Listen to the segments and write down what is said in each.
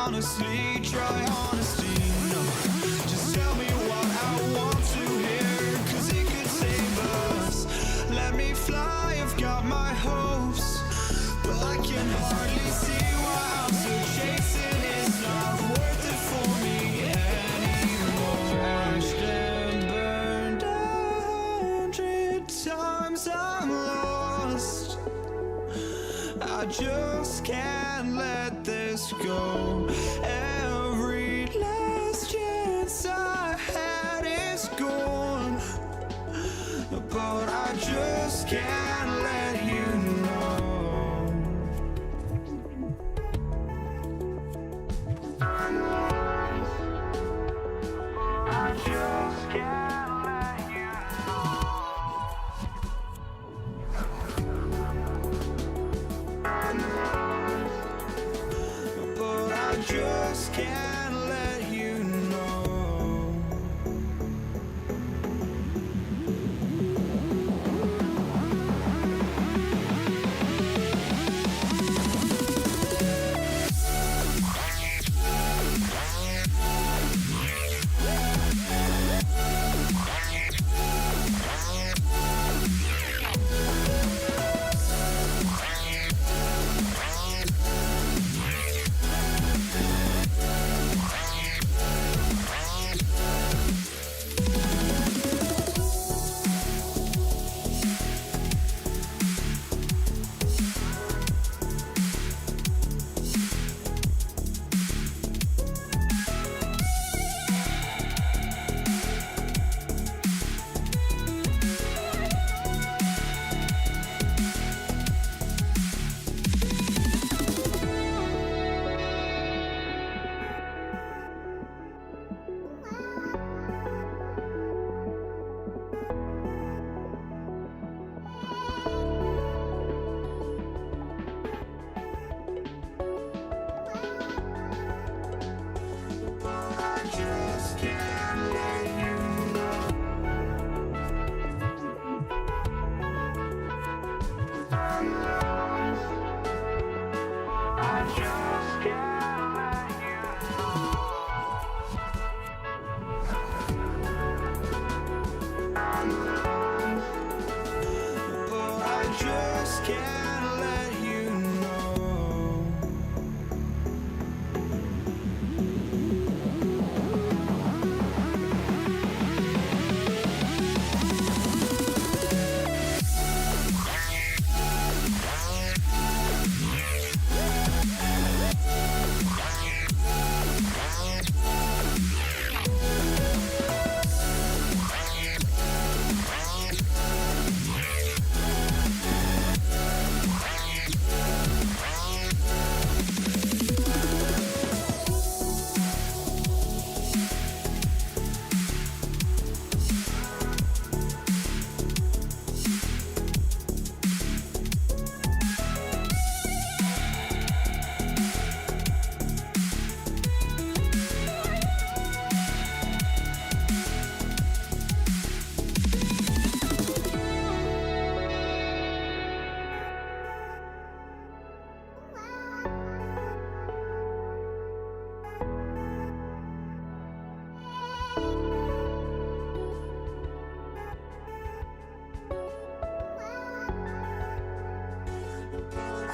honestly, try honesty. No, just tell me what I want to hear, 'cause it could save us. Let me fly, I've got my hopes, but I can hardly see why I'm still chasing. It's not worth it for me anymore. Crashed and burned 100 times, I'm lost. I just can't let this go. Every last chance I had is gone, but I just can't let you know. I just can't let you know. But I just can't let you know.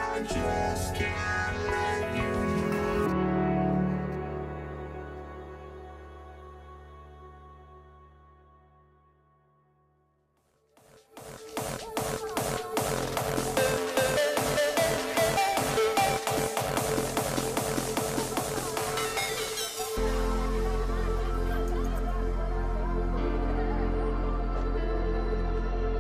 I just can't let you know.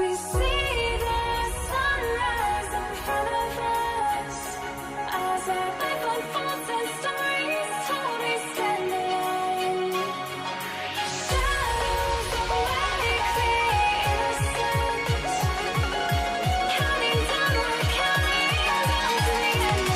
We see the sunrise in front of us as our life unfolds and stories told. We stand alone. Shadows awake the innocent, counting down, we're counting down to the end.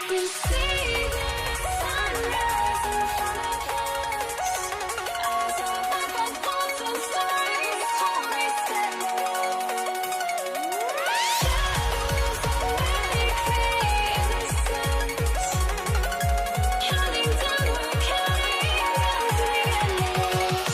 We see the sunrise in front of us as our life unfolds and stories told. We stand alone. Shadows awake the innocent, counting down, we're counting down to the endless.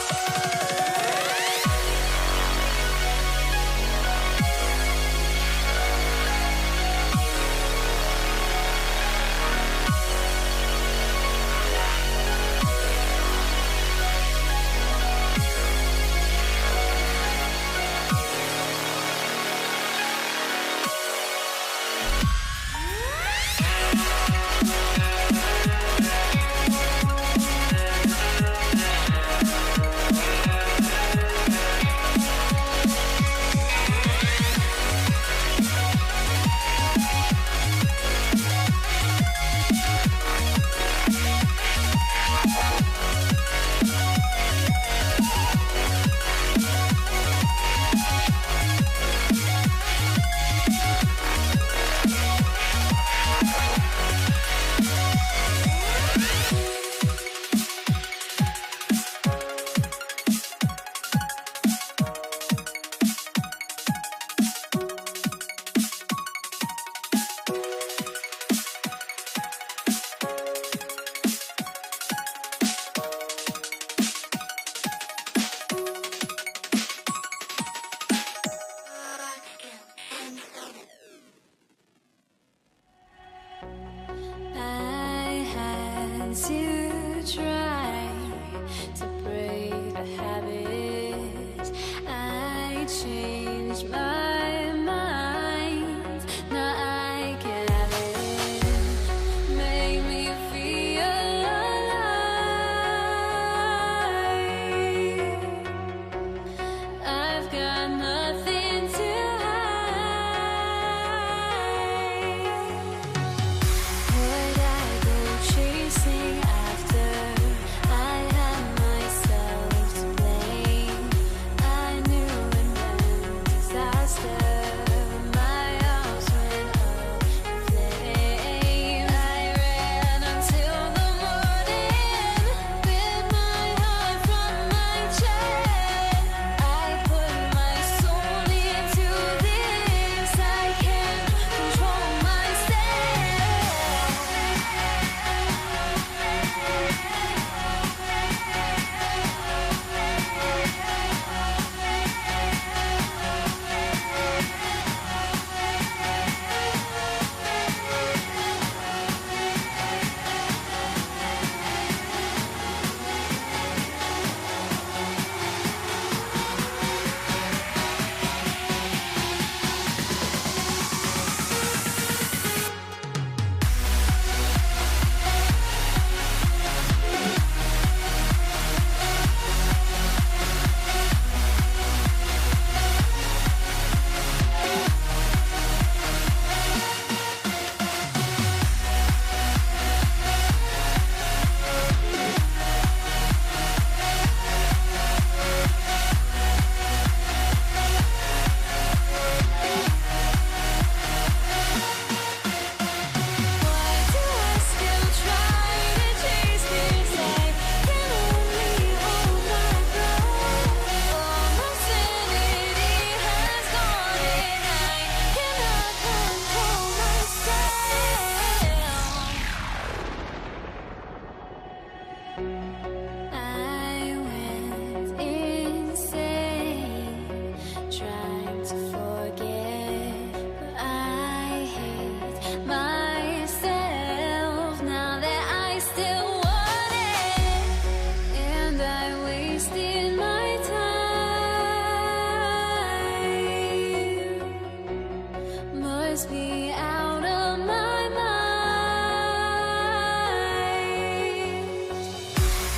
must be out of my mind.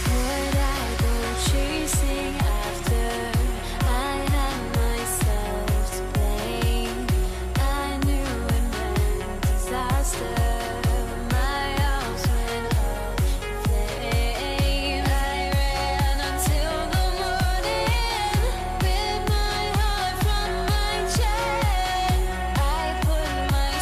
Would I go chasing after? I had myself to blame. I knew it meant disaster. My house went up in flames. I ran until the morning, bit my heart from my chest. I put my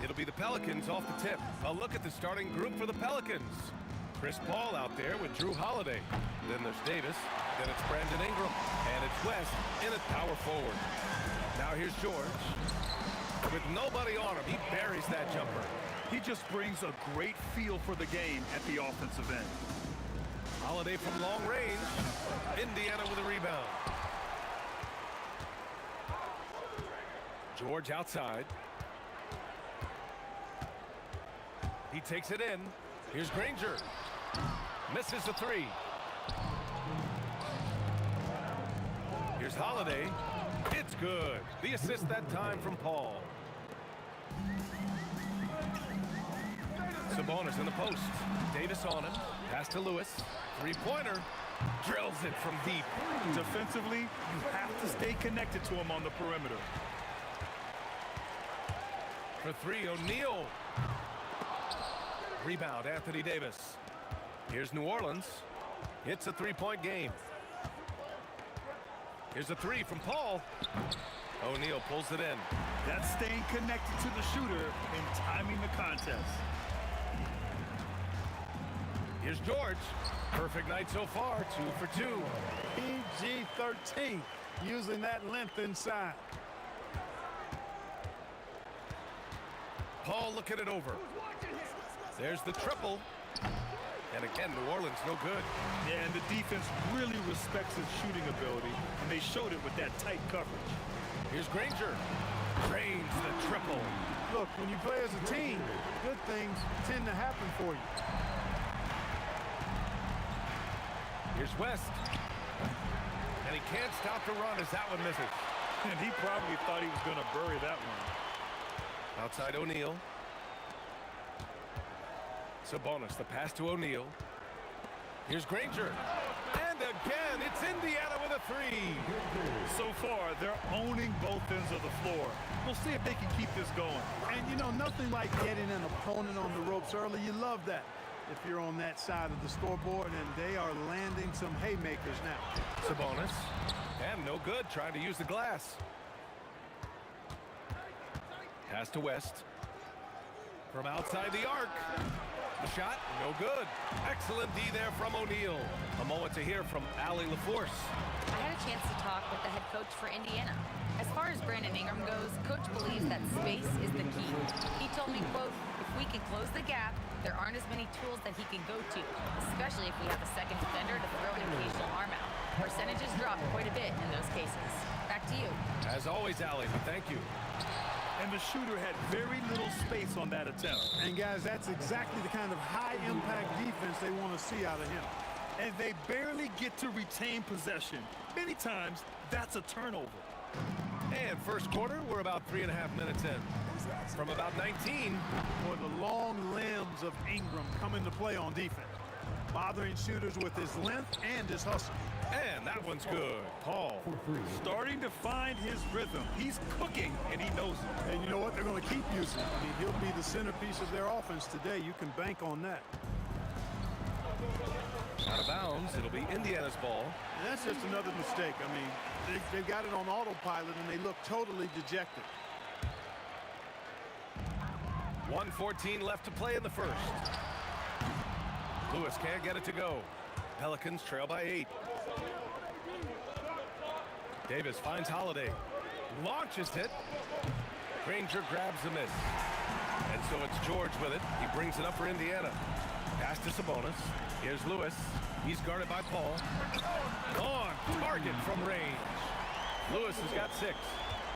It'll be the Pelicans off the tip. A look at the starting group for the Pelicans. Chris Paul out there with Drew Holiday. Then there's Davis. Then it's Brandon Ingram. And it's West in at power forward. Now here's George. With nobody on him, he buries that jumper. He just brings a great feel for the game at the offensive end. Holiday from long range. Indiana with a rebound. George outside. He takes it in. Here's Granger. Misses the three. Here's Holiday. It's good. The assist that time from Paul. Sabonis in the post. Davis on him. Pass to Lewis. Three-pointer. Drills it from deep. Defensively, you have to stay connected to him on the perimeter. For three, O'Neal. Rebound, Anthony Davis. Here's New Orleans. It's a three-point game. Here's a three from Paul. O'Neal pulls it in. That's staying connected to the shooter and timing the contest. Here's George. Perfect night so far, 2 for 2. PG-13, using that length inside. Paul looking it over. There's the triple. And again, New Orleans no good. Yeah, and the defense really respects his shooting ability, and they showed it with that tight coverage. Here's Granger. Drains the triple. Look, when you play as a team, good things tend to happen for you. Here's West. And he can't stop the run as that one misses. And he probably thought he was going to bury that one. Outside O'Neal. Sabonis, the pass to O'Neal. Here's Granger. And again, it's Indiana with a three. So far, they're owning both ends of the floor. We'll see if they can keep this going. And you know, nothing like getting an opponent on the ropes early. You love that if you're on that side of the scoreboard, and they are landing some haymakers now. Sabonis. And no good, trying to use the glass. Pass to West. From outside the arc. The shot, no good. Excellent D there from O'Neal. A moment to hear from Allie LaForce. I had a chance to talk with the head coach for Indiana. As far as Brandon Ingram goes, coach believes that space is the key. He told me, quote, if we can close the gap, there aren't as many tools that he can go to, especially if we have a second defender to throw an occasional arm out. Percentages drop quite a bit in those cases. Back to you. As always, Allie, thank you. And the shooter had very little space on that attempt. And guys, that's exactly the kind of high-impact defense they want to see out of him. And they barely get to retain possession. Many times, that's a turnover. And first quarter, we're about 3.5 minutes in. From about 19. Boy, the long limbs of Ingram come into play on defense, bothering shooters with his length and his hustle. And that one's good. Paul. Starting to find his rhythm. He's cooking, and he knows it. And you know what? They're going to keep using him. I mean, he'll be the centerpiece of their offense today. You can bank on that. Out of bounds. It'll be Indiana's ball. And that's just another mistake. I mean, they've got it on autopilot, and they look totally dejected. 1:14 left to play in the first. Lewis can't get it to go. Pelicans trail by 8. Davis finds Holiday. Launches it. Granger grabs the miss. And so it's George with it. He brings it up for Indiana. Pass to Sabonis. Here's Lewis. He's guarded by Paul. On target from range. Lewis has got 6.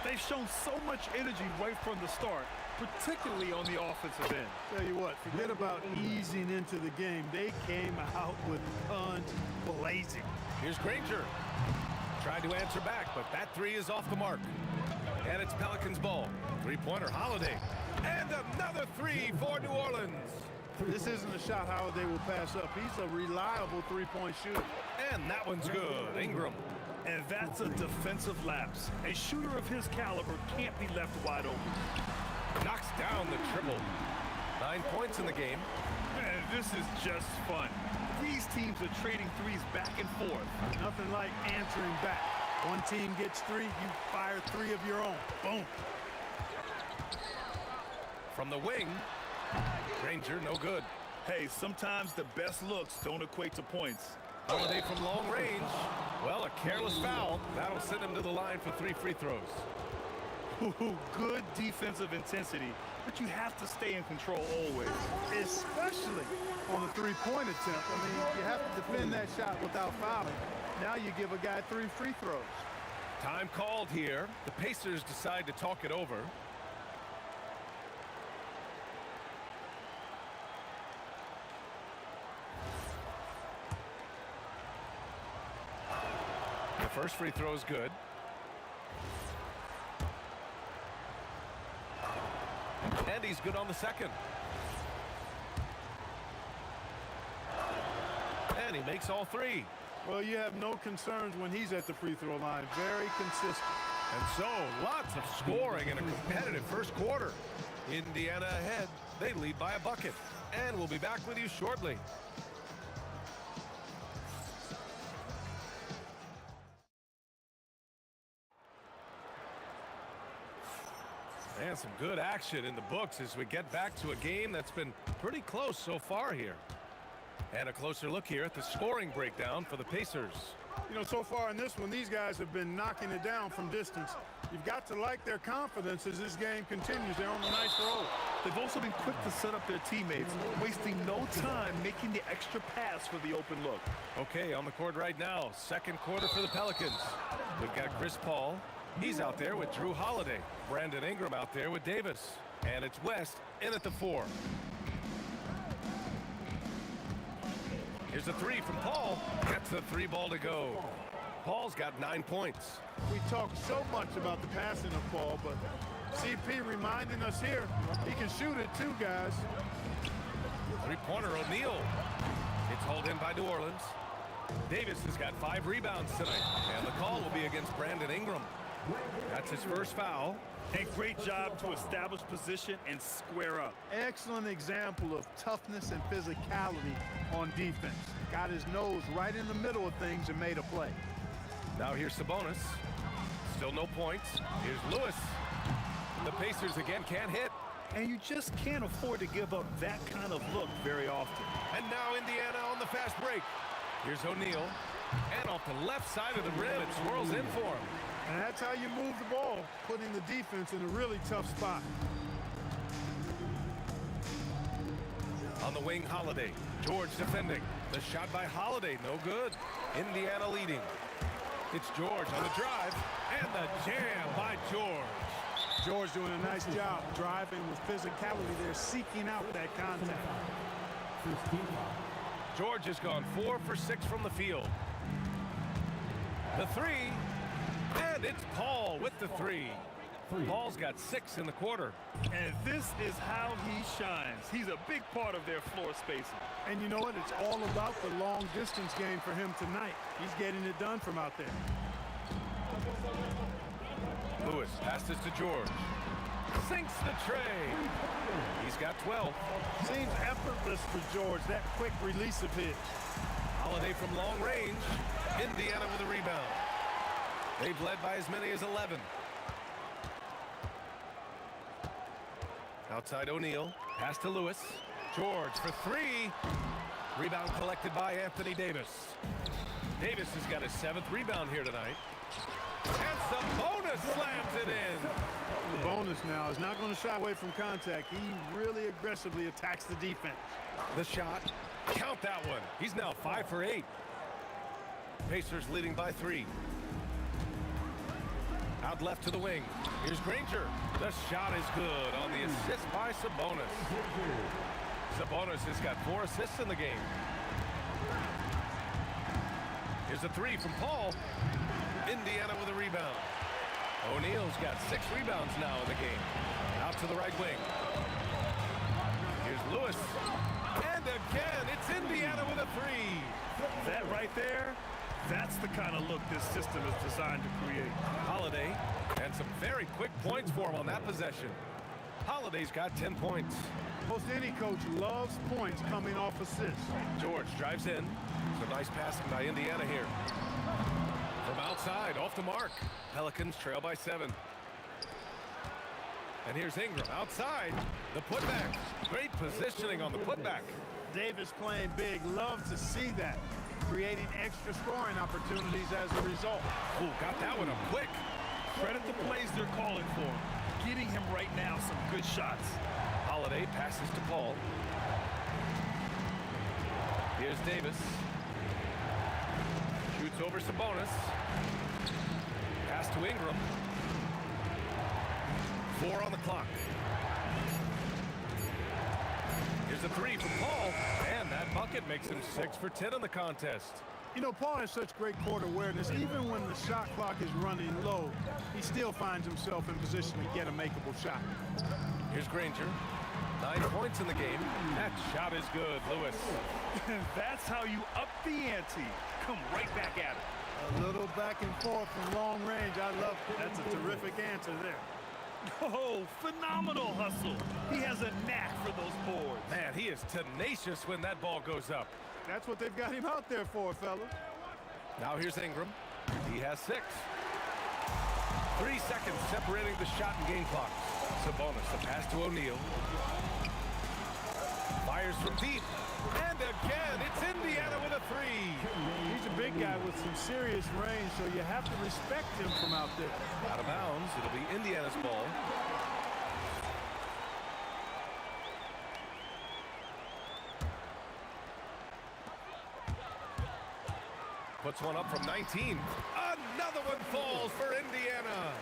They've shown so much energy right from the start, particularly on the offensive end. Tell you what, forget about easing into the game. They came out with guns blazing. Here's Granger. Tried to answer back, but that three is off the mark. And it's Pelicans ball. Three-pointer Holiday. And another three for New Orleans. This isn't a shot Holiday will pass up. He's a reliable three-point shooter. And that one's good. Ingram. And that's a defensive lapse. A shooter of his caliber can't be left wide open. Knocks down the triple. 9 points in the game. Man, this is just fun. These teams are trading threes back and forth. Nothing like answering back. One team gets 3, you fire 3 of your own. Boom. From the wing, Granger, no good. Hey, sometimes the best looks don't equate to points. Holiday from long range. Well, a careless foul. That'll send him to the line for 3 free throws. Ooh, good defensive intensity, but you have to stay in control always. Especially on the three-point attempt. I mean, you have to defend that shot without fouling. Now you give a guy 3 free throws. Time called here. The Pacers decide to talk it over. The first free throw is good. And he's good on the second. And he makes all 3. Well, you have no concerns when he's at the free throw line. Very consistent. And so, lots of scoring in a competitive first quarter. Indiana ahead. They lead by a bucket. And we'll be back with you shortly. And some good action in the books as we get back to a game that's been pretty close so far here. And a closer look here at the scoring breakdown for the Pacers. You know, so far in this one, these guys have been knocking it down from distance. You've got to like their confidence as this game continues. They're on a nice roll. They've also been quick to set up their teammates, wasting no time making the extra pass for the open look. Okay, on the court right now, second quarter for the Pelicans. We've got Chris Paul. He's out there with Drew Holiday. Brandon Ingram out there with Davis. And it's West in at the 4. Here's a 3 from Paul. Gets the 3 ball to go. Paul's got 9 points. We talk so much about the passing of Paul, but CP reminding us here, he can shoot it too, guys. Three-pointer O'Neal. It's hauled in by New Orleans. Davis has got 5 rebounds tonight. And the call will be against Brandon Ingram. That's his first foul. And great job to establish position and square up. Excellent example of toughness and physicality on defense. Got his nose right in the middle of things and made a play. Now here's Sabonis. Still no points. Here's Lewis. The Pacers again can't hit. And you just can't afford to give up that kind of look very often. And now Indiana on the fast break. Here's O'Neal. And off the left side of the rim, it swirls in for him. And that's how you move the ball, putting the defense in a really tough spot. On the wing, Holiday. George defending. The shot by Holiday, no good. Indiana leading. It's George on the drive. And the jam by George. George doing a nice job driving with physicality there, seeking out that contact. George has gone 4 for 6 from the field. The 3. And it's Paul with the 3. Paul's got 6 in the quarter. And this is how he shines. He's a big part of their floor spacing. And you know what? It's all about the long distance game for him tonight. He's getting it done from out there. Lewis passes to George. Sinks the tray. He's got 12. Seems effortless for George, that quick release of his. Holiday from long range. Indiana with a rebound. They've led by as many as 11. Outside O'Neal. Pass to Lewis. George for 3. Rebound collected by Anthony Davis. Davis has got his 7th rebound here tonight. And Sabonis slams it in. The bonus now is not going to shy away from contact. He really aggressively attacks the defense. The shot. Count that one. He's now 5 for 8. Pacers leading by 3. Out left to the wing. Here's Granger. The shot is good on the assist by Sabonis. Sabonis has got 4 assists in the game. Here's a 3 from Paul. Indiana with a rebound. O'Neal's got 6 rebounds now in the game. Out to the right wing. Here's Lewis. And again, it's Indiana with a 3. That right there, that's the kind of look this system is designed to create. Holiday, and some very quick points for him on that possession. Holiday's got 10 points. Most any coach loves points coming off assists. George drives in. Some nice passing by Indiana here. From outside, off the mark. Pelicans trail by 7. And here's Ingram outside. The putback. Great positioning on the putback. Davis playing big. Love to see that. Creating extra scoring opportunities as a result. Ooh, got that one up quick. Credit the plays they're calling for. Getting him right now some good shots. Holiday passes to Paul. Here's Davis. Shoots over Sabonis. Pass to Ingram. 4 on the clock. Here's a 3 from Paul. And that bucket makes him 6 for 10 in the contest. You know, Paul has such great court awareness. Even when the shot clock is running low, he still finds himself in position to get a makeable shot. Here's Granger. 9 points in the game. That shot is good, Lewis. That's how you up the ante. Come right back at it. A little back and forth from long range. I love it. That's a terrific answer there. Oh, phenomenal hustle. He has a knack for those boards. Man, he is tenacious when that ball goes up. That's what they've got him out there for, fellas. Now here's Ingram. He has 6. 3 seconds separating the shot and game clock. Sabonis, the pass to O'Neal. Fires from deep. And again, it's Indiana with a 3. He's a big guy with some serious range, so you have to respect him from out there. Out of bounds. It'll be Indiana's ball. Puts one up from 19. Another one falls for Indiana.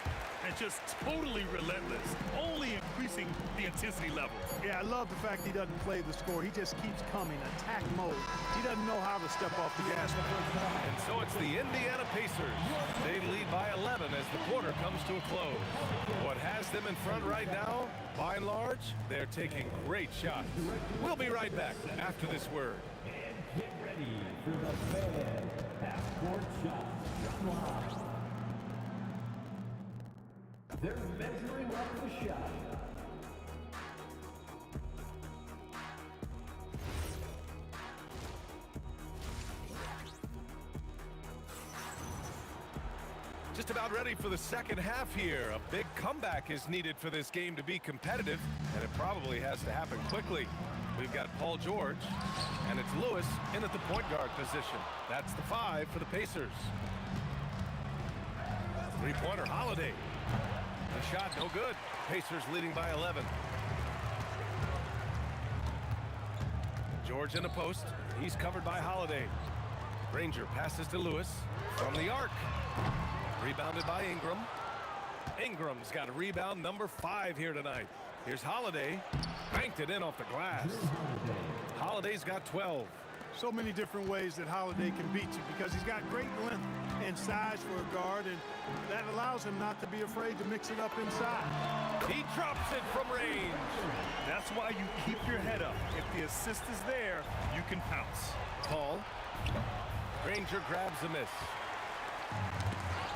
And just totally relentless, only increasing the intensity level. Yeah, I love the fact he doesn't play the score. He just keeps coming, attack mode. He doesn't know how to step off the gas. And so it's the Indiana Pacers. They lead by 11 as the quarter comes to a close. What has them in front right now, by and large, they're taking great shots. We'll be right back after this word. Get ready for the fan half-court shot. They're measuring up the shot. Just about ready for the second half here. A big comeback is needed for this game to be competitive, and it probably has to happen quickly. We've got Paul George, and it's Lewis in at the point guard position. That's the 5 for the Pacers. Three-pointer Holiday. The shot no good. Pacers leading by 11. George in the post. He's covered by Holiday. Granger passes to Lewis from the arc. Rebounded by Ingram. Ingram's got a rebound number 5 here tonight. Here's Holiday. Banked it in off the glass. Holiday's got 12. So many different ways that Holiday can beat you because he's got great length and size for a guard, and that allows him not to be afraid to mix it up inside. He drops it from range. That's why you keep your head up. If the assist is there, you can pounce. Paul. Granger grabs the miss.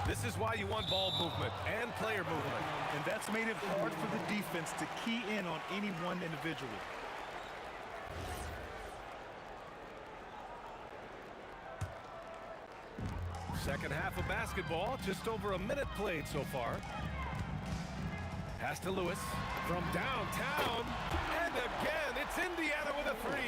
This is why you want ball movement and player movement. And that's made it hard for the defense to key in on any one individual. Second half of basketball, just over a minute played so far. Pass to Lewis from downtown. And again, it's Indiana with a 3.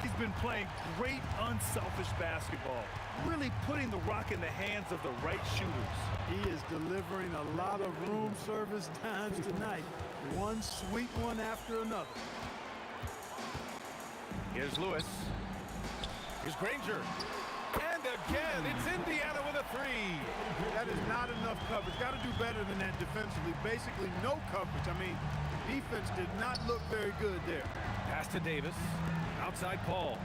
He's been playing great, unselfish basketball, really putting the rock in the hands of the right shooters. He is delivering a lot of room service times tonight. One sweet one after another. Here's Lewis. Here's Granger. And again, it's Indiana with a 3. That is not enough coverage. Got to do better than that defensively. Basically no coverage. I mean, defense did not look very good there. Pass to Davis. Outside Paul.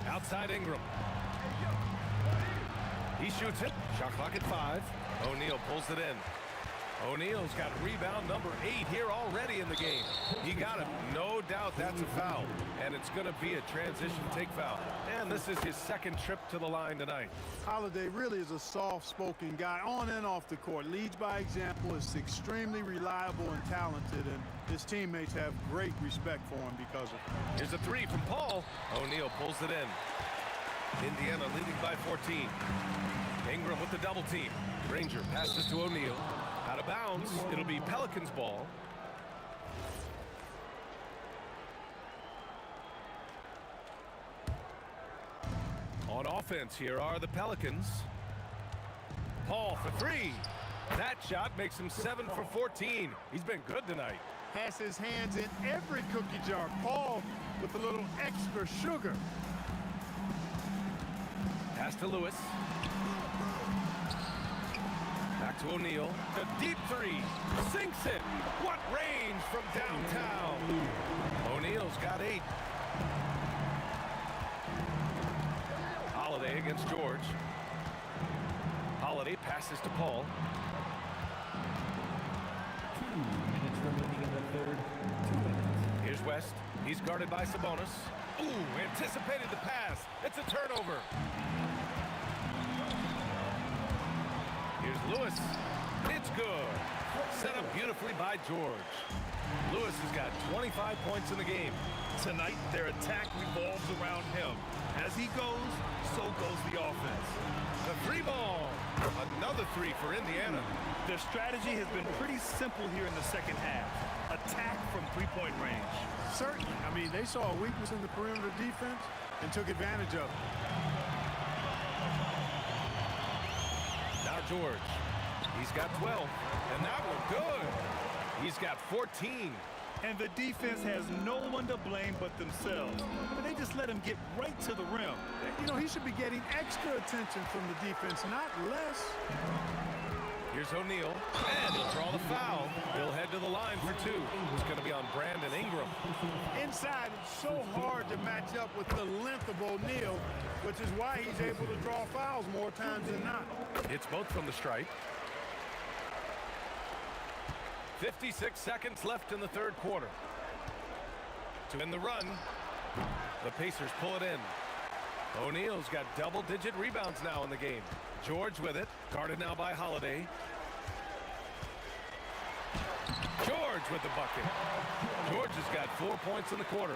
Outside Ingram. He shoots it. Shot clock at 5. O'Neal pulls it in. O'Neal's got rebound number 8 here already in the game. He got it. No doubt that's a foul. And it's going to be a transition take foul. And this is his second trip to the line tonight. Holiday really is a soft-spoken guy on and off the court. Leads by example, is extremely reliable and talented, and his teammates have great respect for him because of it. Here's a 3 from Paul. O'Neal pulls it in. Indiana leading by 14. Ingram with the double team. Granger passes to O'Neal. Out of bounds. It'll be Pelicans ball. On offense, here are the Pelicans. Paul for three. That shot makes him 7 for 14. He's been good tonight. Has his hands in every cookie jar. Paul with a little extra sugar. Pass to Lewis. Back to O'Neal. The deep three. Sinks it. What range from downtown. O'Neal's got 8. Holiday against George. Holiday passes to Paul. 2 minutes remaining in the third. 2 minutes. Here's West. He's guarded by Sabonis. Ooh, anticipated the pass. It's a turnover. Here's Lewis. It's good. Set up beautifully by George. Lewis has got 25 points in the game. Tonight, their attack revolves around him. As he goes, so goes the offense. The three ball. Another three for Indiana. Their strategy has been pretty simple here in the second half. Attack from three-point range. Certainly. I mean, they saw a weakness in the perimeter defense and took advantage of it. Now George. He's got 12. And that one good. He's got 14. And the defense has no one to blame but themselves. But they just let him get right to the rim. You know, he should be getting extra attention from the defense, not less. Here's O'Neal, and he'll draw the foul. He'll head to the line for 2. It's going to be on Brandon Ingram. Inside, it's so hard to match up with the length of O'Neal, which is why he's able to draw fouls more times than not. It's both from the stripe. 56 seconds left in the third quarter. To end the run, the Pacers pull it in. O'Neal's got double-digit rebounds now in the game. George with it, guarded now by Holiday. George with the bucket. George has got 4 points in the quarter.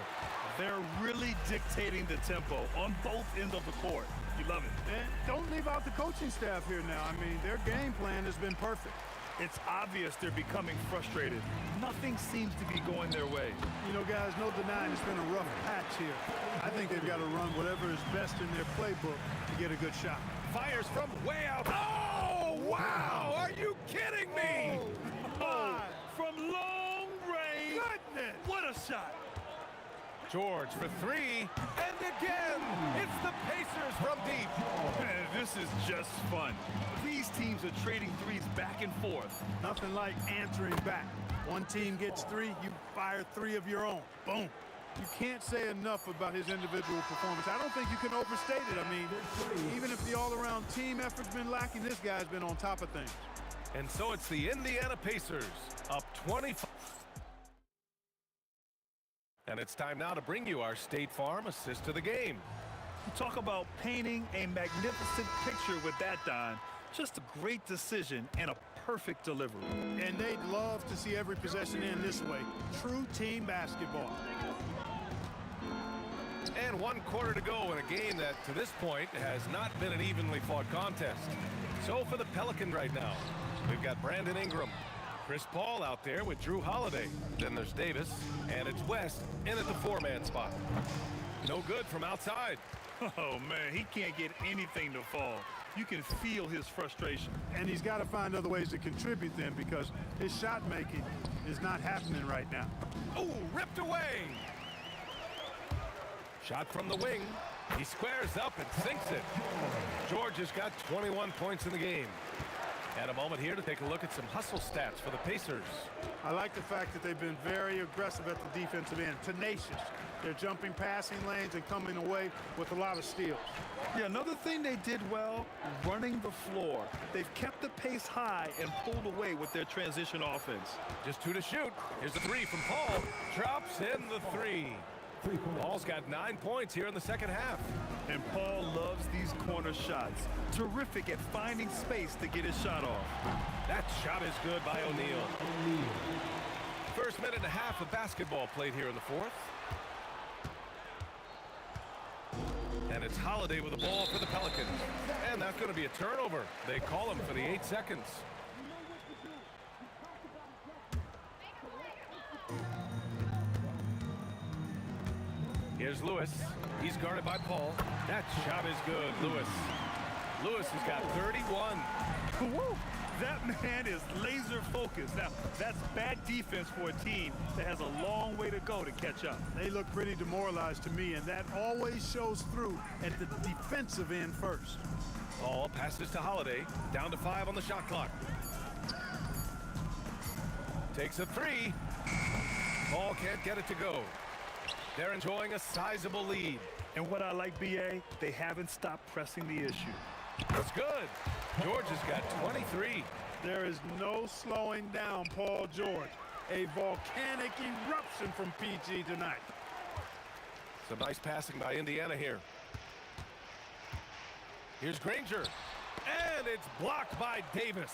They're really dictating the tempo on both ends of the court. You love it. And don't leave out the coaching staff here now. I mean, their game plan has been perfect. It's obvious they're becoming frustrated. Nothing seems to be going their way. You know, guys, no denying it's been a rough patch here. I think they've got to run whatever is best in their playbook to get a good shot. Fires from way out. Oh, wow! Are you kidding me? Oh, from long range. Goodness! What a shot. George for 3, and again, it's the Pacers from deep. Man, this is just fun. These teams are trading threes back and forth. Nothing like answering back. One team gets 3, you fire 3 of your own. Boom. You can't say enough about his individual performance. I don't think you can overstate it. I mean, even if the all-around team effort's been lacking, this guy's been on top of things. And so it's the Indiana Pacers up 25. And it's time now to bring you our State Farm assist to the game. You talk about painting a magnificent picture with that, Don. Just a great decision and a perfect delivery. And they'd love to see every possession end this way. True team basketball. And 1 quarter to go in a game that, to this point, has not been an evenly fought contest. So for the Pelicans right now, we've got Brandon Ingram, Chris Paul out there with Drew Holiday. Then there's Davis, and it's West in at the 4-man spot. No good from outside. Oh, man, he can't get anything to fall. You can feel his frustration. And he's got to find other ways to contribute then, because his shot making is not happening right now. Ooh, ripped away. Shot from the wing. He squares up and sinks it. George has got 21 points in the game. And a moment here to take a look at some hustle stats for the Pacers. I like the fact that they've been very aggressive at the defensive end, tenacious. They're jumping passing lanes and coming away with a lot of steals. Yeah, another thing they did well, running the floor. They've kept the pace high and pulled away with their transition offense. Just 2 to shoot. Here's the 3 from Paul. Drops in the 3. Paul's got 9 points here in the second half. And Paul loves these corner shots. Terrific at finding space to get his shot off. That shot is good by O'Neal. First minute and a half of basketball played here in the fourth. And it's Holiday with the ball for the Pelicans. And that's going to be a turnover. They call him for the 8 seconds. Here's Lewis. He's guarded by Paul. That shot is good, Lewis. Lewis has got 31. Woo! That man is laser focused. Now, that's bad defense for a team that has a long way to go to catch up. They look pretty demoralized to me, and that always shows through at the defensive end first. Paul passes to Holiday. Down to 5 on the shot clock. Takes a 3. Paul can't get it to go. They're enjoying a sizable lead. And what I like, B.A., they haven't stopped pressing the issue. That's good. George has got 23. There is no slowing down Paul George. A volcanic eruption from PG tonight. Some nice passing by Indiana here. Here's Granger. And it's blocked by Davis.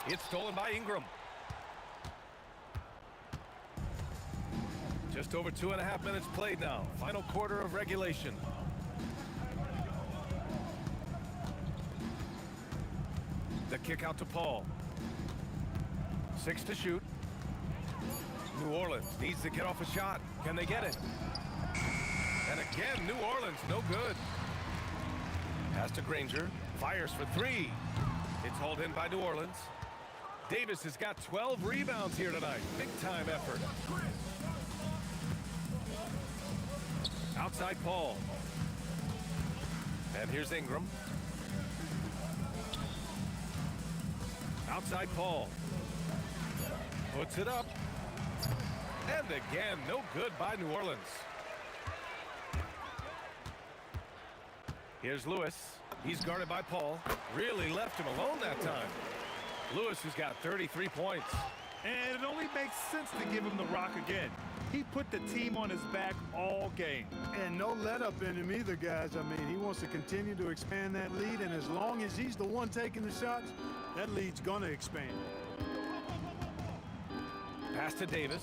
It's stolen by Ingram. Just over 2.5 minutes played now. Final quarter of regulation. The kick out to Paul. 6 to shoot. New Orleans needs to get off a shot. Can they get it? And again, New Orleans, no good. Pass to Granger. Fires for 3. It's hauled in by New Orleans. Davis has got 12 rebounds here tonight. Big time effort. Outside Paul. And here's Ingram. Outside Paul. Puts it up. And again, no good by New Orleans. Here's Lewis. He's guarded by Paul. Really left him alone that time. Lewis has got 33 points. And it only makes sense to give him the rock again. He put the team on his back all game. And no let up in him either, guys. I mean, he wants to continue to expand that lead, and as long as he's the one taking the shots, that lead's going to expand. Pass to Davis.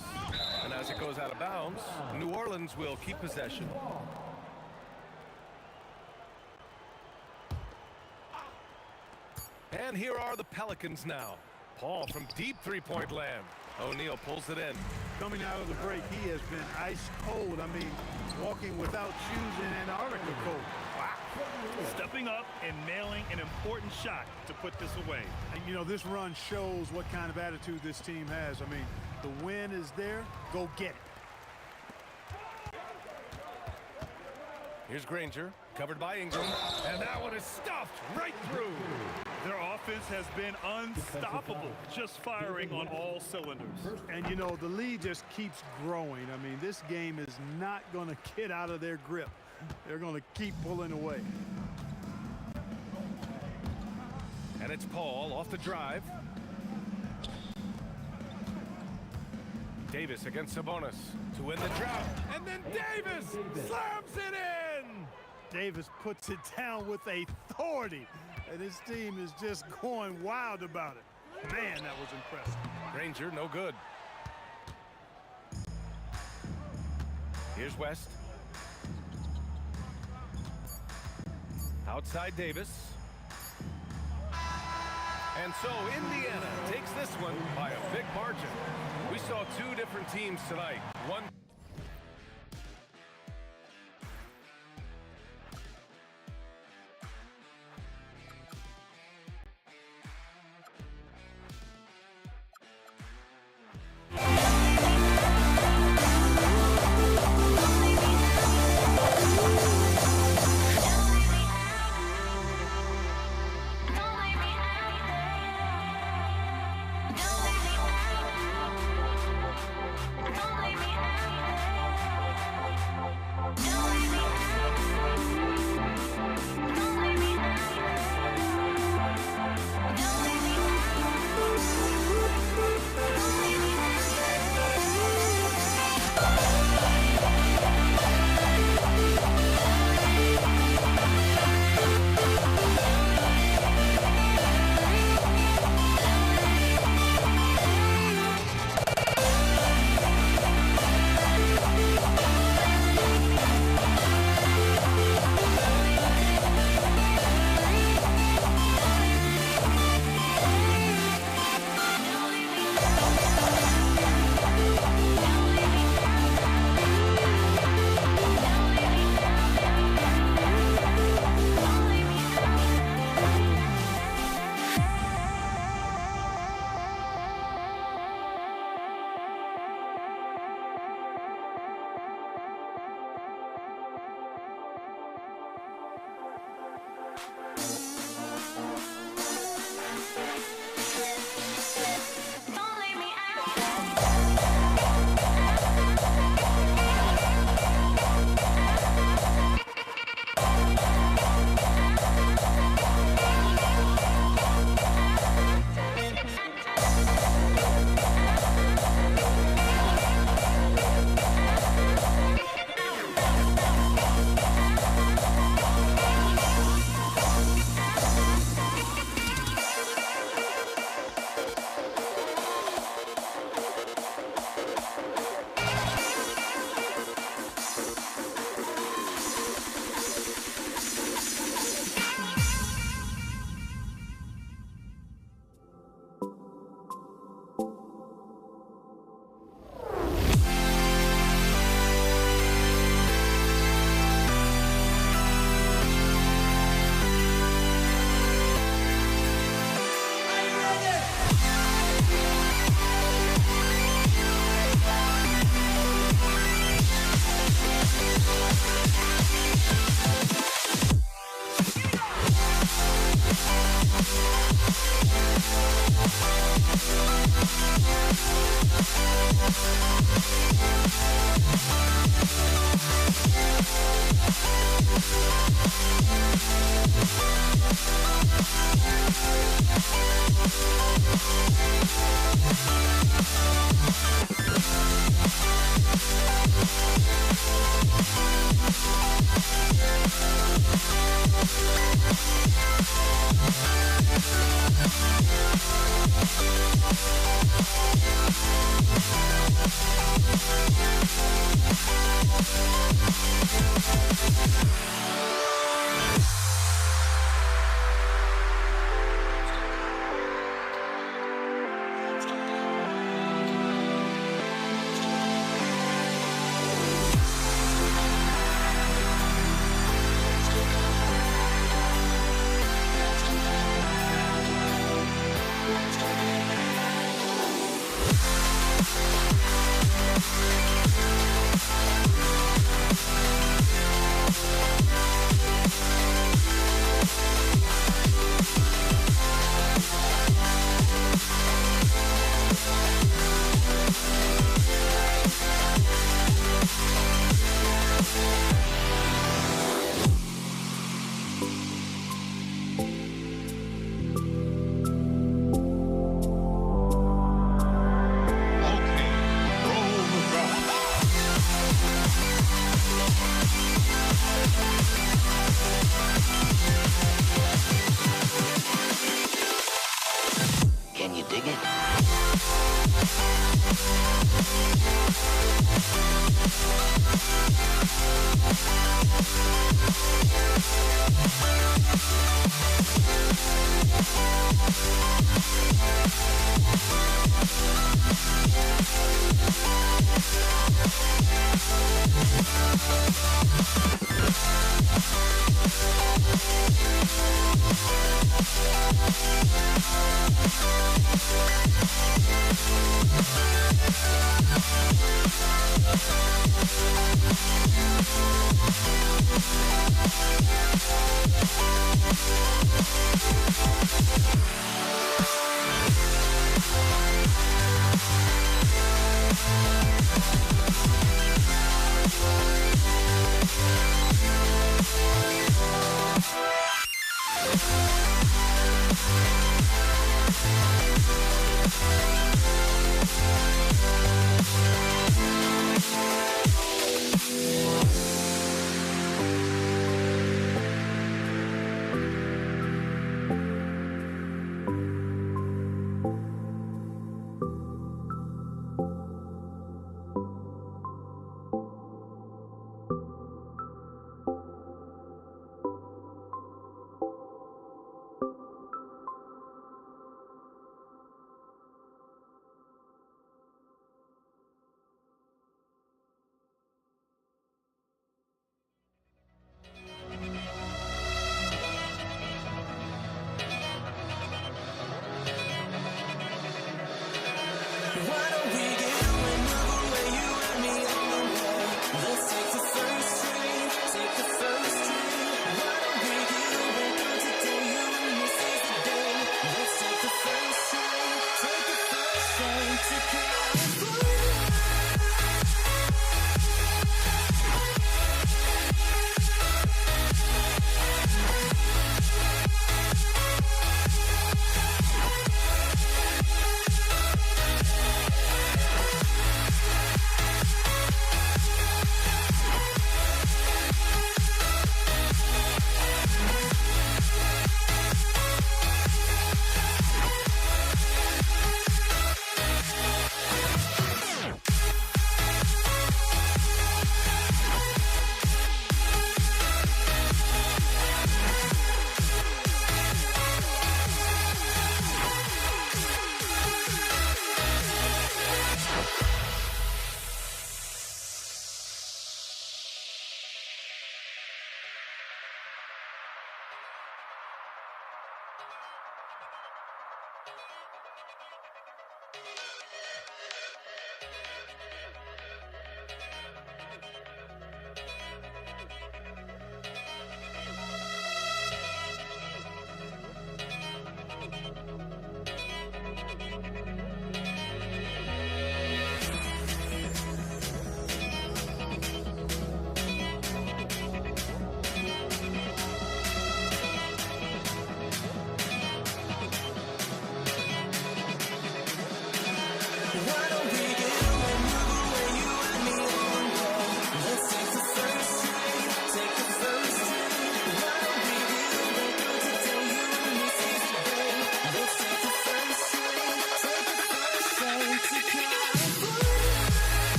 And as it goes out of bounds, New Orleans will keep possession. And here are the Pelicans now. Paul from deep three-point land. O'Neal pulls it in. Coming out of the break, he has been ice cold. I mean, walking without shoes in Antarctica cold. Wow. Stepping up and nailing an important shot to put this away. And, you know, this run shows what kind of attitude this team has. I mean, the win is there. Go get it. Here's Granger, covered by Ingram. And that one is stuffed right through. Their offense has been unstoppable, just firing on all cylinders. And, you know, the lead just keeps growing. I mean, this game is not going to get out of their grip. They're going to keep pulling away. And it's Paul off the drive. Davis against Sabonis to win the drought. And then Davis slams it in. Davis puts it down with authority. And his team is just going wild about it. Man, that was impressive. Granger, no good. Here's West. Outside Davis. And so Indiana takes this one by a big margin. We saw 2 different teams tonight. One Don't leave me out.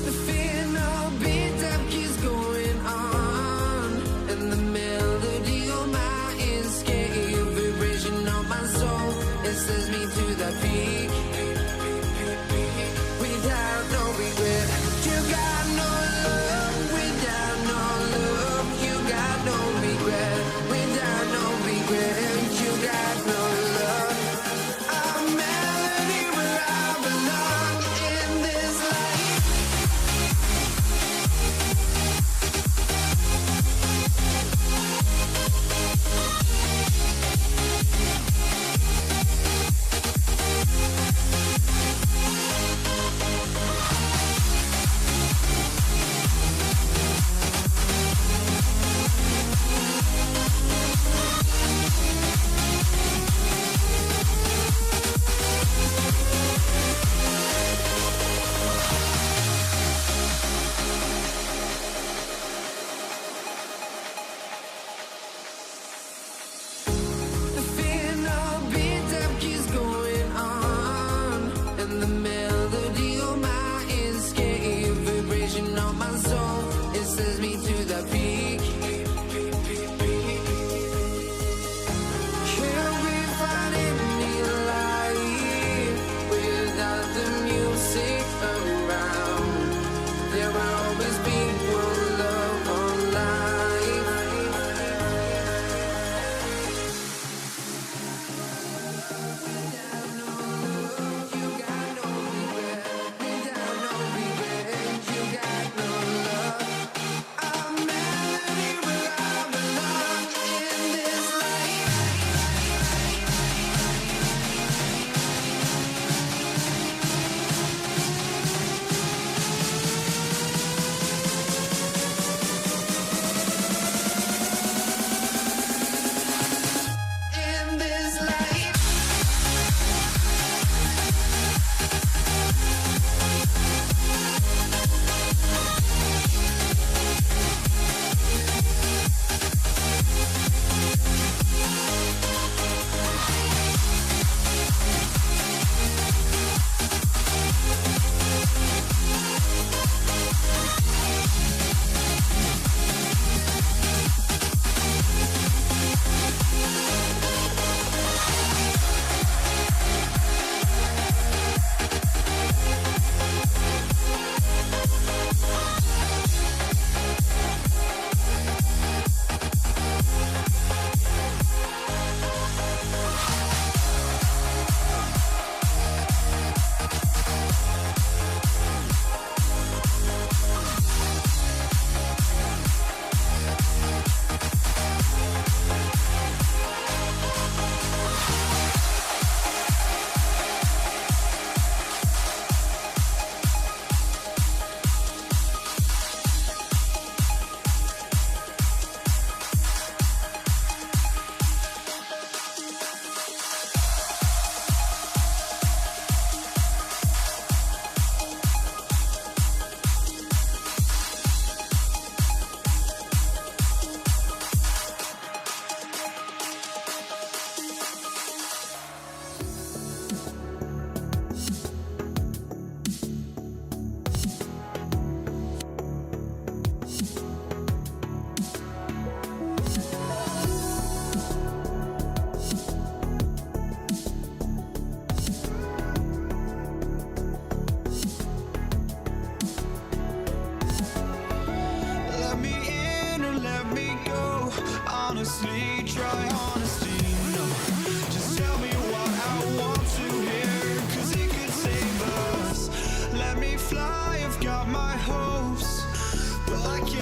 The fear no beat up keeps going on, and the melody on my escape, vibration on my soul, it sends me to the peak. Without no regret, you got no love. Without no love, you got no regret. Without no regret, you got no love. A melody where I belong in this life.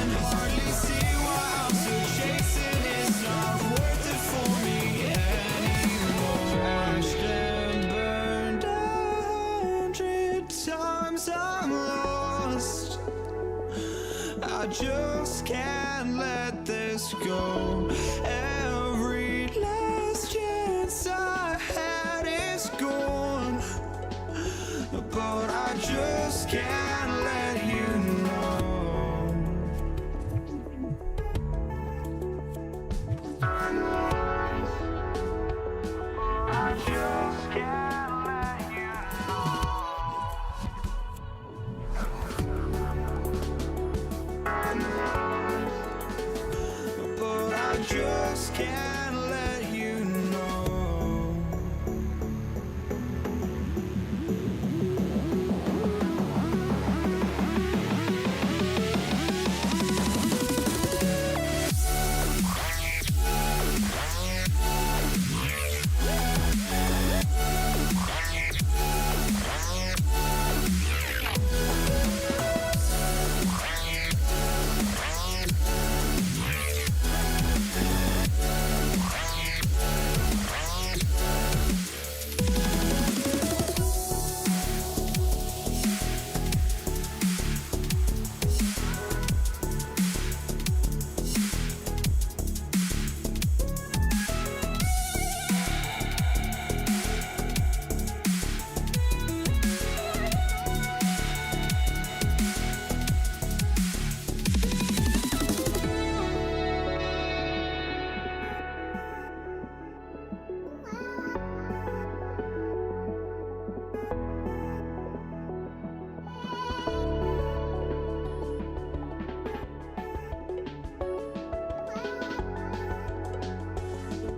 can hardly see why I'm still chasing. It's not worth it for me anymore. Crashed and burned 100 times, I'm lost. I just can't let this go. Every last chance I had is gone, but I just can't let you know. I just can't let you know.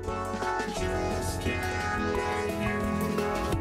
But I just can't let you know.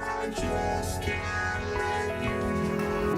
I just can't let you know.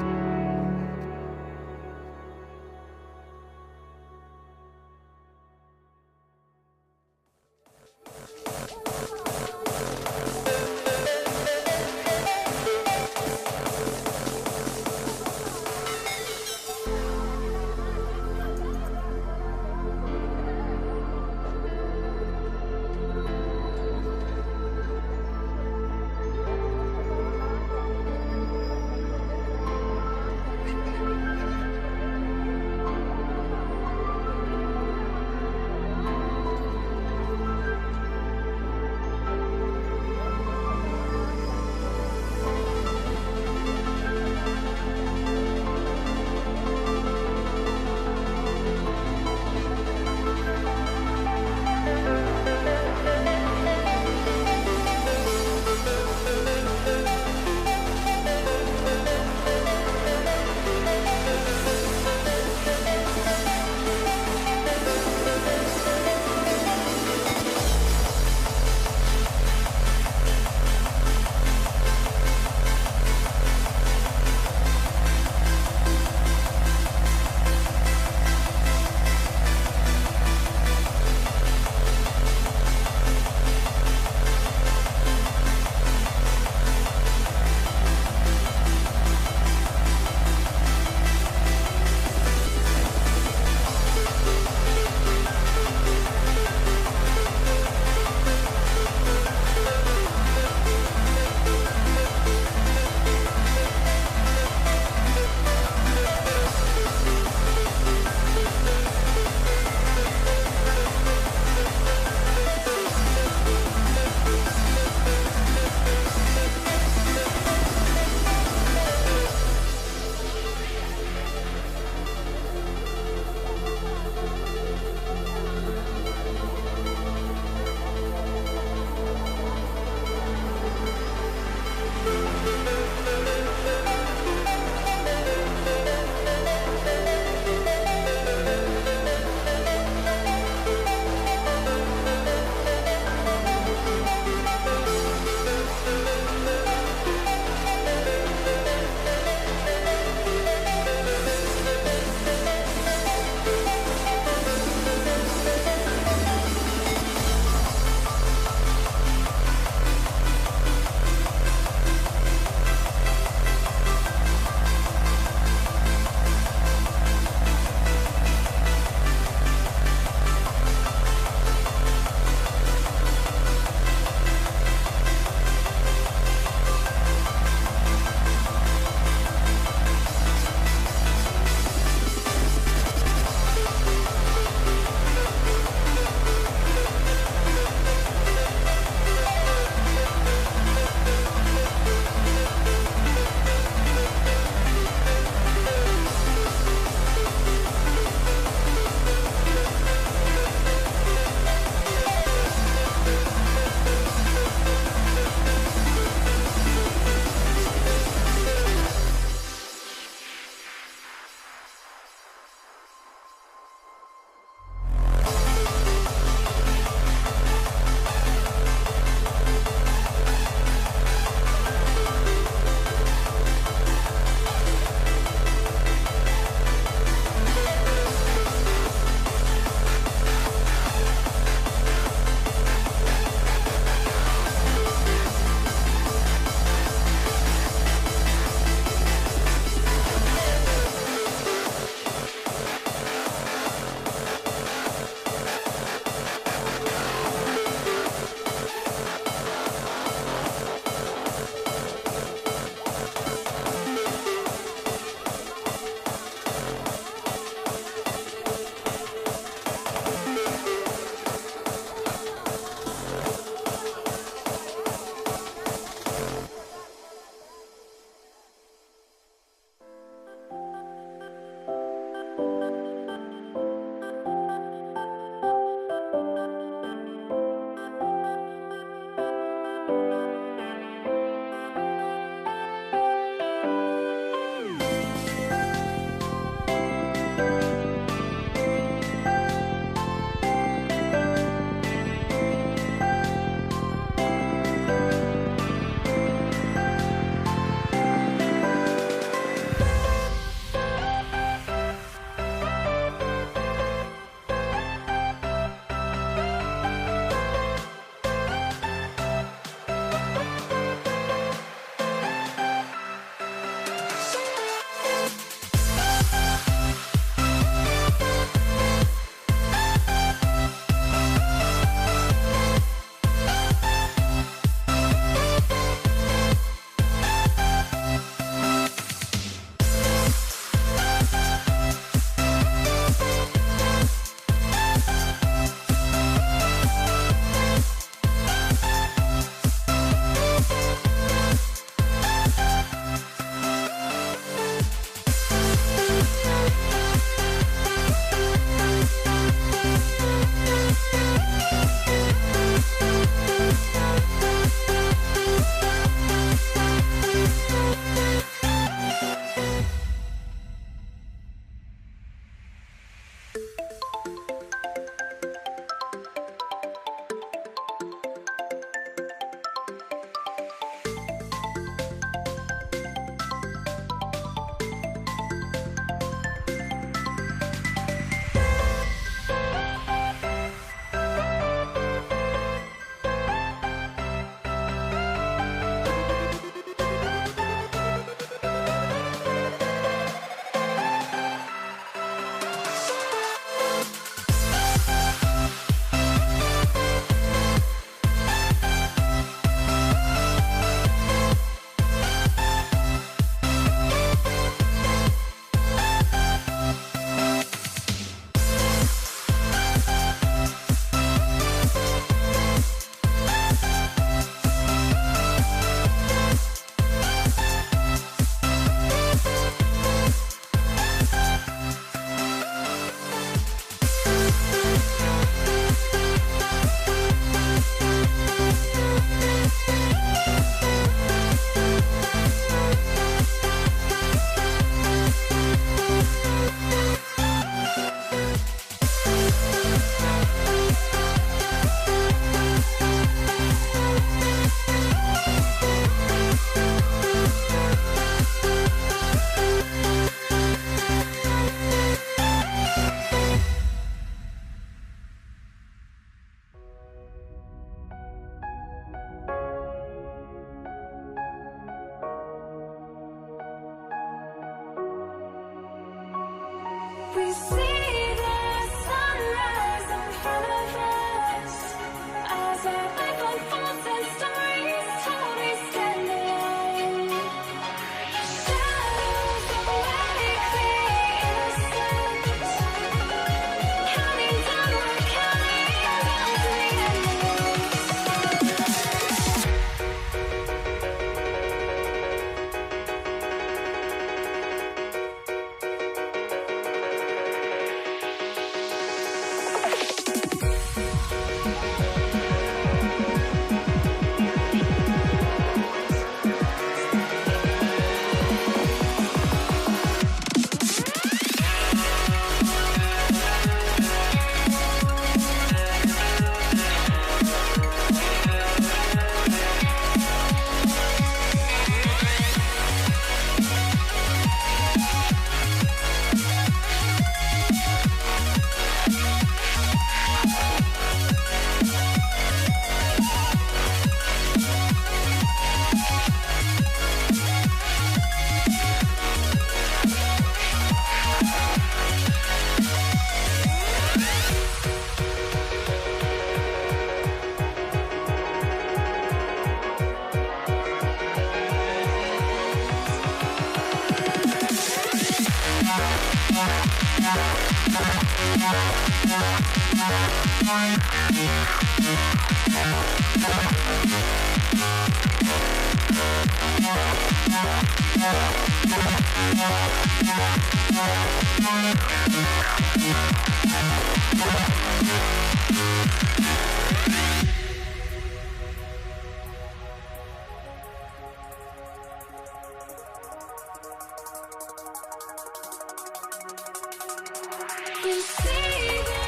You see the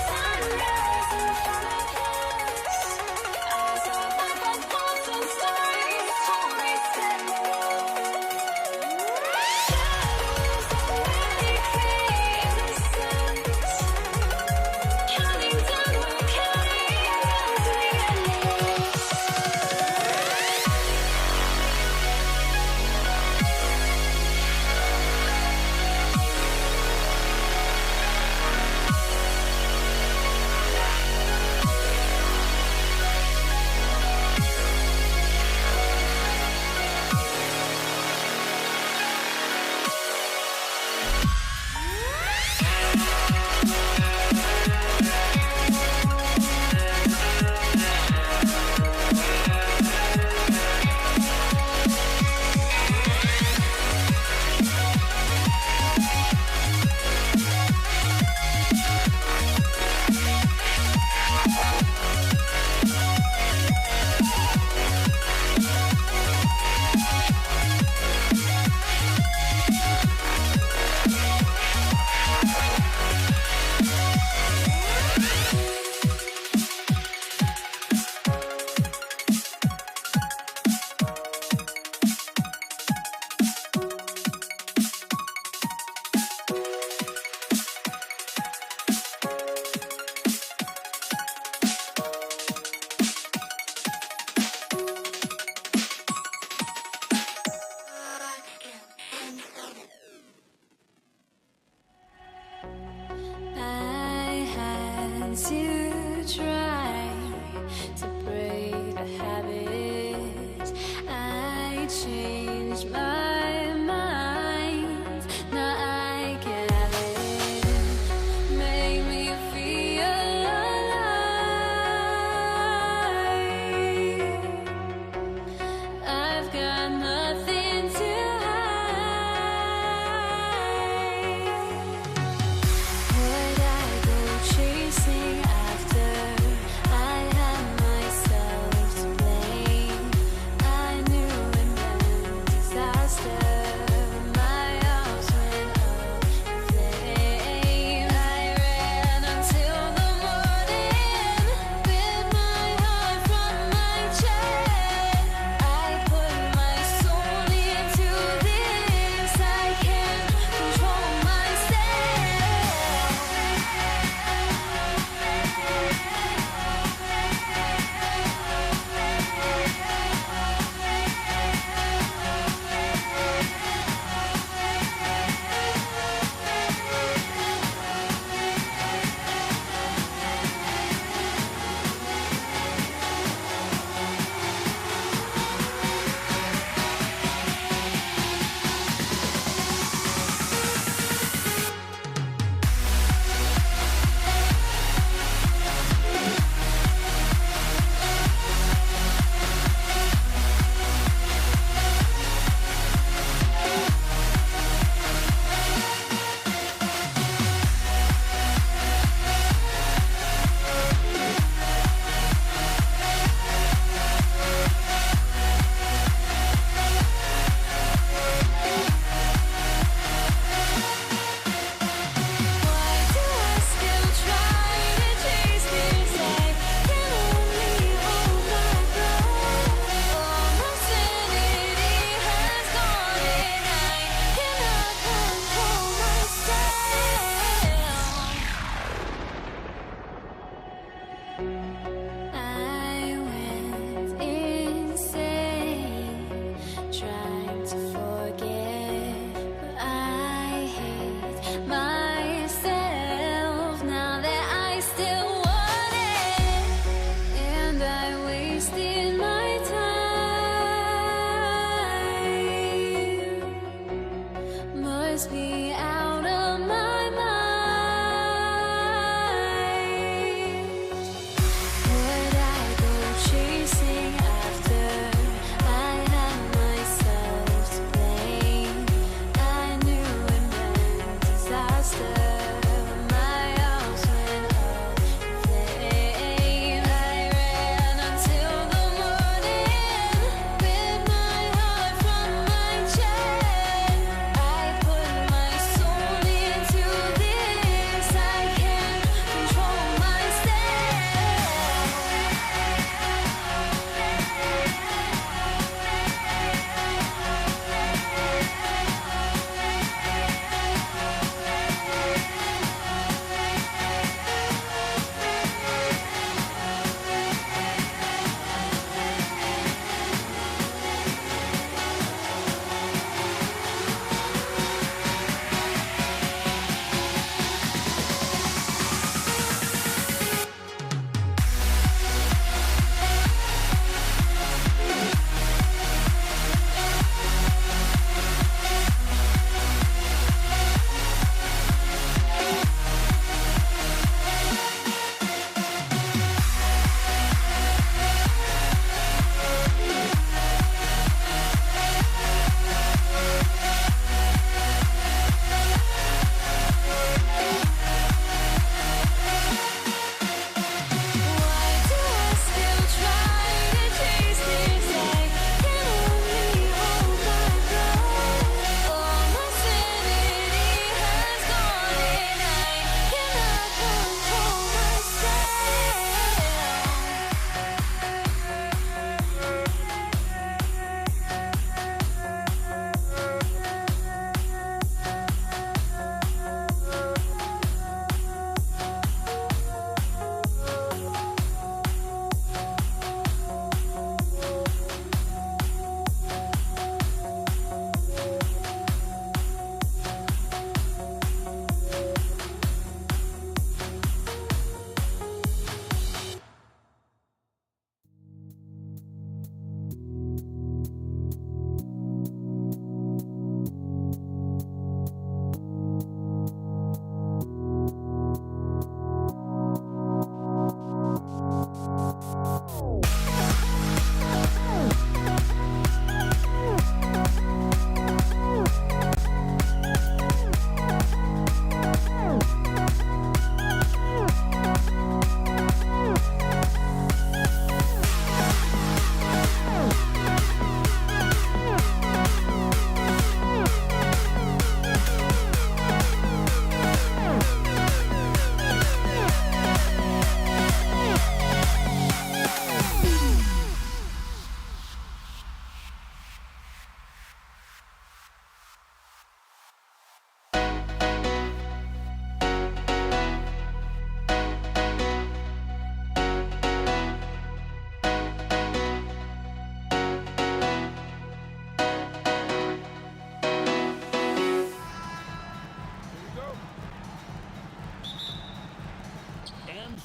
sunrise in front of us. Eyes are like a constant stories already set. Shadows already create the sense. Counting down, we're counting down to the endless. I had to try to break the habit. I changed my mind. Now I can have it. Make me feel alive. I've got nothing to hide. Would I go chasing?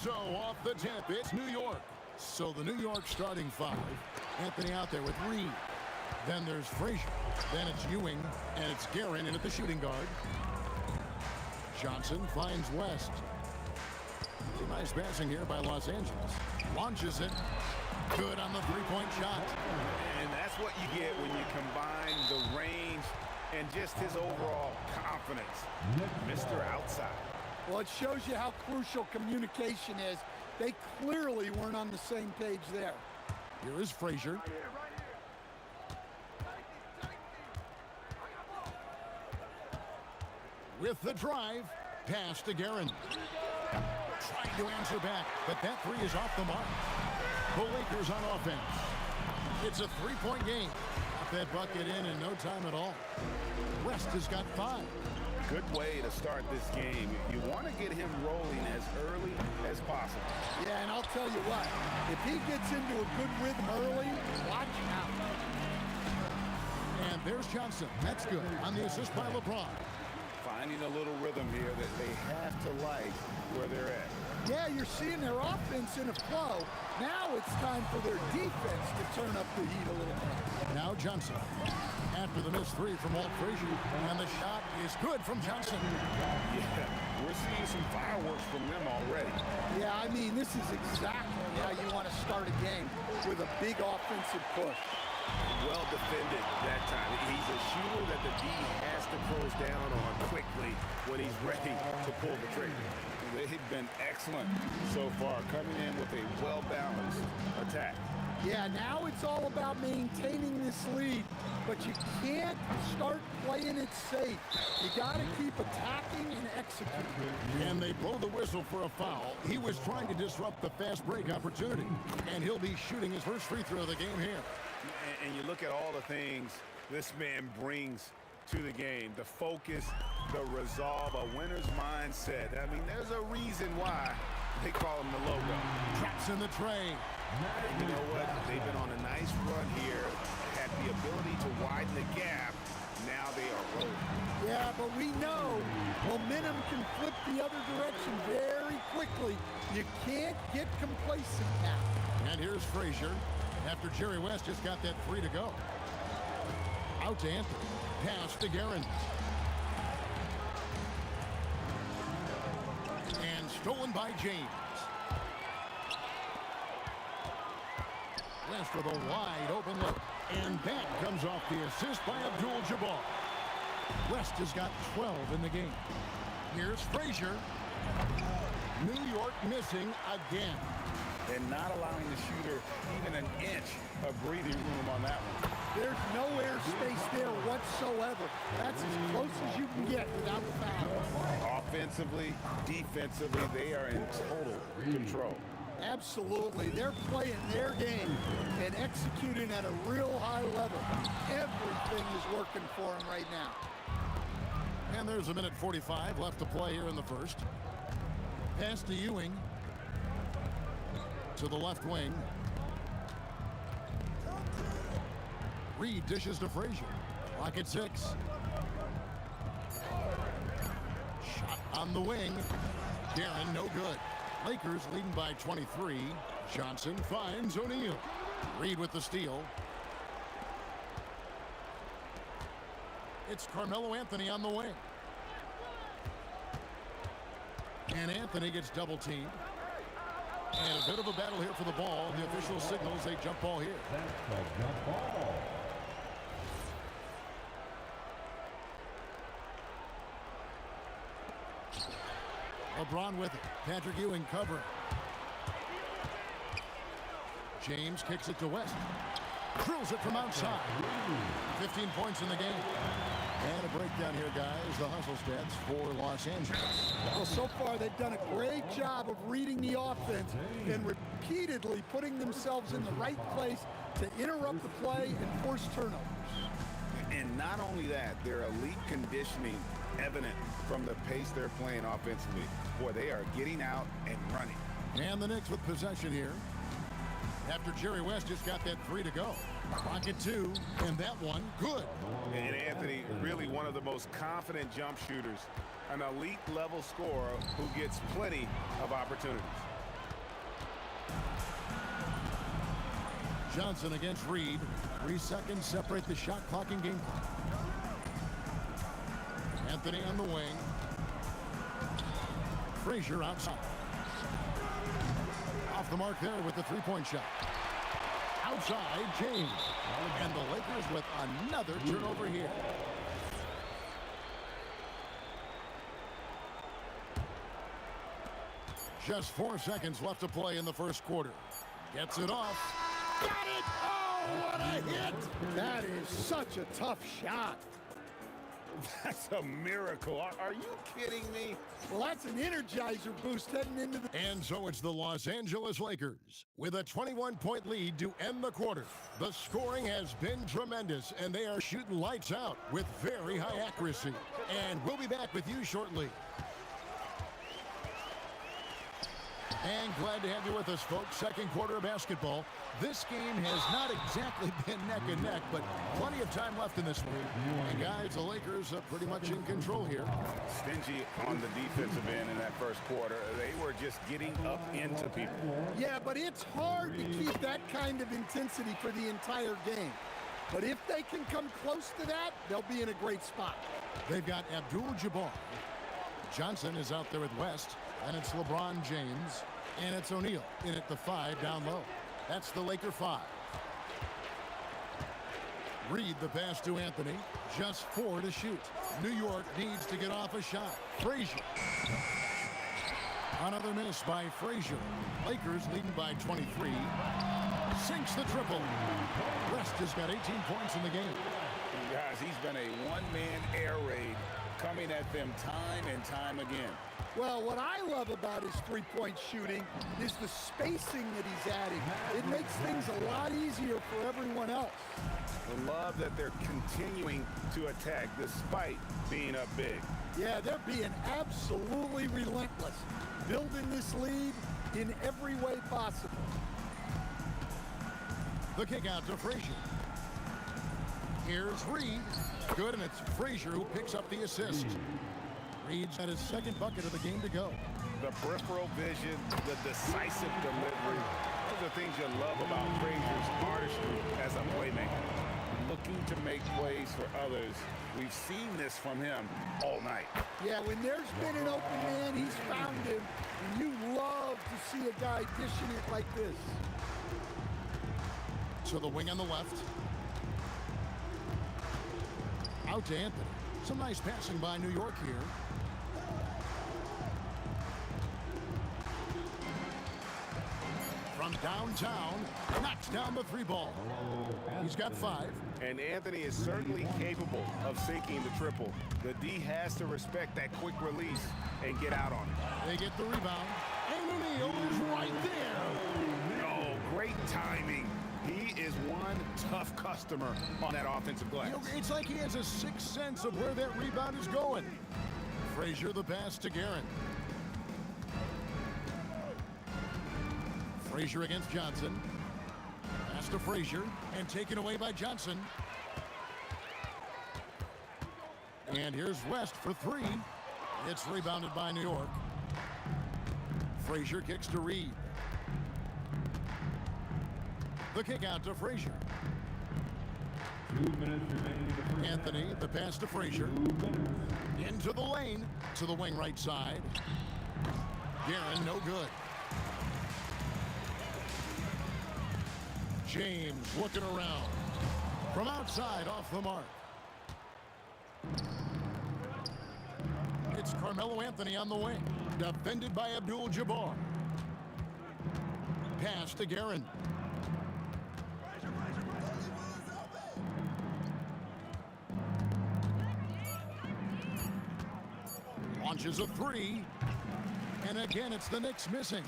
So off the tip, it's New York. So the New York starting five. Anthony out there with Reed. Then there's Frazier. Then it's Ewing, and it's Guerin in at the shooting guard. Johnson finds West. Some nice passing here by Los Angeles. Launches it. Good on the three-point shot. And that's what you get when you combine the range and just his overall confidence. Mr. Outside. Well, it shows you how crucial communication is. They clearly weren't on the same page there. Here is Frazier. With the drive, pass to Guerin. Trying to answer back, but that three is off the mark. The Lakers on offense. It's a three-point game. Got that bucket in no time at all. West has got 5. Good way to start this game. You want to get him rolling as early as possible. Yeah, and I'll tell you what, if he gets into a good rhythm early, watch out. And there's Johnson. That's good on the assist by LeBron. Finding a little rhythm here that they have to like where they're at. Yeah, you're seeing their offense in a flow. Now it's time for their defense to turn up the heat a little bit. Now Johnson. After the missed three from Walt Frazier. And the shot is good from Johnson. Yeah, we're seeing some fireworks from them already. Yeah, I mean, this is exactly how you want to start a game, with a big offensive push. Well defended that time. He's a shooter that the D has to close down on quickly when he's ready to pull the trigger. They've been excellent so far, coming in with a well-balanced attack. Yeah, now it's all about maintaining this lead, but you can't start playing it safe. You got to keep attacking and executing. And they blow the whistle for a foul. He was trying to disrupt the fast break opportunity, and he'll be shooting his first free throw of the game here. And you look at all the things this man brings to the game, the focus, the resolve, a winner's mindset. I mean, there's a reason why they call him the logo. Traps in the tray. And you know what? They've been on a nice run here, had the ability to widen the gap. Now they are rolling. Yeah, but we know momentum can flip the other direction very quickly. You can't get complacent now. And here's Frazier after Jerry West just got that free to go. Out to Anthony. Pass to Guerin. And stolen by James. West with a wide open look. And that comes off the assist by Abdul-Jabbar. West has got 12 in the game. Here's Frazier. New York missing again. And not allowing the shooter even an inch of breathing room on that one. There's no airspace there whatsoever. That's as close as you can get without foul. Offensively, defensively, they are in total control. Absolutely. They're playing their game and executing at a real high level. Everything is working for them right now. And there's a minute 45 left to play here in the first. Pass to Ewing. To the left wing. Reed dishes to Frazier. Clock at 6. Shot on the wing. Guerin, no good. Lakers leading by 23. Johnson finds O'Neal. Reed with the steal. It's Carmelo Anthony on the wing. And Anthony gets double teamed. And a bit of a battle here for the ball. The official signals a jump ball here. That's a jump ball. LeBron with it. Patrick Ewing covering. James kicks it to West. Drills it from outside. 15 points in the game. And a breakdown here, guys. The hustle stats for Los Angeles. Well, so far they've done a great job of reading the offense and repeatedly putting themselves in the right place to interrupt the play and force turnovers. And not only that, their elite conditioning evident from the pace they're playing offensively. Boy, they are getting out and running. And the Knicks with possession here. After Jerry West just got that 3 to go. Clock at 2, and that one, good. And Anthony, really one of the most confident jump shooters. An elite level scorer who gets plenty of opportunities. Johnson against Reed. 3 seconds separate the shot clock and game clock. Anthony on the wing. Frazier outside. Off the mark there with the three-point shot. Outside, James. And the Lakers with another turnover here. Just 4 seconds left to play in the first quarter. Gets it off. Got it! Oh, what a hit! That is such a tough shot. That's a miracle. Are you kidding me? Well, that's an energizer boost heading into the... And so it's the Los Angeles Lakers with a 21-point lead to end the quarter. The scoring has been tremendous, and they are shooting lights out with very high accuracy. And we'll be back with you shortly. And glad to have you with us, folks. Second quarter of basketball. This game has not exactly been neck and neck, but plenty of time left in this one. And guys, the Lakers are pretty much in control here. Stingy on the defensive end in that first quarter. They were just getting up into people. Yeah, but it's hard to keep that kind of intensity for the entire game. But if they can come close to that, they'll be in a great spot. They've got Abdul-Jabbar. Johnson is out there with West, and it's LeBron James, and it's O'Neal in at the 5 down low. That's the Laker 5. Reed the pass to Anthony. Just 4 to shoot. New York needs to get off a shot. Frazier. Another miss by Frazier. Lakers leading by 23. Sinks the triple. West has got 18 points in the game. Guys, he's been a one-man air raid coming at them time and time again. Well, what I love about his three-point shooting is the spacing that he's adding. It makes things a lot easier for everyone else. I love that they're continuing to attack despite being up big. Yeah, they're being absolutely relentless, building this lead in every way possible. The kick out to Frazier. Here's Reed. Good, and it's Frazier who picks up the assist. Reed's got his second bucket of the game to go. The peripheral vision, the decisive delivery. Those are things you love about Frazier's artistry as a playmaker. Looking to make plays for others. We've seen this from him all night. Yeah, when there's been an open man, he's found him. And you love to see a guy dishing it like this. To the wing on the left. Out to Anthony. Some nice passing by New York here. From downtown, knocks down the 3 ball. He's got 5. And Anthony is certainly capable of sinking the triple. The D has to respect that quick release and get out on it. They get the rebound. And O'Neal is right there. Oh, great timing. He is one tough customer on that offensive glass. You know, it's like he has a sixth sense of where that rebound is going. Frazier the pass to Guerin. Frazier against Johnson. Pass to Frazier and taken away by Johnson. And here's West for 3. It's rebounded by New York. Frazier kicks to Reed. The kick out to Frazier. 2 minutes remaining in the first Anthony, the pass to Frazier. Into the lane, to the wing right side. Guerin, no good. James looking around. From outside, off the mark. It's Carmelo Anthony on the wing. Defended by Abdul-Jabbar. Pass to Guerin. Launches a 3. And again, it's the Knicks missing.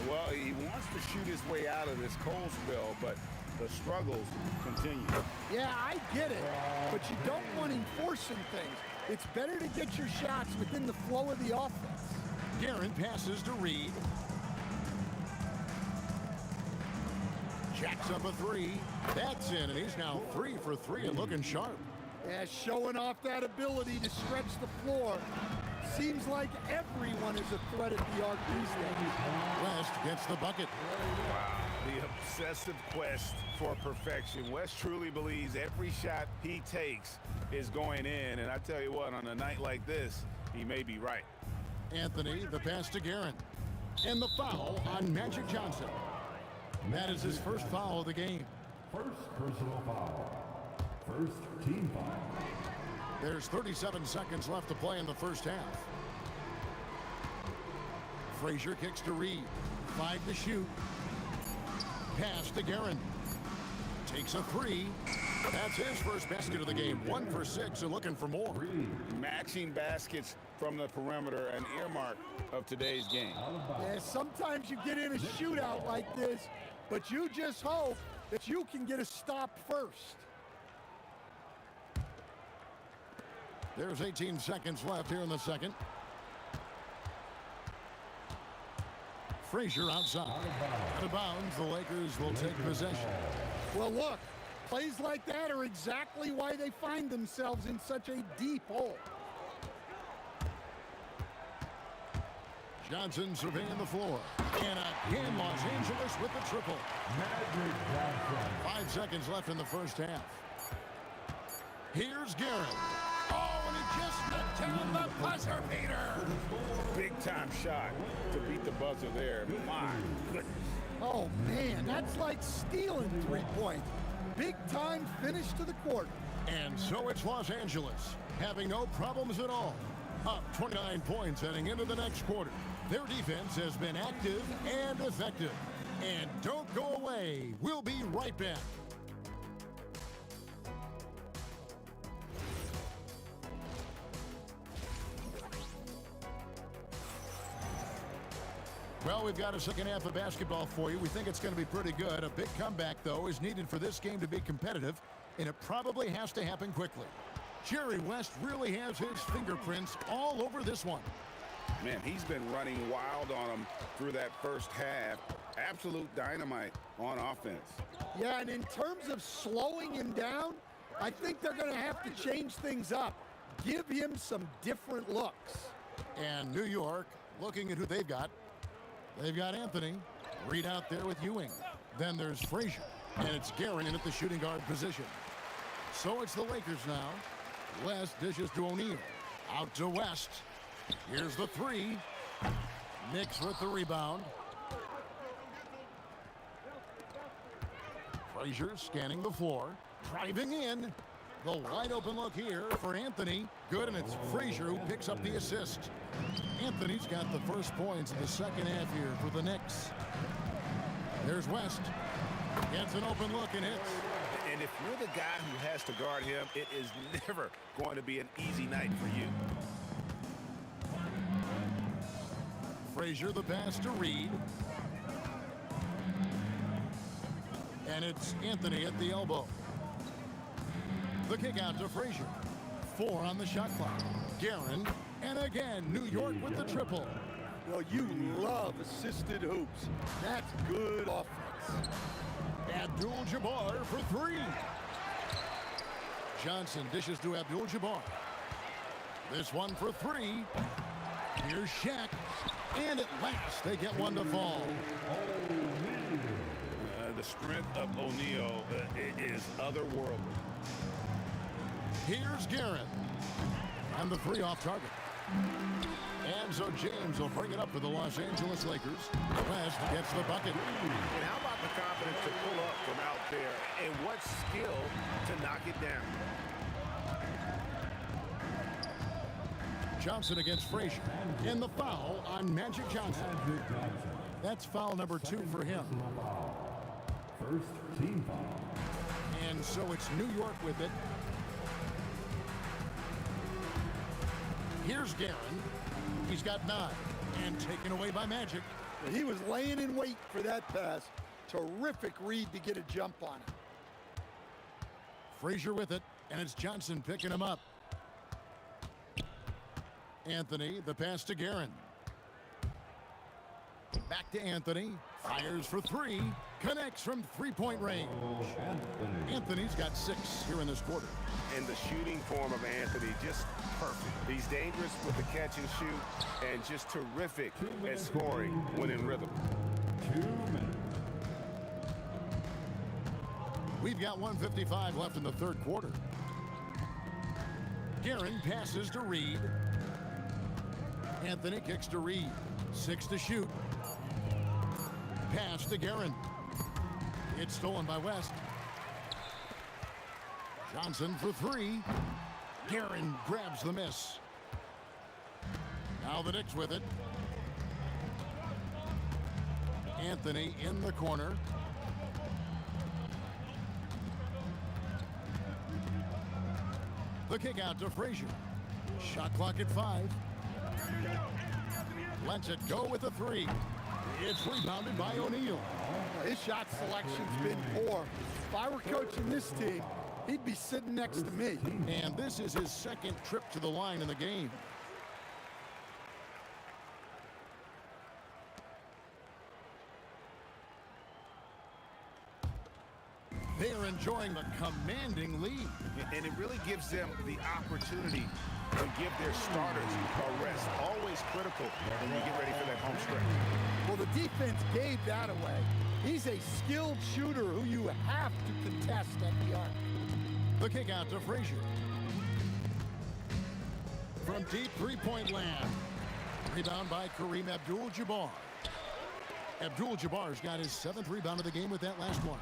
Well, he wants to shoot his way out of this cold spell, but the struggles continue. Yeah, I get it, but you don't want him forcing things. It's better to get your shots within the flow of the offense. Guerin passes to Reed. Jacks up a 3. That's in, and he's now 3 for 3 and looking sharp. Yeah, showing off that ability to stretch the floor. Seems like everyone is a threat at the arc these days. West gets the bucket. Wow, the obsessive quest for perfection. West truly believes every shot he takes is going in, and I tell you what, on a night like this, he may be right. Anthony, the pass to Guerin. And the foul on Magic Johnson. That is his first foul of the game. First personal foul. First team foul. There's 37 seconds left to play in the first half. Frazier kicks to Reed. 5 to shoot. Pass to Guerin. Takes a 3. That's his first basket of the game. 1 for 6 and looking for more. Matching baskets from the perimeter, an earmark of today's game. Yeah, sometimes you get in a shootout like this, but you just hope that you can get a stop first. There's 18 seconds left here in the second. Frazier outside. Out of bounds, the Lakers will take possession. Well, look, plays like that are exactly why they find themselves in such a deep hole. Johnson surveying the floor. And again, Los Angeles with the triple. 5 seconds left in the first half. Here's Guerin. Oh, and he just knocked down the buzzer beater. Big time shot to beat the buzzer there. My goodness. Oh, man, that's like stealing 3 points. Big time finish to the quarter. And so it's Los Angeles, having no problems at all. Up 29 points heading into the next quarter. Their defense has been active and effective. And don't go away. We'll be right back. Well, we've got a second half of basketball for you. We think it's going to be pretty good. A big comeback, though, is needed for this game to be competitive, and it probably has to happen quickly. Jerry West really has his fingerprints all over this one. Man, he's been running wild on him through that first half. Absolute dynamite on offense. Yeah, and in terms of slowing him down, I think they're going to have to change things up. Give him some different looks. And New York, looking at who they've got. They've got Anthony. Reed out there with Ewing. Then there's Frazier. And it's Guerin in at the shooting guard position. So it's the Lakers now. West dishes to O'Neal. Out to West. Here's the 3. Knicks with the rebound. Frazier scanning the floor. Driving in. The wide open look here for Anthony. Good, and it's Frazier who picks up the assist. Anthony's got the first points in the second half here for the Knicks. There's West. Gets an open look and hits. And if you're the guy who has to guard him, it is never going to be an easy night for you. Frazier the pass to Reed. And it's Anthony at the elbow. The kick out to Frazier. 4 on the shot clock. Guerin, and again, New York with the triple. Well, you love assisted hoops. That's good offense. Abdul-Jabbar for 3. Johnson dishes to Abdul-Jabbar. This one for 3. Here's Shaq. And at last, they get one to fall. The strength of O'Neal is otherworldly. Here's Guerin. And the 3 off target. And so James will bring it up for the Los Angeles Lakers. West gets the bucket. And how about the confidence to pull up from out there? And what skill to knock it down? Johnson against Frazier. And the foul on Magic Johnson. That's foul number 2 for him. First team foul. And so it's New York with it. Here's Guerin. He's got 9. And taken away by Magic. He was laying in wait for that pass. Terrific read to get a jump on it. Frazier with it. And it's Johnson picking him up. Anthony, the pass to Guerin. Back to Anthony. Fires for 3. Connects from three-point range. Anthony's got 6 here in this quarter. And the shooting form of Anthony, just perfect. He's dangerous with the catch and shoot, and just terrific at scoring when in rhythm. 2 minutes. We've got 1:55 left in the third quarter. Guerin passes to Reed. Anthony kicks to Reed. 6 to shoot. Pass to Guerin. It's stolen by West. Johnson for 3. Guerin grabs the miss. Now the Knicks with it. Anthony in the corner. The kick out to Frazier. Shot clock at 5. Lets it go with a 3. It's rebounded by O'Neal. His shot selection's been poor. If I were coaching this team, he'd be sitting next to me. And this is his second trip to the line in the game. They're enjoying the commanding lead. And it really gives them the opportunity to give their starters a rest. Always critical when you get ready for that home stretch. Well, the defense gave that away. He's a skilled shooter who you have to contest at the arc. The kick out to Frazier. From deep three-point land. Rebound by Kareem Abdul-Jabbar. Abdul-Jabbar's got his 7th rebound of the game with that last one.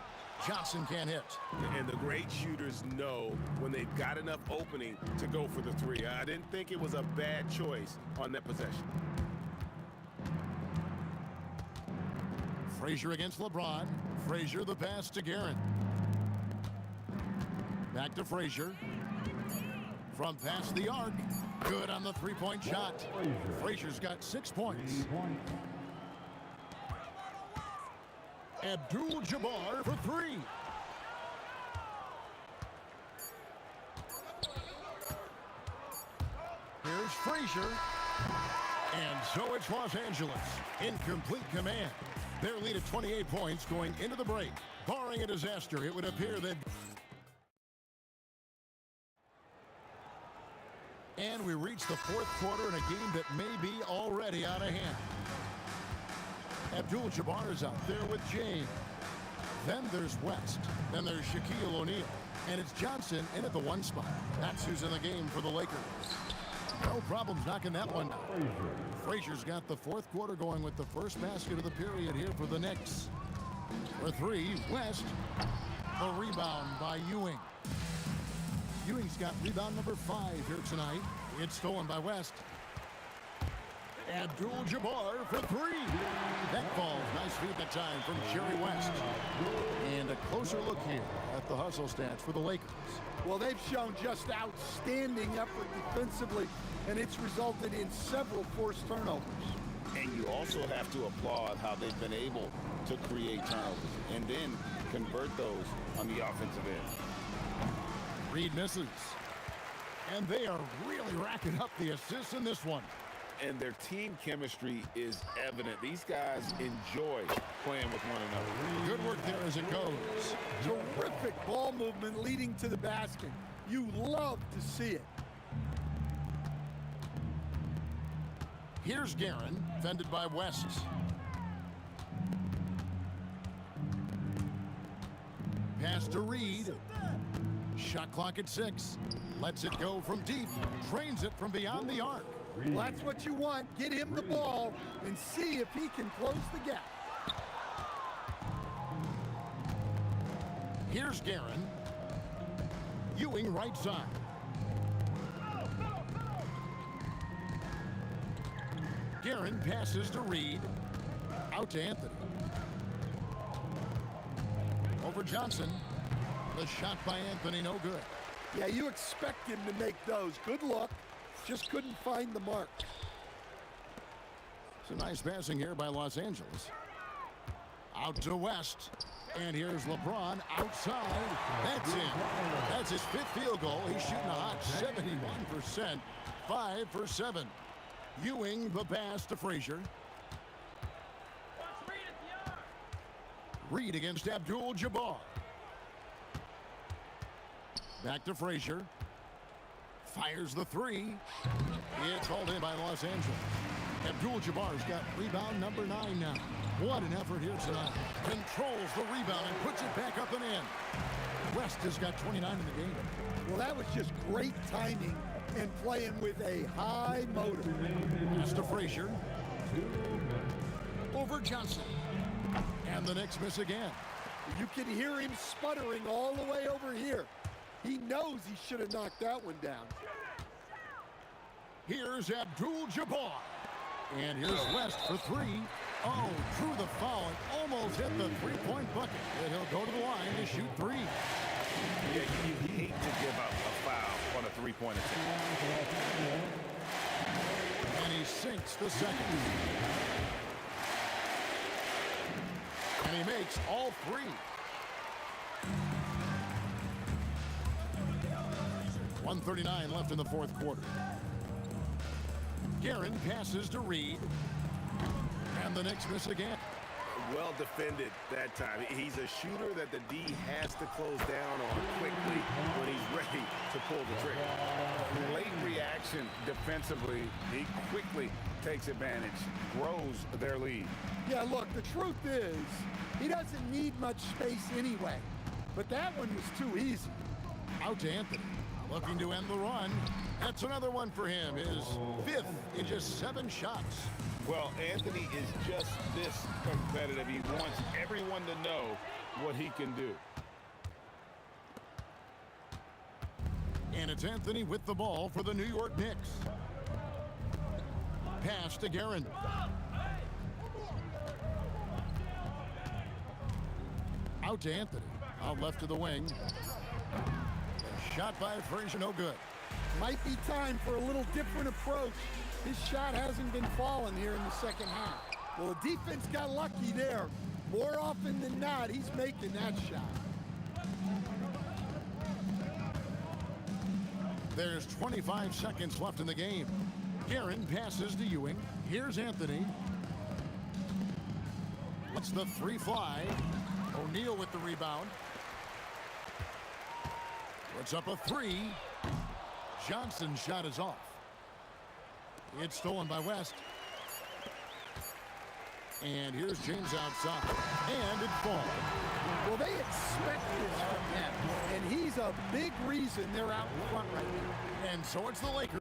Johnson can't hit. And the great shooters know when they've got enough opening to go for the 3. I didn't think it was a bad choice on that possession. Frazier against LeBron. Frazier the pass to Guerin. Back to Frazier. From past the arc. Good on the three-point shot. Frazier's got 6 points. Abdul-Jabbar for 3. Here's Frazier. And so it's Los Angeles in complete command. Their lead at 28 points going into the break. Barring a disaster, it would appear that... And we reach the 4th quarter in a game that may be already out of hand. Abdul-Jabbar is out there with James. Then there's West. Then there's Shaquille O'Neal. And it's Johnson in at the 1 spot. That's who's in the game for the Lakers. No problems knocking that one down. Frazier's got the 4th quarter going with the first basket of the period here for the Knicks. For 3, West. The rebound by Ewing. Ewing's got rebound number 5 here tonight. It's stolen by West. Abdul-Jabbar for 3. That falls. Nice feed that time from Jerry West. And a closer look here at the hustle stats for the Lakers. Well, they've shown just outstanding effort defensively, and it's resulted in several forced turnovers. And you also have to applaud how they've been able to create turnovers and then convert those on the offensive end. Reed misses. And they are really racking up the assists in this one. And their team chemistry is evident. These guys enjoy playing with one another. Good work there as it goes. Terrific ball movement leading to the basket. You love to see it. Here's Guerin, fended by West. Pass to Reed. Shot clock at 6. Lets it go from deep. Trains it from beyond the arc. Well, that's what you want. Get him the ball and see if he can close the gap. Here's Guerin. Ewing right side. Guerin passes to Reed. Out to Anthony. Over Johnson. The shot by Anthony, no good. Yeah, you expect him to make those. Good luck. Just couldn't find the mark. It's a nice passing here by Los Angeles. Out to West. And here's LeBron outside. That's in. That's his 5th field goal. He's shooting a hot 71%. 5 for 7. Ewing the pass to Frazier. Reed against Abdul-Jabbar. Back to Frazier. Fires the three. It's hauled in by Los Angeles. Abdul-Jabbar's got rebound number 9 now. What an effort here tonight. Controls the rebound and puts it back up and in. West has got 29 in the game. Well, that was just great timing and playing with a high motor. Pass to Frazier. Over Johnson. And the Knicks miss again. You can hear him sputtering all the way over here. He knows he should have knocked that one down. Here's Abdul-Jabbar. And here's West for three. Oh, drew the foul and almost hit the three-point bucket. And he'll go to the line to shoot three. Yeah, you hate to give up a foul on a three-point attempt. And he sinks the second. And he makes all three. 1:39 left in the fourth quarter. Guerin passes to Reed. And the Knicks miss again. Well defended that time. He's a shooter that the D has to close down on quickly when he's ready to pull the trigger. Late reaction defensively. He quickly takes advantage, grows their lead. Yeah, look, the truth is, he doesn't need much space anyway. But that one was too easy. Out to Anthony. Looking to end the run. That's another one for him. His fifth in just 7 shots. Well, Anthony is just this competitive. He wants everyone to know what he can do. And it's Anthony with the ball for the New York Knicks. Pass to Guerin. Out to Anthony. Out left to the wing. Shot by Frazier, no good. Might be time for a little different approach. His shot hasn't been falling here in the second half. Well, the defense got lucky there. More often than not, he's making that shot. There's 25 seconds left in the game. Guerin passes to Ewing. Here's Anthony. Lets the three fly. O'Neal with the rebound. Puts up a three. Johnson's shot is off. It's stolen by West. And here's James outside. And it falls. Well, they expect this from him. And he's a big reason they're out in front right now. And so it's the Lakers.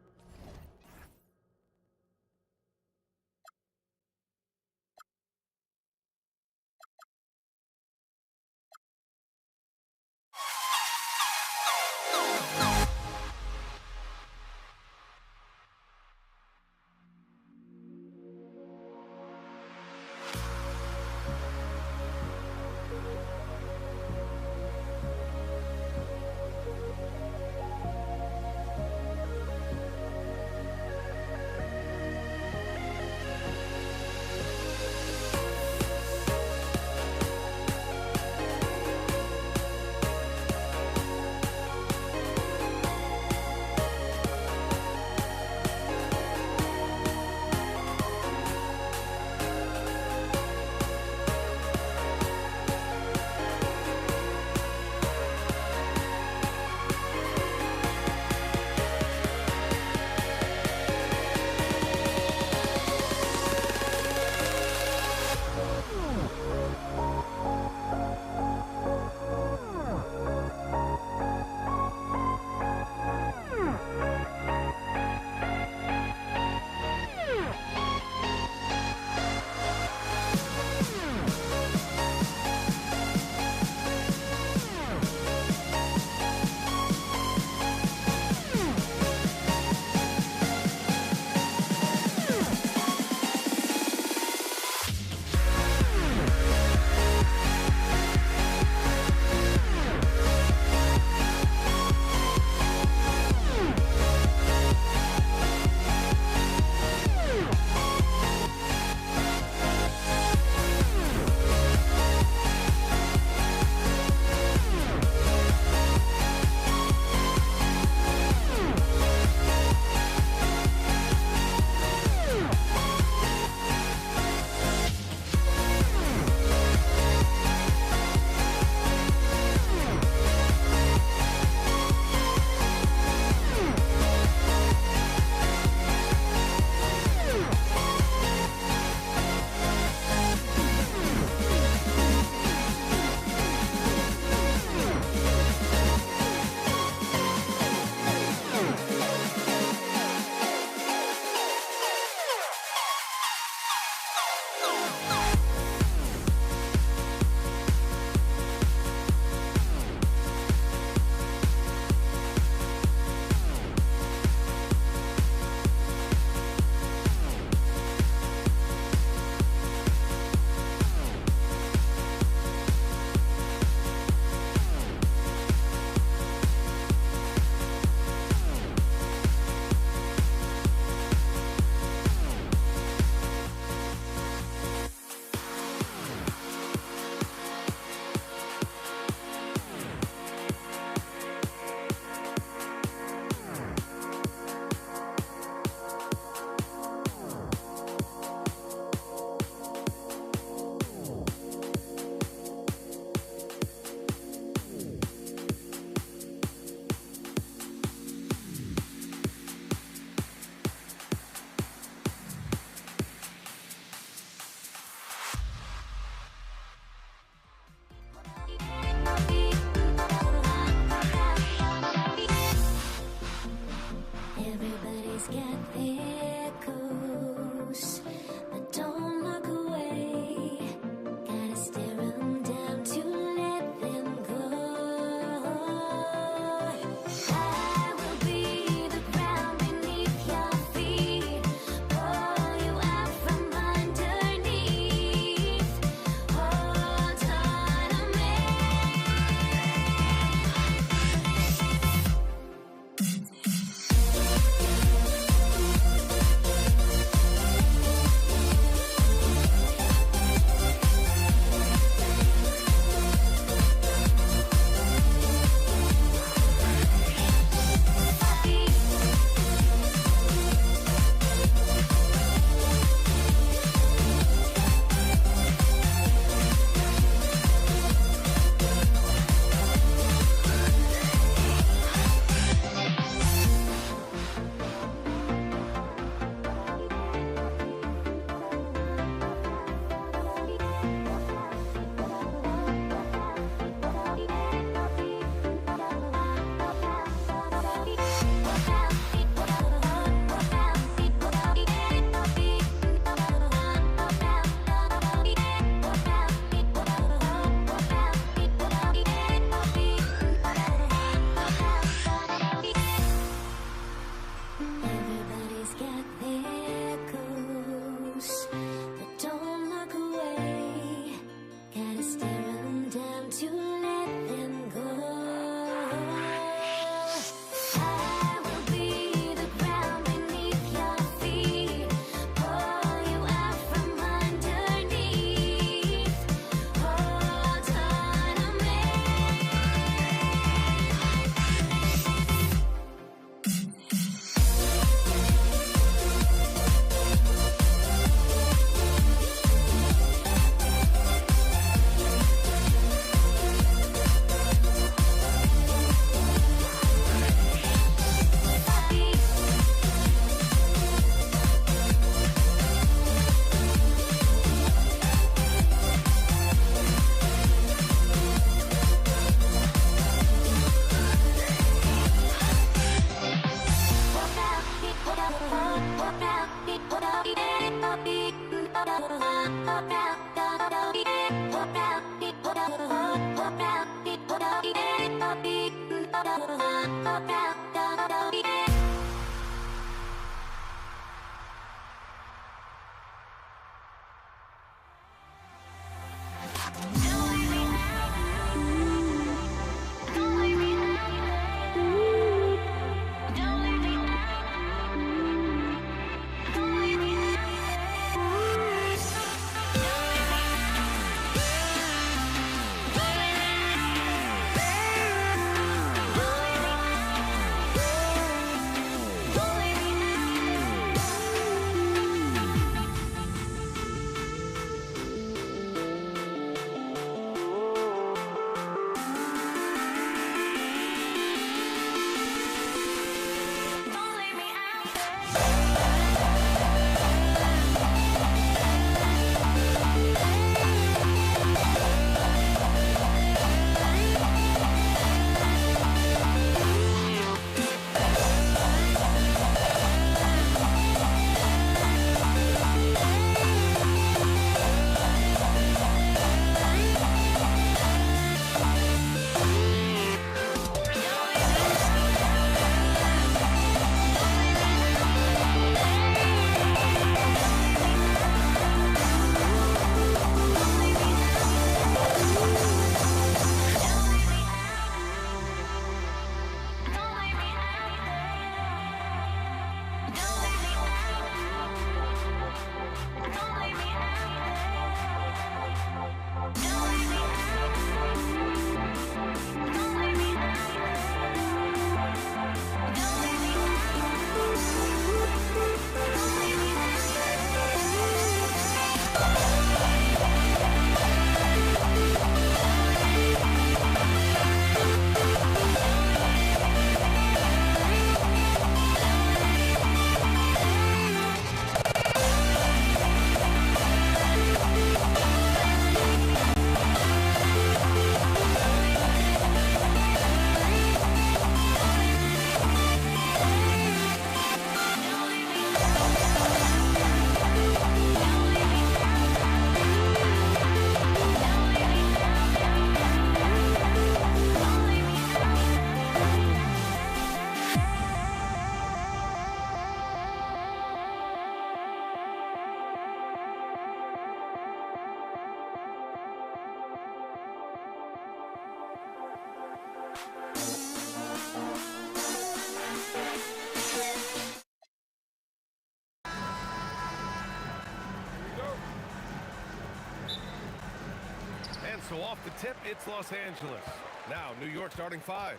So off the tip, it's Los Angeles. Now, New York starting 5.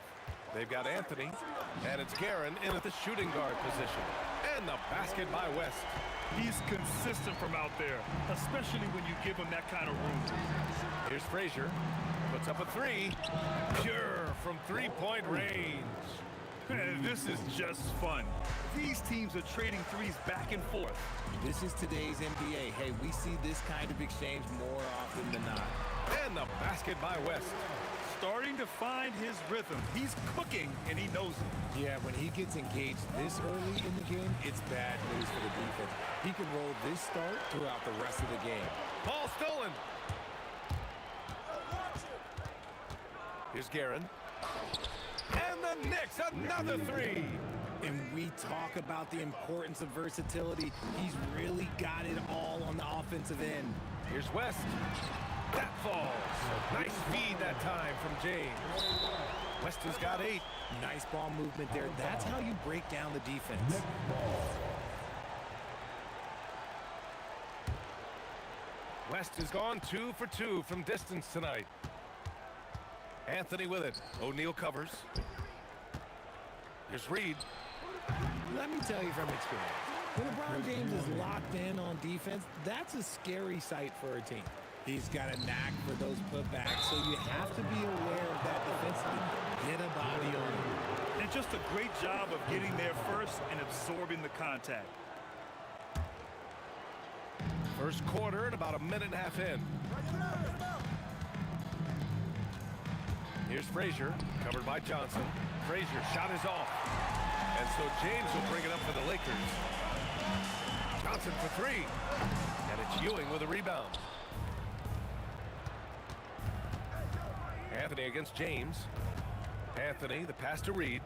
They've got Anthony, and it's Guerin in at the shooting guard position. And the basket by West. He's consistent from out there, especially when you give him that kind of room. Here's Frazier. Puts up a 3. Pure from three-point range. This is just fun. These teams are trading threes back and forth. This is today's NBA. Hey, we see this kind of exchange more often than not. And the basket by West. Starting to find his rhythm. He's cooking, and he knows it. Yeah, when he gets engaged this early in the game, it's bad news for the defense. He can roll this start throughout the rest of the game. Ball stolen. Here's Guerin. And the Knicks, another 3. And we talk about the importance of versatility. He's really got it all on the offensive end. Here's West. That falls. Nice feed that time from James. West has got 8. Nice ball movement there. That's how you break down the defense. West has gone 2 for 2 from distance tonight. Anthony with it. O'Neal covers. Here's Reed. Let me tell you from experience, when LeBron James is locked in on defense, that's a scary sight for a team. He's got a knack for those putbacks, so you have to be aware of that defensively. Get a body on him. And just a great job of getting there first and absorbing the contact. First quarter and about a minute and a half in. Here's Frazier, covered by Johnson. Frazier shot is off. And so James will bring it up for the Lakers. Johnson for 3. And it's Ewing with a rebound. Anthony against James. Anthony, the pass to Reed.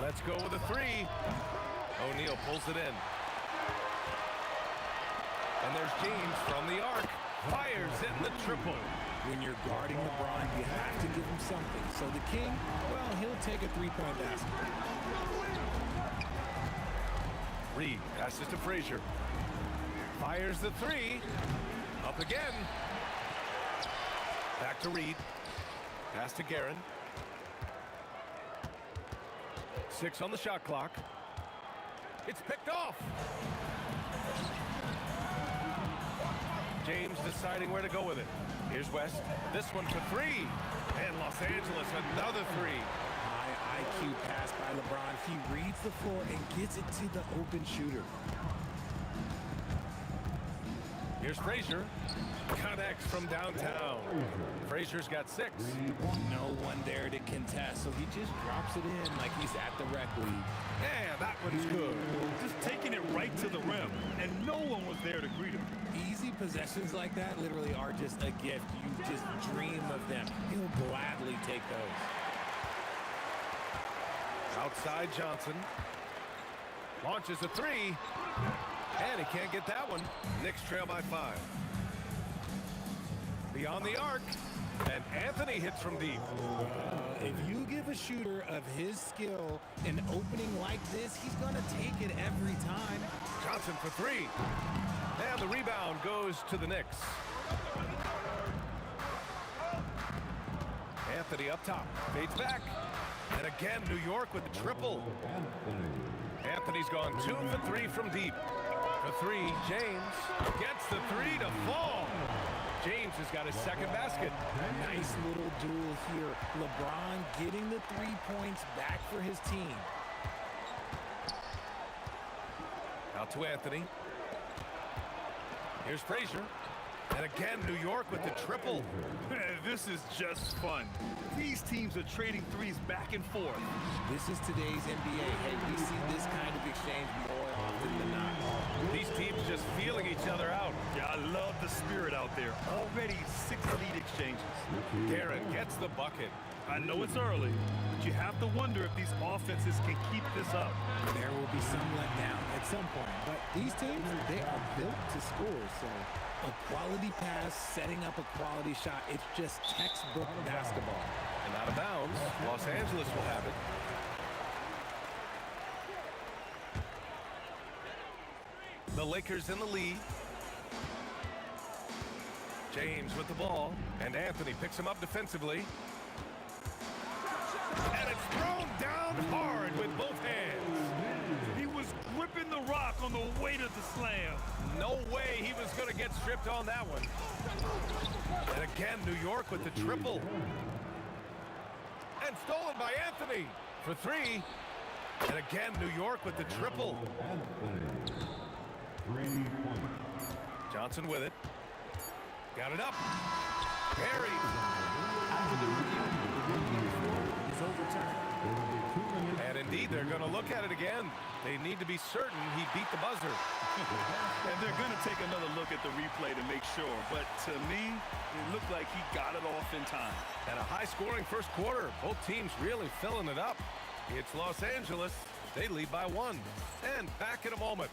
Let's go with a three. O'Neal pulls it in. And there's James from the arc. Fires in the triple. When you're guarding LeBron, you have to give him something. So the King, well, he'll take a three-point basket. Reed passes to Frazier. Fires the three. Up again. Back to Reed. Pass to Guerin. 6 on the shot clock. It's picked off. James deciding where to go with it. Here's West. This one for three. And Los Angeles, another three. High IQ pass by LeBron. He reads the floor and gets it to the open shooter. Here's Frazier. Connects from downtown. Frazier's got 6. No one there to contest, so he just drops it in like he's at the rec league. Yeah, that one's good. Just taking it right to the rim, and no one was there to greet him. Easy possessions like that literally are just a gift. You just dream of them. He'll gladly take those. Outside Johnson. Launches a three. And he can't get that one. Knicks trail by 5. Beyond the arc. And Anthony hits from deep. If you give a shooter of his skill an opening like this, he's going to take it every time. Johnson for 3. And the rebound goes to the Knicks. Anthony up top. Fades back. And again, New York with the triple. Anthony's gone 2 for 3 from deep. For 3, James gets the 3 to fall. James has got his second basket. Nice little duel here. LeBron getting the 3 points back for his team. Out to Anthony. Here's Frazier. And again, New York with the triple. This is just fun. These teams are trading threes back and forth. This is today's NBA. Hey, we see this kind of exchange more often than not. These teams just feeling each other out. Yeah, I love the spirit out there. Already 6 lead exchanges. Guerin gets the bucket. I know it's early, but you have to wonder if these offenses can keep this up. There will be some letdown at some point, but these teams, they are built to score, so a quality pass, setting up a quality shot, it's just textbook basketball. And out of bounds, Los Angeles will have it. The Lakers in the lead. James with the ball, and Anthony picks him up defensively. And it's thrown down hard with both hands. He was gripping the rock on the weight of the slam. No way he was going to get stripped on that one. And again, New York with the triple. And stolen by Anthony for 3. And again, New York with the triple. Johnson with it. Got it up. Buried. And indeed, they're going to look at it again. They need to be certain he beat the buzzer. And they're going to take another look at the replay to make sure. But to me, it looked like he got it off in time. And a high-scoring first quarter. Both teams really filling it up. It's Los Angeles. They lead by 1. And back in a moment.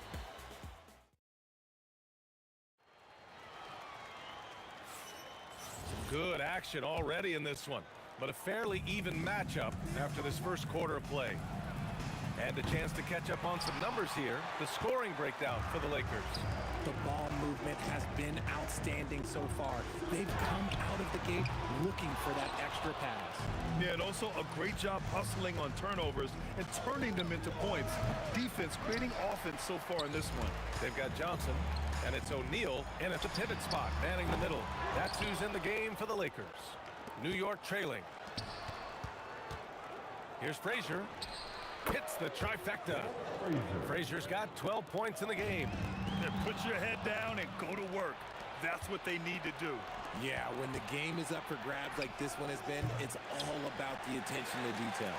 Some good action already in this one. But a fairly even matchup after this first quarter of play. And a chance to catch up on some numbers here. The scoring breakdown for the Lakers. The ball movement has been outstanding so far. They've come out of the gate looking for that extra pass. Yeah, and also a great job hustling on turnovers and turning them into points. Defense creating offense so far in this one. They've got Johnson, and it's O'Neal in at the pivot spot, manning the middle. That's who's in the game for the Lakers. New York trailing. Here's Frazier. Hits the trifecta. Frazier's got 12 points in the game. Put your head down and go to work. That's what they need to do. Yeah, when the game is up for grabs like this one has been, it's all about the attention to detail.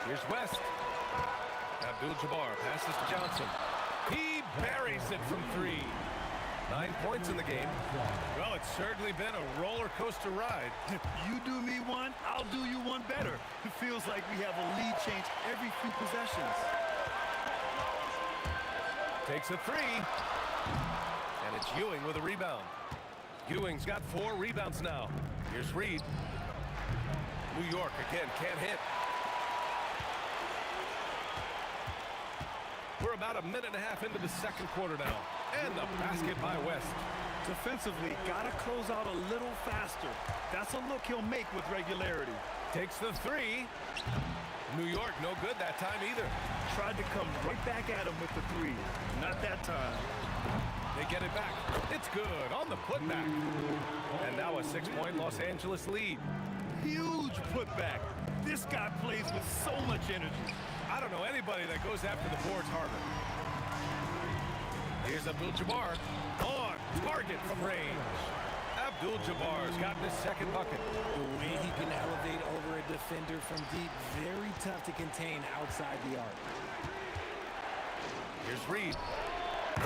Here's West. Abdul-Jabbar passes to Johnson. He buries it from 3. 9 points in the game. Well, it's certainly been a roller coaster ride. If you do me one, I'll do you one better. It feels like we have a lead change every few possessions. Takes a three. And it's Ewing with a rebound. Ewing's got 4 rebounds now. Here's Reed. New York again can't hit. We're about a minute and a half into the second quarter now. And the basket by West. Defensively, gotta close out a little faster. That's a look he'll make with regularity. Takes the three. New York no good that time either. Tried to come right back at him with the three. Not that time. They get it back. It's good on the putback. And now a 6-point Los Angeles lead. Huge putback. This guy plays with so much energy. I don't know anybody that goes after the boards harder. Here's Abdul-Jabbar on target from range. Abdul-Jabbar's gotten his second bucket. The way he can elevate over a defender from deep, very tough to contain outside the arc. Here's Reed.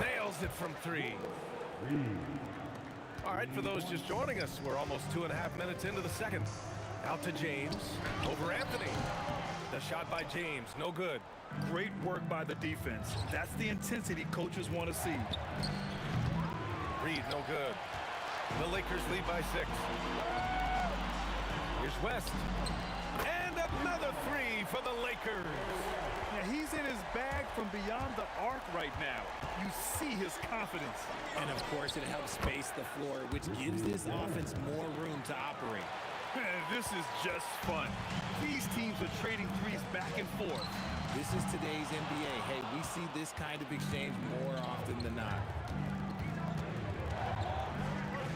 Nails it from 3. All right, for those just joining us, we're almost 2.5 minutes into the second. Out to James, over Anthony. The shot by James, no good. Great work by the defense. That's the intensity coaches want to see. Reed, no good. The Lakers lead by 6. Here's West. And another 3 for the Lakers. Now he's in his bag from beyond the arc right now. You see his confidence. And of course, it helps space the floor, which gives this offense more room to operate. This is just fun. These teams are trading threes back and forth. This is today's NBA. Hey, we see this kind of exchange more often than not.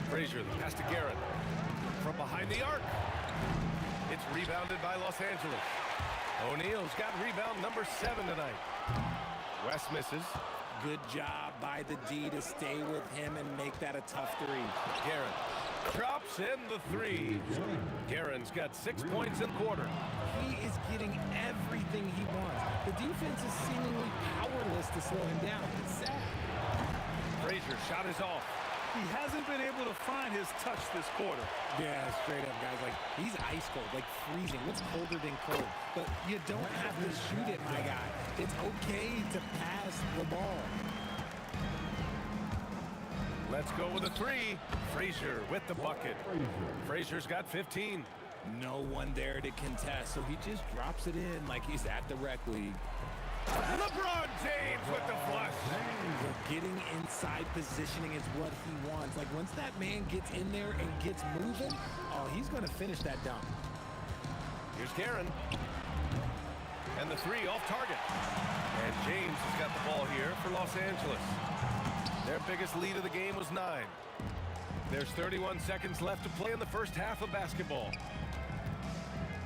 Frazier, the pass to Garrett. From behind the arc. It's rebounded by Los Angeles. O'Neal's got rebound number 7 tonight. West misses. Good job by the D to stay with him and make that a tough 3. Garrett drops in the 3. Garrett's got 6 points in the quarter. He is getting everything he wants. The defense is seemingly powerless to slow him down. It's sad. Frazier shot is off. He hasn't been able to find his touch this quarter. Yeah, straight up, guys. Like, he's ice cold, like freezing. What's colder than cold? But you don't have to shoot it, my guy. It's okay to pass the ball. Let's go with a 3. Frazier with the bucket. Frazier's got 15. No one there to contest, so he just drops it in like he's at the rec league. LeBron James with the flush. Getting inside positioning is what he wants. Like, once that man gets in there and gets moving, oh, he's going to finish that dunk. Here's Guerin. And the 3 off target. And James has got the ball here for Los Angeles. Their biggest lead of the game was 9. There's 31 seconds left to play in the first half of basketball.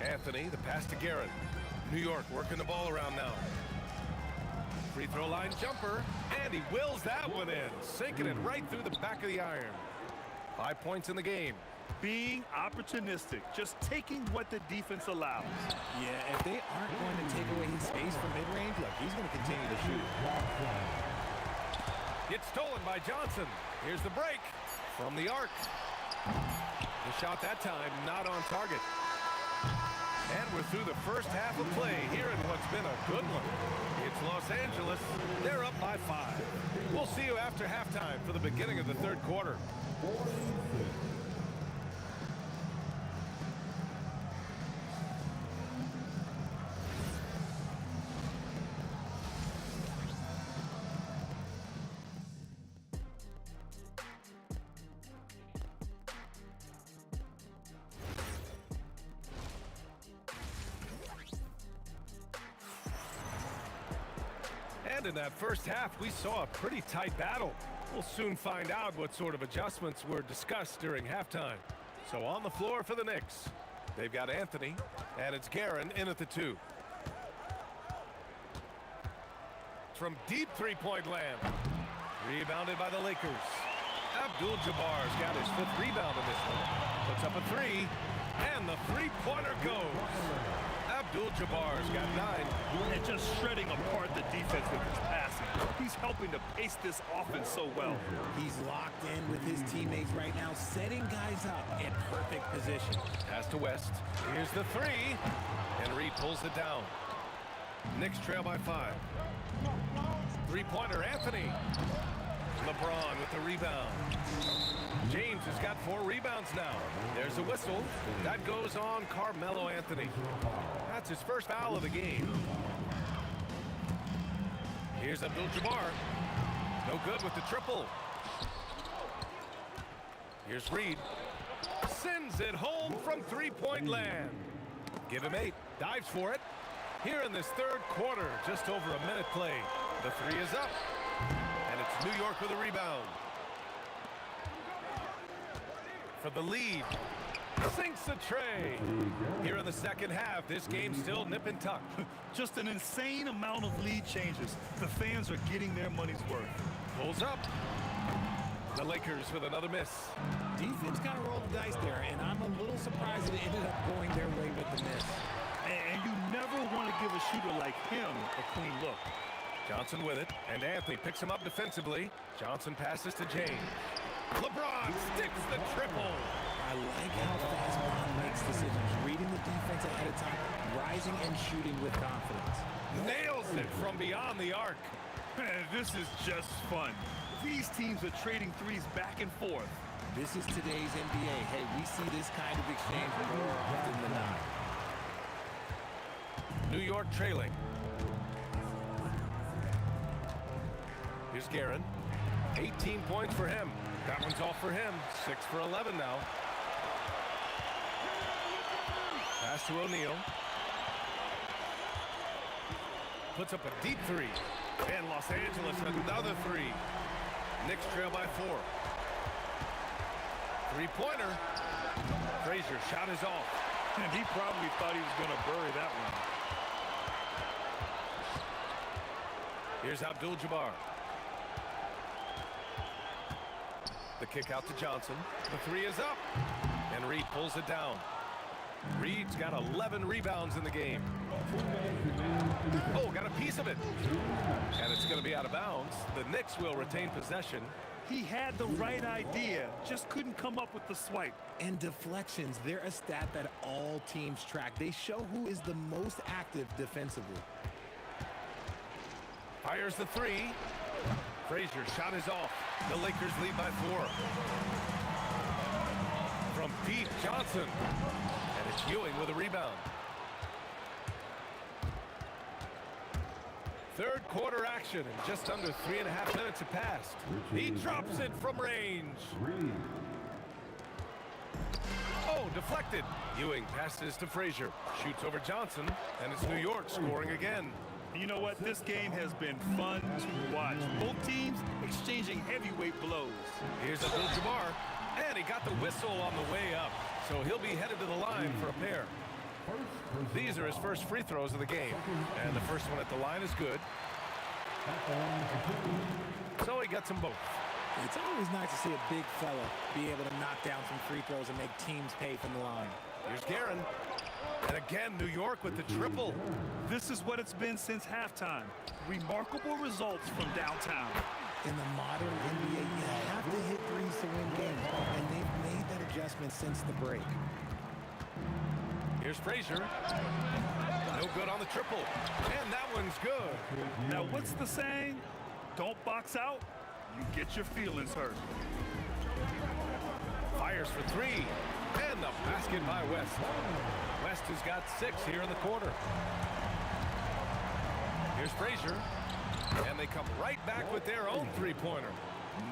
Anthony, the pass to Guerin. New York working the ball around now. Free throw line jumper, and he wills that one in, sinking it right through the back of the iron. 5 points in the game. Being opportunistic, just taking what the defense allows. Yeah, if they aren't going to take away his space from mid-range, look, he's going to continue to shoot. It's stolen by Johnson. Here's the break from the arc. The shot that time not on target. And we're through the first half of play here in what's been a good one. It's Los Angeles. They're up by 5. We'll see you after halftime for the beginning of the third quarter. And in that first half, we saw a pretty tight battle. We'll soon find out what sort of adjustments were discussed during halftime. So on the floor for the Knicks, they've got Anthony, and it's Guerin in at the 2. From deep three-point land. Rebounded by the Lakers. Abdul-Jabbar's got his 5th rebound in this one. Puts up a 3, and the three-pointer goes. Abdul-Jabbar's got 9. And just shredding apart the defense with his passing. He's helping to pace this offense so well. He's locked in with his teammates right now, setting guys up in perfect position. Pass to West. Here's the three. And Reed pulls it down. Knicks trail by 5. Three-pointer, Anthony. LeBron with the rebound. James has got 4 rebounds now. There's a whistle. That goes on Carmelo Anthony. That's his first foul of the game. Here's Abdul-Jabbar. No good with the triple. Here's Reed. Sends it home from three-point land. Give him 8. Dives for it. Here in this third quarter, just over a minute played. The three is up. And it's New York with a rebound. For the lead. Sinks the tray. Here in the second half, this game's still nip and tuck. Just an insane amount of lead changes. The fans are getting their money's worth. Pulls up. The Lakers with another miss. Defense kind of rolled the dice there, and I'm a little surprised that it ended up going their way with the miss. And you never want to give a shooter like him a clean look. Johnson with it, and Anthony picks him up defensively. Johnson passes to James. LeBron sticks the triple. I like how fast Bron makes decisions, reading the defense ahead of time, rising and shooting with confidence. Nails it from beyond the arc. Man, this is just fun. These teams are trading threes back and forth. This is today's NBA. Hey, we see this kind of exchange more often than not. New York trailing. Here's Guerin. 18 points for him. That one's off for him. 6 for 11 now. Pass to O'Neal. Puts up a deep three. And Los Angeles another three. Knicks trail by 4. Three-pointer. Frazier shot is off. And he probably thought he was going to bury that one. Here's Abdul-Jabbar. The kick out to Johnson. The three is up. And Reed pulls it down. Reed's got 11 rebounds in the game. Oh, got a piece of it. And it's going to be out of bounds. The Knicks will retain possession. He had the right idea, just couldn't come up with the swipe. And deflections, they're a stat that all teams track. They show who is the most active defensively. Fires the three. Frazier shot is off. The Lakers lead by 4. From Pete Johnson. And it's Ewing with a rebound. Third quarter action, and just under 3.5 minutes have passed. He drops it from range. Oh, deflected. Ewing passes to Frazier. Shoots over Johnson, and it's New York scoring again. You know what? This game has been fun to watch. Both teams exchanging heavyweight blows. Here's Abdul-Jabbar, and he got the whistle on the way up. So he'll be headed to the line for a pair. These are his first free throws of the game. And the first one at the line is good. So he gets them both. It's always nice to see a big fella be able to knock down some free throws and make teams pay from the line. Here's Guerin. And again, New York with the triple. This is what it's been since halftime. Remarkable results from downtown. In the modern NBA, you have to hit threes to win games, and they've made that adjustment since the break. Here's Frazier. No good on the triple. And that one's good. Now, what's the saying? Don't box out, you get your feelings hurt. Fires for 3. And the basket by West. West has got 6 here in the quarter. Here's Frazier. And they come right back with their own three-pointer.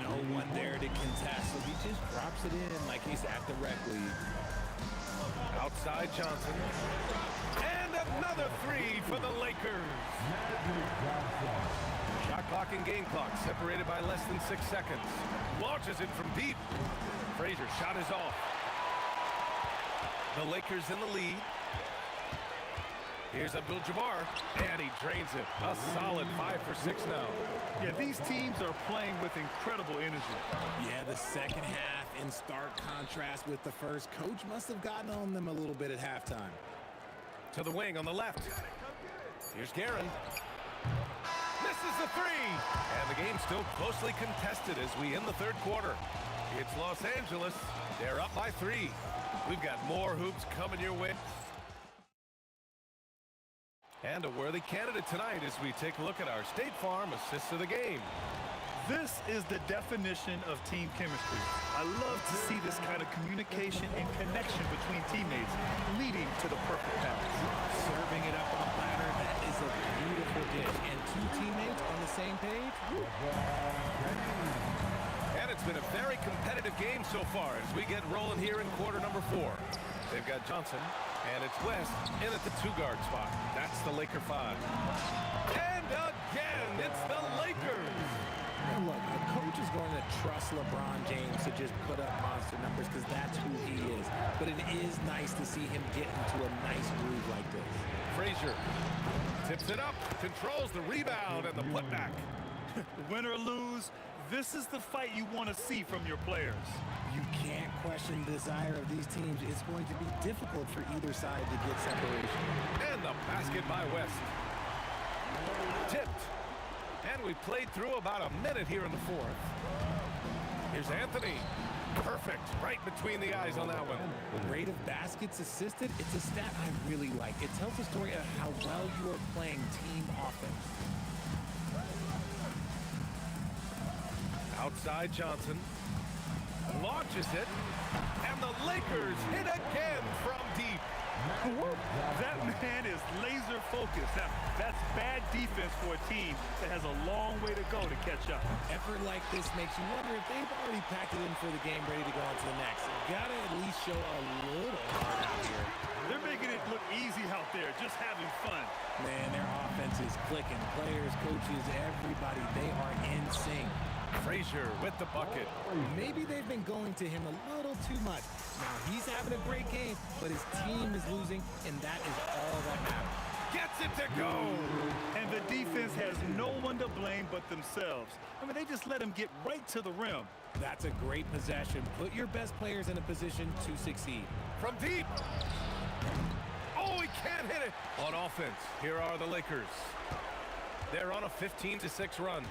No one there to contest, so he just drops it in like he's at the rec league. Outside Johnson. And another 3 for the Lakers. Shot clock and game clock separated by less than 6 seconds. Launches it from deep. Frazier's shot is off. The Lakers in the lead. Here's Abdul-Jabbar, and he drains it. A solid 5 for 6 now. Yeah, these teams are playing with incredible energy. Yeah, the second half in stark contrast with the first. Coach must have gotten on them a little bit at halftime. To the wing on the left. Here's Guerin. Misses the three. And the game's still closely contested as we end the third quarter. It's Los Angeles. They're up by 3. We've got more hoops coming your way. And a worthy candidate tonight as we take a look at our State Farm assists of the game. This is the definition of team chemistry. I love to see this kind of communication and connection between teammates, leading to the perfect pass. Serving it up on a platter, that is a beautiful dish. And 2 teammates on the same page. And it's been a very competitive game so far as we get rolling here in quarter number 4. They've got Johnson, and it's West in at the 2-guard spot. That's the Laker 5. And again, it's the Lakers. And look, a coach is going to trust LeBron James to just put up monster numbers because that's who he is. But it is nice to see him get into a nice groove like this. Frazier tips it up, controls the rebound and the putback. Win or lose, this is the fight you want to see from your players. You can't question the desire of these teams. It's going to be difficult for either side to get separation. And the basket by West. Tipped. And we played through about a minute here in the 4th. Here's Anthony. Perfect. Right between the eyes on that one. The rate of baskets assisted, it's a stat I really like. It tells the story of how well you are playing team offense. Outside Johnson. Launches it. And the Lakers hit again from deep. That man is laser focused. Now, that's bad defense for a team that has a long way to go to catch up. Effort like this makes you wonder if they've already packed it in for the game, ready to go on to the next. Gotta at least show a little heart out here. They're making it look easy out there, just having fun. Man, their offense is clicking. Players, coaches, everybody, they are in sync. Frazier with the bucket. Maybe they've been going to him a little too much. Now, he's having a great game, but his team is losing, and that is all that matters. Gets it to go. And the defense has no one to blame but themselves. I mean, they just let him get right to the rim. That's a great possession. Put your best players in a position to succeed. From deep. Oh, he can't hit it. On offense, here are the Lakers. They're on a 15-6 run.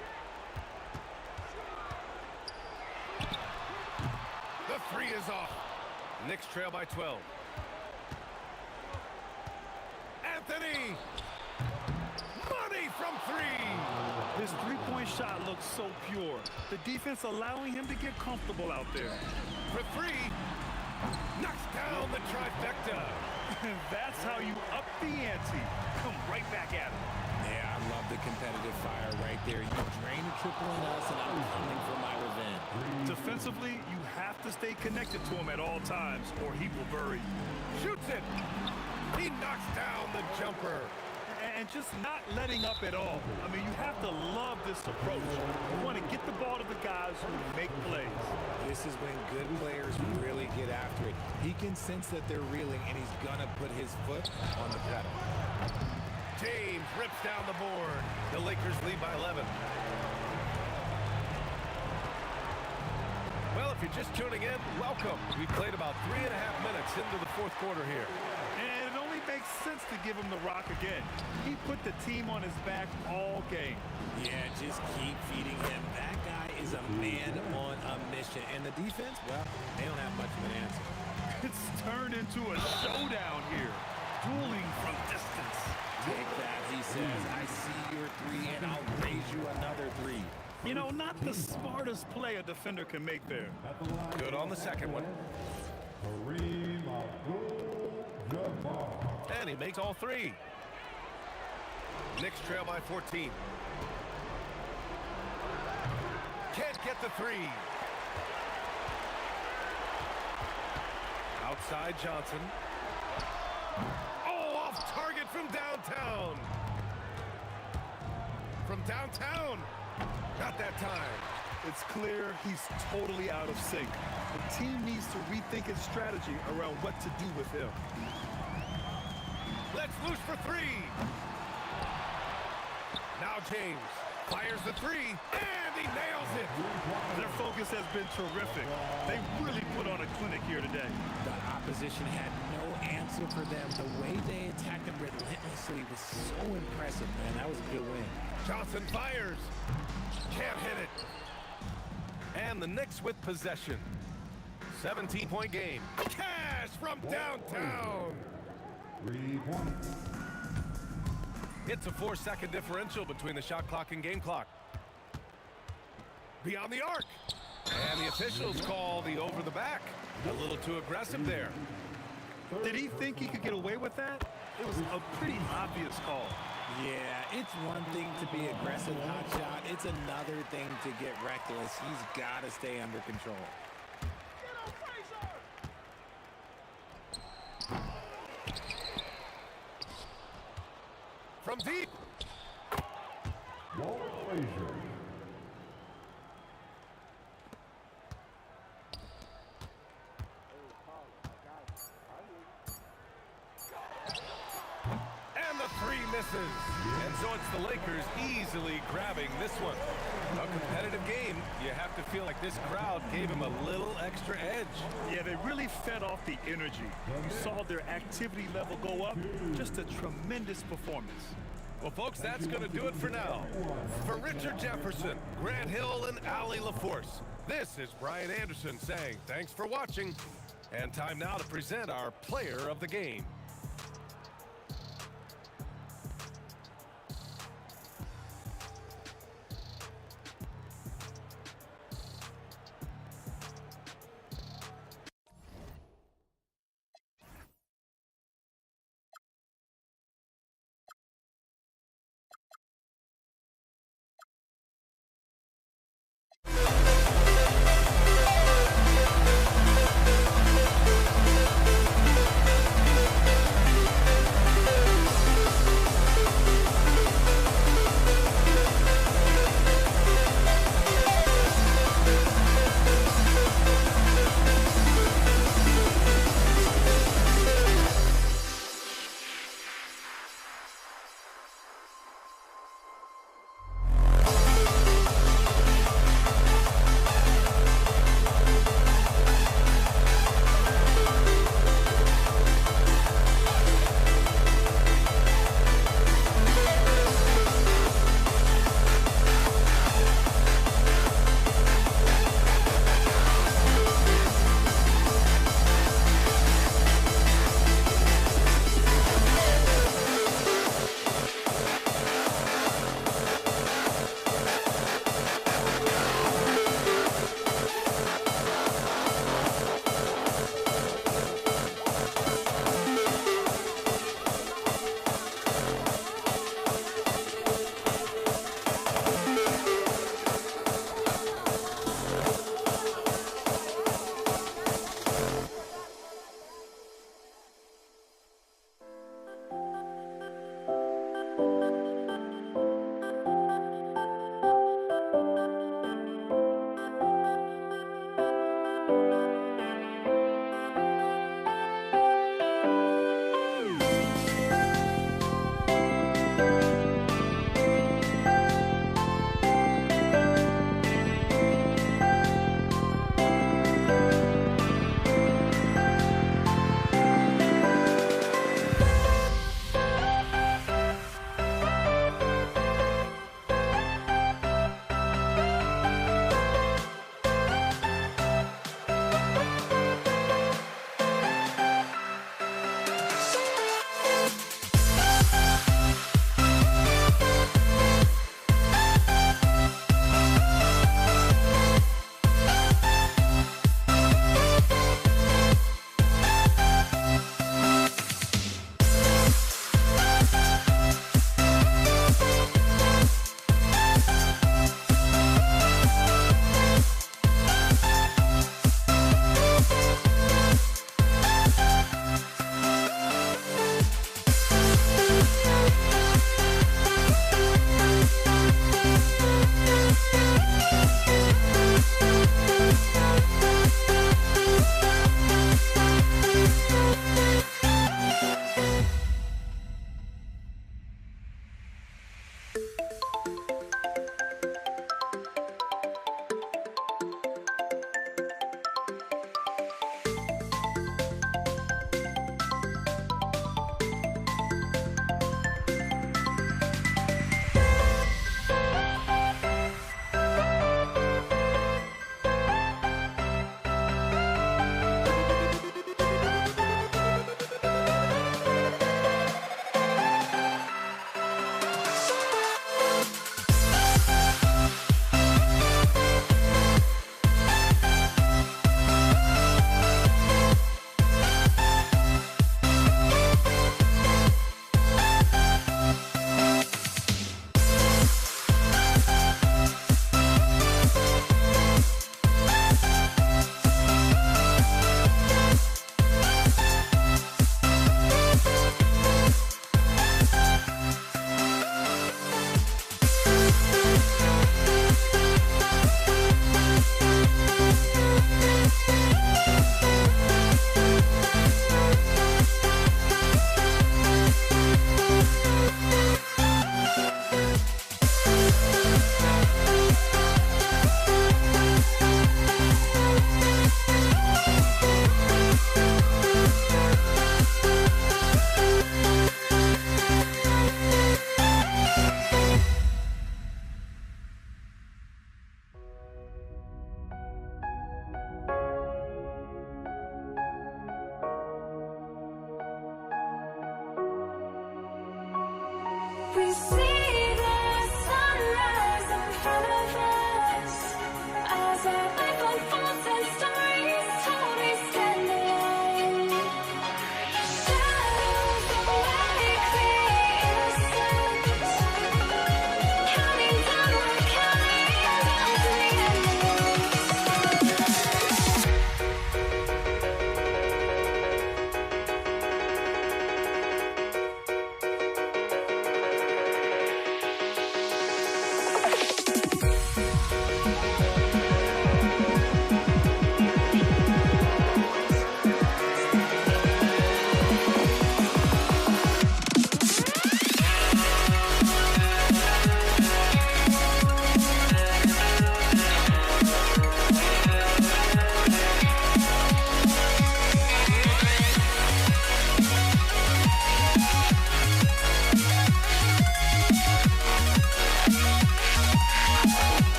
The 3 is off. Knicks trail by 12. Anthony! Money from 3! His three-point shot looks so pure. The defense allowing him to get comfortable out there. For 3. Knocks down the trifecta. That's how you up the ante. Come right back at him. Yeah, I love the competitive fire right there. You drain the triple on us, and I'm coming for my revenge. Defensively, you have to stay connected to him at all times, or he will bury you. Shoots it. He knocks down the jumper. And just not letting up at all. I mean, you have to love this approach. You want to get the ball to the guys who make plays. This is when good players really get after it. He can sense that they're reeling, and he's going to put his foot on the pedal. James rips down the board. The Lakers lead by 11. Well, if you're just tuning in, welcome. We played about 3.5 minutes into the 4th quarter here. And it only makes sense to give him the rock again. He put the team on his back all game. Yeah, just keep feeding him. That guy is a man on a mission. And the defense, well, they don't have much of an answer. It's turned into a showdown here. Dueling from distance. Take that, he says. I see your 3, and I'll raise you another 3. You know, not the smartest play a defender can make there. Good on the second one. And he makes all 3. Knicks trail by 14. Can't get the 3. Outside Johnson. Oh, off target from downtown. From downtown. Not that time. It's clear he's totally out of sync. The team needs to rethink its strategy around what to do with him. Let's loose for 3. Now James fires the 3, and he nails it. Their focus has been terrific. They really put on a clinic here today. The opposition had no answer for them. The way they attacked them relentlessly was so impressive, man. That was a good win. Johnson fires. Can't hit it. And the Knicks with possession. 17-point game. Cash from downtown. 3 points. It's a 4-second differential between the shot clock and game clock. Beyond the arc. And the officials call the over the back. A little too aggressive there. Did he think he could get away with that? It was a pretty obvious call. Yeah, it's one thing to be aggressive, hot shot. It's another thing to get reckless. He's got to stay under control. From deep. Walt Frazier. And the three misses. And so it's the Lakers easily grabbing this one. A competitive game. You have to feel like this crowd gave him a little extra edge. Yeah, they really fed off the energy. You saw their activity level go up. Just a tremendous performance. Well, folks, that's going to do it for now. For Richard Jefferson, Grant Hill, and Allie LaForce, this is Brian Anderson saying thanks for watching. And time now to present our player of the game.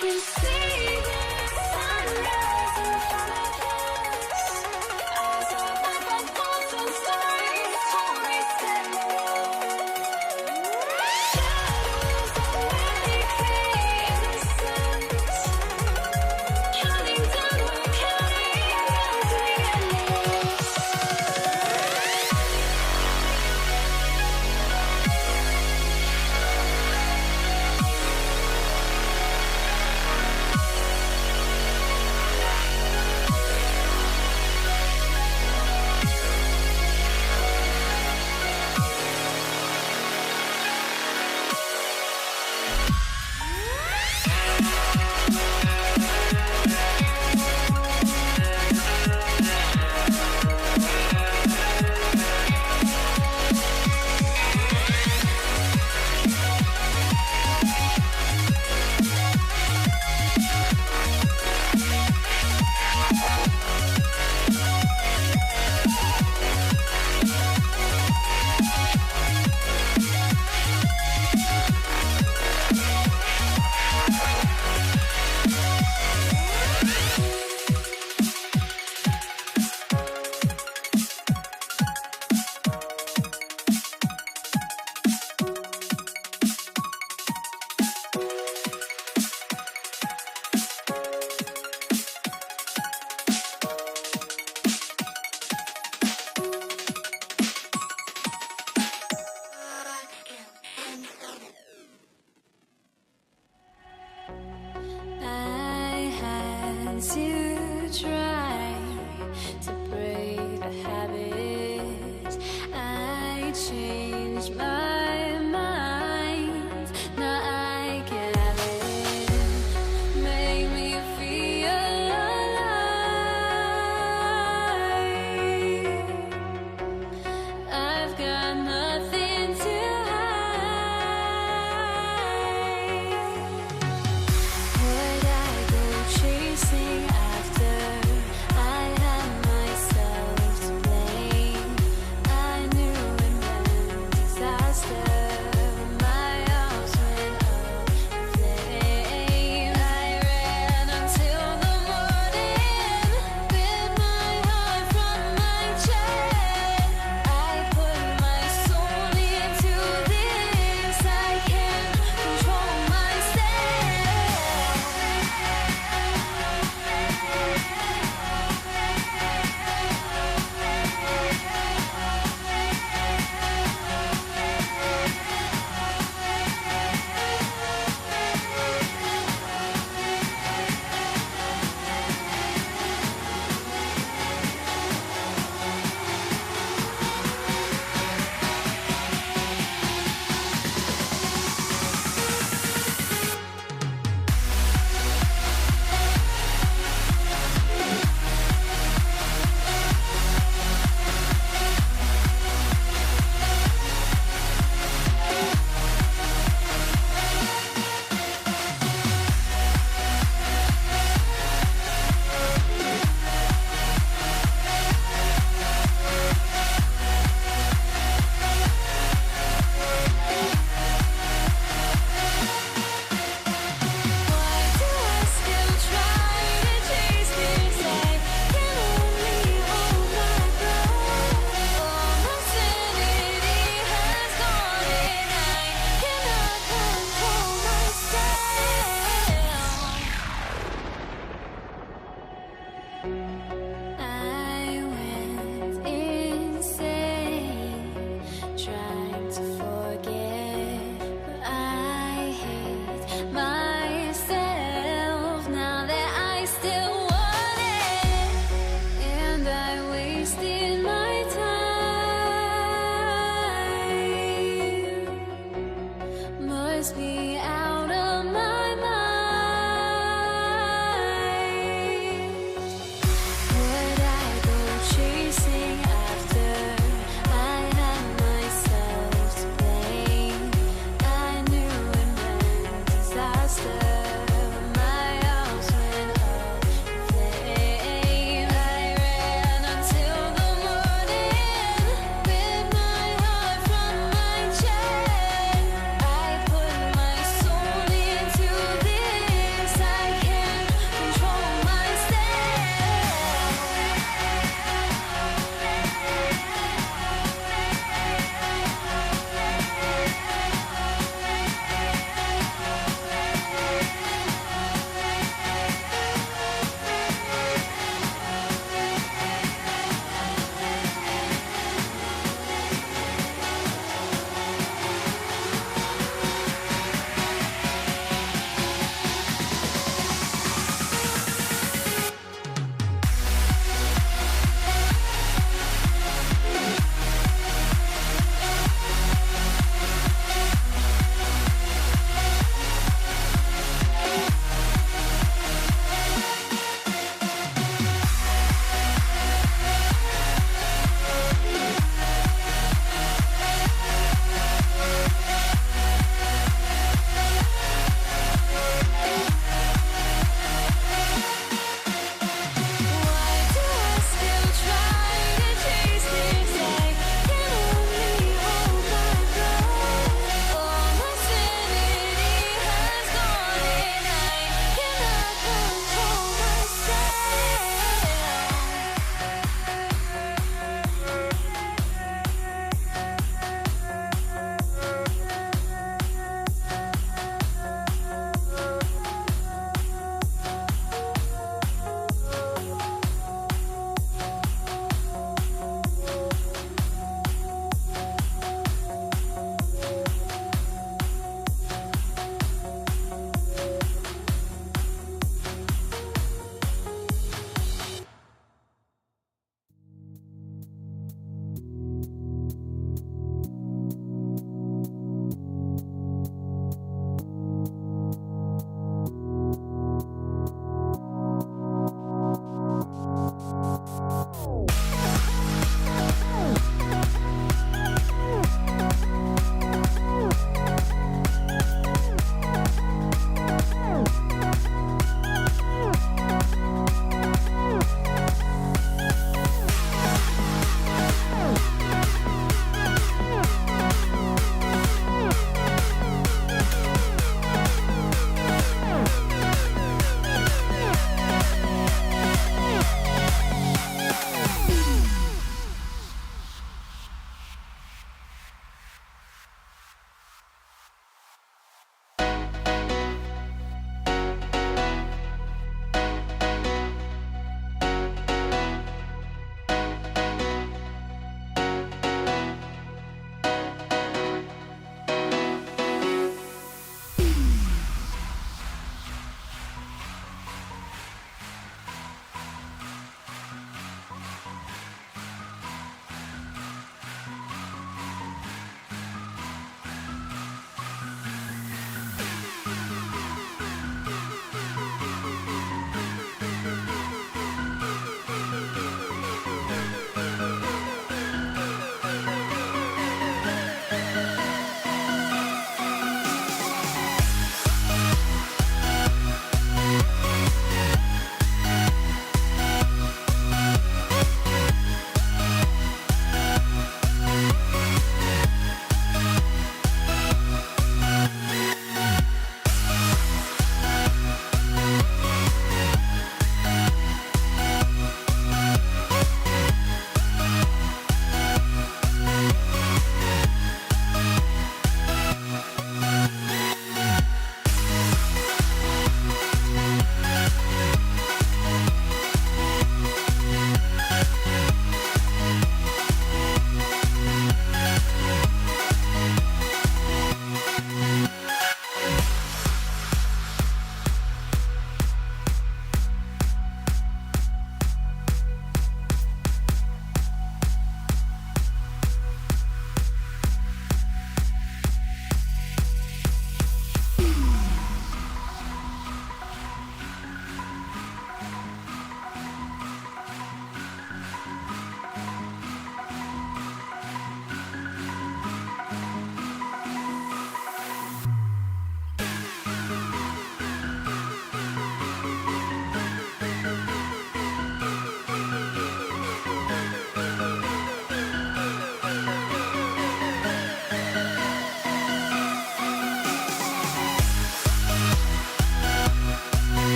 You see the sunrise in front of us. Eyes are like golden stars, holy shadows already create innocence. Counting down, we're counting down to the endless. I had to try to break the habit. I changed my mind. Now I can have it. Make me feel alive. I've got nothing to would I go chasing after? I had myself to blame. I knew it meant disaster. My arms went up in flame. I ran until the morning. Bit my heart from my chest. I put my soul into this. I can't control myself. Why do I still try to chase this? I can only hold my breath. All my sanity has gone, and I cannot control myself. I went insane, trying to forget, but I hate myself now that I still want it, and I wasted my time. Must be out of my mind.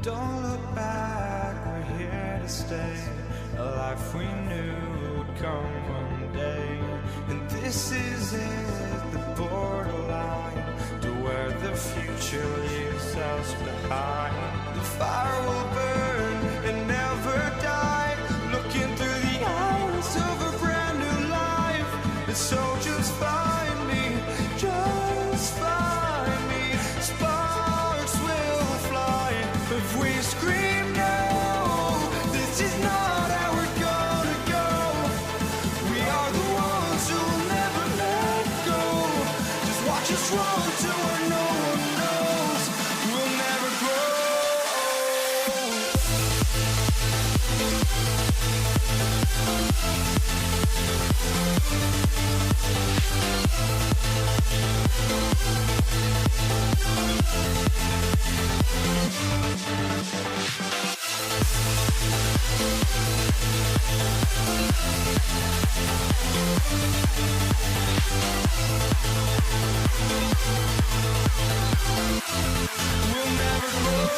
Don't look back, we're here to stay. A life we knew would come one day. And this is it, the borderline to where the future leaves us behind. The fire will burn and never die, looking through the eyes of a brand new life. And so just find me, just find me. Sparks will fly if we scream no. This is not how we're gonna go. We are the ones who will never let go. Just watch us run to where no one knows. We'll never grow. We'll never grow.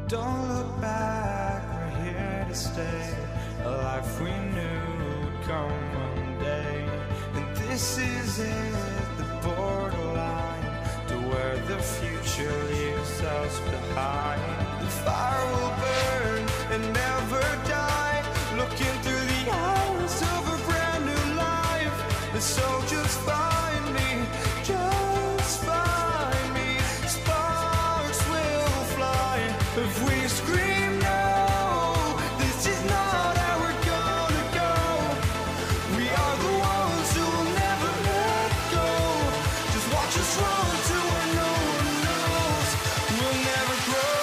Don't look back, we're here to stay. A life we knew would come one day. And this is it, the borderline to where the future leaves us behind. The fire will burn and never die, looking through the eyes of a brand new life. And so just find me, just find me. Sparks will fly if we scream no. This is not how we're gonna go. We are the ones who will never let go. Just watch us run to where no one knows. We'll never grow.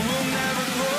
We'll never grow.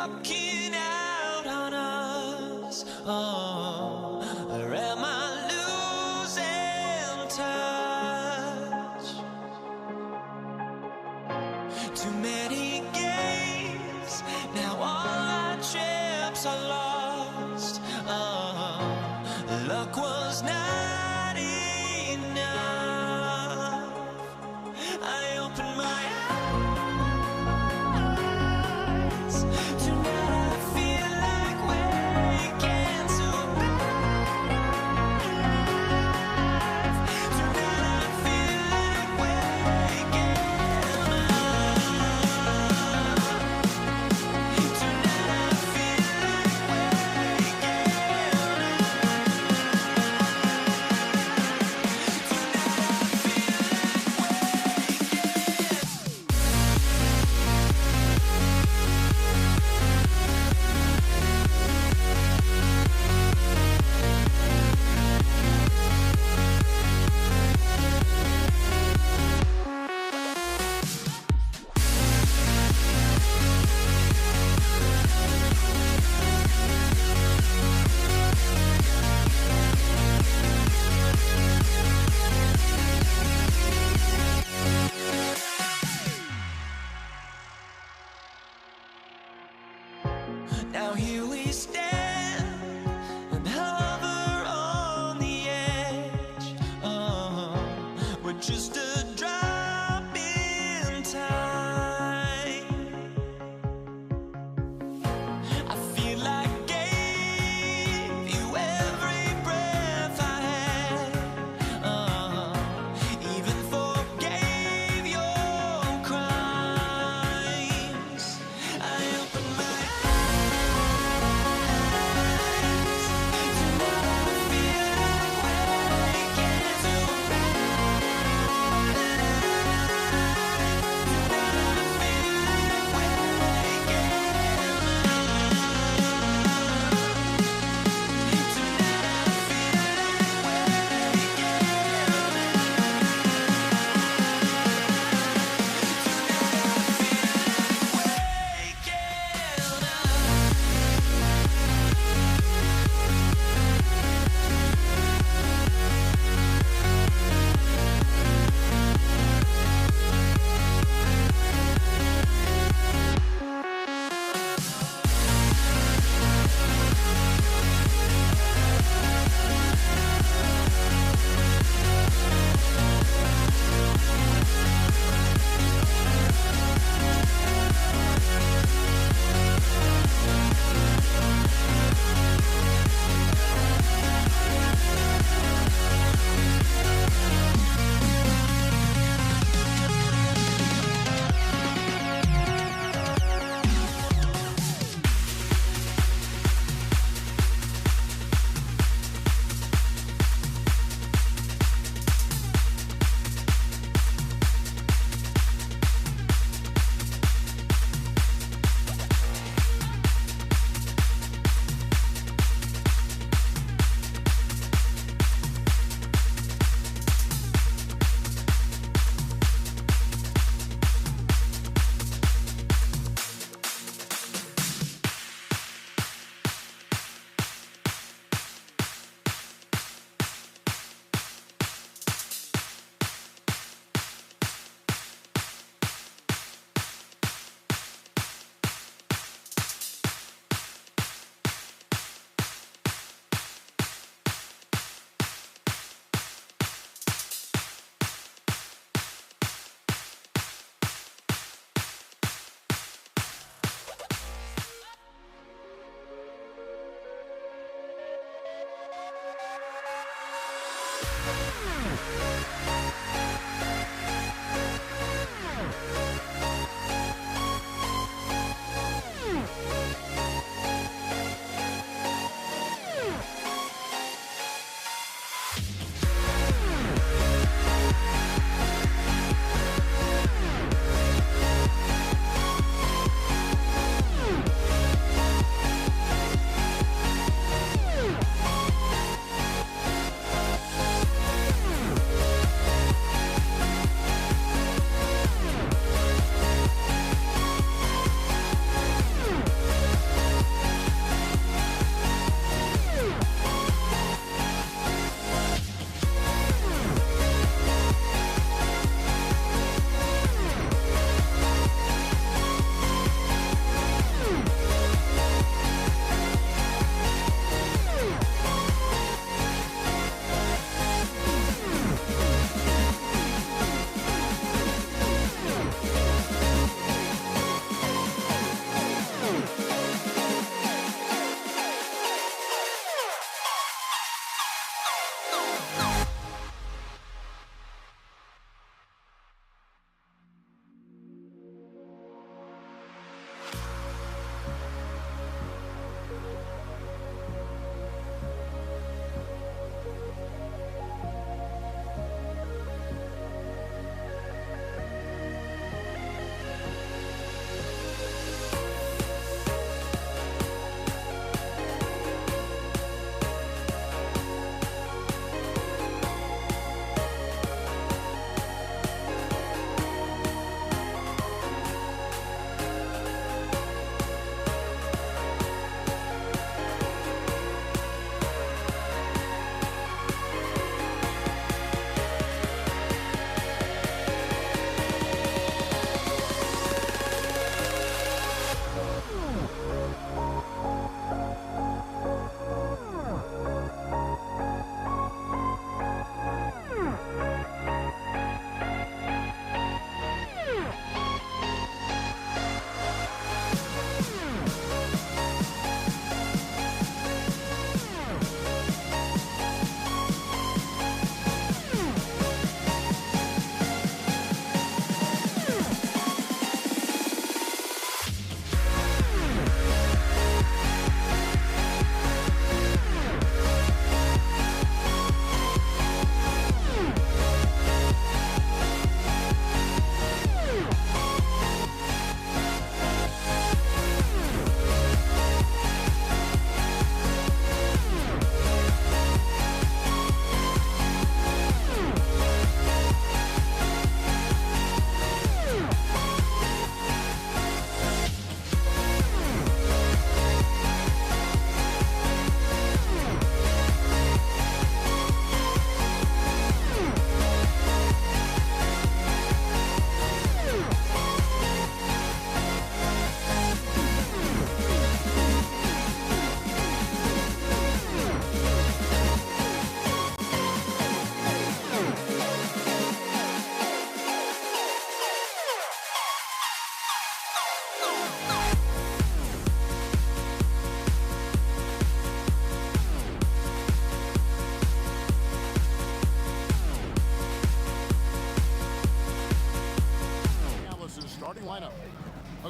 walking out on us? Oh, or am I losing touch? Too many games, now all our chips are lost. Oh, luck was not enough. I opened my eyes. Tonight I feel like waking to life. Tonight I feel like waking up. Tonight I feel like waking Now here we stand and hover on the edge. Oh, we're just a drop in time. I feel like I gave you every breath I had. Even forgave your crimes. I opened my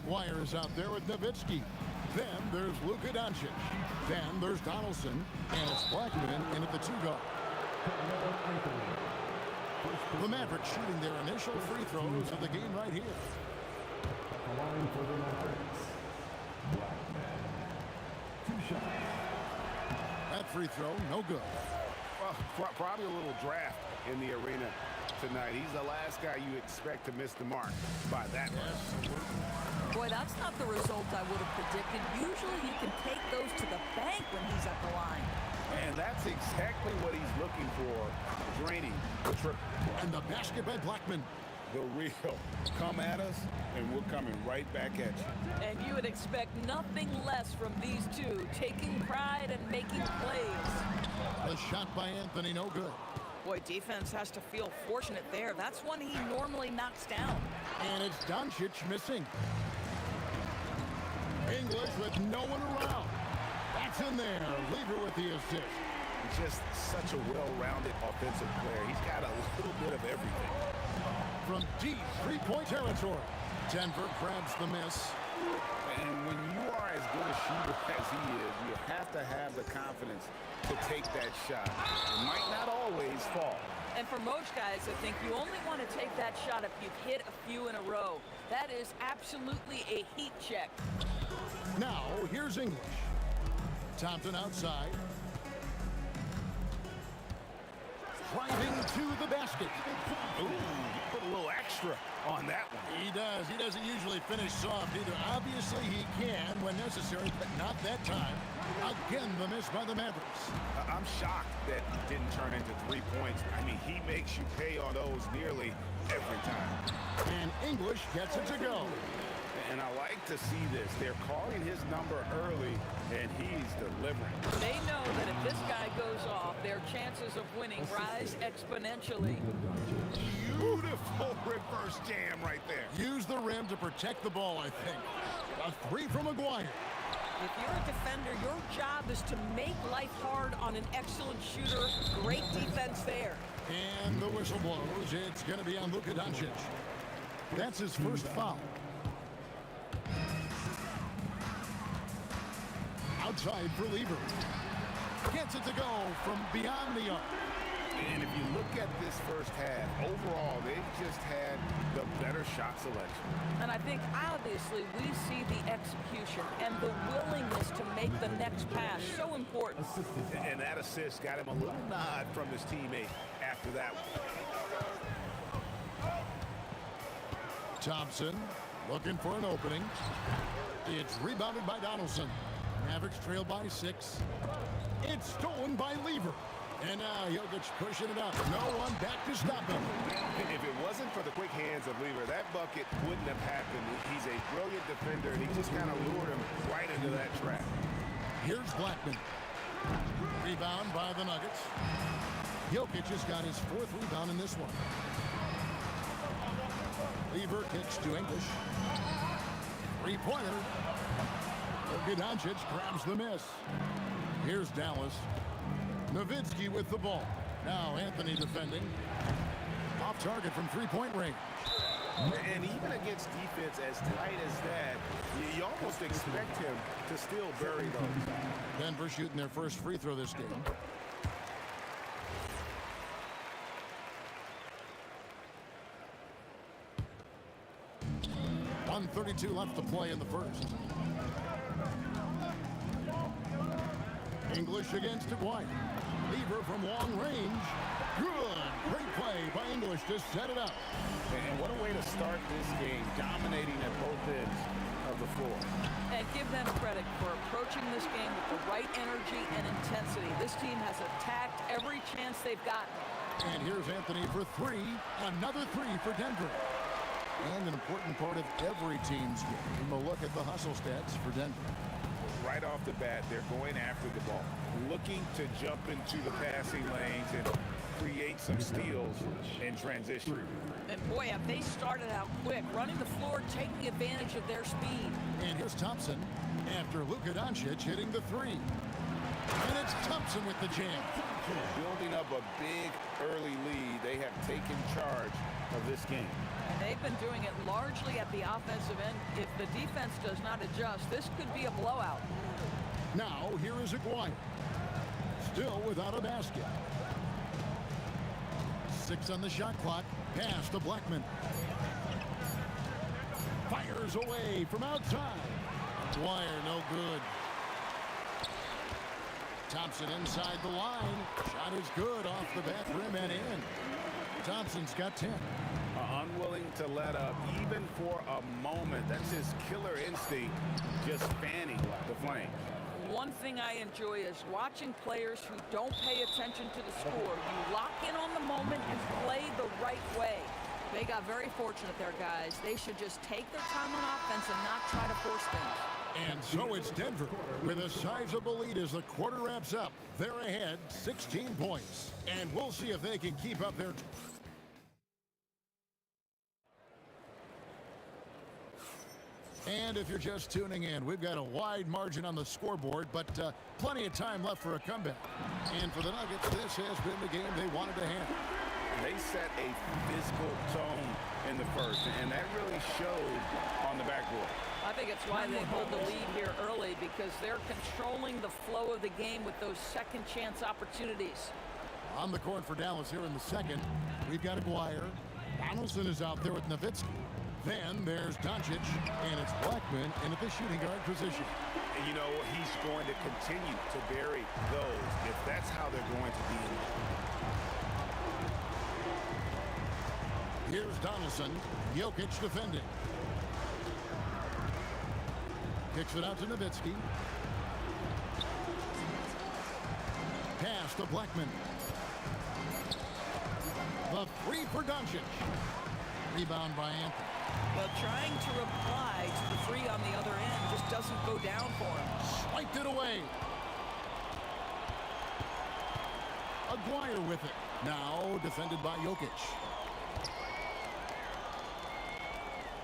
Maguire is out there with Nowitzki. Then there's Luka Doncic. Then there's Donaldson. And it's Blackman in at the 2-guard. The Mavericks shooting their initial free throws of the game right here. The line for the Mavericks. Blackman. 2 shots. That free throw, no good. Well, probably a little draft in the arena tonight. He's the last guy you expect to miss the mark by that much. Boy, that's not the result I would have predicted. Usually you can take those to the bank when he's at the line. And that's exactly what he's looking for, draining the triple. And the basket by Blackman. The real. Come at us, and we're coming right back at you. And you would expect nothing less from these two, taking pride and making plays. The shot by Anthony, no good. Boy, defense has to feel fortunate there. That's one he normally knocks down. And it's Doncic missing. English with no one around. That's in there. Lever with the assist. Just such a well-rounded offensive player. He's got a little bit of everything. From deep three-point territory, Denver grabs the miss. And when you are as good a shooter as he is, you have to have the confidence to take that shot. It might not always fall. And for most guys, I think you only want to take that shot if you've hit a few in a row. That is absolutely a heat check. Now, here's English. Thompson outside. Driving to the basket. Ooh, you put a little extra on that one. He does. He doesn't usually finish soft either. Obviously, he can when necessary, but not that time. Again, the miss by the Mavericks. I'm shocked that he didn't turn into 3 points. I mean, he makes you pay on those nearly every time. And English gets it to go. And I like to see this. They're calling his number early, and he's delivering. They know that if this guy goes off, their chances of winning rise exponentially. Beautiful reverse jam right there. Use the rim to protect the ball, I think. A 3 from Maguire. If you're a defender, your job is to make life hard on an excellent shooter. Great defense there. And the whistle blows. It's going to be on Luka Doncic. That's his first foul. Outside for Lever. Gets it to go from beyond the arc. And if you look at this first half, overall, they've just had the better shot selection. And I think, obviously, we see the execution and the willingness to make the next pass so important. And that assist got him a little nod from his teammate after that one. Thompson looking for an opening. It's rebounded by Donaldson. Mavericks trail by 6. It's stolen by Lever. And now Jokic pushing it up. No one back to stop him. If it wasn't for the quick hands of Lever, that bucket wouldn't have happened. He's a brilliant defender, and he just kind of lured him right into that trap. Here's Blackman. Rebound by the Nuggets. Jokic has got his 4th rebound in this one. Lever kicks to English. 3-pointer. Luka Doncic grabs the miss. Here's Dallas. Nowitzki with the ball. Now Anthony defending. Off target from 3-point range. And even against defense as tight as that, you almost expect him to still bury those. Denver shooting their first free throw this game. .132 left to play in the first. English against Maguire. Lever from long range. Good. Great play by English to set it up. And what a way to start this game, dominating at both ends of the floor. And give them credit for approaching this game with the right energy and intensity. This team has attacked every chance they've gotten. And here's Anthony for 3. Another 3 for Denver. And an important part of every team's game, a look at the hustle stats for Denver. Right off the bat, they're going after the ball, looking to jump into the passing lanes and create some steals in transition. And boy, have they started out quick, running the floor, taking advantage of their speed. And here's Thompson after Luka Doncic hitting the 3. And it's Thompson with the jam. building up a big early lead. They have taken charge of this game. And they've been doing it largely at the offensive end. If the defense does not adjust, this could be a blowout. Now, here is Aguirre. Still without a basket. 6 on the shot clock. Pass to Blackman. Fires away from outside. Aguirre, no good. Thompson inside the line. Shot is good off the back rim and in. Thompson's got 10. Unwilling to let up even for a moment. That's his killer instinct, just fanning the flame. One thing I enjoy is watching players who don't pay attention to the score. You lock in on the moment and play the right way. They got very fortunate there, guys. They should just take their time on offense and not try to force things. And so it's Denver with a sizable lead as the quarter wraps up. They're ahead 16 points. And we'll see if they can keep up their... And if you're just tuning in, we've got a wide margin on the scoreboard, but plenty of time left for a comeback. And for the Nuggets, this has been the game they wanted to have. They set a physical tone in the first, and that really showed on the backboard. I think it's why they hold the lead here early, because they're controlling the flow of the game with those second chance opportunities. On the court for Dallas here in the second, we've got Aguirre. Donaldson is out there with Nowitzki. Then there's Doncic, and it's Blackman in at the shooting guard position. And you know, he's going to continue to bury those if that's how they're going to be. Here's Donaldson. Jokic defending. Kicks it out to Nowitzki. Pass to Blackman. The three for Doncic. Rebound by Anthony. Well, trying to reply to the three on the other end just doesn't go down for him. Swiped it away. Aguirre with it. Now defended by Jokic.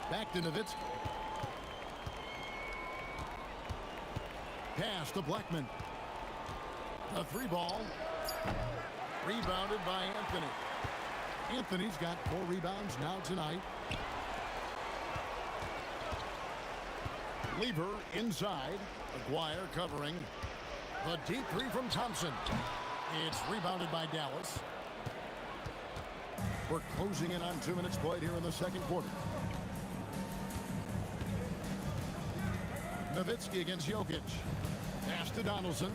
Back to Nowitzki. Pass to Blackman. The three ball. Rebounded by Anthony. Anthony's got 4 rebounds now tonight. Lever inside. Aguirre covering. The deep three from Thompson. It's rebounded by Dallas. We're closing in on 2 minutes played here in the second quarter. Nowitzki against Jokic. Pass to Donaldson.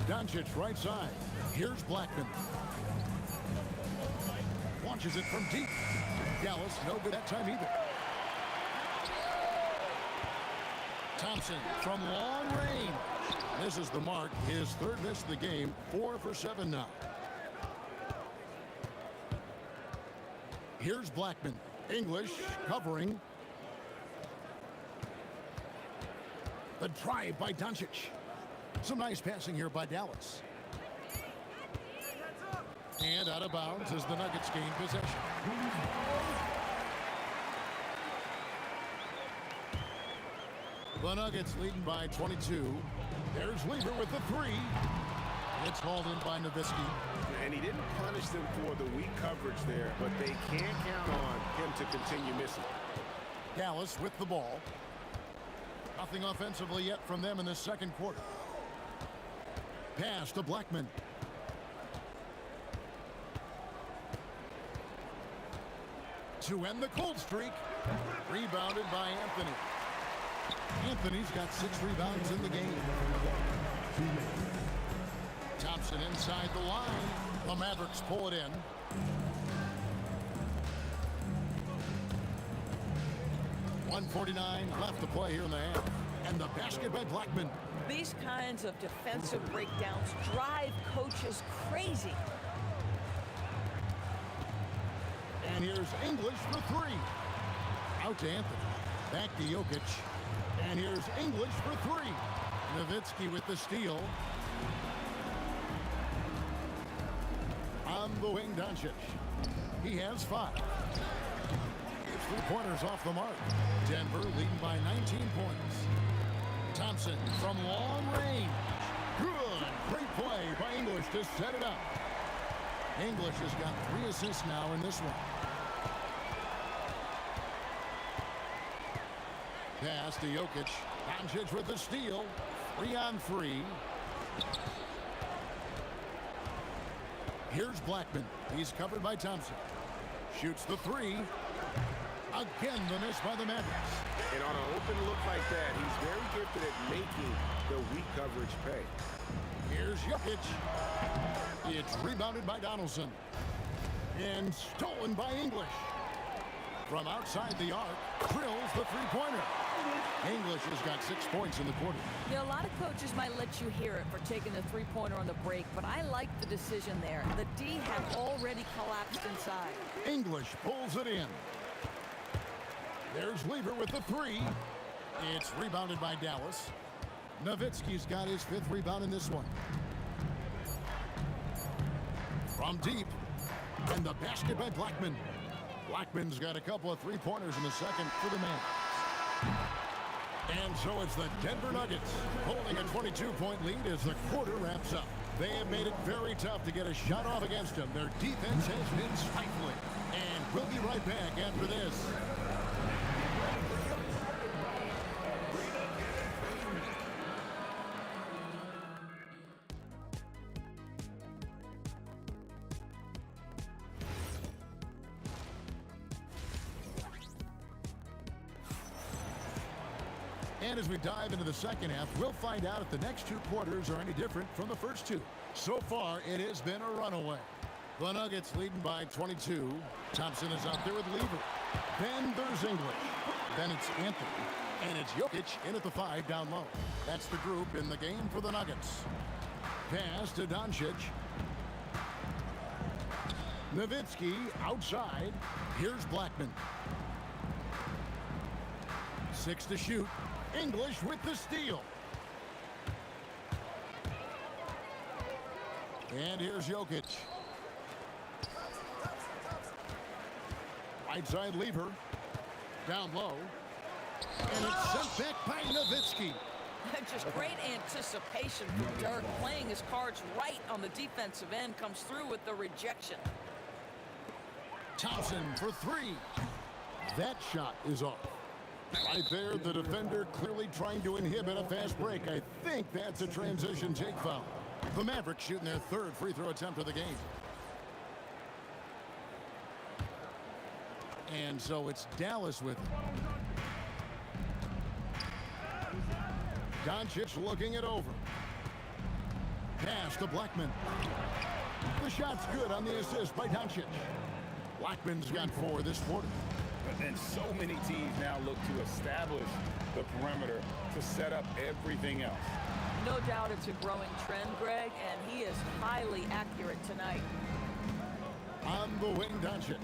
Doncic right side. Here's Blackman. Launches it from deep. Dallas no good that time either. Thompson from long range. Misses the mark. His third miss of the game. 4 for 7 now. Here's Blackman. English covering. The drive by Doncic. Some nice passing here by Dallas. And out of bounds as the Nuggets gain possession. The Nuggets leading by 22. There's Lever with the three. It's hauled in by Nowitzki. And he didn't punish them for the weak coverage there, but they can't count on him to continue missing. Dallas with the ball. Nothing offensively yet from them in this second quarter. Pass to Blackman. To end the cold streak. Rebounded by Anthony. Anthony's got 6 rebounds in the game. Thompson inside the line. The Mavericks pull it in. .149 left to play here in the half. And the basket by Blackman. These kinds of defensive breakdowns drive coaches crazy. And here's English for 3. Out to Anthony. Back to Jokic. And here's English for 3. Nowitzki with the steal. On the wing, Doncic. He has 5. 3-pointers off the mark. Denver leading by 19 points. Thompson from long range. to set it up. English has got 3 assists now in this one. Pass to Jokic. Doncic with the steal. 3-on-3. Here's Blackman. He's covered by Thompson. Shoots the 3. Again, the miss by the Mavericks. And on an open look like that, he's very gifted at making the weak coverage pay. Here's Jokic. It's rebounded by Donaldson. And stolen by English. From outside the arc, drills the three-pointer. English has got 6 points in the quarter. Yeah, a lot of coaches might let you hear it for taking the three-pointer on the break, but I like the decision there. The D had already collapsed inside. English pulls it in. There's Lever with the 3. It's rebounded by Dallas. Nowitzki's got his 5th rebound in this one. From deep. And the basket by Blackman. Blackman's got a couple of three-pointers in the second for the man. And so it's the Denver Nuggets holding a 22-point lead as the quarter wraps up. They have made it very tough to get a shot off against them. Their defense has been stifling. And we'll be right back after this. And as we dive into the second half, we'll find out if the next 2 quarters are any different from the first 2. So far, it has been a runaway. The Nuggets leading by 22. Thompson is out there with Lever. Then there's English. Then it's Anthony. And it's Jokic in at the 5 down low. That's the group in the game for the Nuggets. Pass to Doncic. Nowitzki outside. Here's Blackman. 6 to shoot. English with the steal. And here's Jokic. Right side Lever. Down low. And it's sent back by Nowitzki. Just great anticipation from Dirk, playing his cards right on the defensive end, comes through with the rejection. Thompson for 3. That shot is off. Right there, the defender clearly trying to inhibit a fast break. I think that's a transition take foul. The Mavericks shooting their 3rd free throw attempt of the game. And so it's Dallas with it. Doncic looking it over. Pass to Blackman. The shot's good on the assist by Doncic. Blackman's got 4 this quarter. And so many teams now look to establish the perimeter to set up everything else. No doubt it's a growing trend, Greg, and he is highly accurate tonight. On the wing, Doncic.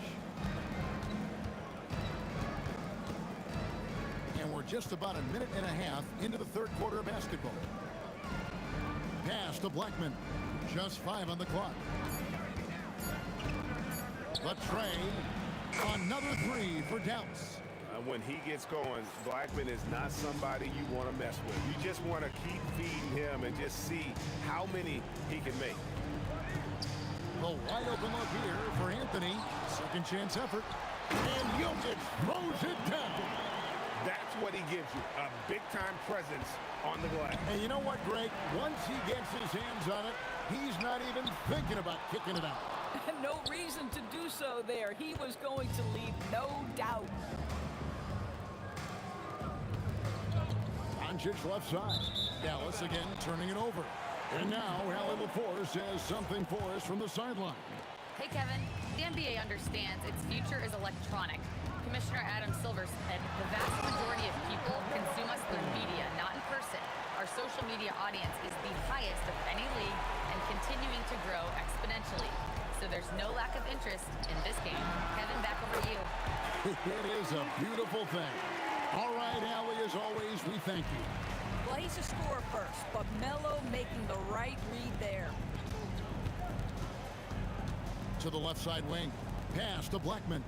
And we're just about a minute and a half into the 3rd quarter of basketball. Pass to Blackman. Just 5 on the clock. The tray. Another 3 for Dallas. When he gets going, Blackman is not somebody you want to mess with. You just want to keep feeding him and just see how many he can make. The wide open look here for Anthony. Second chance effort. And Jokic throws it down. That's what he gives you, a big-time presence on the glass. And you know what, Greg? Once he gets his hands on it, he's not even thinking about kicking it out. No reason to do so there. He was going to leave, no doubt. Doncic left side. Dallas again turning it over. And now Allie LaForce has something for us from the sideline. Hey, Kevin. The NBA understands its future is electronic. Commissioner Adam Silver said the vast majority of people consume us through media, not in person. Our social media audience is the highest of any league and continuing to grow exponentially. So there's no lack of interest in this game. Kevin, back over to you. It is a beautiful thing. All right, Allie, as always, we thank you. Well, he's a scorer first, but Melo making the right read there. To the left side wing. Pass to Blackman.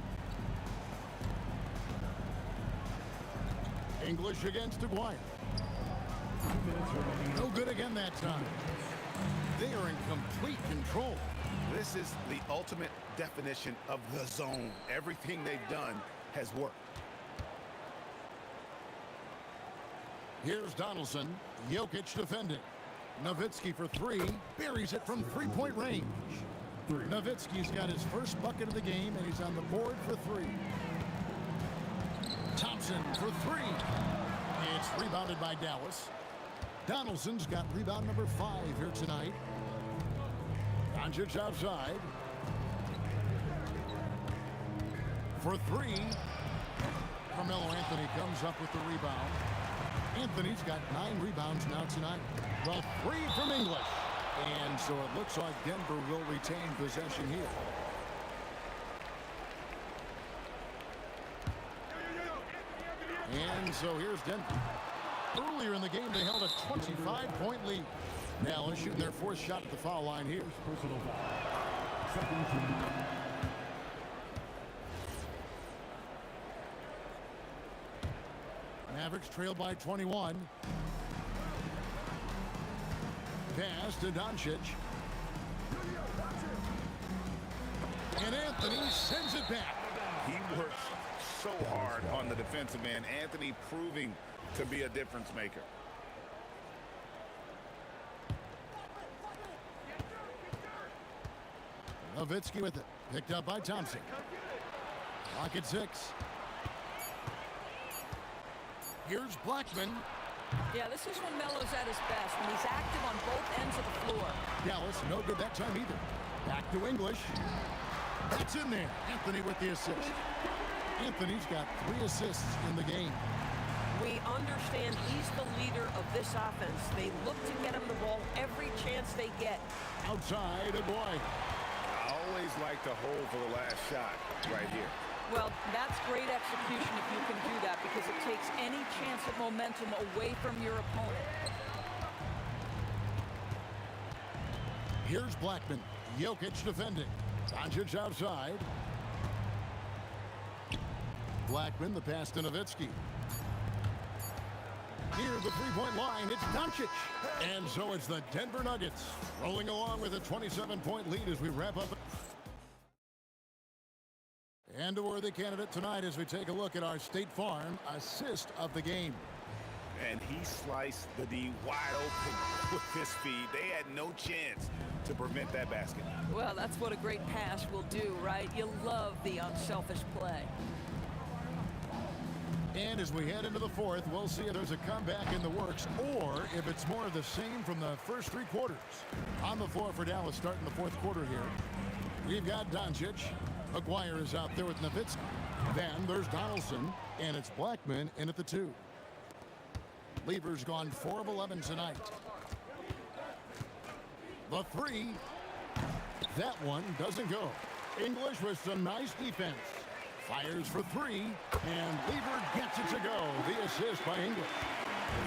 English against Aguirre. No good again that time. They are they're in complete control. This is the ultimate definition of the zone. Everything they've done has worked. Here's Donaldson. Jokic defending. Nowitzki for three. Buries it from three-point range. Nowitzki's got his first bucket of the game, and he's on the board for three. Thompson for three. It's rebounded by Dallas. Donaldson's got rebound number 5 here tonight. Doncic outside. For three. Carmelo Anthony comes up with the rebound. Anthony's got 9 rebounds now tonight. The three from English. And so it looks like Denver will retain possession here. And so here's Denver. Earlier in the game, they held a 25-point lead. Dallas shooting their 4th shot at the foul line here. Personal foul. Second team. Mavericks trail by 21. Pass to Doncic. And Anthony sends it back. He works so hard on the defensive end. Anthony proving to be a difference maker. Nowitzki with it. Picked up by Thompson. Clock at 6. Here's Blackman. Yeah, this is when Melo's at his best, when he's active on both ends of the floor. Dallas, no good that time either. Back to English. That's in there. Anthony with the assist. Anthony's got 3 assists in the game. We understand he's the leader of this offense. They look to get him the ball every chance they get. Outside, a boy. I always like to hold for the last shot right here. Well, that's great execution if you can do that, because it takes any chance of momentum away from your opponent. Here's Blackman. Jokic defending. Doncic outside. Blackman, the pass to Nowitzki. Near the three-point line, it's Doncic. And so it's the Denver Nuggets rolling along with a 27-point lead as we wrap up. And a worthy candidate tonight as we take a look at our State Farm assist of the game. And he sliced the D wide open with his feet. They had no chance to prevent that basket. Well, that's what a great pass will do, right? You love the unselfish play. And as we head into the 4th, we'll see if there's a comeback in the works or if it's more of the same from the first 3 quarters. On the floor for Dallas starting the 4th quarter here. We've got Doncic. McGuire is out there with Nowitzki. Then there's Donaldson, and it's Blackman in at the 2. Lever's gone 4 of 11 tonight. The 3. That one doesn't go. English with some nice defense. Fires for 3, and Lever gets it to go. The assist by English.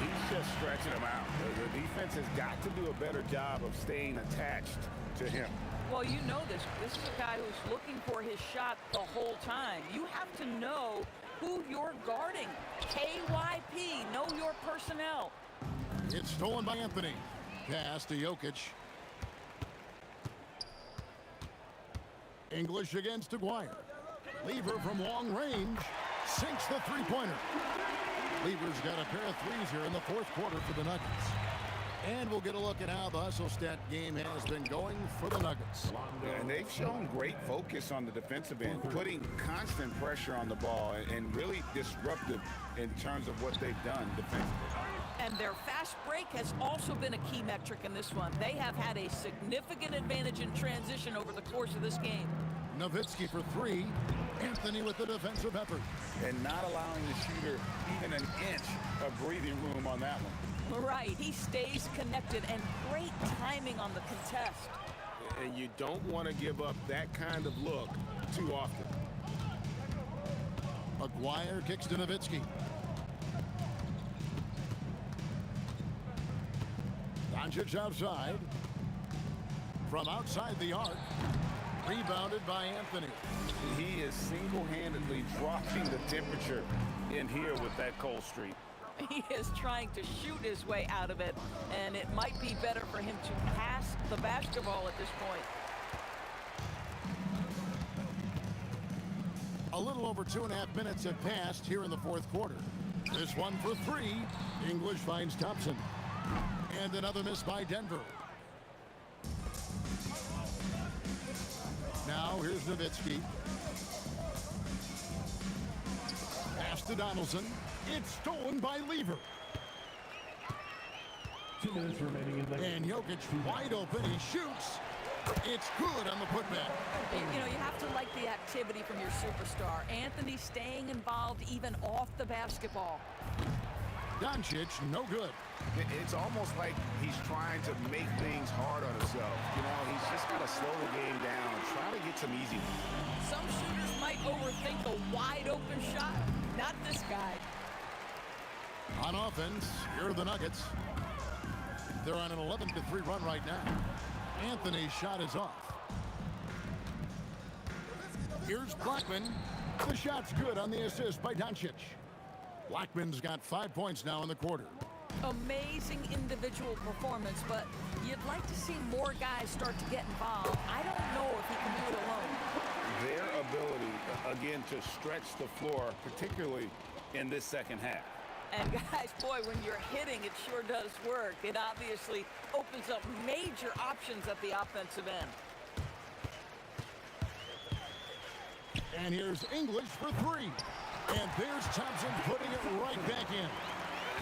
He's just stretching him out. The defense has got to do a better job of staying attached to him. Well, you know this. This is a guy who's looking for his shot the whole time. You have to know who you're guarding. KYP, know your personnel. It's stolen by Anthony. Pass to Jokic. English against Aguirre. Lever from long range sinks the three-pointer. Lever's got a pair of threes here in the 4th quarter for the Nuggets. And we'll get a look at how the hustle stat game has been going for the Nuggets. And they've shown great focus on the defensive end, putting constant pressure on the ball and really disruptive in terms of what they've done defensively. And their fast break has also been a key metric in this one. They have had a significant advantage in transition over the course of this game. Nowitzki for 3. Anthony with the defensive effort. And not allowing the shooter even an inch of breathing room on that one. Right, he stays connected, and great timing on the contest. And you don't want to give up that kind of look too often. McGuire kicks to Nowitzki. Doncic outside. From outside the arc. Rebounded by Anthony. He is single-handedly dropping the temperature in here with that cold streak. He is trying to shoot his way out of it, and it might be better for him to pass the basketball at this point. A little over 2.5 minutes have passed here in the fourth quarter. This one for three. English finds Thompson. And another miss by Denver. Now here's Nowitzki. Pass to Donaldson. It's stolen by Lever. 2 minutes remaining in the And Jokic wide open. He shoots. It's good on the putback. You know, you have to like the activity from your superstar. Anthony staying involved even off the basketball. Doncic, no good. It's almost like he's trying to make things hard on himself. You know, he's just got to slow the game down, try to get some easy ones. Some shooters might overthink a wide open shot. Not this guy. On offense, here are the Nuggets. They're on an 11-3 run right now. Anthony's shot is off. Here's Blackman. The shot's good on the assist by Doncic. Blackman's got 5 points now in the quarter. Amazing individual performance, but you'd like to see more guys start to get involved. I don't know if he can do it alone. Their ability, again, to stretch the floor, particularly in this second half. And guys, boy, when you're hitting, it sure does work. It obviously opens up major options at the offensive end. And here's English for three. And there's Thompson putting it right back in.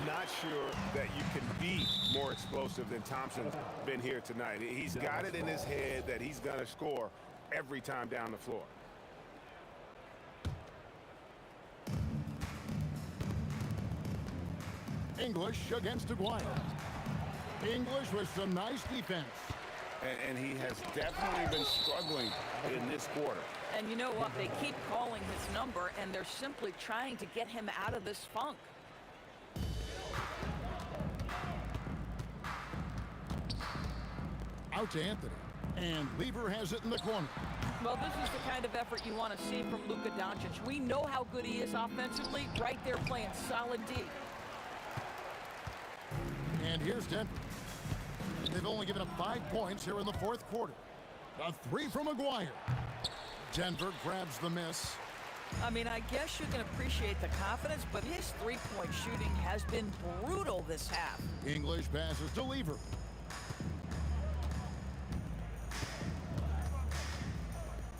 Not sure that you can be more explosive than Thompson's been here tonight. He's got it in his head that he's going to score every time down the floor. English against Aguirre. English with some nice defense. And he has definitely been struggling in this quarter. And you know what? They keep calling his number, and they're simply trying to get him out of this funk. Out to Anthony. And Lever has it in the corner. Well, this is the kind of effort you want to see from Luka Doncic. We know how good he is offensively. Right there playing solid D. And here's Denver. They've only given up 5 points here in the fourth quarter. A three from Aguirre. Denver grabs the miss. I mean, I guess you can appreciate the confidence, but his three-point shooting has been brutal this half. English passes to Lever.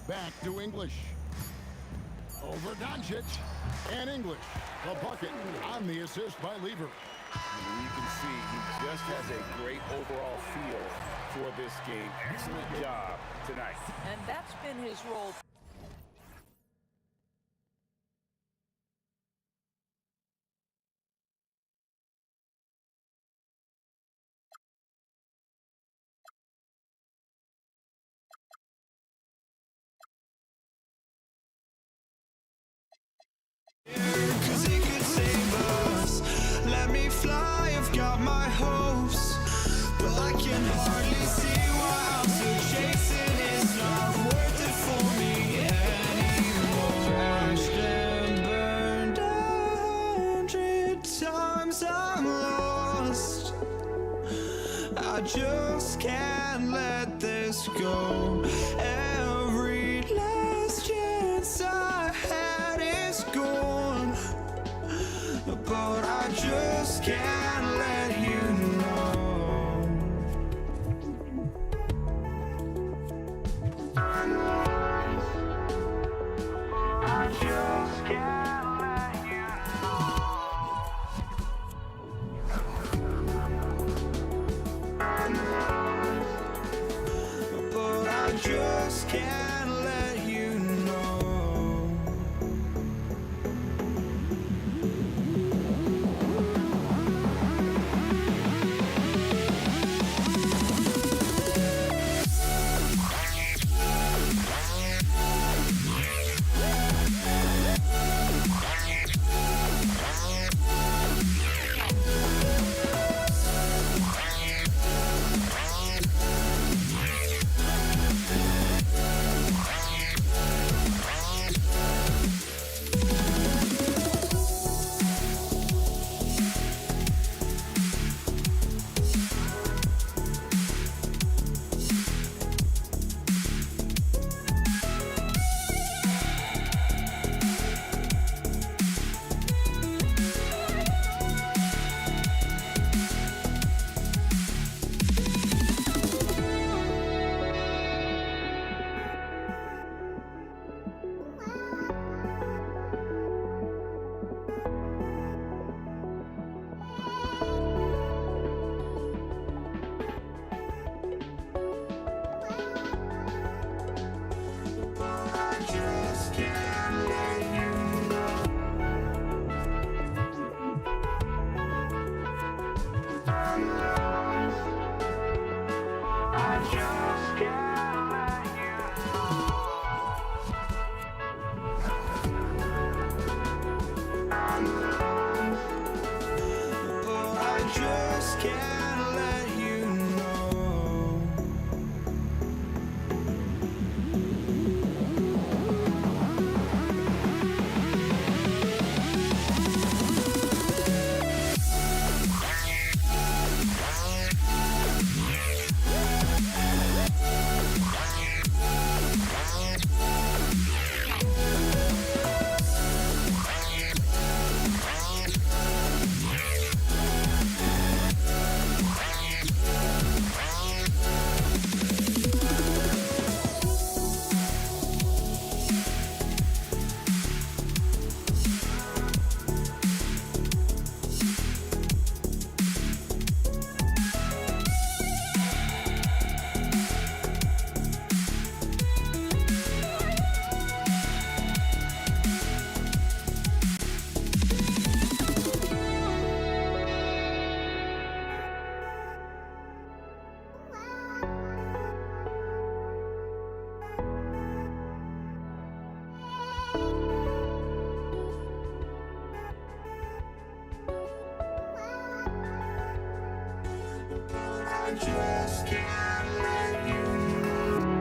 Back to English. Over Doncic. And English. The bucket on the assist by Lever. You can see he just has a great overall feel for this game. Excellent job tonight. And that's been his role. Cause it could save us. Let me fly, I've got my hopes, but I can hardly see why I'm still chasing. It's not worth it for me anymore. Crashed and burned 100 times, I'm lost. I just can't let this go. Every last chance I had is gone, but I just can't let you know. I just can't let you know. But I just can't let you know. just can't let you Oh, I just can't let you know. I just can't let you know.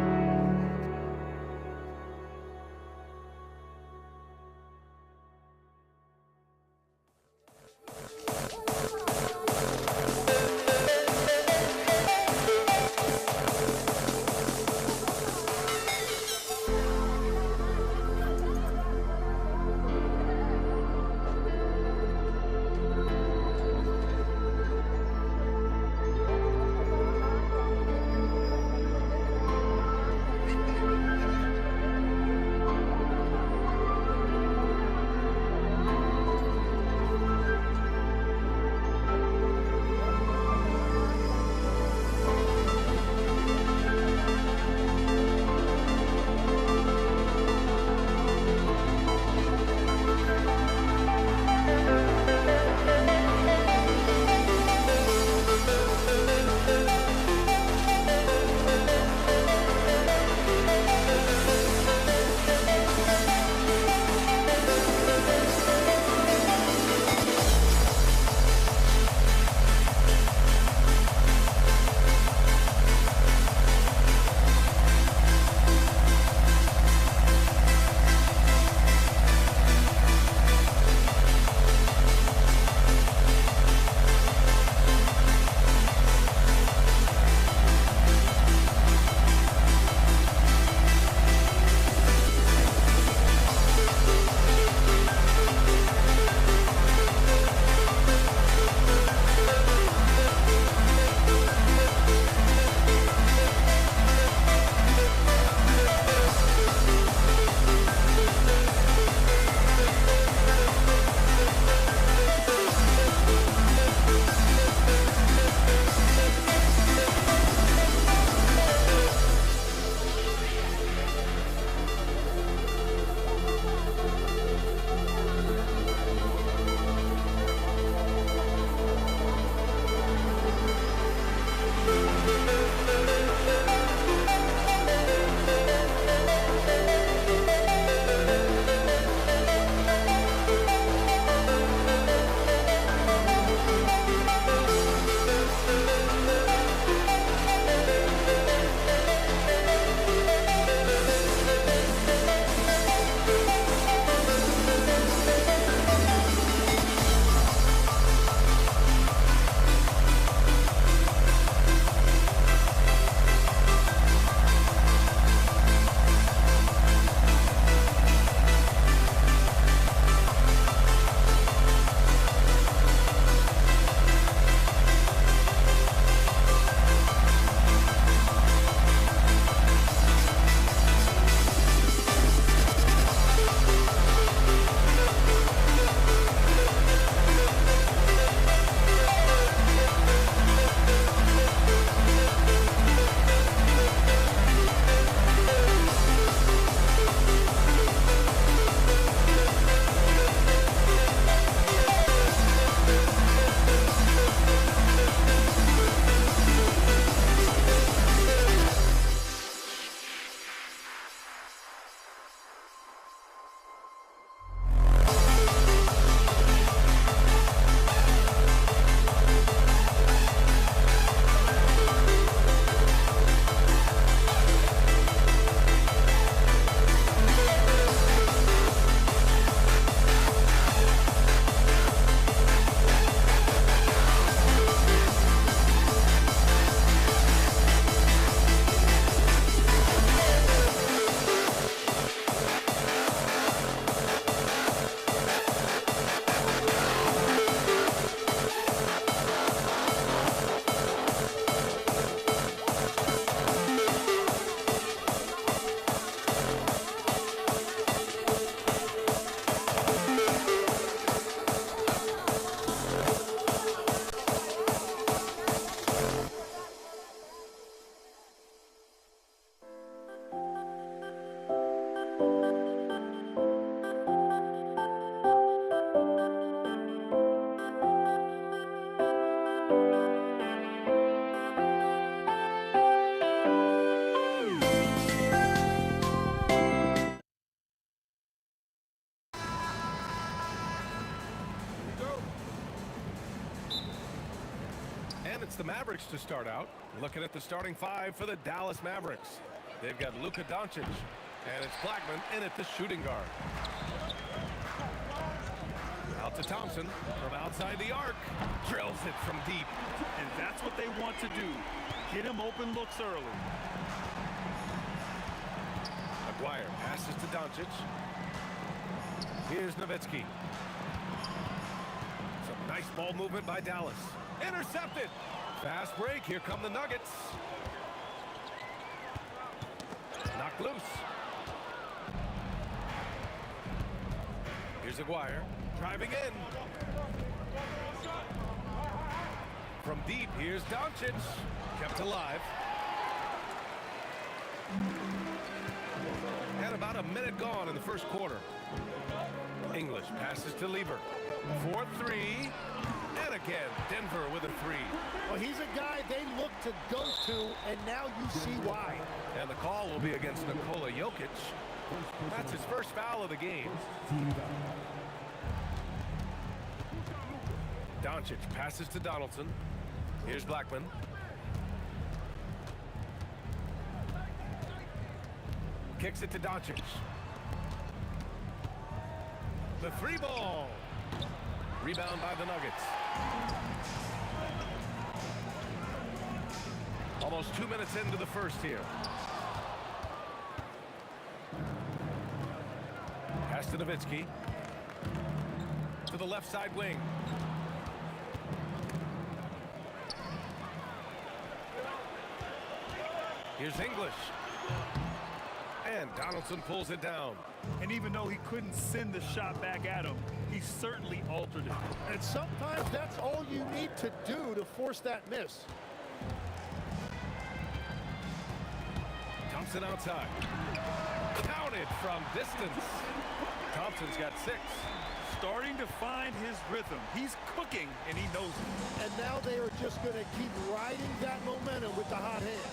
It's the Mavericks to start out. Looking at the starting five for the Dallas Mavericks. They've got Luka Doncic, and it's Blackman in at the shooting guard. Out to Thompson from outside the arc. Drills it from deep. And that's what they want to do. Get him open looks early. Maguire passes to Doncic. Here's Nowitzki. Some nice ball movement by Dallas. Intercepted. Fast break. Here come the Nuggets. Knocked loose. Here's Maguire. Driving in. From deep, here's Doncic. Kept alive. And about a minute gone in the first quarter. English passes to Lieber. 4-3. And again, Denver with a three. Well, he's a guy they look to go to, and now you see why. And the call will be against Nikola Jokic. That's his first foul of the game. Doncic passes to Donaldson. Here's Blackman. Kicks it to Doncic. The three ball. Rebound by the Nuggets. Almost 2 minutes into the first here. Pass to Nowitzki. To the left side wing. Here's English. And Donaldson pulls it down. And even though he couldn't send the shot back at him, he certainly altered it. And sometimes that's all you need to do to force that miss. Thompson outside. Counted from distance. Thompson's got 6. Starting to find his rhythm. He's cooking, and he knows it. And now they are just going to keep riding that momentum with the hot hand.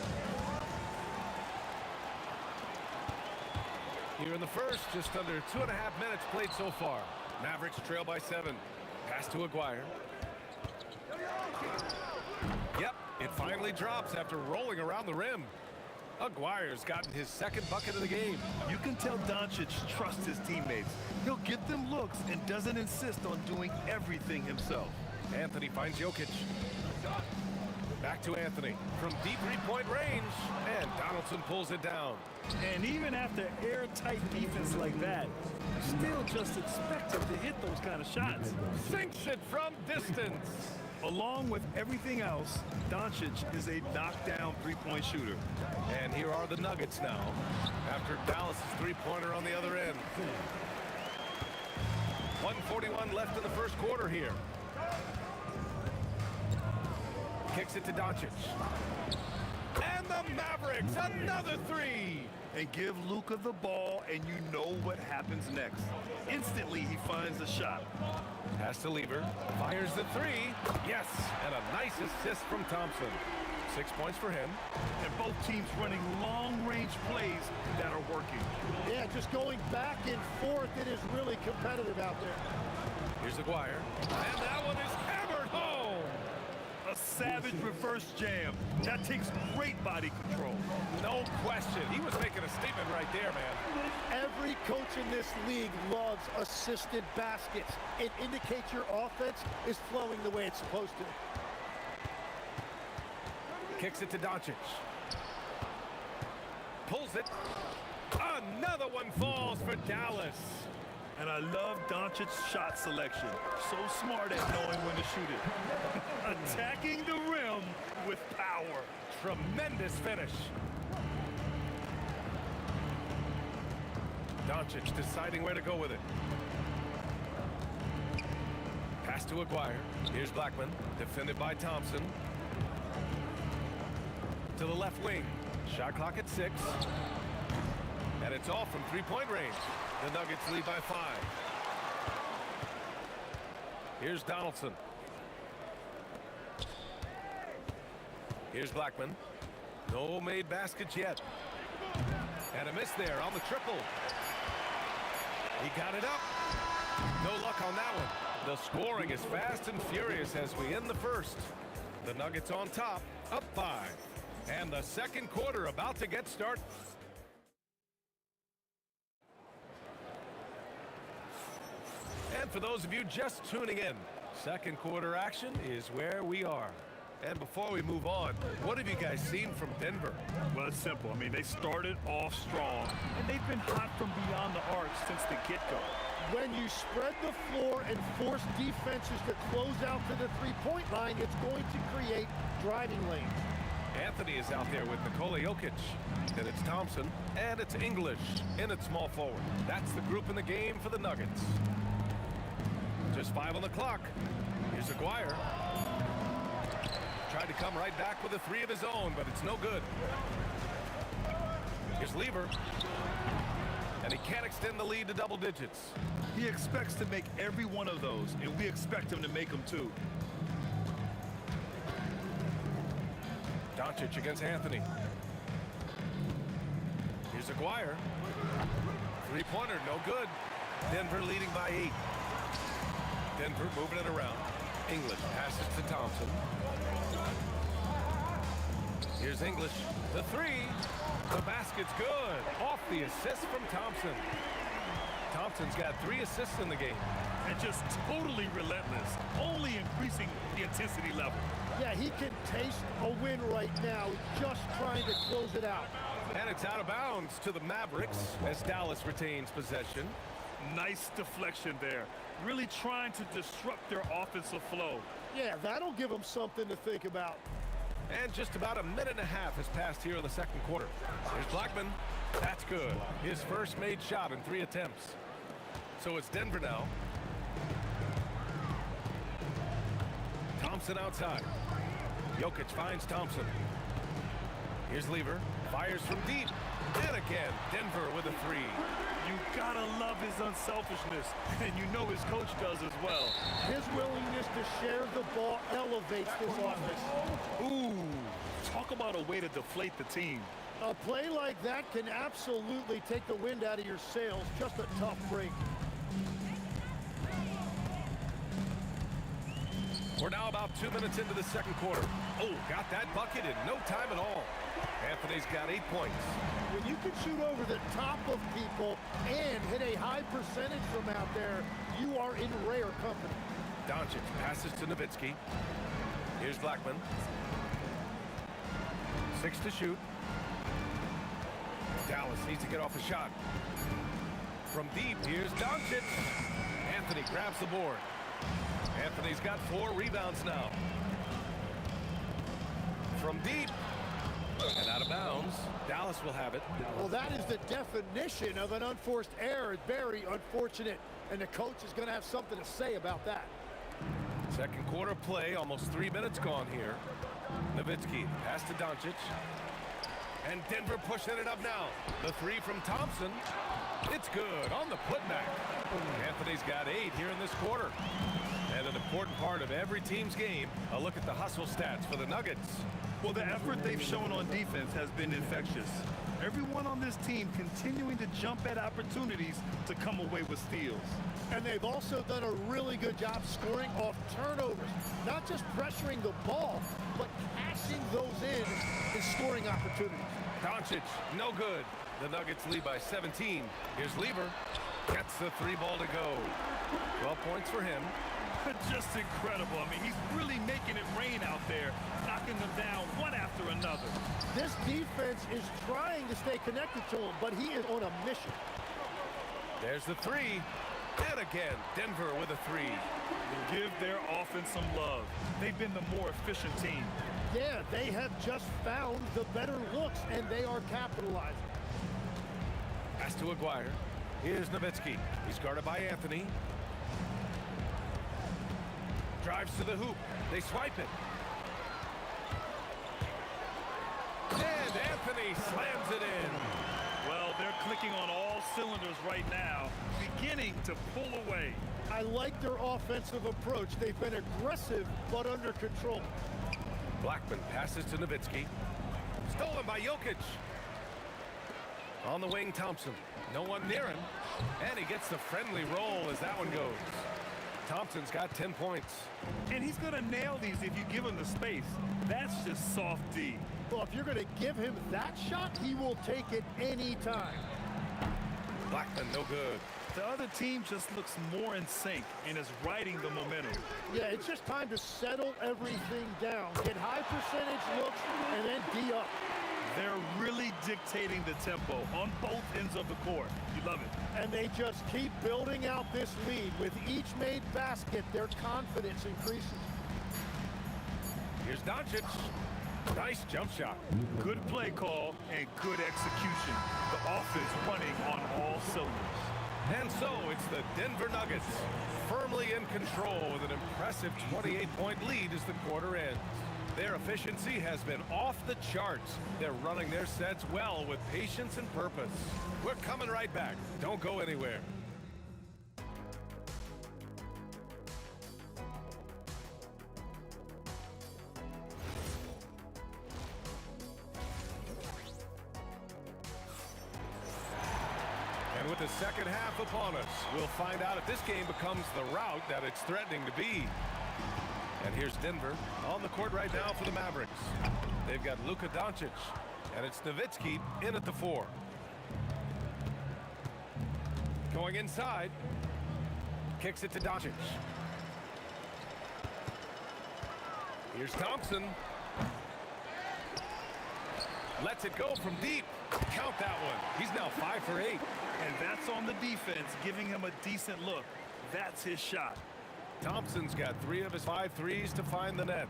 Here in the first, just under 2.5 minutes played so far. Mavericks trail by 7. Pass to Maguire. Yep, it finally drops after rolling around the rim. Maguire's gotten his second bucket of the game. You can tell Doncic trusts his teammates. He'll get them looks and doesn't insist on doing everything himself. Anthony finds Jokic. Back to Anthony from deep three-point range, and Donaldson pulls it down. And even after airtight defense like that, you still just expect him to hit those kind of shots. Sinks it from distance. Along with everything else, Doncic is a knockdown three-point shooter. And here are the Nuggets now, after Dallas' three-pointer on the other end. 1:41 left in the first quarter here. Kicks it to Doncic. And the Mavericks, another three. And give Luka the ball, and you know what happens next. Instantly, he finds the shot. Pass to Lieber. Fires the three. Yes, and a nice assist from Thompson. 6 points for him. And both teams running long-range plays that are working. Yeah, just going back and forth. It is really competitive out there. Here's Maguire. And that one is hammered home. A savage reverse jam. That takes great body control. No question. He was making a statement right there, man. Every coach in this league loves assisted baskets. It indicates your offense is flowing the way it's supposed to. Kicks it to Doncic. Pulls it. Another one falls for Dallas. And I love Doncic's shot selection. So smart at knowing when to shoot it. Attacking the rim with power. Tremendous finish. Doncic deciding where to go with it. Pass to Maguire. Here's Blackman, defended by Thompson. To the left wing. Shot clock at 6. And it's off from three-point range. The Nuggets lead by 5. Here's Donaldson. Here's Blackman. No made baskets yet. And a miss there on the triple. He got it up. No luck on that one. The scoring is fast and furious as we end the first. The Nuggets on top, up 5. And the second quarter about to get started. And for those of you just tuning in, second quarter action is where we are. And before we move on, what have you guys seen from Denver? Well, it's simple. I mean, they started off strong, and they've been hot from beyond the arc since the get-go. When you spread the floor and force defenses to close out to the three-point line, it's going to create driving lanes. Anthony is out there with Nikola Jokic. Then it's Thompson, and it's English in at small forward. That's the group in the game for the Nuggets. Just 5 on the clock. Here's Aguirre. Tried to come right back with a 3 of his own, but it's no good. Here's Lever. And he can't extend the lead to double digits. He expects to make every one of those, and we expect him to make them too. Doncic against Anthony. Here's Aguirre. Three-pointer, no good. Denver leading by 8. Denver moving it around. English passes to Thompson. Here's English. The 3. The basket's good. Off the assist from Thompson. Thompson's got 3 assists in the game. And just totally relentless, only increasing the intensity level. Yeah, he can taste a win right now, just trying to close it out. And it's out of bounds to the Mavericks as Dallas retains possession. Nice deflection there. Really trying to disrupt their offensive flow. Yeah, that'll give them something to think about. And just about a minute and a half has passed here in the second quarter. Here's Blackman. That's good. His first made shot in 3 attempts. So it's Denver now. Thompson outside. Jokic finds Thompson. Here's Lever. Fires from deep. And again, Denver with a 3. You gotta love his unselfishness, and you know his coach does as well. His willingness to share the ball elevates this offense. Ooh, talk about a way to deflate the team. A play like that can absolutely take the wind out of your sails. Just a tough break. We're now about 2 minutes into the second quarter. Oh, got that bucket in no time at all. Anthony's got 8 points. When you can shoot over the top of people and hit a high percentage from out there, you are in rare company. Doncic passes to Nowitzki. Here's Blackman. 6 to shoot. Dallas needs to get off a shot. From deep, here's Doncic. Anthony grabs the board. Anthony's got 4 rebounds now. From deep. And out of bounds. Dallas will have it. Well, that is the definition of an unforced error. Very unfortunate. And the coach is going to have something to say about that. Second quarter play, almost 3 minutes gone here. Nowitzki, pass to Doncic. And Denver pushing it up now. The 3 from Thompson. It's good on the putback. Anthony's got 8 here in this quarter. And an important part of every team's game, a look at the hustle stats for the Nuggets. Well, the effort they've shown on defense has been infectious. Everyone on this team continuing to jump at opportunities to come away with steals. And they've also done a really good job scoring off turnovers. Not just pressuring the ball, but cashing those in scoring opportunities. Doncic, no good. The Nuggets lead by 17. Here's Lever. Gets the 3 ball to go. 12 points for him. Just incredible. I mean, he's really making it rain out there, knocking them down one after another. This defense is trying to stay connected to him, but he is on a mission. There's the 3. And again, Denver with a 3. Give their offense some love. They've been the more efficient team. Yeah, they have just found the better looks, and they are capitalizing. Pass to Aguirre. Here's Nowitzki. He's guarded by Anthony. Drives to the hoop. They swipe it. And Anthony slams it in. Well, they're clicking on all cylinders right now, beginning to pull away. I like their offensive approach. They've been aggressive, but under control. Blackman passes to Nowitzki. Stolen by Jokic. On the wing, Thompson. No one near him. And he gets the friendly roll as that one goes. Thompson's got 10 points. And he's going to nail these if you give him the space. That's just soft D. Well, if you're going to give him that shot, he will take it any time. Blackman, no good. The other team just looks more in sync and is riding the momentum. Yeah, it's just time to settle everything down. Get high percentage looks and then D up. They're really dictating the tempo on both ends of the court. You love it. And they just keep building out this lead. With each made basket, their confidence increases. Here's Doncic. Nice jump shot. Good play call and good execution. The offense running on all cylinders. And so it's the Denver Nuggets firmly in control with an impressive 28-point lead as the quarter ends. Their efficiency has been off the charts. They're running their sets well with patience and purpose. We're coming right back. Don't go anywhere. And with the second half upon us, we'll find out if this game becomes the rout that it's threatening to be. And here's Denver on the court right now for the Mavericks. They've got Luka Doncic, and it's Nowitzki in at the 4. Going inside, kicks it to Doncic. Here's Thompson. Lets it go from deep. Count that one. He's now 5 for 8. And that's on the defense, giving him a decent look. That's his shot. Thompson's got 3 of his 5 threes to find the net.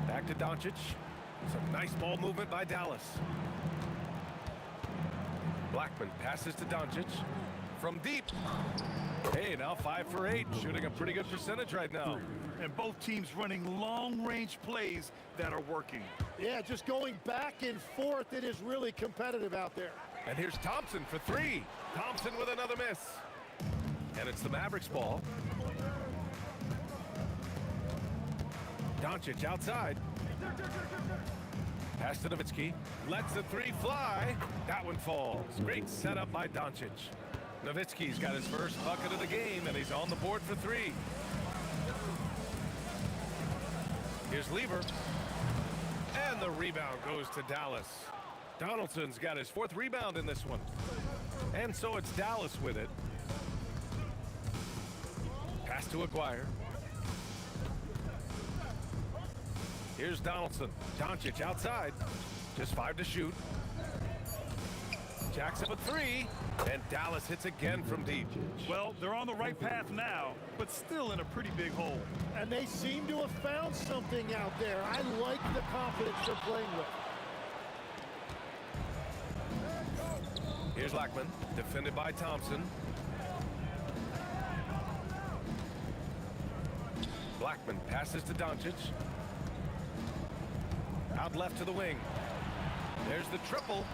Back to Doncic. Some nice ball movement by Dallas. Blackman passes to Doncic from deep. Hey, now 5 for 8, shooting a pretty good percentage right now. And both teams running long-range plays that are working. Yeah, just going back and forth. It is really competitive out there. And here's Thompson for 3. Thompson with another miss. And it's the Mavericks ball. Doncic outside. Pass to Nowitzki. Lets the 3 fly. That one falls. Great setup by Doncic. Nowitzki's got his first bucket of the game, and he's on the board for 3. Here's Lever. And the rebound goes to Dallas. Donaldson's got his 4th rebound in this one. And so it's Dallas with it. Pass to Aguirre. Here's Donaldson. Doncic outside. Just 5 to shoot. Jackson with 3. And Dallas hits again from deep. Well, they're on the right path now, but still in a pretty big hole. And they seem to have found something out there. I like the confidence they're playing with. Here's Blackman, defended by Thompson. Blackman passes to Doncic. Out left to the wing. There's the triple.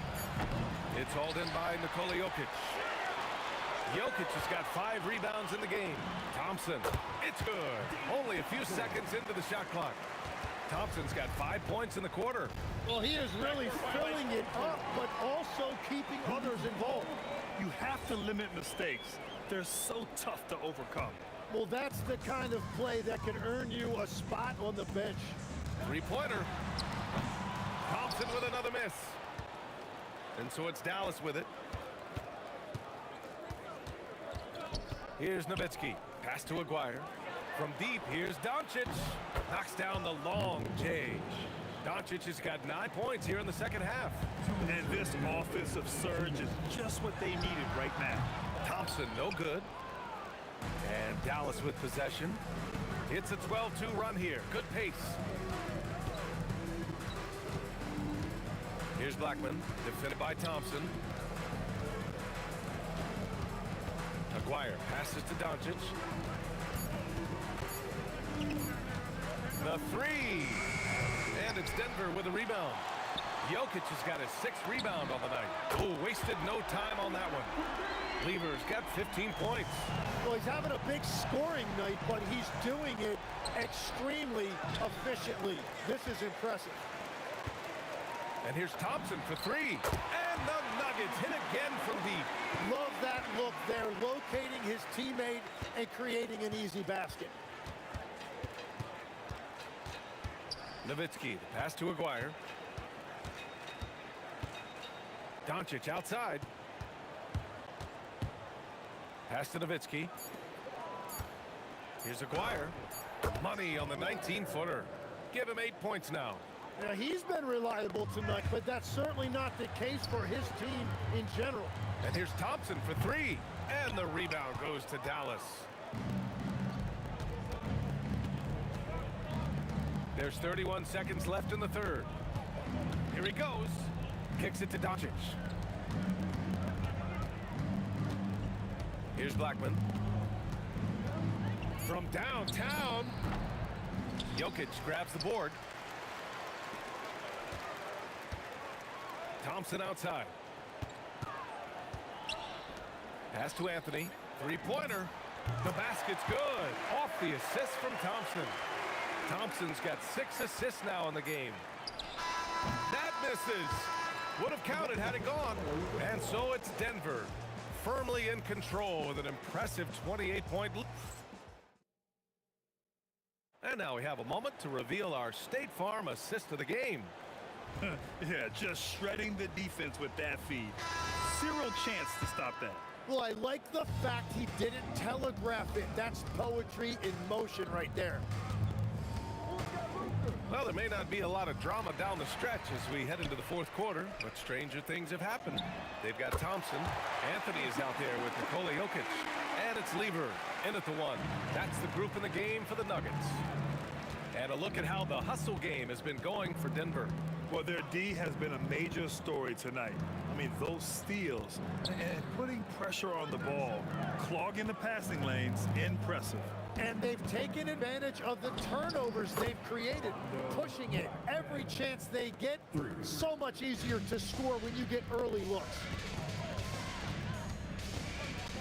It's hauled in by Nikola Jokic. Jokic has got 5 rebounds in the game. Thompson, it's good. Only a few seconds into the shot clock. Thompson's got 5 points in the quarter. Well, he is really filling it up, but also keeping others involved. You have to limit mistakes. They're so tough to overcome. Well, that's the kind of play that can earn you a spot on the bench. 3-pointer. Thompson with another miss. And so it's Dallas with it. Here's Nowitzki. Pass to Aguirre. From deep, here's Doncic. Knocks down the long J. Doncic has got 9 points here in the second half. And this offensive surge is just what they needed right now. Thompson, no good. And Dallas with possession. It's a 12-2 run here. Good pace. Here's Blackman, defended by Thompson. Aguirre passes to Doncic. The 3. And it's Denver with a rebound. Jokic has got his 6th rebound on the night. Oh, wasted no time on that one. Lever's got 15 points. Well, he's having a big scoring night, but he's doing it extremely efficiently. This is impressive. And here's Thompson for three. And the Nuggets hit again from deep. Love that look there, locating his teammate and creating an easy basket. Nowitzki, the pass to Aguirre. Doncic outside. Pass to Nowitzki. Here's Aguirre. Money on the 19-footer. Give him 8 points now. Now, he's been reliable tonight, but that's certainly not the case for his team in general. And here's Thompson for three. And the rebound goes to Dallas. There's 31 seconds left in the third. Here he goes. Kicks it to Doncic. Here's Blackman. From downtown. Jokic grabs the board. Thompson outside. Pass to Anthony. Three-pointer. The basket's good. Off the assist from Thompson. Thompson's got 6 assists now in the game. That misses. Would have counted had it gone. And so it's Denver, firmly in control with an impressive 28-point lead. And now we have a moment to reveal our State Farm assist of the game. Yeah, just shredding the defense with that feed. Zero chance to stop that. Well, I like the fact he didn't telegraph it. That's poetry in motion right there. Well, there may not be a lot of drama down the stretch as we head into the fourth quarter, but stranger things have happened. They've got Thompson. Anthony is out there with Nikola Jokic. And it's Lever in at the one. That's the group in the game for the Nuggets. And a look at how the hustle game has been going for Denver. Well, their D has been a major story tonight. I mean, those steals and putting pressure on the ball, clogging the passing lanes, impressive. And they've taken advantage of the turnovers they've created, pushing it every chance they get. So much easier to score when you get early looks.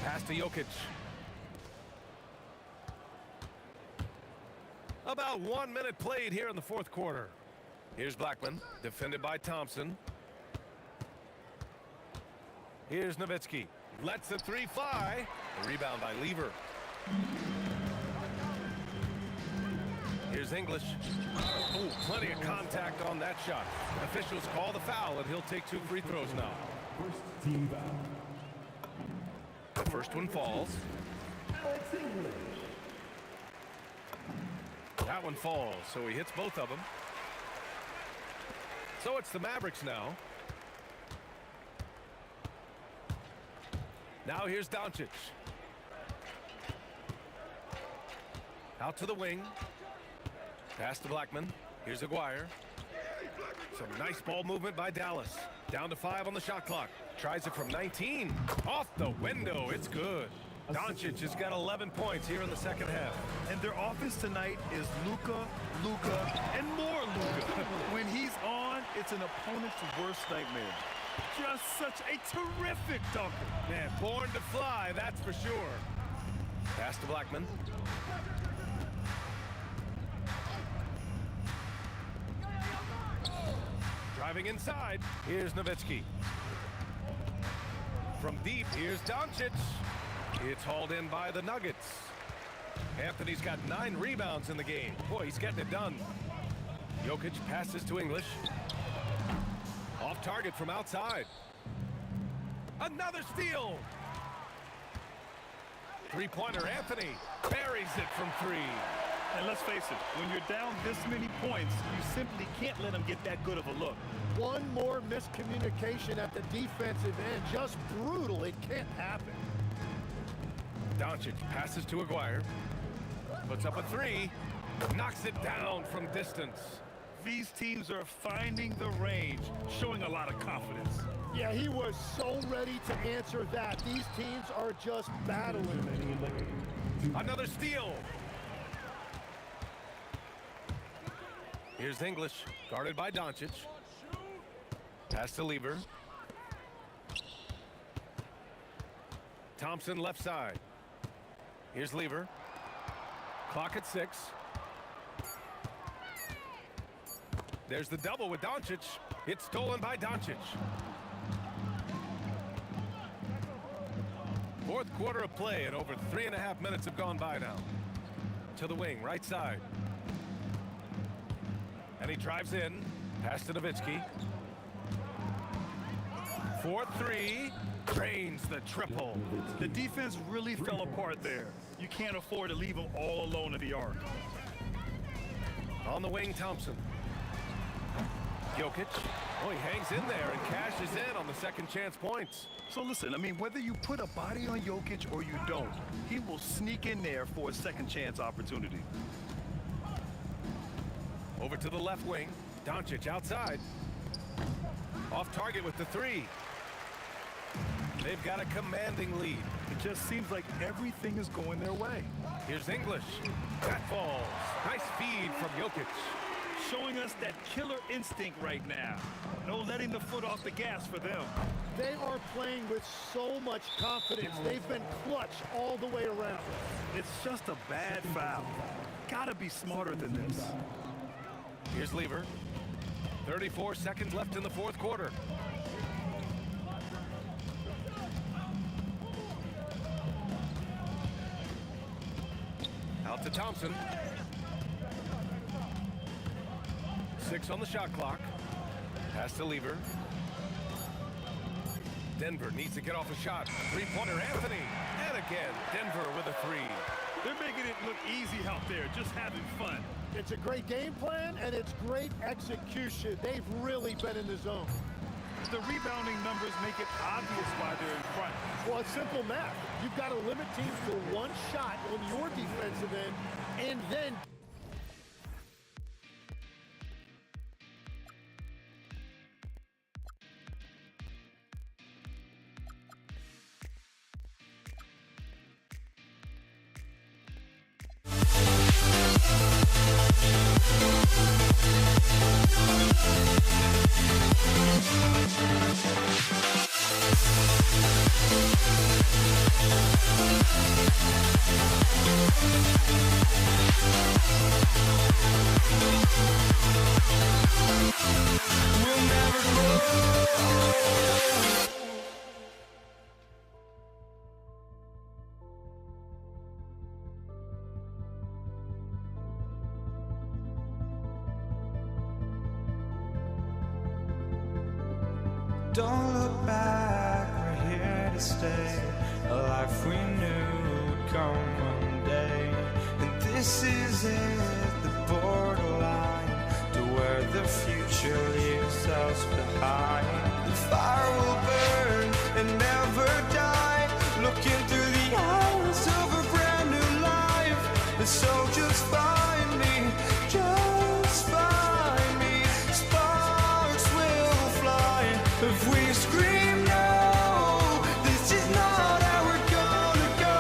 Pass to Jokic. About 1 minute played here in the fourth quarter. Here's Blackman, defended by Thompson. Here's Nowitzki. Lets the three fly. The rebound by Lever. Here's English. Oh, plenty of contact on that shot. Officials call the foul, and he'll take 2 free throws now. First team foul. The first one falls. That one falls, so he hits both of them. So it's the Mavericks now. Now here's Doncic. Out to the wing. Pass to Blackman. Here's Aguirre. Some nice ball movement by Dallas. Down to 5 on the shot clock. Tries it from 19. Off the window. It's good. Doncic has got 11 points here in the second half. And their offense tonight is Luka, and more Luka. When he's on, it's an opponent's worst nightmare. Just such a terrific dunker. Man, born to fly, that's for sure. Pass to Blackman. Driving inside. Here's Nowitzki. From deep, here's Doncic. It's hauled in by the Nuggets. Anthony's got 9 rebounds in the game. Boy, he's getting it done. Jokic passes to English. Off target from outside. Another steal. Three-pointer, Anthony buries it from 3. And let's face it, when you're down this many points, you simply can't let them get that good of a look. One more miscommunication at the defensive end. Just brutal. It can't happen. Doncic passes to Aguirre. Puts up a 3. Knocks it down from distance. These teams are finding the range, showing a lot of confidence. Yeah, he was so ready to answer that. These teams are just battling. Another steal. Here's English, guarded by Doncic. Pass to Lever. Thompson left side. Here's Lever. Clock at 6. There's the double with Doncic. It's stolen by Doncic. Fourth quarter of play, and over 3.5 minutes have gone by now. To the wing, right side. And he drives in. Pass to Nowitzki. 4-3. Drains the triple. The defense really fell apart there. You can't afford to leave them all alone at the arc. On the wing, Thompson. Jokic. Oh, he hangs in there and cashes in on the second chance points. So listen, I mean, whether you put a body on Jokic or you don't, he will sneak in there for a second chance opportunity. Over to the left wing. Doncic outside. Off target with the three. They've got a commanding lead. It just seems like everything is going their way. Here's English. That falls. Nice feed from Jokic. Showing us that killer instinct right now. No letting the foot off the gas for them. They are playing with so much confidence. They've been clutch all the way around. It's just a bad foul. Gotta be smarter than this. Here's Lever. 34 seconds left in the fourth quarter. Out to Thompson. 6 on the shot clock. Pass to Lever. Denver needs to get off a shot. Three-pointer, Anthony. And again, Denver with a three. They're making it look easy out there, just having fun. It's a great game plan, and it's great execution. They've really been in the zone. The rebounding numbers make it obvious why they're in front. Well, it's simple math. You've got to limit teams to one shot on your defensive end, and then Don't look back, we're here to stay. A life we knew would come one day. And this is it, the borderline to where the future leaves us behind. The fire will burn and never die. Looking through the eyes of a brand new life. And so just find me, just find me. Sparks will fly if we scream no. This is not how we're gonna go.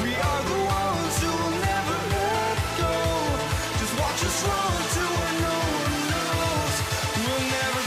We are the ones who will never let go. Just watch us run to where no one knows. We'll never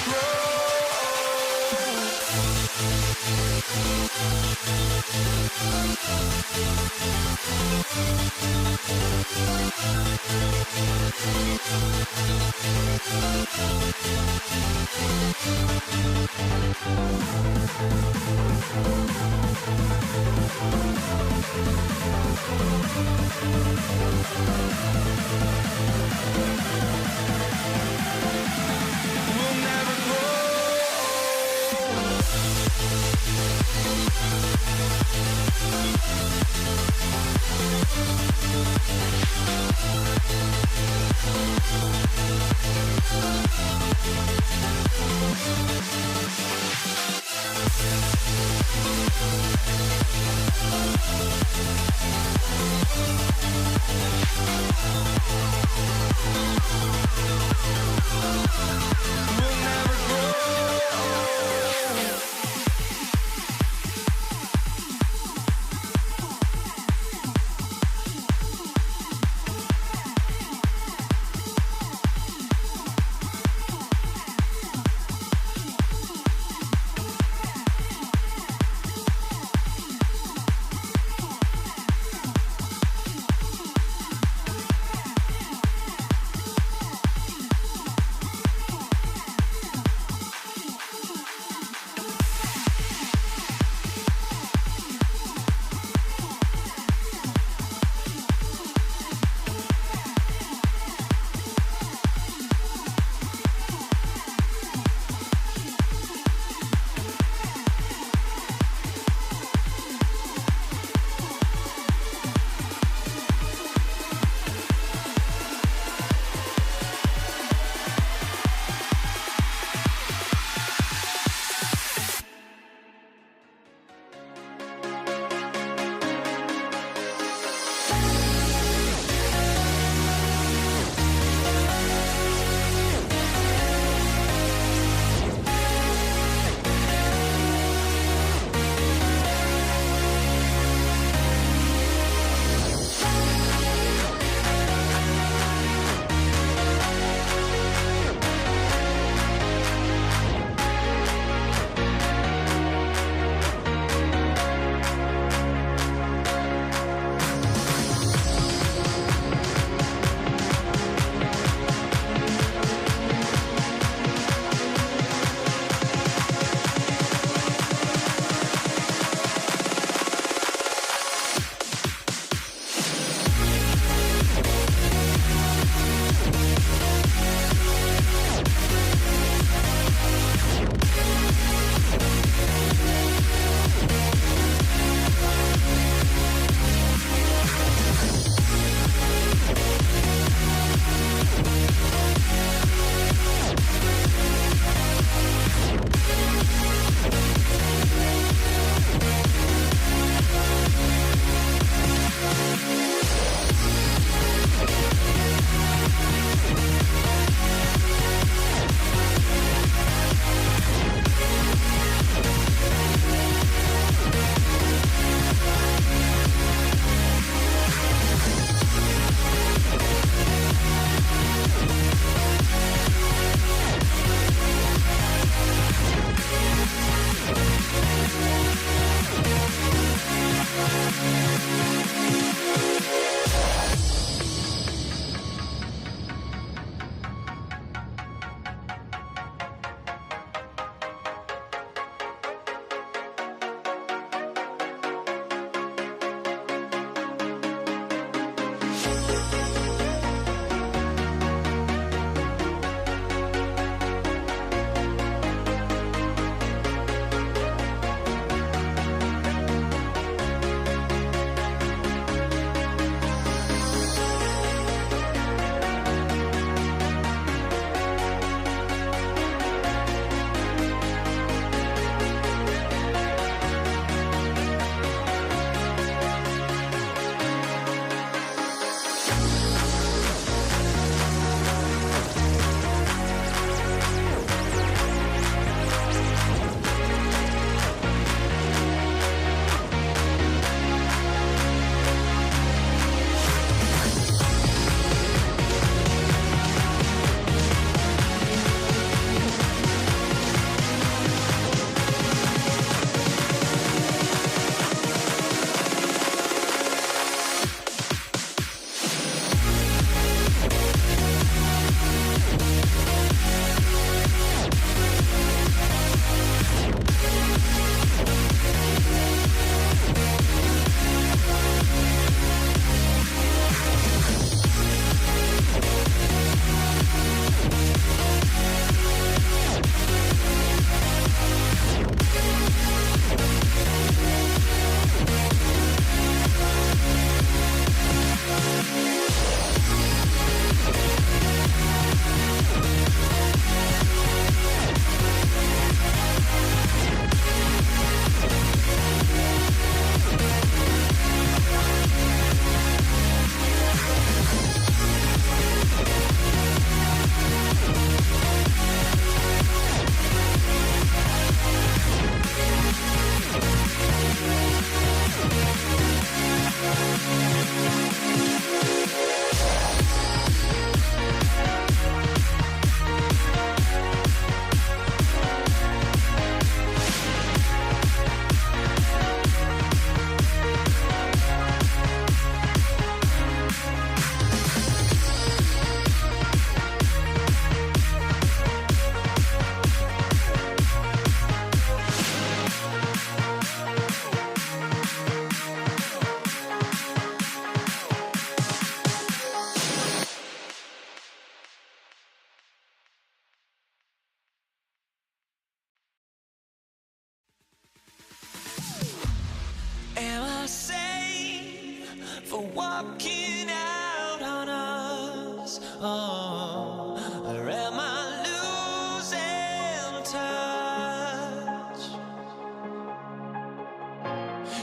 Am I safe for walking out on us? Oh, or am I losing touch?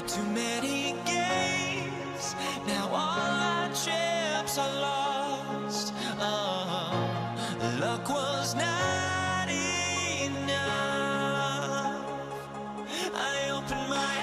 Too many games, now all our chips are lost. Oh, luck was not enough. I opened my eyes.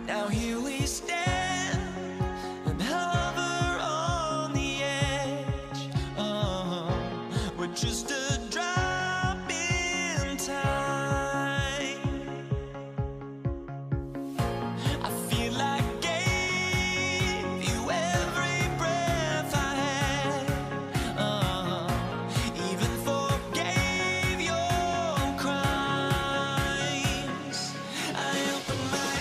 Now here we stand and hover on the edge. Oh, we're just a drop in time. I feel like I gave you every breath I had. Oh, even forgave your crimes. I opened my eyes.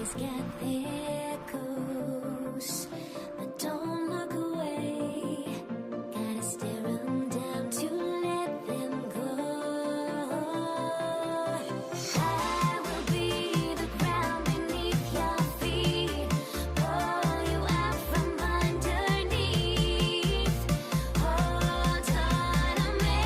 Everybody's got their ghosts, but don't look away. Gotta stare 'em down to let them go. I will be the ground beneath your feet, pull you out from underneath. Hold on to me.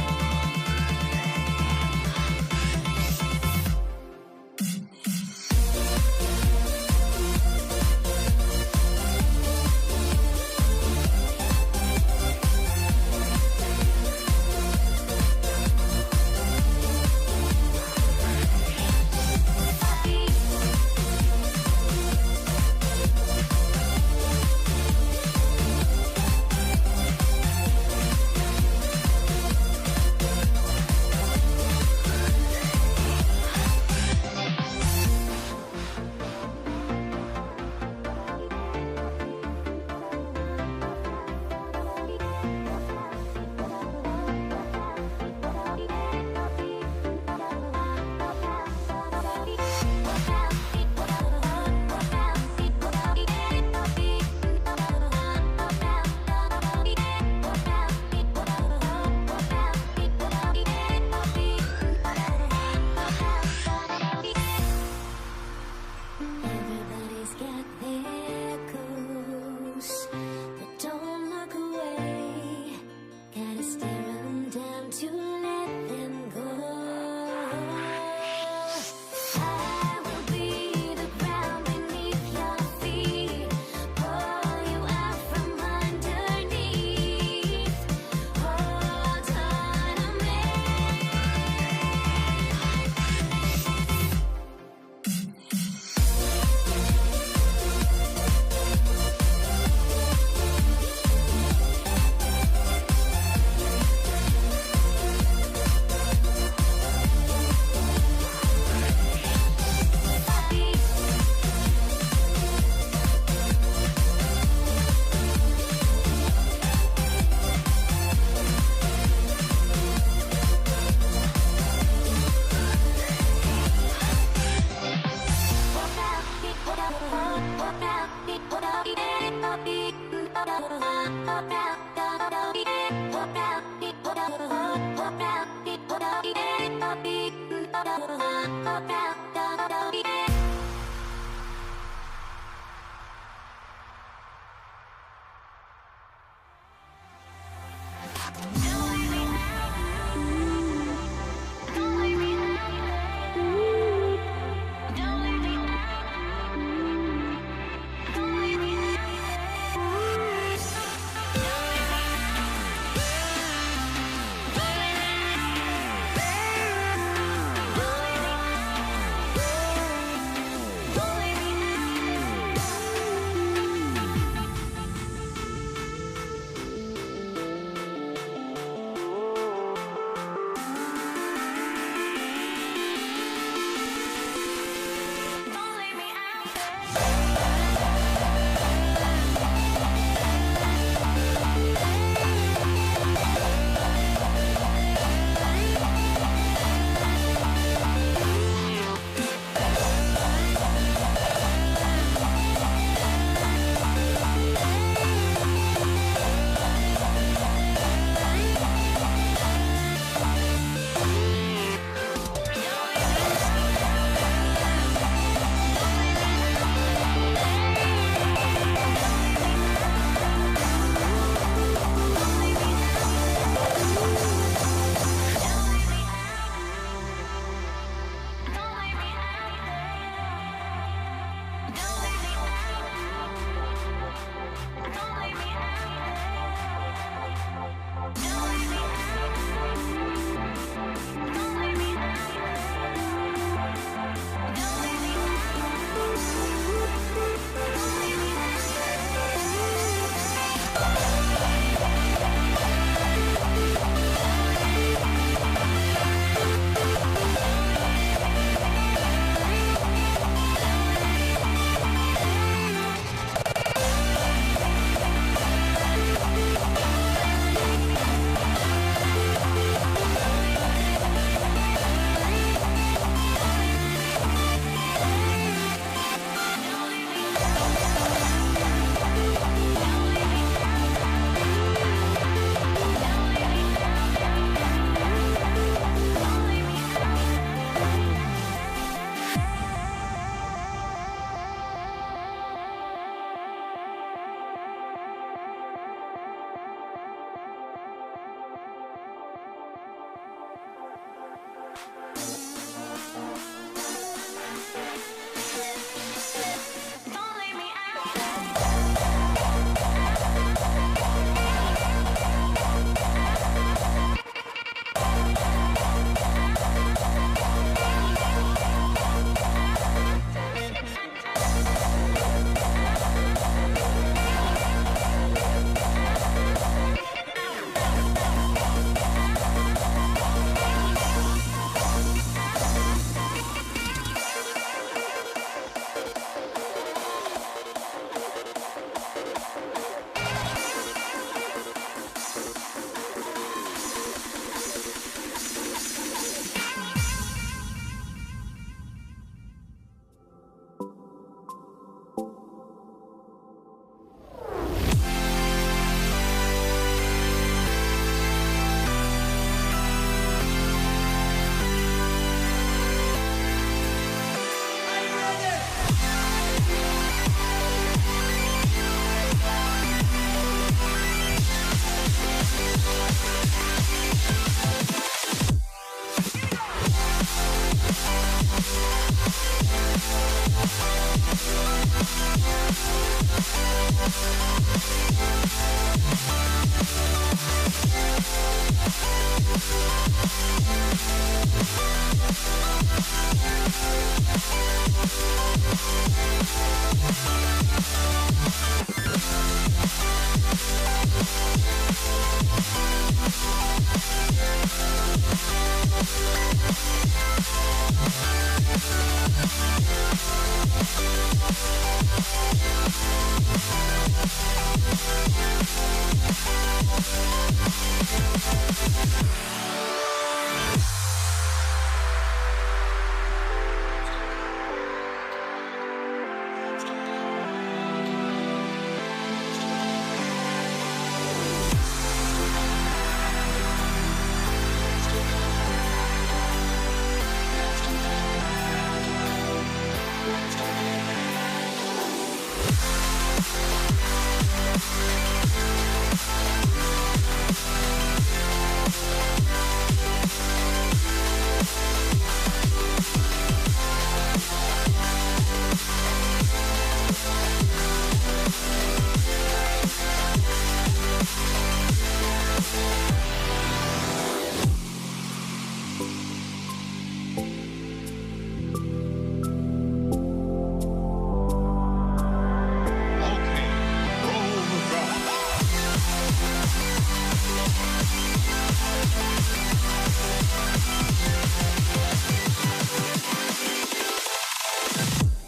Everybody's got their ghosts, but don't look away. Gotta stare 'em down to let them go. I will be the ground beneath your feet, pull you out from underneath. Hold on to me.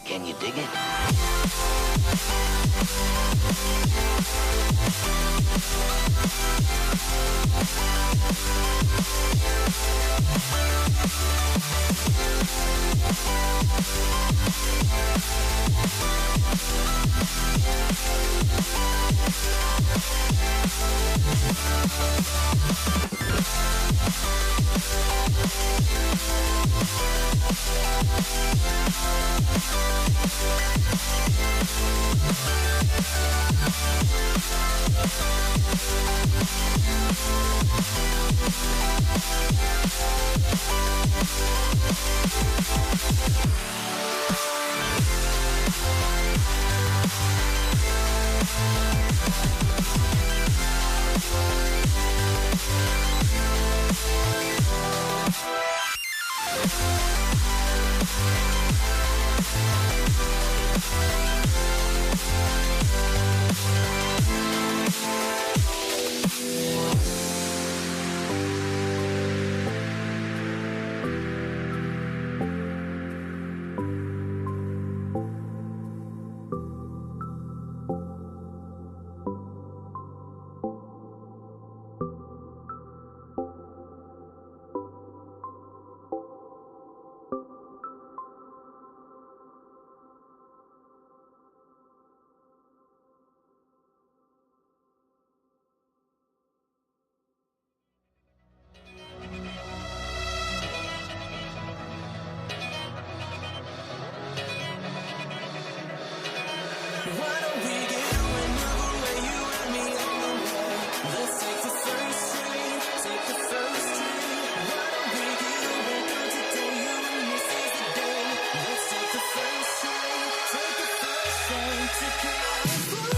Can you dig it? Why don't we get another way you and me on the way? Let's take the first train, take the first train. Why don't we get away from today? You and this is the day. Let's take the first train, take the first train to California.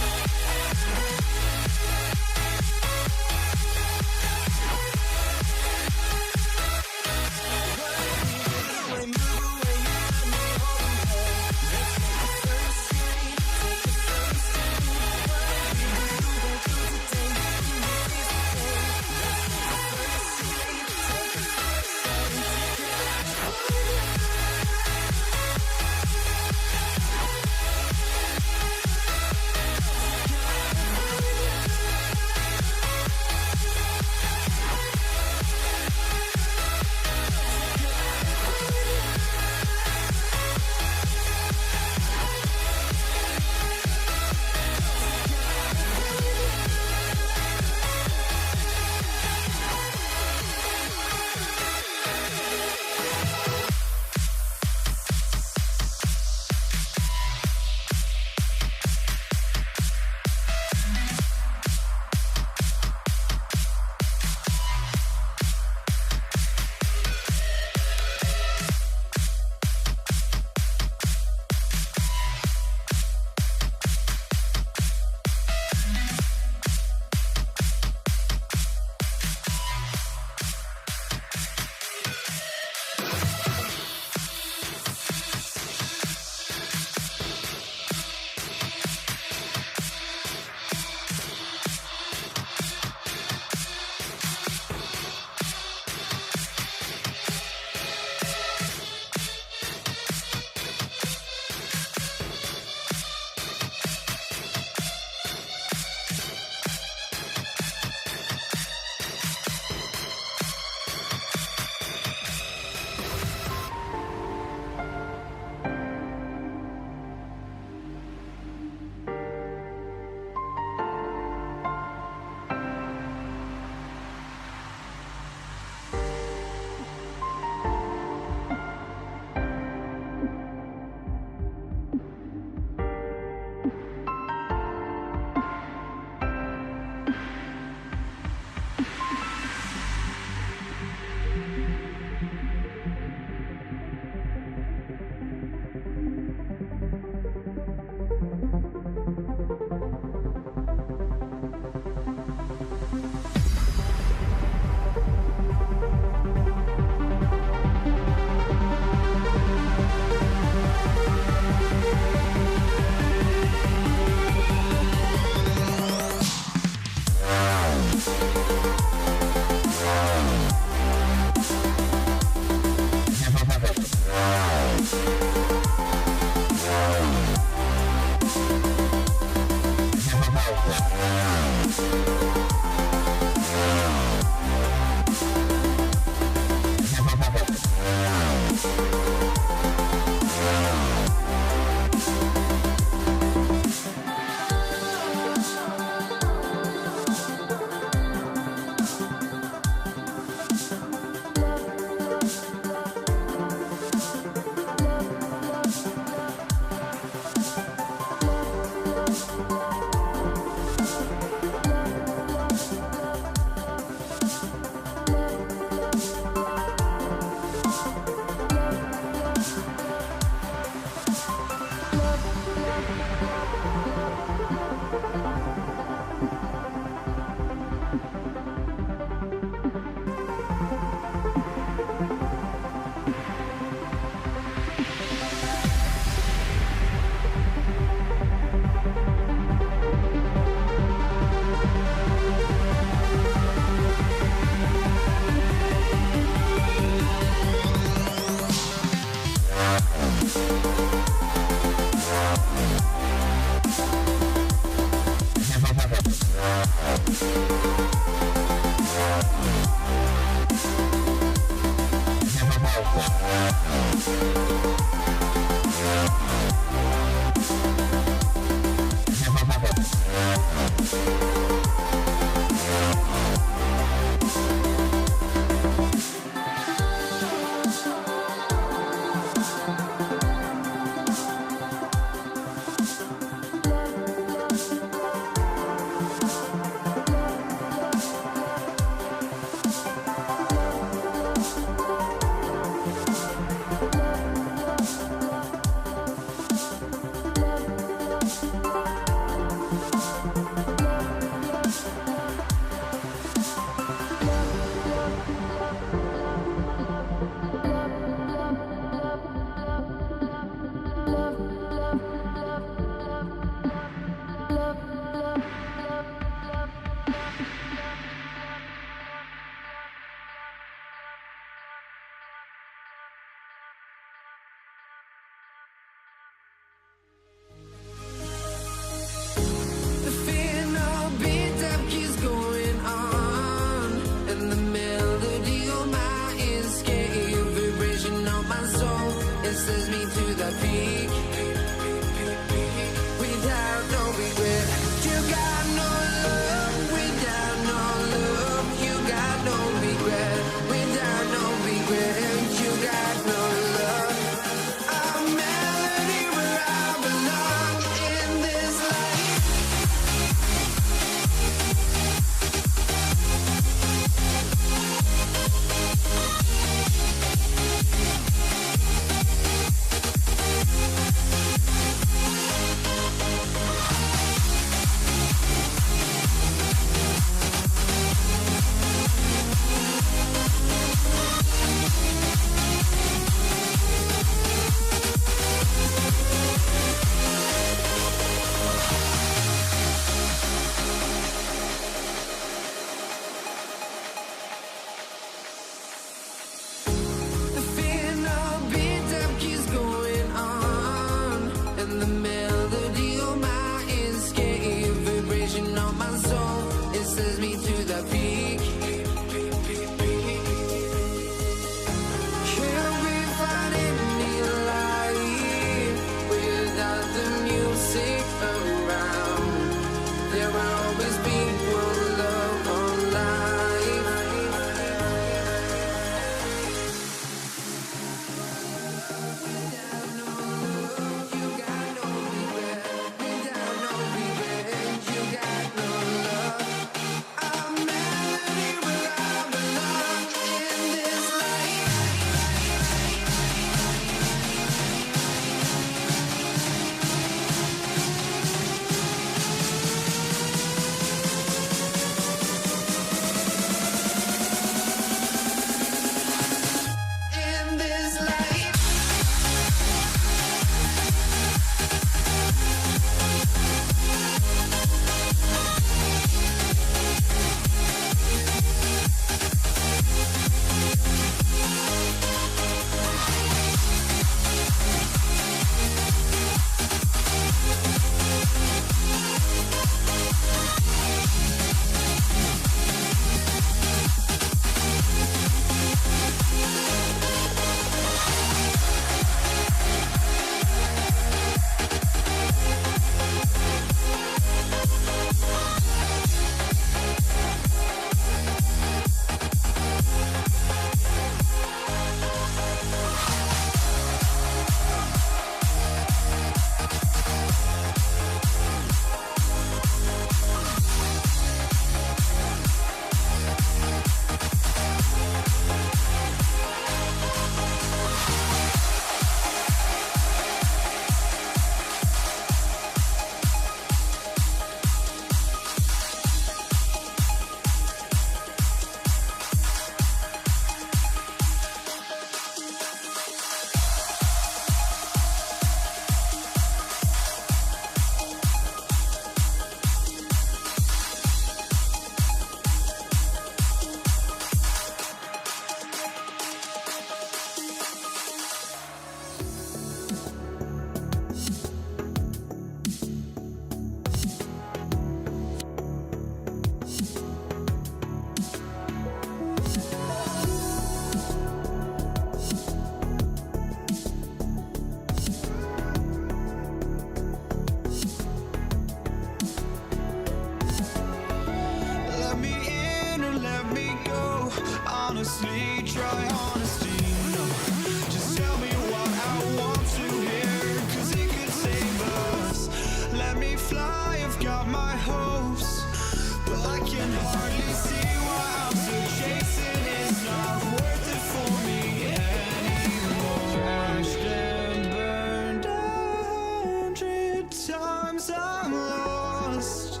can hardly see why I'm still chasing. It's not worth it for me anymore. Crashed and burned 100 times. I'm lost.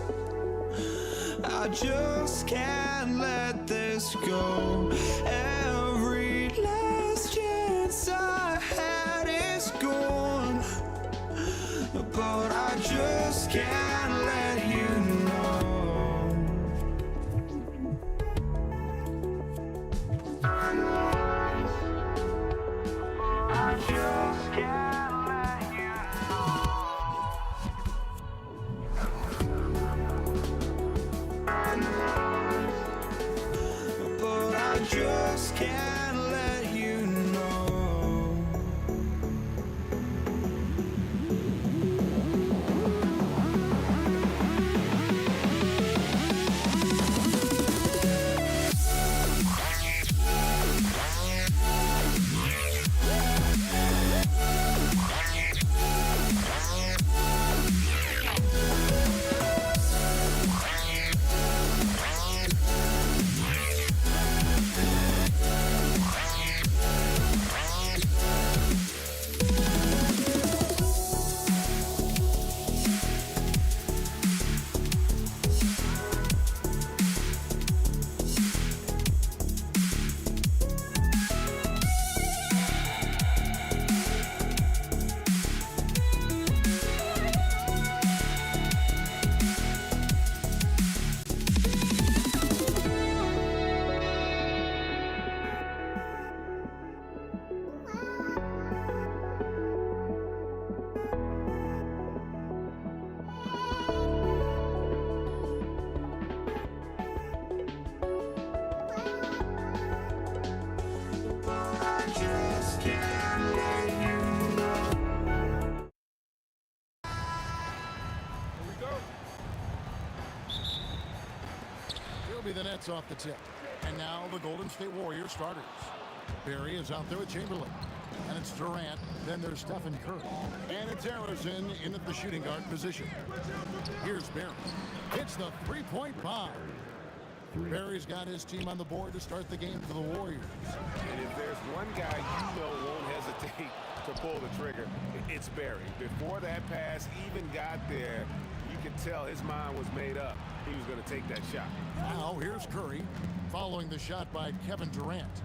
I just can't let this go. Every last chance I had is gone, but I just can't let you know. I just can't let you know. But I just can't let you know. It'll be the Nets off the tip. And now the Golden State Warriors starters. Barry is out there with Chamberlain. And it's Durant. Then there's Stephen Curry. And it's Harrison in at the shooting guard position. Here's Barry. Hits the three-point bomb. Barry's got his team on the board to start the game for the Warriors. And if there's one guy you know won't hesitate to pull the trigger, it's Barry. Before that pass even got there, you could tell his mind was made up. He was going to take that shot. Now here's Curry following the shot by Kevin Durant.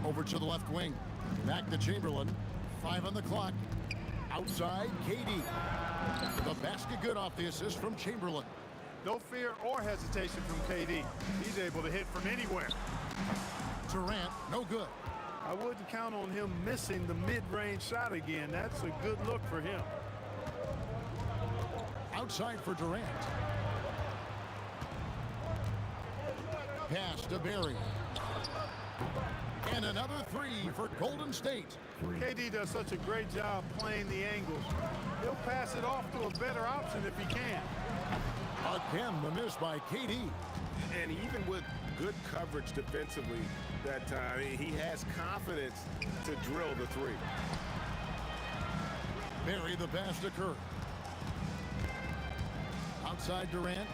Over to the left wing. Back to Chamberlain. 5 on the clock. Outside, KD. The basket good off the assist from Chamberlain. No fear or hesitation from KD. He's able to hit from anywhere. Durant, no good. I wouldn't count on him missing the mid-range shot again. That's a good look for him. Outside for Durant. Pass to Barry. And another three for Golden State. KD does such a great job playing the angles. He'll pass it off to a better option if he can. Again, the miss by KD. And even with good coverage defensively that time, he has confidence to drill the three. Barry, the pass to Curry. Outside Durant.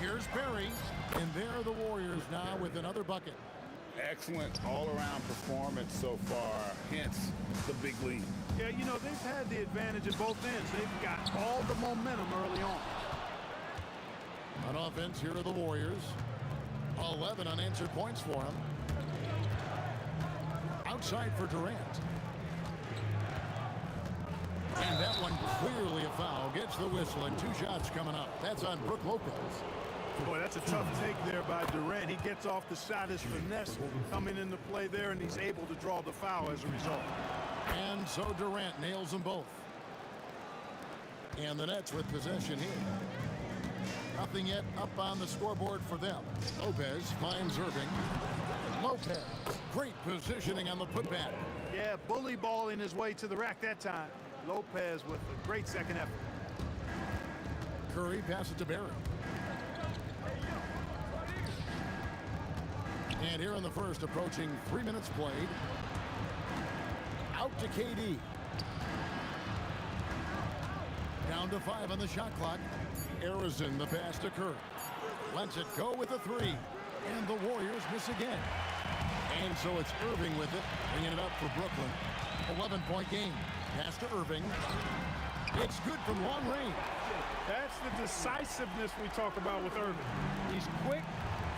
Here's Barry. And there are the Warriors now with another bucket. Excellent all-around performance so far, hence the big lead. Yeah, you know, they've had the advantage at both ends. They've got all the momentum early on. On offense, here are the Warriors. 11 unanswered points for them. Outside for Durant. And that one clearly a foul. Gets the whistle and 2 shots coming up. That's on Brook Lopez. Boy, that's a tough take there by Durant. He gets off the shot, his finesse coming into play there, and he's able to draw the foul as a result. And so Durant nails them both. And the Nets with possession here. Nothing yet up on the scoreboard for them. Lopez finds Irving. Lopez, great positioning on the putback. Yeah, bully balling his way to the rack that time. Lopez with a great second effort. Curry passes to Barry. And here in the first, approaching 3 minutes played. Out to KD. Down to 5 on the shot clock. Arizin, the pass to Curry. Lets it go with a three. And the Warriors miss again. And so it's Irving with it, bringing it up for Brooklyn. 11-point game. Pass to Irving. It's good from long range. That's the decisiveness we talk about with Irving. He's quick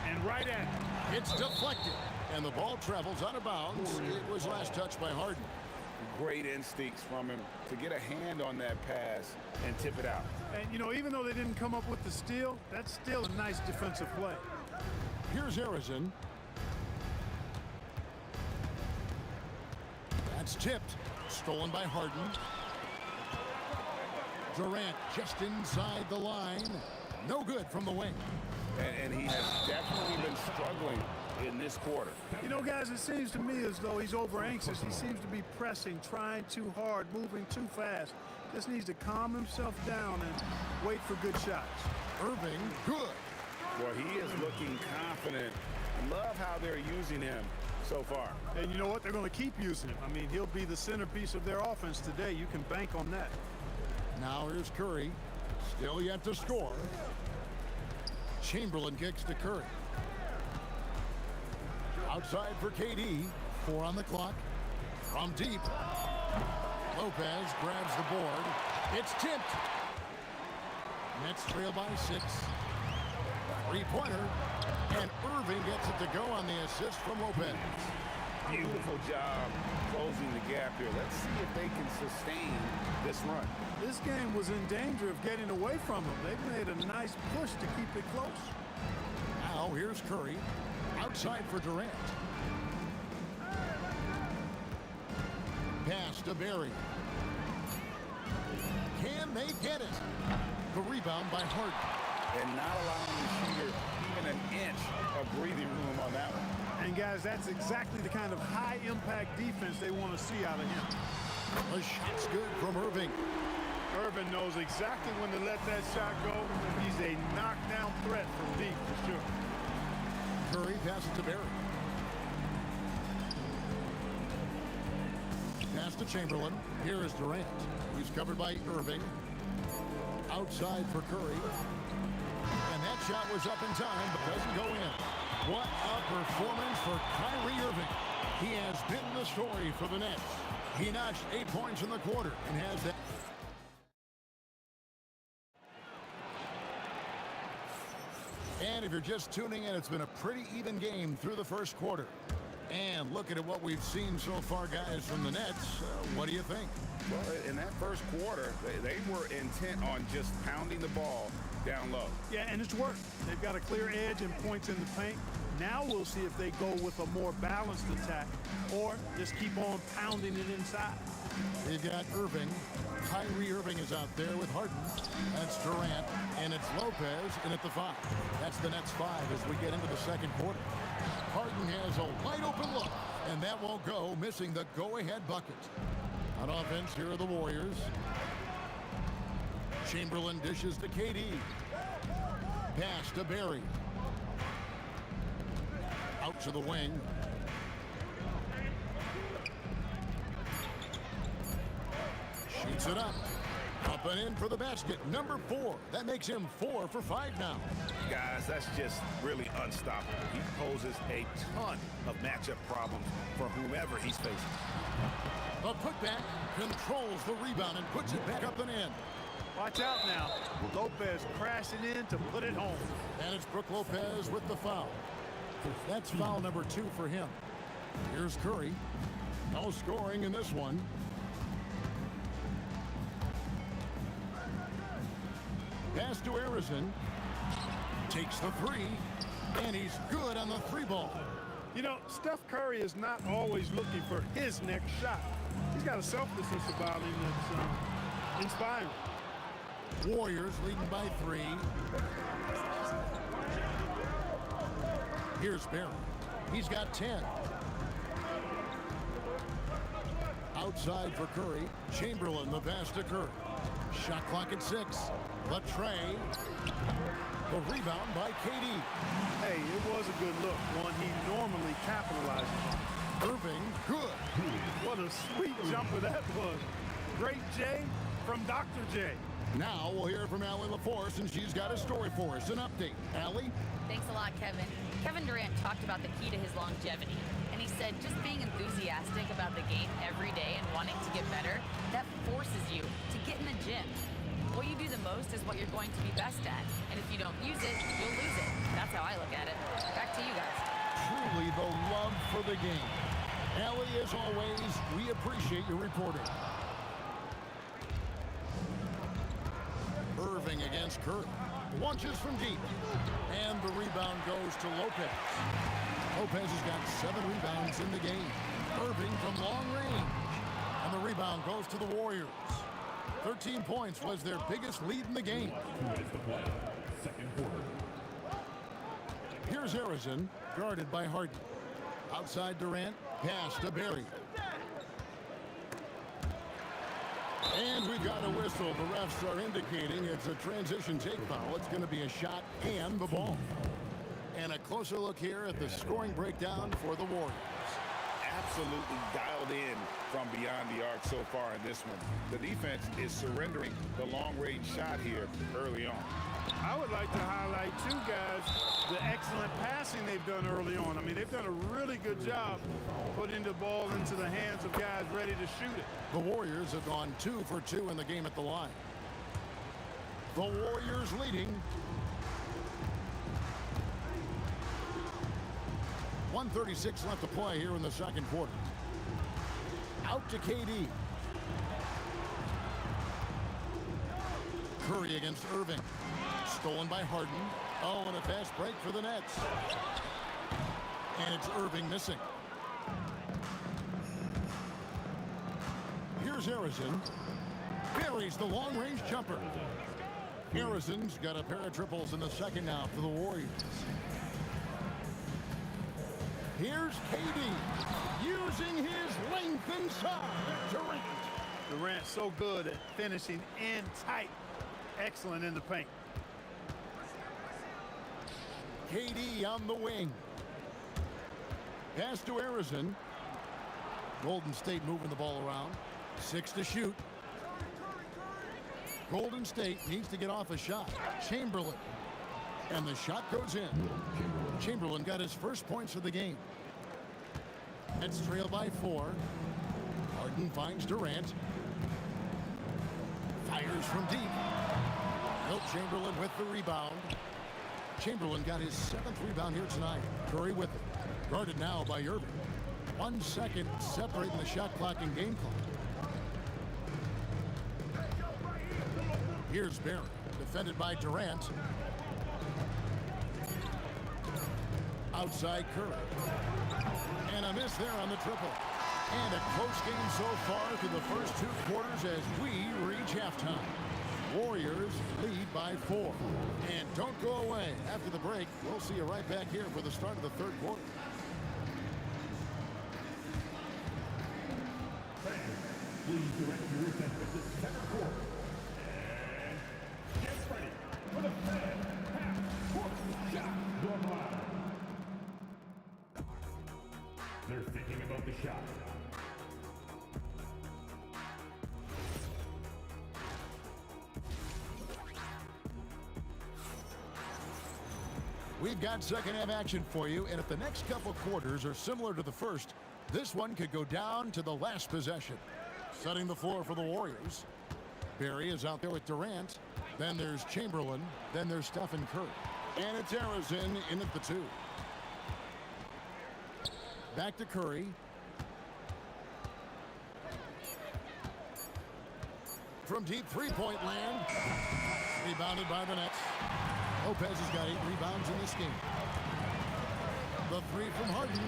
and right at it. It's deflected. And the ball travels out of bounds. It was last touched by Harden. Great instincts from him to get a hand on that pass and tip it out. And, you know, even though they didn't come up with the steal, that's still a nice defensive play. Here's Arizin. That's tipped. Stolen by Harden. Durant just inside the line. No good from the wing. And he has definitely been struggling in this quarter. You know, guys, it seems to me as though he's over anxious. He seems to be pressing, trying too hard, moving too fast. Just needs to calm himself down and wait for good shots. Irving, good. Well, he is looking confident. Love how they're using him so far. And you know what? They're going to keep using him. I mean, he'll be the centerpiece of their offense today. You can bank on that. Now here's Curry. Still yet to score. Chamberlain kicks to Curry. Outside for KD. 4 on the clock. From deep. Lopez grabs the board. It's tipped. Nets trail by 6. Three-pointer. And Irving gets it to go on the assist from Lopez. Beautiful job closing the gap here. Let's see if they can sustain this run. This game was in danger of getting away from them. They've made a nice push to keep it close. Now here's Curry. Outside for Durant. Pass to Barry. Can they get it? The rebound by Harden. And not allowing the shooter even an inch of breathing room on that one. And guys, that's exactly the kind of high-impact defense they want to see out of him. The shot's good from Irving. Irving knows exactly when to let that shot go. He's a knockdown threat from deep for sure. Curry passes to Barry. Pass to Chamberlain. Here is Durant. He's covered by Irving. Outside for Curry. And that shot was up in time, but doesn't go in. What a performance for Kyrie Irving. He has been the story for the Nets. He notched 8 points in the quarter and has that. And if you're just tuning in, it's been a pretty even game through the first quarter. And looking at what we've seen so far, guys, from the Nets, what do you think? Well, in that first quarter, they were intent on just pounding the ball down low. Yeah, and it's worked. They've got a clear edge and points in the paint. Now we'll see if they go with a more balanced attack or just keep on pounding it inside. They've got Irving. Kyrie Irving is out there with Harden. That's Durant, and it's Lopez in at the 5. That's the Nets 5 as we get into the second quarter. Harden has a wide open look, and that won't go, missing the go-ahead bucket. On offense, here are the Warriors. Chamberlain dishes to KD. Pass to Barry. Out to the wing. Shoots it up. Up and in for the basket. Number 4. That makes him 4 for 5 now. Guys, that's just really unstoppable. He poses a ton of matchup problems for whomever he's facing. A putback controls the rebound and puts it back up and in. Watch out now. Lopez crashing in to put it home. And it's Brook Lopez with the foul. That's foul number 2 for him. Here's Curry. No scoring in this one. Pass to Arizin. Takes the 3. And he's good on the 3 ball. You know, Steph Curry is not always looking for his next shot. He's got a selflessness about him that's inspiring. Warriors leading by 3. Here's Barry. He's got 10. Outside for Curry. Chamberlain, the pass to Curry. Shot clock at 6. Latre. The rebound by KD. Hey, it was a good look. One he normally capitalizes on. Irving, good. What a sweet jumper that was. Great J from Dr. J. Now we'll hear from Allie LaForce, and she's got a story for us. An update. Allie? Thanks a lot, Kevin. Kevin Durant talked about the key to his longevity, and he said just being enthusiastic about the game every day and wanting to get better, that forces you to get in the gym. What you do the most is what you're going to be best at, and if you don't use it, you'll lose it. That's how I look at it. Back to you guys. Truly the love for the game. Allie, as always, we appreciate your reporting. Irving against Curry. Launches from deep. And the rebound goes to Lopez. Lopez has got 7 rebounds in the game. Irving from long range. And the rebound goes to the Warriors. 13 points was their biggest lead in the game. Second quarter. Here's Harrison, guarded by Harden. Outside Durant, pass to Barry. And we've got a whistle. The refs are indicating it's a transition take foul. It's going to be a shot and the ball. And a closer look here at the scoring breakdown for the Warriors. Absolutely dialed in from beyond the arc so far in this one. The defense is surrendering the long-range shot here early on. I would like to highlight, too, guys, the excellent passing they've done early on. I mean, they've done a really good job putting the ball into the hands of guys ready to shoot it. The Warriors have gone 2 for 2 in the game at the line. The Warriors leading. 1:36 left to play here in the second quarter. Out to KD. Curry against Irving. Stolen by Harden. Oh, and a fast break for the Nets. And it's Irving missing. Here's Harrison. Buries the long-range jumper. Harrison's got a pair of triples in the second now for the Warriors. Here's KD using his length inside. Durant so good at finishing in tight. Excellent in the paint. KD on the wing. Pass to Harrison. Golden State moving the ball around. 6 to shoot. Golden State needs to get off a shot. Chamberlain. And the shot goes in. Chamberlain got his first points of the game. It's trailed by 4. Harden finds Durant. Fires from deep. Wilt Chamberlain with the rebound. Chamberlain got his 7th rebound here tonight. Curry with it. Guarded now by Irving. 1 second separating the shot clock and game clock. Here's Barry, defended by Durant. Outside Curry. And a miss there on the triple. And a close game so far through the first 2 quarters as we reach halftime. Warriors lead by 4. And don't go away. After the break, we'll see you right back here for the start of the third quarter. Please direct your attention to the second quarter. And get ready for the fan half-court shot going live. They're thinking about the shot. We've got second half action for you, and if the next couple quarters are similar to the first, this one could go down to the last possession. Setting the floor for the Warriors. Barry is out there with Durant. Then there's Chamberlain. Then there's Stephen Curry. And it's Harrison in at the 2. Back to Curry. From deep three-point land. Rebounded by the Nets. Lopez has got 8 rebounds in this game. The 3 from Harden.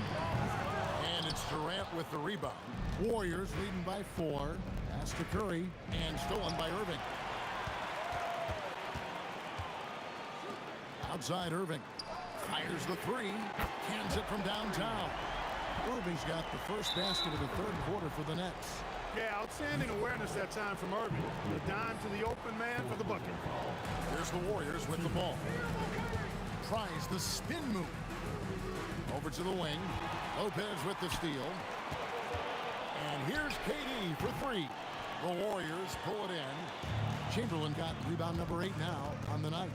And it's Durant with the rebound. Warriors leading by 4. Pass to Curry. And stolen by Irving. Outside Irving. Fires the 3. Cans it from downtown. Irving's got the first basket of the third quarter for the Nets. Yeah, outstanding awareness that time from Irving. The dime to the open man for the bucket. Here's the Warriors with the ball. Tries the spin move. Over to the wing. Lopez with the steal. And here's KD for 3. The Warriors pull it in. Chamberlain got rebound number 8 now on the night.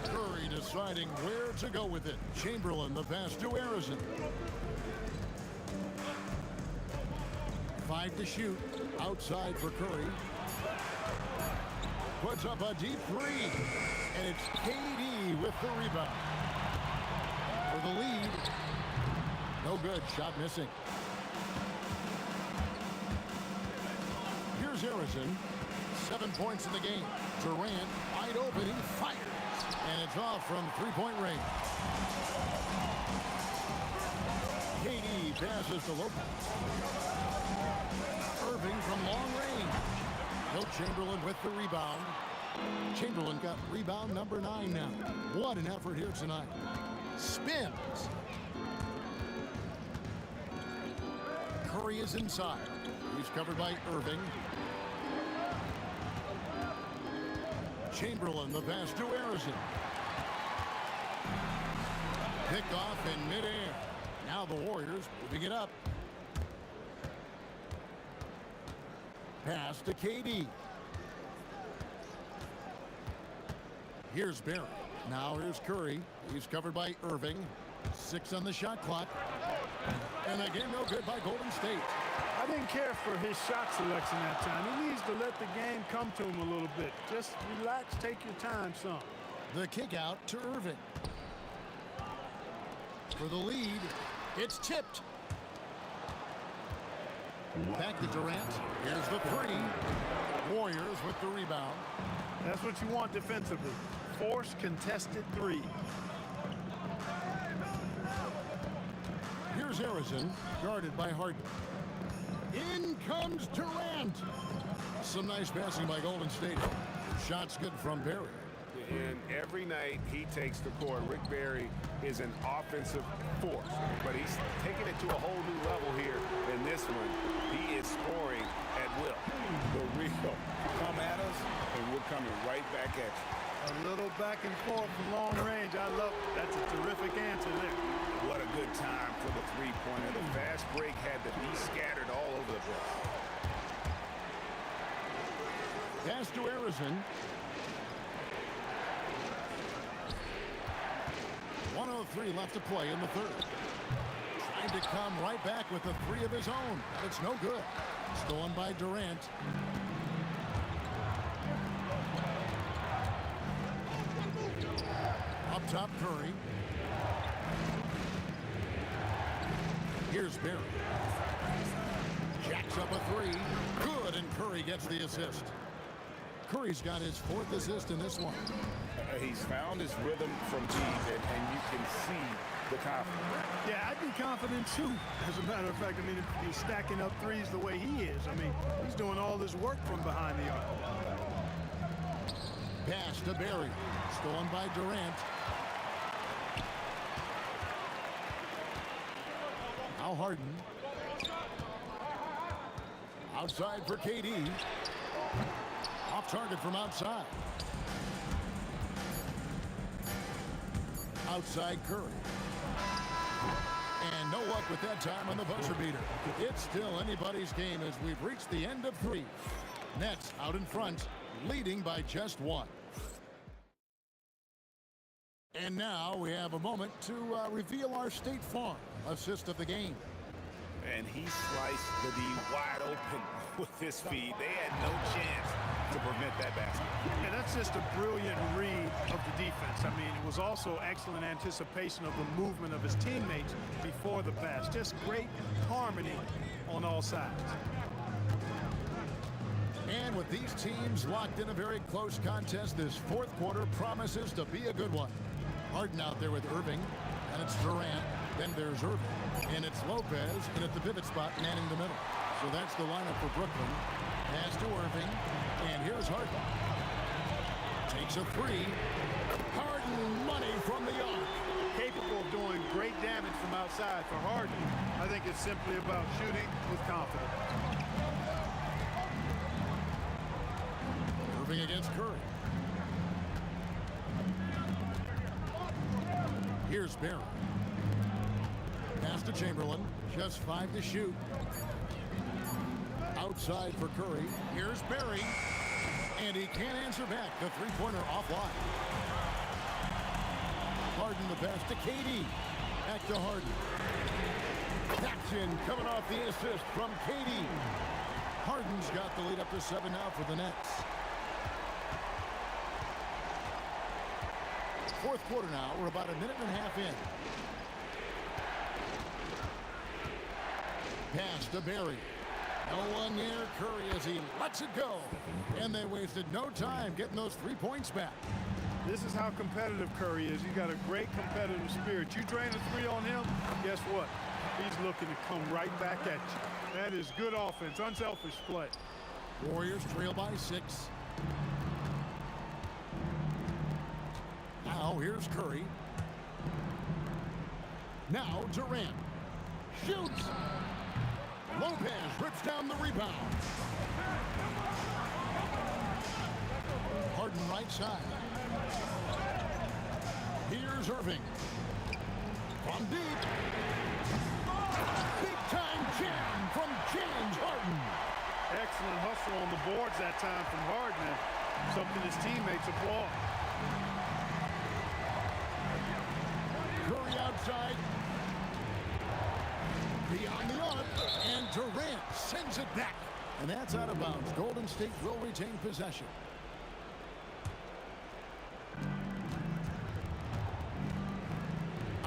Curry deciding where to go with it. Chamberlain, the pass to Harrison. 5 to shoot. Outside for Curry. Puts up a deep 3. And it's KD with the rebound. For the lead. No good. Shot missing. Here's Harrison. 7 points in the game. Durant wide open. He fires. And it's off from three-point range. KD passes to Lopez. Irving from long range. No Chamberlain with the rebound. Chamberlain got rebound number 9 now. What an effort here tonight. Spins. Curry is inside. He's covered by Irving. Chamberlain, the pass to Harrison. Picked off in midair. Now the Warriors moving it up. Pass to KD. Here's Barry. Now here's Curry. He's covered by Irving. 6 on the shot clock. And again, no good by Golden State. I didn't care for his shot selection that time. He needs to let the game come to him a little bit. Just relax, take your time some. The kick out to Irving. For the lead, it's tipped. Back to Durant. Here's the 3. Warriors with the rebound. That's what you want defensively. Force contested 3. Here's Harrison, guarded by Harden. In comes Durant. Some nice passing by Golden State. Shots good from Barry. And every night he takes the court. Rick Barry is an offensive force, but he's taking it to a whole new level here in this one. He is scoring at will. The real come at us, and we're coming right back at you. A little back and forth from long range. I love it. That's a terrific answer there. What a good time for the three-pointer. The fast break had to be scattered all over the place. Pass to Harrison. 1:03 left to play in the third. Trying to come right back with a 3 of his own. It's no good. Stolen by Durant. Up top, Curry. Here's Barry. Jacks up a 3. Good, and Curry gets the assist. Curry's got his 4th assist in this one. He's found his rhythm from deep, and you can see the confidence. Yeah, I'd be confident too. As a matter of fact, I mean, if he's stacking up 3s the way he is, I mean, he's doing all this work from behind the arc. Pass to Barry. Stolen by Durant. Now Harden. Outside for KD. Off target from outside. Outside Curry. And no luck with that time on the buzzer beater. It's still anybody's game as we've reached the end of 3. Nets out in front, leading by just 1. And now we have a moment to reveal our State Farm assist of the game. And he sliced the D wide open with his feet. They had no chance to prevent that basket. And that's just a brilliant read of the defense. I mean, it was also excellent anticipation of the movement of his teammates before the pass. Just great harmony on all sides. And with these teams locked in a very close contest, this 4th quarter promises to be a good one. Harden out there with Irving, and it's Durant. Then there's Irving, and it's Lopez, and at the pivot spot, manning the middle. So that's the lineup for Brooklyn. Pass to Irving, and here's Harden. Takes a 3. Harden money from the arc. Capable of doing great damage from outside for Harden. I think it's simply about shooting with confidence. Irving against Curry. Here's Barry. Pass to Chamberlain. Just 5 to shoot. Outside for Curry. Here's Barry. And he can't answer back. The three-pointer offline. Harden the pass to KD. Back to Harden. Jackson coming off the assist from KD. Harden's got the lead up to 7 now for the Nets. Fourth quarter now. We're about a minute and a half in. Pass to Barry. No one near Curry as he lets it go. And they wasted no time getting those 3 points back. This is how competitive Curry is. He's got a great competitive spirit. You drain a three on him, guess what? He's looking to come right back at you. That is good offense, unselfish play. Warriors trail by 6. Now here's Curry. Now Durant. Shoots. Lopez rips down the rebound. Harden right side. Here's Irving. From deep. Big time jam from James Harden. Excellent hustle on the boards that time from Harden. Something his teammates applaud. Curry outside. Beyond the arc, and Durant sends it back. And that's out of bounds. Golden State will retain possession.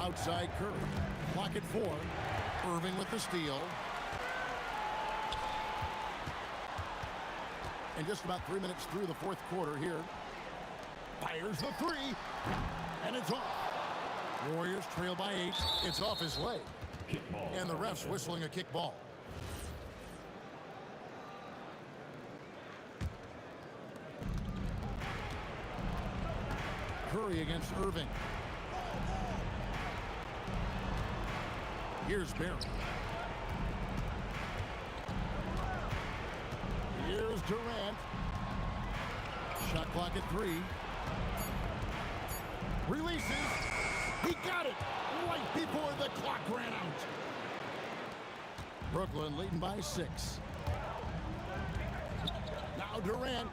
Outside Curry. Clock at 4. Irving with the steal. And just about 3 minutes through the fourth quarter here. Fires the 3. And it's off. Warriors trail by 8. It's off his leg. And the ref's whistling a kick ball. Curry against Irving. Here's Barry. Here's Durant. Shot clock at 3. Releases. He got it right before the clock ran out. Brooklyn leading by 6. Now Durant.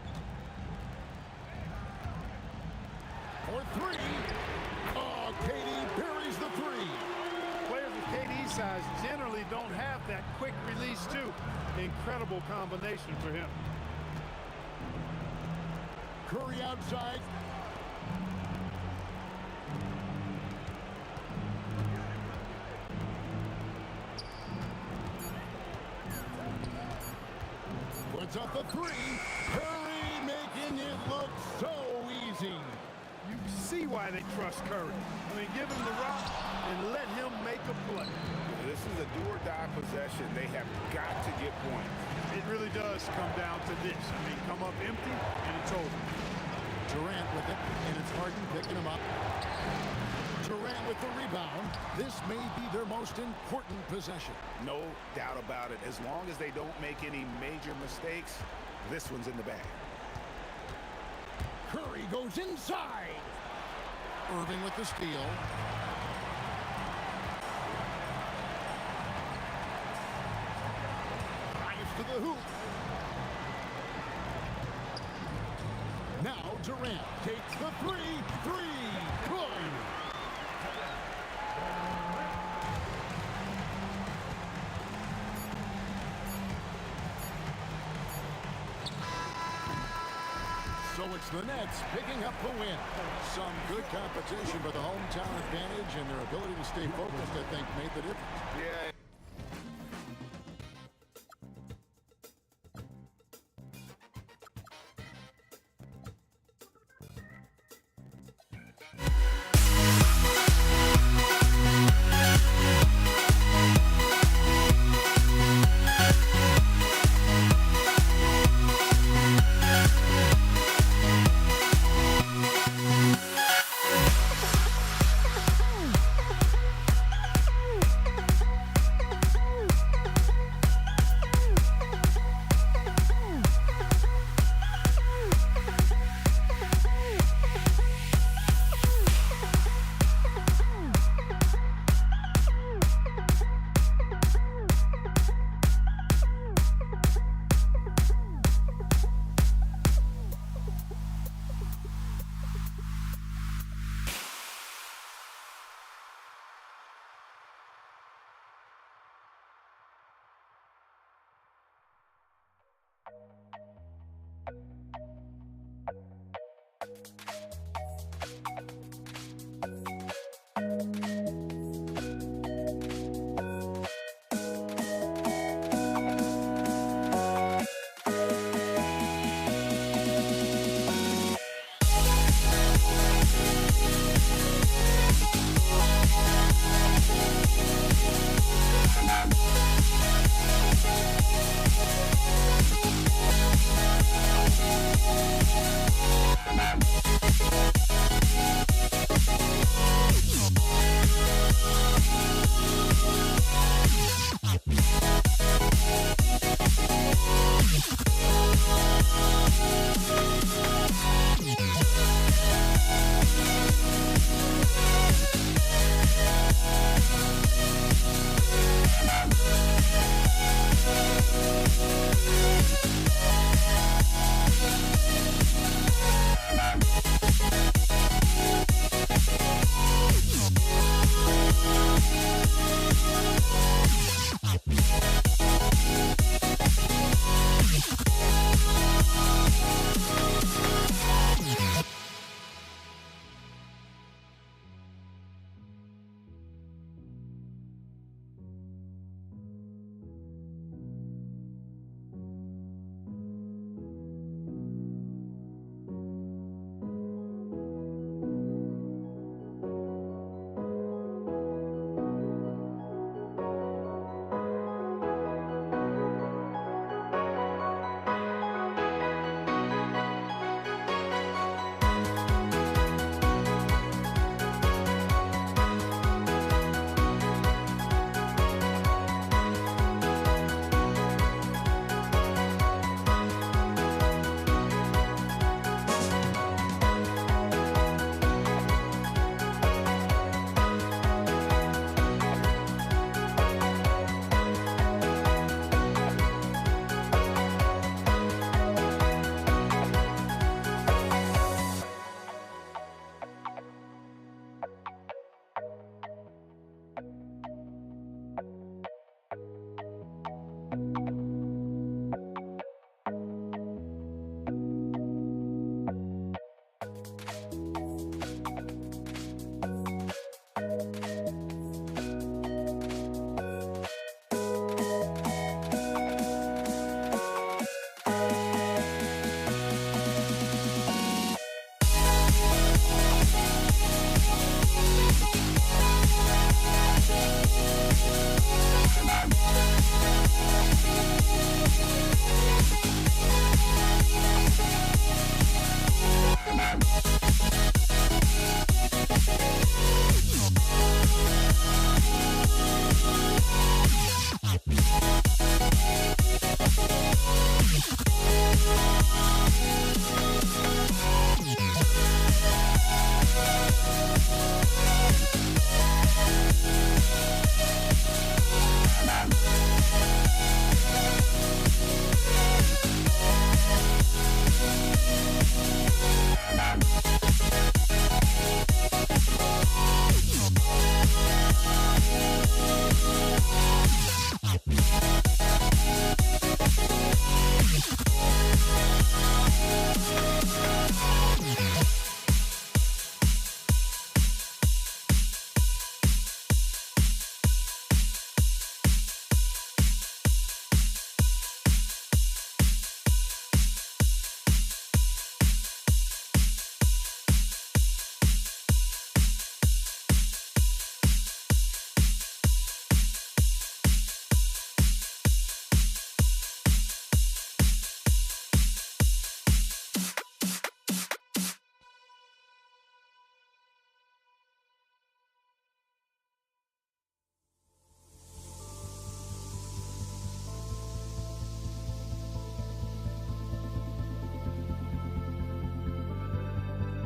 For 3. Oh, KD buries the 3. Players with KD's size generally don't have that quick release too. Incredible combination for him. Curry outside. Puts up the 3. Curry making it look so easy. You see why they trust Curry. I mean, give him the rock and let him make a play. This is a do-or-die possession. They have got to get points. It really does come down to this. I mean, come up empty and it's over. Durant with it, and it's Harden picking him up. Durant with the rebound. This may be their most important possession. No doubt about it. As long as they don't make any major mistakes, this one's in the bag. Curry goes inside. Irving with the steal. Drives to the hoop. Now Durant takes the 3. Good. So it's the Nets picking up the win. Some good competition, but the hometown advantage and their ability to stay focused, I think, made the difference. Yeah.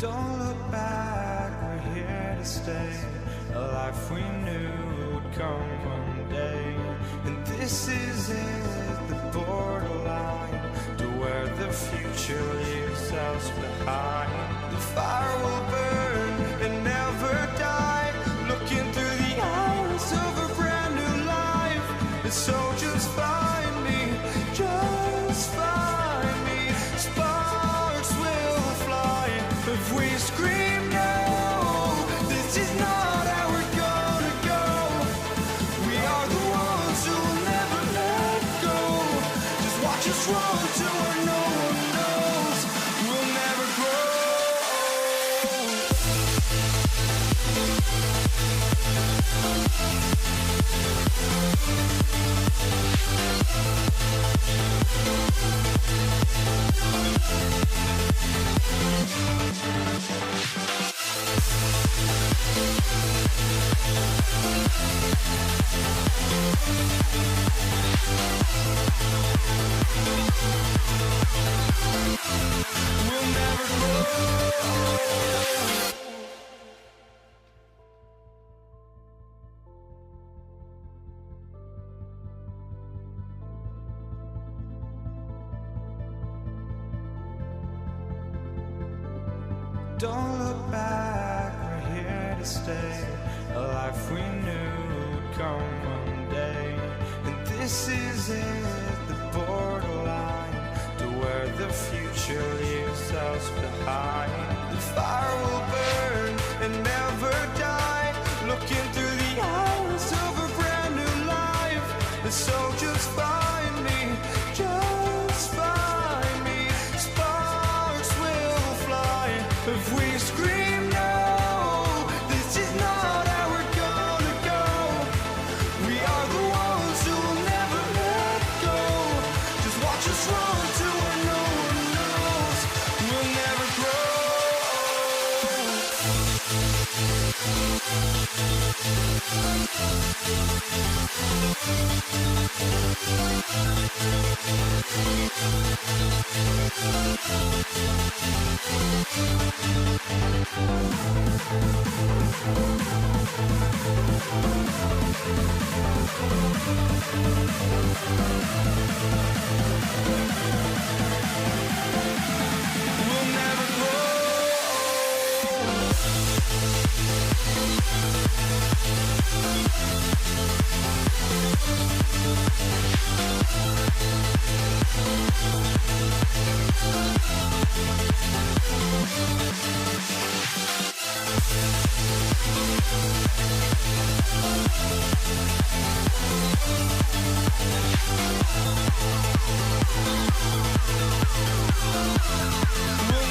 Don't look back, we're here to stay. A life we knew would come one day. And this is it, the borderline to where the future leaves us behind. The fire will burn and never die, looking through the eyes of a brand new life. And so just find me, just find me. Sparks will fly if we scream no. This is not how we're gonna go. We are the ones who will never let go. Just watch us run to where no one knows. We'll never grow. We'll never grow. Don't look back, we're here to stay. A life we knew would come one day. And this is it, the borderline to where the future leaves us behind. The fire will burn and never die, looking through the eyes of a brand new life. And so just find me, just find me. Sparks will fly if we scream no. This is not how we're gonna go. We are the ones who will never let go. Just watch us run to where no one knows. We'll never grow. We'll never grow. We'll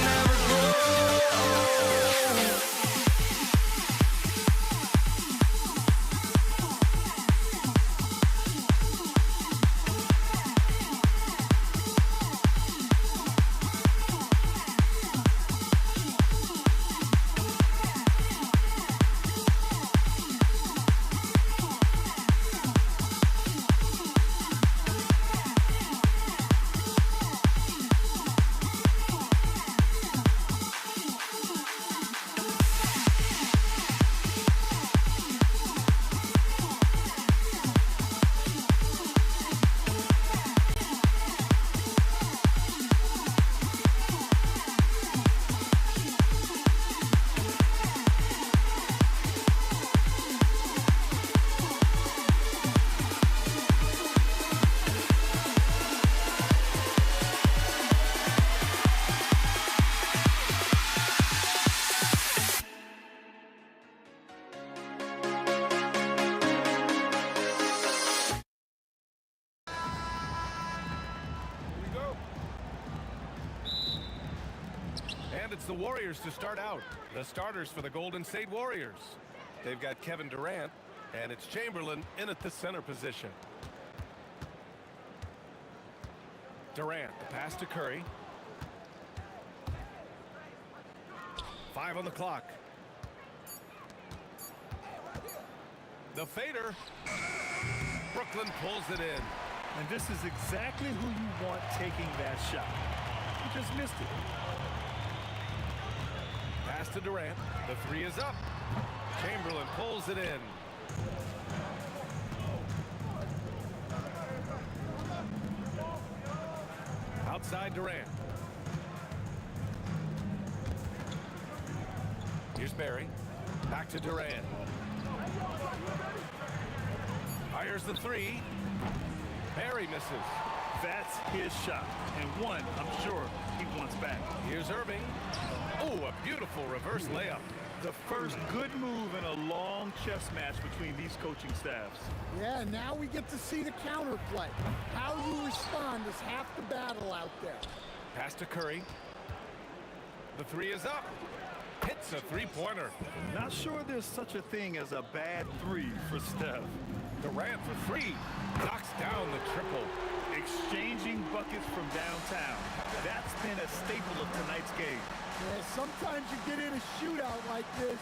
never grow. And it's the Warriors to start out. The starters for the Golden State Warriors. They've got Kevin Durant, and it's Chamberlain in at the center position. Durant, the pass to Curry. 5 on the clock. The fader. Brooklyn pulls it in. And this is exactly who you want taking that shot. He just missed it. to Durant. The three is up. Chamberlain pulls it in. Outside Durant. Here's Barry. Back to Durant. Fires the three. Barry misses. That's his shot, and one I'm sure he wants back. Here's Irving. Oh, a beautiful reverse layup. The first good move in a long chess match between these coaching staffs. Yeah, now we get to see the counterplay. How you respond is half the battle out there. Pass to Curry. The three is up. Hits a three-pointer. Not sure there's such a thing as a bad three for Steph. Durant for three. Knocks down the triple. Exchanging buckets from downtown. That's been a staple of tonight's game. Yeah, sometimes you get in a shootout like this,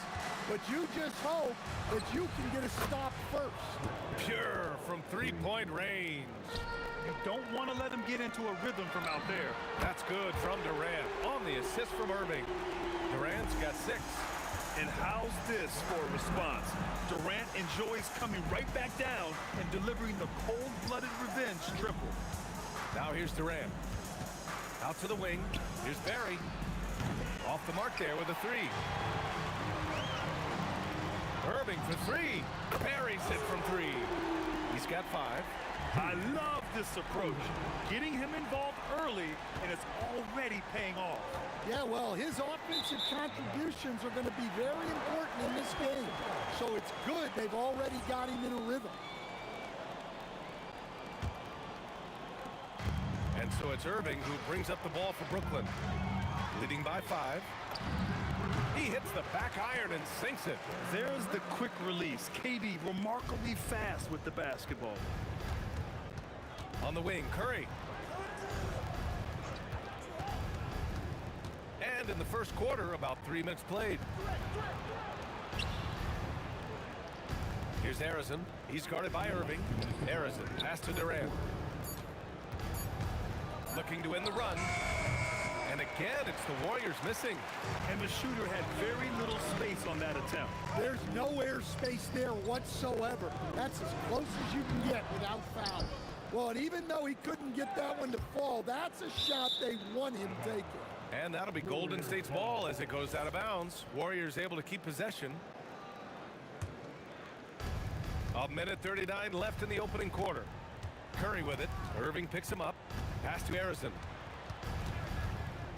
but you just hope that you can get a stop first. Pure from three-point range. You don't want to let him get into a rhythm from out there. That's good from Durant on the assist from Irving. Durant's got 6. And how's this for a response? Durant enjoys coming right back down and delivering the cold-blooded revenge triple. Now here's Durant. Out to the wing. Here's Barry. Off the mark there with a three. Irving for three. Barry's hit from three. He's got 5. I love this approach. Getting him involved early, and it's already paying off. Yeah, well, his offensive contributions are going to be very important in this game. So it's good they've already got him in a rhythm. And so it's Irving who brings up the ball for Brooklyn. Leading by 5. He hits the back iron and sinks it. There's the quick release. KD remarkably fast with the basketball. On the wing, Curry. And in the first quarter, about 3 minutes played. Here's Harrison. He's guarded by Irving. Harrison, pass to Durant. Looking to win the run. And again, it's the Warriors missing. And the shooter had very little space on that attempt. There's no air space there whatsoever. That's as close as you can get without foul. Well, and even though he couldn't get that one to fall, that's a shot they want him taking. And that'll be Golden State's ball as it goes out of bounds. Warriors able to keep possession. 1:39 left in the opening quarter. Curry with it. Irving picks him up. Pass to Harrison.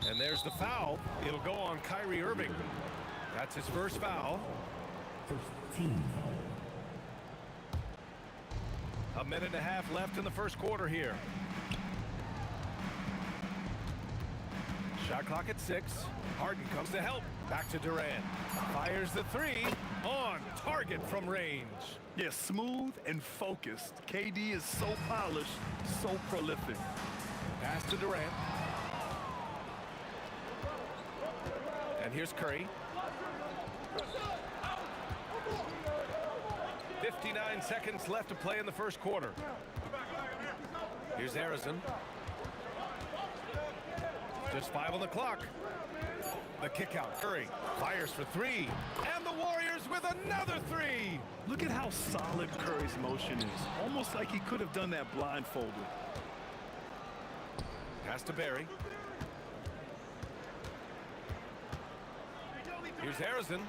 And there's the foul. It'll go on Kyrie Irving. That's his first foul. First team foul. 1.5 minutes left in the first quarter here. Shot clock at 6. Harden comes to help. Back to Durant. Fires the three. On target from range. Yeah, smooth and focused. KD is so polished, so prolific. Pass to Durant. And here's Curry. 59 seconds left to play in the first quarter. Here's Harrison. Just 5 on the clock. The kick out. Curry fires for 3. And the Warriors with another 3. Look at how solid Curry's motion is. Almost like he could have done that blindfolded. Pass to Barry. Here's Harrison.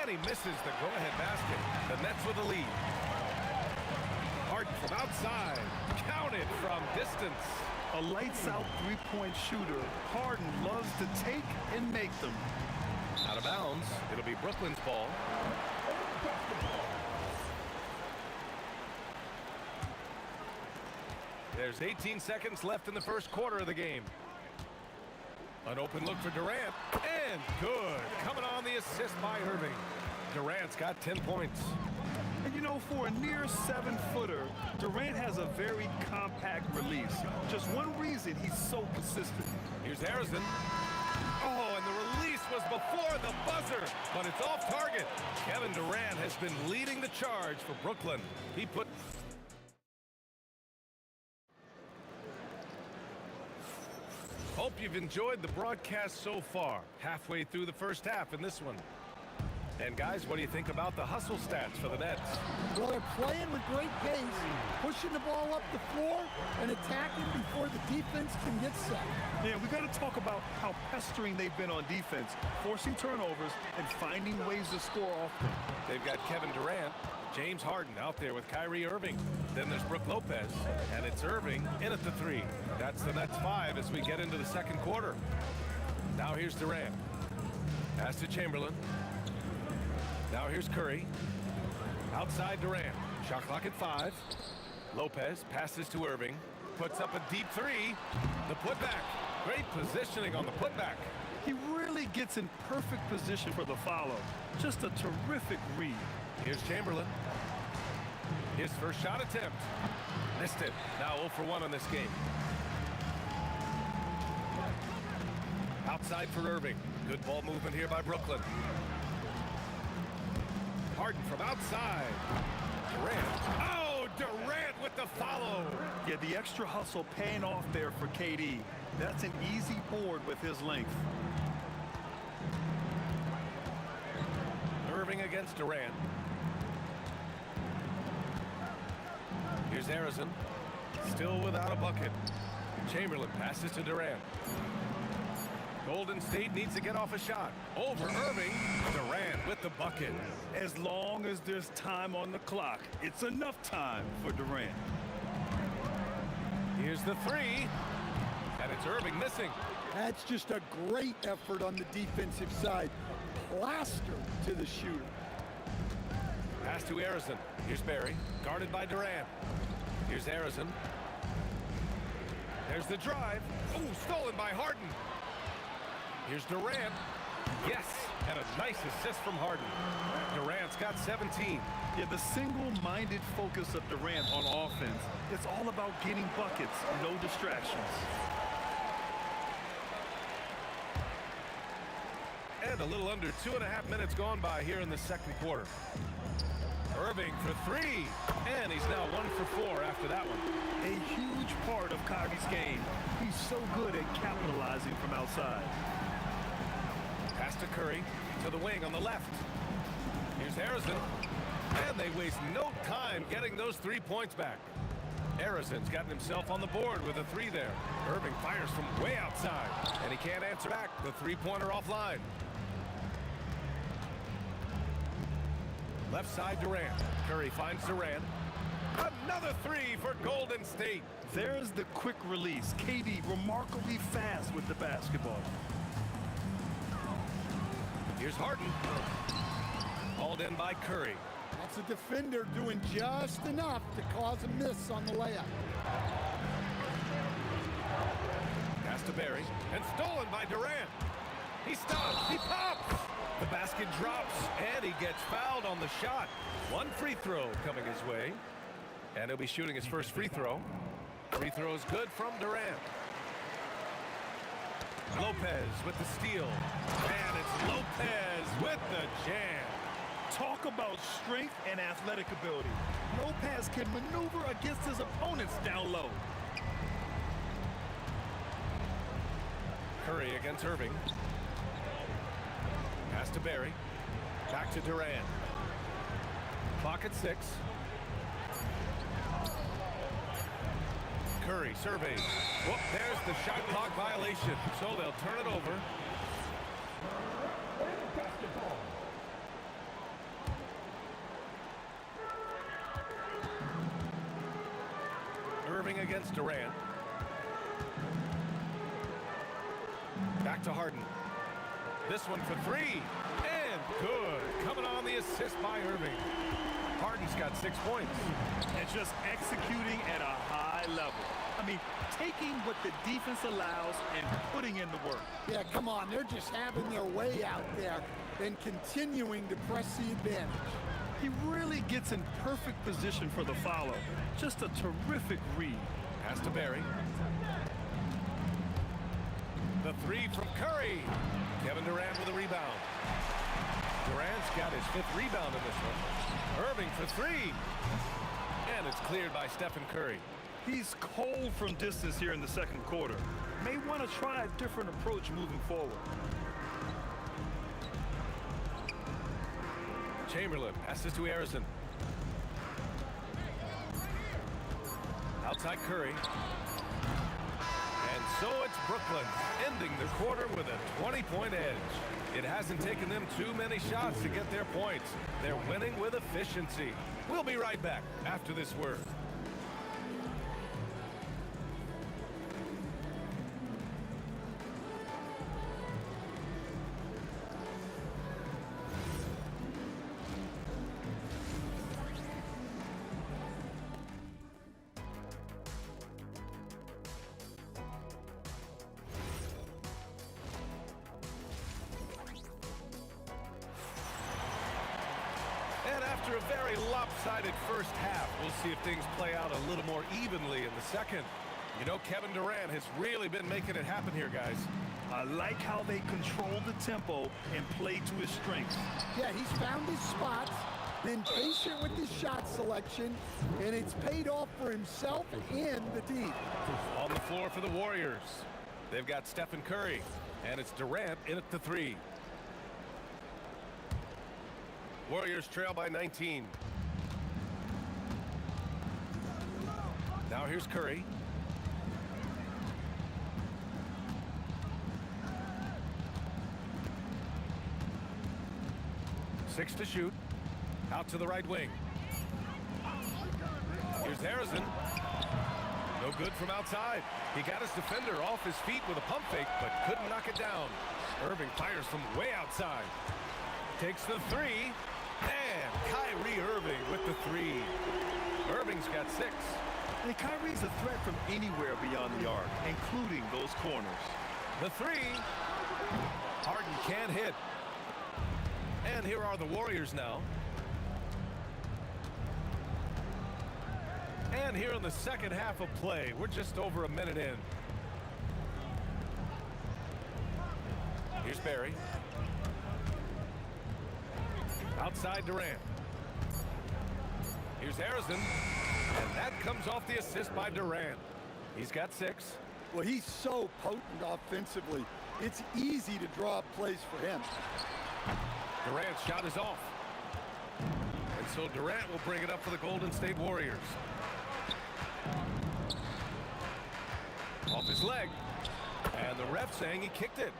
And he misses the go-ahead basket. The Nets with the lead. Harden from outside. Counted from distance. A lights-out three-point shooter. Harden loves to take and make them. Out of bounds. It'll be Brooklyn's ball. There's 18 seconds left in the first quarter of the game. An open look for Durant. And good. Coming on the assist by Irving. Durant's got 10 points. And you know, for a near 7-footer, Durant has a very compact release. Just one reason he's so consistent. Here's Harrison. Oh, and the release was before the buzzer, but it's off target. Kevin Durant has been leading the charge for Brooklyn. He put... Oh, Hope you've enjoyed the broadcast so far. Halfway through the first half in this one. And guys, what do you think about the hustle stats for the Nets? Well, they're playing with great pace, pushing the ball up the floor and attacking before the defense can get set. Yeah, we got to talk about how pestering they've been on defense, forcing turnovers and finding ways to score often. They've got Kevin Durant, James Harden out there with Kyrie Irving. Then there's Brook Lopez, and it's Irving in at the three. That's the Nets 5 as we get into the second quarter. Now here's Durant. Pass to Chamberlain. Now here's Curry. Outside Durant. Shot clock at 5. Lopez passes to Irving. Puts up a deep three. The putback. Great positioning on the putback. He really gets in perfect position for the follow. Just a terrific read. Here's Chamberlain. His first shot attempt. Missed it. Now 0 for 1 on this game. Outside for Irving. Good ball movement here by Brooklyn. Harden from outside. Durant. Oh, Durant with the follow. Yeah, the extra hustle paying off there for KD. That's an easy board with his length. Irving against Durant. Here's Harrison. Still without a bucket. Chamberlain passes to Durant. Golden State needs to get off a shot. Over Irving. Durant with the bucket. As long as there's time on the clock, it's enough time for Durant. Here's the three. And it's Irving missing. That's just a great effort on the defensive side. Plaster to the shooter. Pass to Harrison. Here's Barry. Guarded by Durant. Here's Harrison. There's the drive. Oh, stolen by Harden. Here's Durant. Yes, and a nice assist from Harden. Durant's got 17. Yeah, the single-minded focus of Durant on offense, it's all about getting buckets, no distractions. And a little under 2.5 minutes gone by here in the second quarter. Irving for three, and he's now 1 for 4 after that one. A huge part of Kyrie's game. He's so good at capitalizing from outside. Pass to Curry, to the wing on the left. Here's Harrison, and they waste no time getting those 3 points back. Harrison's gotten himself on the board with a 3 there. Irving fires from way outside, and he can't answer back. The three-pointer offline. Left side Durant. Curry finds Durant. Another 3 for Golden State. There's the quick release. KD remarkably fast with the basketball. Here's Harden. Hauled in by Curry. That's a defender doing just enough to cause a miss on the layup. Pass to Barry. And stolen by Durant. He stops. He pops. The basket drops, and he gets fouled on the shot. 1 free throw coming his way. And he'll be shooting his first free throw. Free throw is good from Durant. Lopez with the steal. And it's Lopez with the jam. Talk about strength and athletic ability. Lopez can maneuver against his opponents down low. Curry against Irving. Pass to Barry. Back to Durant. Clock at 6. Curry surveys. Whoop, there's the shot clock violation. So they'll turn it over. Irving against Durant. Back to Harden. This one for 3. And good. Coming on the assist by Irving. Harden's got 6 points. And just executing at a high level. I mean, taking what the defense allows and putting in the work. Yeah, come on. They're just having their way out there and continuing to press the advantage. He really gets in perfect position for the follow. Just a terrific read. Pass to Barry. The 3 from Curry. Kevin Durant with a rebound. Durant's got his 5th rebound in this one. Irving for 3. And it's cleared by Stephen Curry. He's cold from distance here in the second quarter. may want to try a different approach moving forward. Chamberlain passes to Harrison. Outside Curry. And so it's Brooklyn, ending the quarter with a 20-point edge. It hasn't taken them too many shots to get their points. They're winning with efficiency. We'll be right back after this word. And after a very lopsided first half, we'll see if things play out a little more evenly in the second. You know, Kevin Durant has really been making it happen here, guys. I like how they control the tempo and play to his strengths. Yeah, he's found his spots, been patient with his shot selection, and it's paid off for himself and the team. On the floor for the Warriors, they've got Stephen Curry, and it's Durant in at the three. Warriors trail by 19. Now here's Curry. Six to shoot. Out to the right wing. Here's Harrison. No good from outside. He got his defender off his feet with a pump fake, but couldn't knock it down. Irving fires from way outside. Takes the three. And Kyrie Irving with the three. Irving's got 6. And Kyrie's a threat from anywhere beyond the arc, including those corners. The three. Harden can't hit. And here are the Warriors now. And here in the second half of play, we're just over a minute in. Here's Barry. Outside Durant. Here's Harrison. And that comes off the assist by Durant. He's got 6. Well, he's so potent offensively. It's easy to draw up plays for him. Durant's shot is off. And so Durant will bring it up for the Golden State Warriors. Off his leg. And the ref saying he kicked it.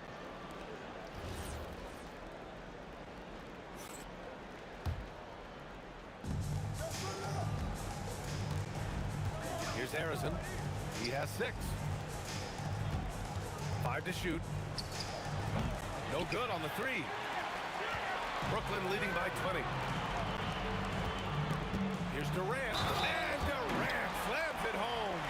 Here's Harrison. He has 6. 5 to shoot. No good on the three. Brooklyn leading by 20. Here's Durant. And Durant slams it home.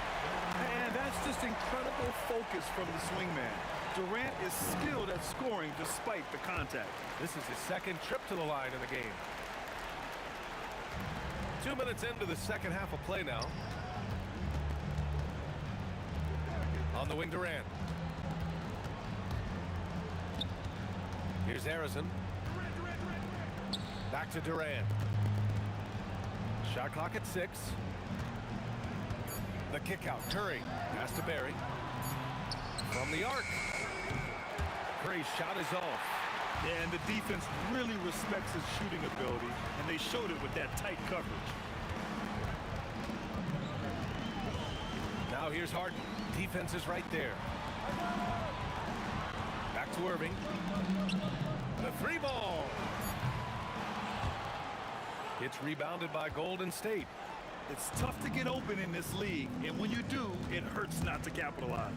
And that's just incredible focus from the swingman. Durant is skilled at scoring despite the contact. This is his second trip to the line in the game. 2 minutes into the second half of play now. On the wing, Durant. Here's Harrison. Back to Durant. Shot clock at 6. The kick out. Curry. Pass to Barry. From the arc. Curry's shot is off. Yeah, and the defense really respects his shooting ability, and they showed it with that tight coverage. Now here's Harden. Defense is right there. Back to Irving. The 3 ball. It's rebounded by Golden State. It's tough to get open in this league, and when you do, it hurts not to capitalize.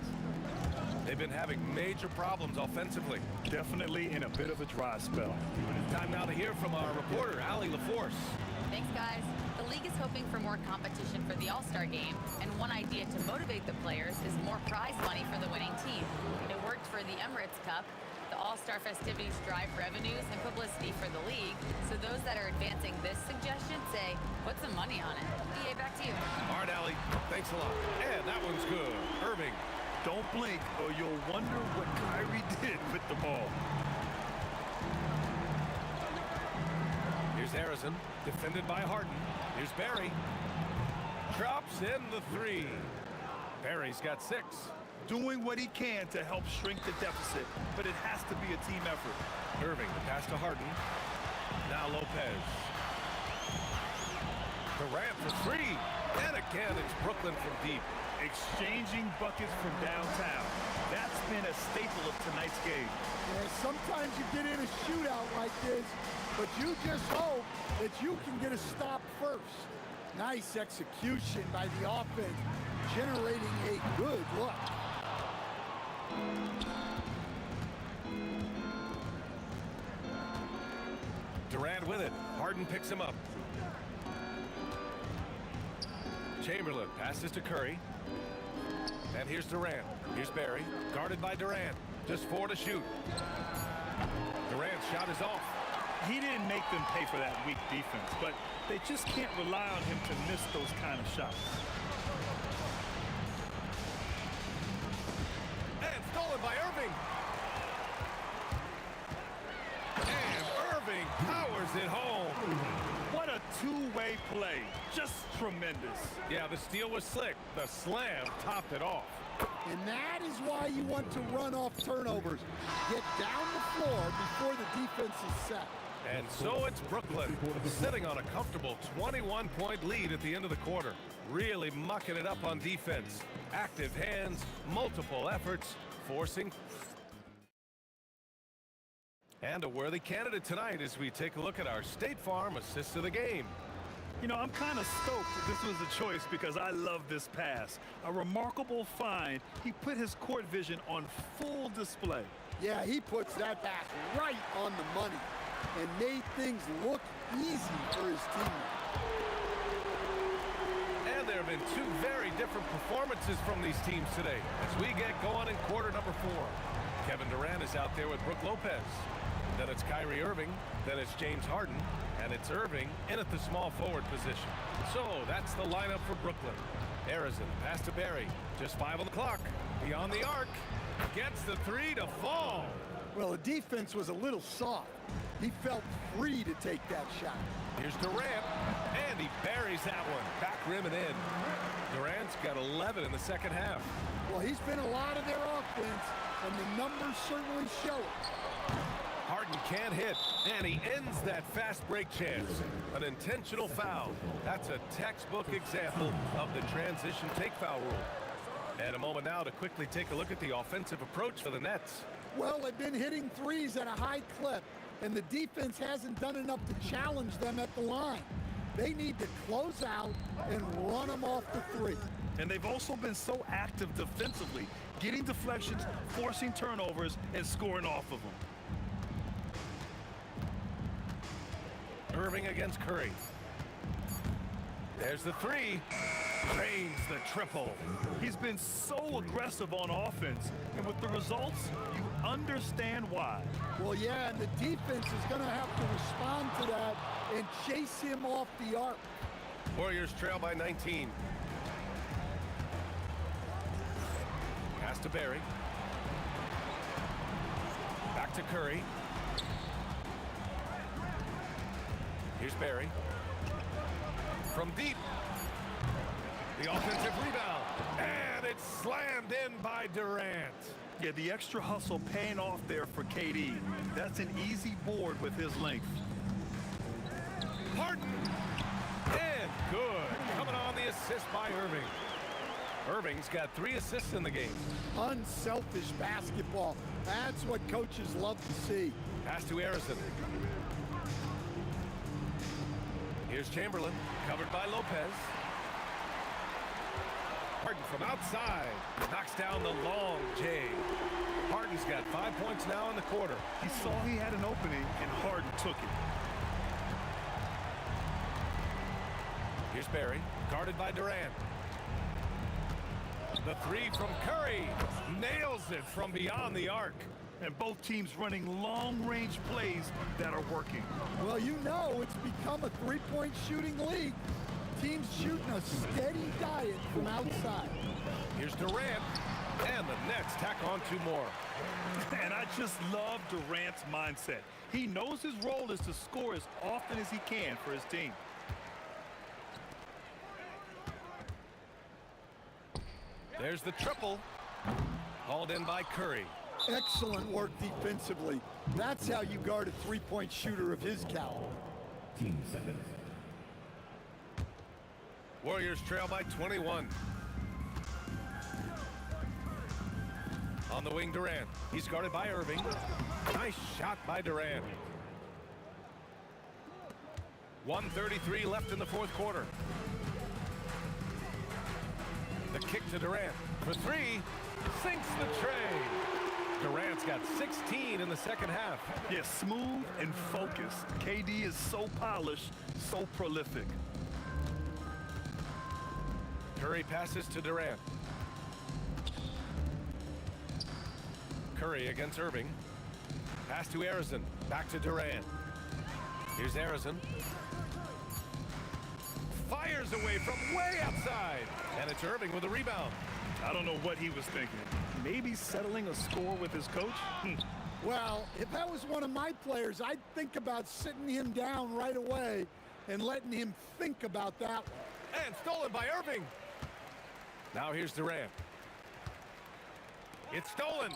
They've been having major problems offensively. Definitely in a bit of a dry spell. Time now to hear from our reporter, Allie LaForce. Thanks, guys. The league is hoping for more competition for the All-Star game, and one idea to motivate the players is more prize money for the winning team. It worked for the Emirates Cup. The All-Star festivities drive revenues and publicity for the league, so those that are advancing this suggestion say, put some money on it. EA, back to you. All right, Allie. Thanks a lot. And that one's good. Irving. Don't blink, or you'll wonder what Kyrie did with the ball. Here's Harrison, defended by Harden. Here's Barry. Drops in the 3. Barry's got 6. doing what he can to help shrink the deficit, but it has to be a team effort. Irving, the pass to Harden. Now Lopez. Durant for three. And again, it's Brooklyn from deep. Exchanging buckets from downtown. That's been a staple of tonight's game. Yeah, sometimes you get in a shootout like this, but you just hope that you can get a stop first. Nice execution by the offense, generating a good look. Durant with it. Harden picks him up. Chamberlain passes to Curry. And here's Durant. Here's Barry. Guarded by Durant. Just 4 to shoot. Durant's shot is off. He didn't make them pay for that weak defense, but they just can't rely on him to miss those kind of shots. And stolen by Irving. And Irving powers it home. What a two-way play. Just tremendous. Yeah, the steal was slick. The slam topped it off. And that is why you want to run off turnovers. Get down the floor before the defense is set. And so it's Brooklyn, sitting on a comfortable 21-point lead at the end of the quarter. Really mucking it up on defense. Active hands, multiple efforts, forcing. And a worthy candidate tonight as we take a look at our State Farm assist of the game. You know, I'm kind of stoked that this was a choice because I love this pass. A remarkable find. He put his court vision on full display. Yeah, he puts that pass right on the money and made things look easy for his team. And there have been two very different performances from these teams today as we get going in quarter number 4. Kevin Durant is out there with Brook Lopez. Then it's Kyrie Irving. Then it's James Harden. And it's Irving in at the small forward position. So that's the lineup for Brooklyn. Harrison, pass to Barry. Just 5 on the clock. Beyond the arc. Gets the 3 to fall. Well, the defense was a little soft. He felt free to take that shot. Here's Durant. And he buries that one. Back rim and in. Durant's got 11 in the second half. Well, he's been a lot of their offense, and the numbers certainly show it. Harden can't hit, and he ends that fast break chance. An intentional foul. That's a textbook example of the transition take foul rule. And a moment now to quickly take a look at the offensive approach for the Nets. Well, they've been hitting threes at a high clip, and the defense hasn't done enough to challenge them at the line. They need to close out and run them off the three. And they've also been so active defensively, getting deflections, forcing turnovers, and scoring off of them. Irving against Curry. There's the 3. Drains the triple. He's been so aggressive on offense, and with the results, you understand why. Well, yeah, and the defense is going to have to respond to that and chase him off the arc. Warriors trail by 19. Pass to Barry. Back to Curry. Here's Barry. From deep. The offensive rebound. And it's slammed in by Durant. Yeah, the extra hustle paying off there for KD. That's an easy board with his length. Harden. And good. Coming on the assist by Irving. Irving's got 3 assists in the game. Unselfish basketball. That's what coaches love to see. Pass to Harrison. Here's Chamberlain, covered by Lopez. Harden from outside, knocks down the long J. Harden's got 5 points now in the quarter. He saw he had an opening, and Harden took it. Here's Barry, guarded by Durant. The 3 from Curry, nails it from beyond the arc. And both teams running long-range plays that are working. Well, you know it's become a three-point shooting league. Teams shooting a steady diet from outside. Here's Durant, and the Nets tack on 2 more. And I just love Durant's mindset. He knows his role is to score as often as he can for his team. There's the triple. Hauled in by Curry. Excellent work defensively. That's how you guard a three-point shooter of his caliber. Team seconds. Warriors trail by 21. On the wing, Durant. He's guarded by Irving. Nice shot by Durant. 1:33 left in the fourth quarter. The kick to Durant for three. Sinks the tray. Durant's got 16 in the second half. Yeah, smooth and focused. KD is so polished, so prolific. Curry passes to Durant. Curry against Irving. Pass to Arizon. Back to Durant. Here's Arizon. Fires away from way outside. And it's Irving with a rebound. I don't know what he was thinking. Maybe settling a score with his coach? Well, if that was one of my players, I'd think about sitting him down right away and letting him think about that one. And stolen by Irving. Now here's Durant. It's stolen.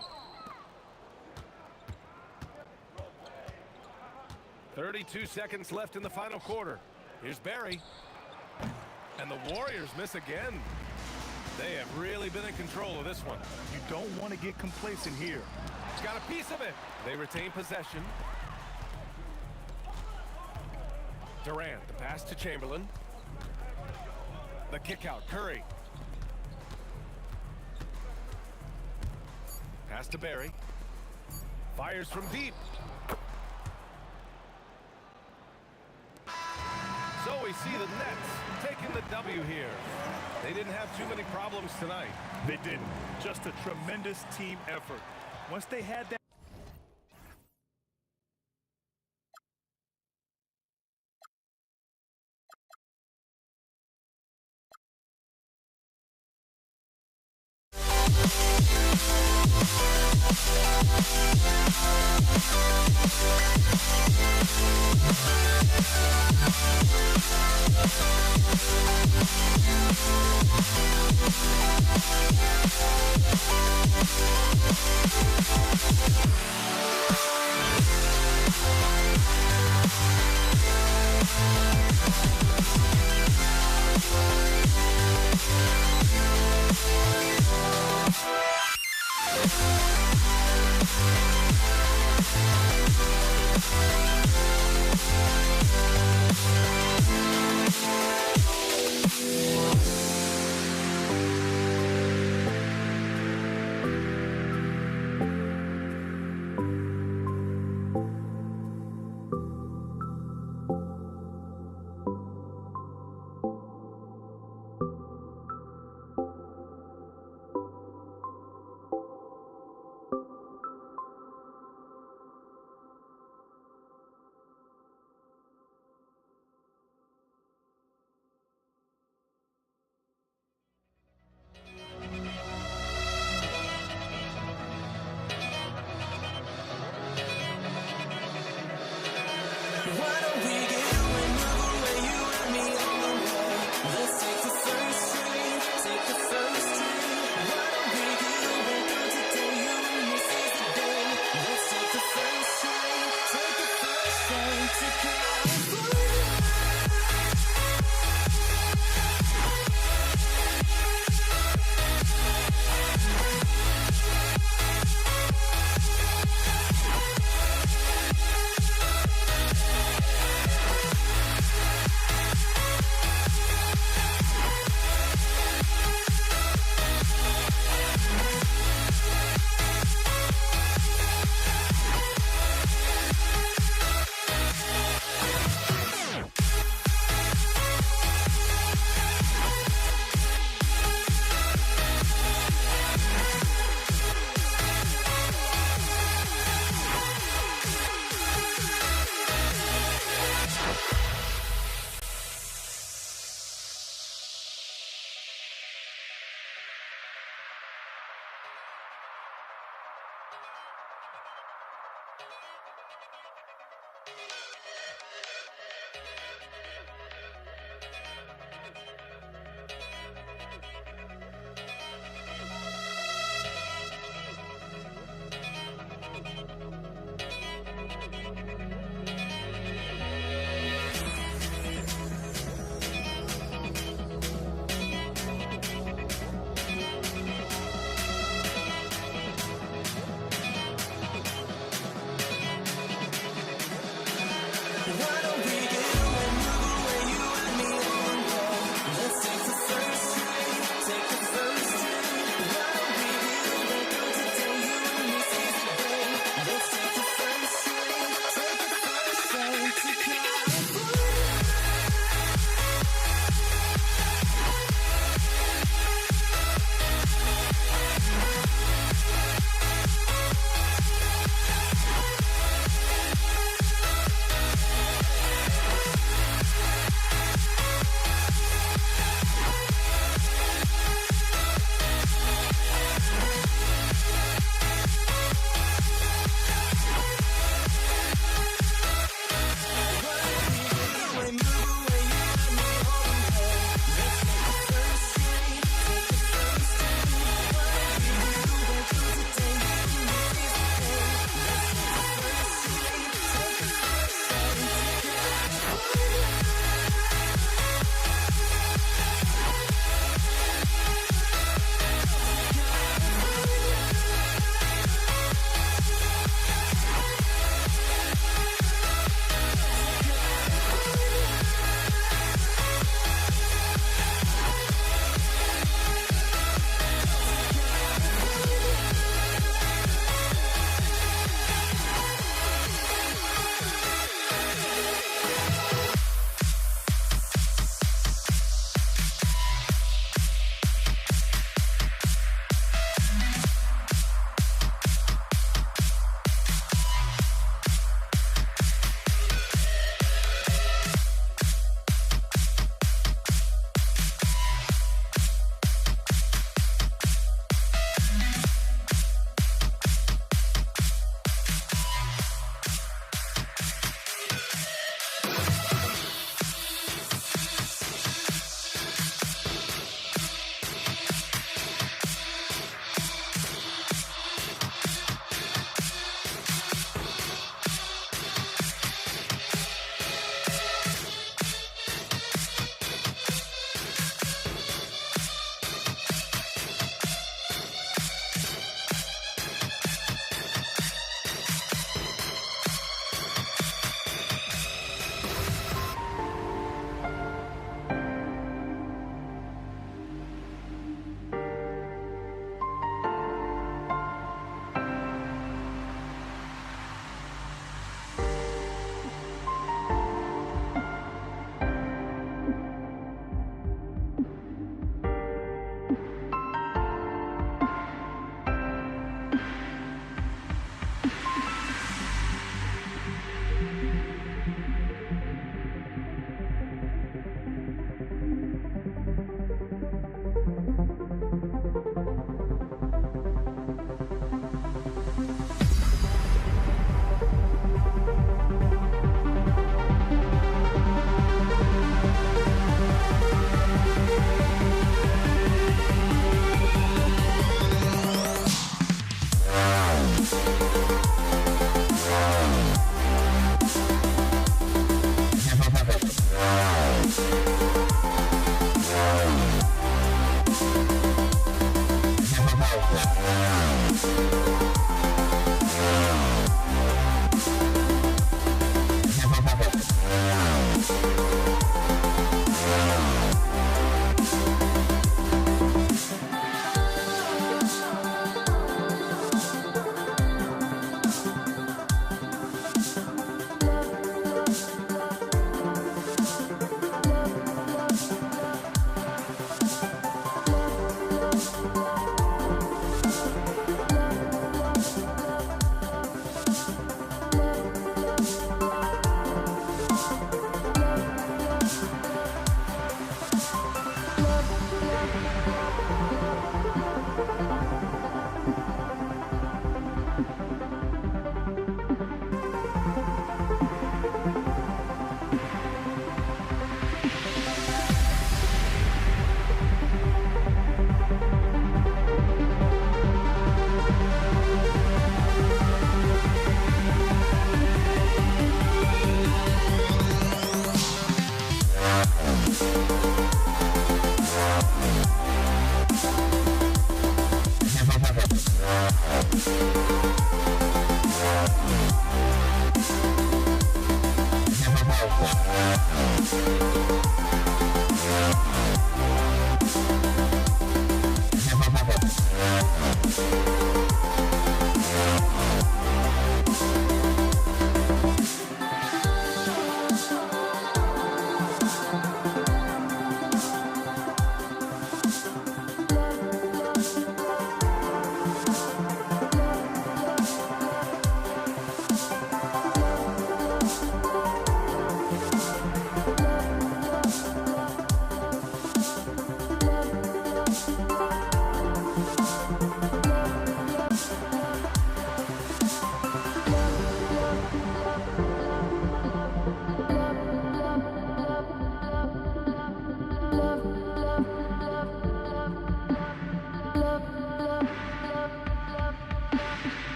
32 seconds left in the final quarter. Here's Barry. And the Warriors miss again. They have really been in control of this one. You don't want to get complacent here. He's got a piece of it. They retain possession. Durant, the pass to Chamberlain. The kick out, Curry. Pass to Barry. Fires from deep. So we see the Nets taking the W here. They didn't have too many problems tonight. They didn't. Just a tremendous team effort. Once they had that.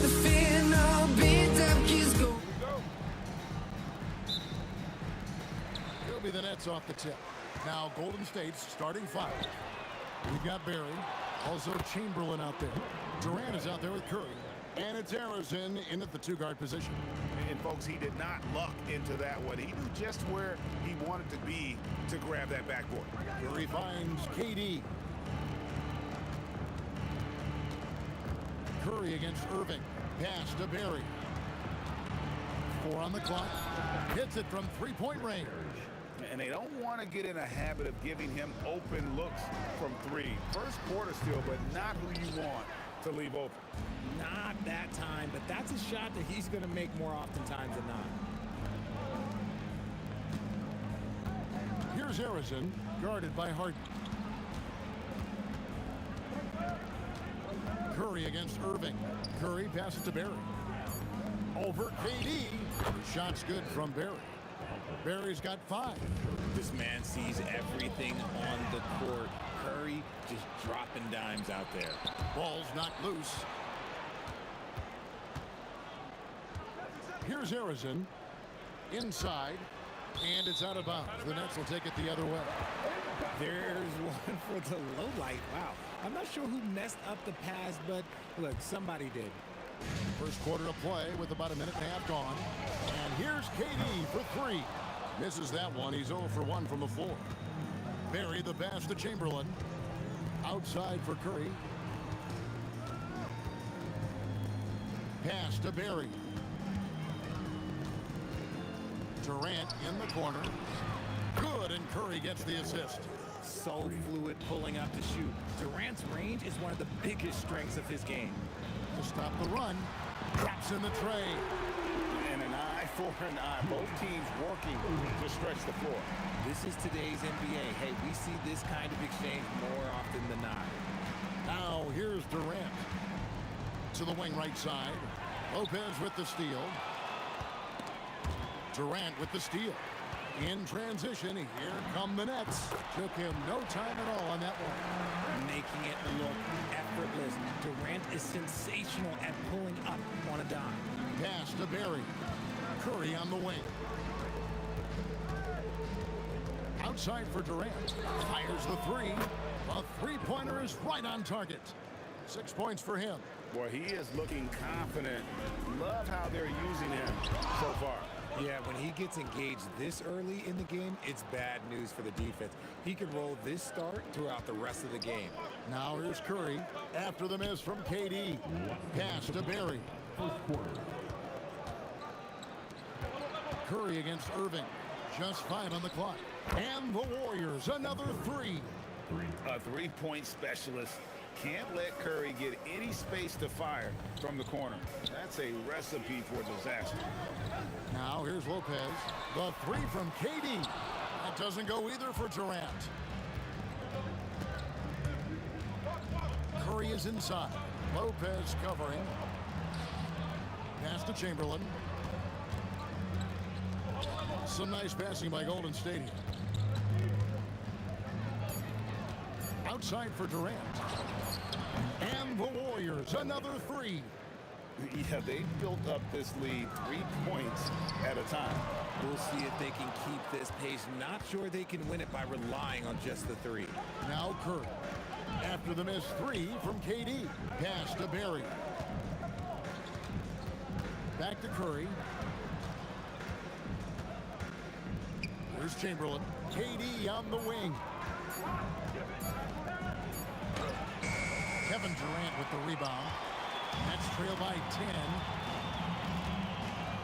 The fear no beat up keeps going. It'll be the Nets off the tip. Now Golden State's starting five. We've got Barry, also Chamberlain out there. Durant is out there with Curry. And it's Harrison in at the two-guard position. And folks, he did not luck into that one. He knew just where he wanted to be to grab that backboard. Curry finds KD. Curry against Irving. Pass to Barry. 4 on the clock. Hits it from three-point range. And they don't want to get in a habit of giving him open looks from three. First quarter still, but not who you want to leave open. Not that time, but that's a shot that he's going to make more oftentimes than not. Here's Harrison, guarded by Harden. Curry against Irving. Curry passes to Barry. Over KD. Shot's good from Barry. Barry's got 5. This man sees everything on the court. Curry just dropping dimes out there. Ball's knocked loose. Here's Harrison. Inside. And it's out of bounds. The Nets will take it the other way. There's one for the low light. Wow. I'm not sure who messed up the pass, but look, somebody did. First quarter of play with about a minute and a half gone. And here's KD for 3. Misses that one. He's 0 for 1 from the floor. Barry the pass to Chamberlain. Outside for Curry. Pass to Barry. Durant in the corner. Good, and Curry gets the assist. So fluid pulling up to shoot. Durant's range is one of the biggest strengths of his game. To stop the run. Drops in the tray. And an eye for an eye. Both teams working to stretch the floor. This is today's NBA. Hey, we see this kind of exchange more often than not. Now here's Durant. To the wing right side. Lopez with the steal. Durant with the steal. In transition, here come the Nets. Took him no time at all on that one. Making it look effortless. Durant is sensational at pulling up on a dime. Pass to Barry. Curry on the wing. Outside for Durant. Fires the 3. A three-pointer is right on target. 6 points for him. Boy, he is looking confident. Love how they're using him so far. Yeah, when he gets engaged this early in the game, it's bad news for the defense. He can roll this start throughout the rest of the game. Now here's Curry after the miss from KD. Pass to Barry. Curry against Irving. Just 5 on the clock. And the Warriors, another 3. A three-point specialist. Can't let Curry get any space to fire from the corner. That's a recipe for disaster. Now here's Lopez. The 3 from KD. That doesn't go either for Durant. Curry is inside. Lopez covering. Pass to Chamberlain. Some nice passing by Golden State here. Outside for Durant. And the Warriors, another 3. Yeah, they built up this lead 3 points at a time. We'll see if they can keep this pace. Not sure they can win it by relying on just the three. Now Curry. After the missed three from KD. Pass to Barry. Back to Curry. Here's Chamberlain. KD on the wing. Kevin Durant with the rebound. Nets trail by 10.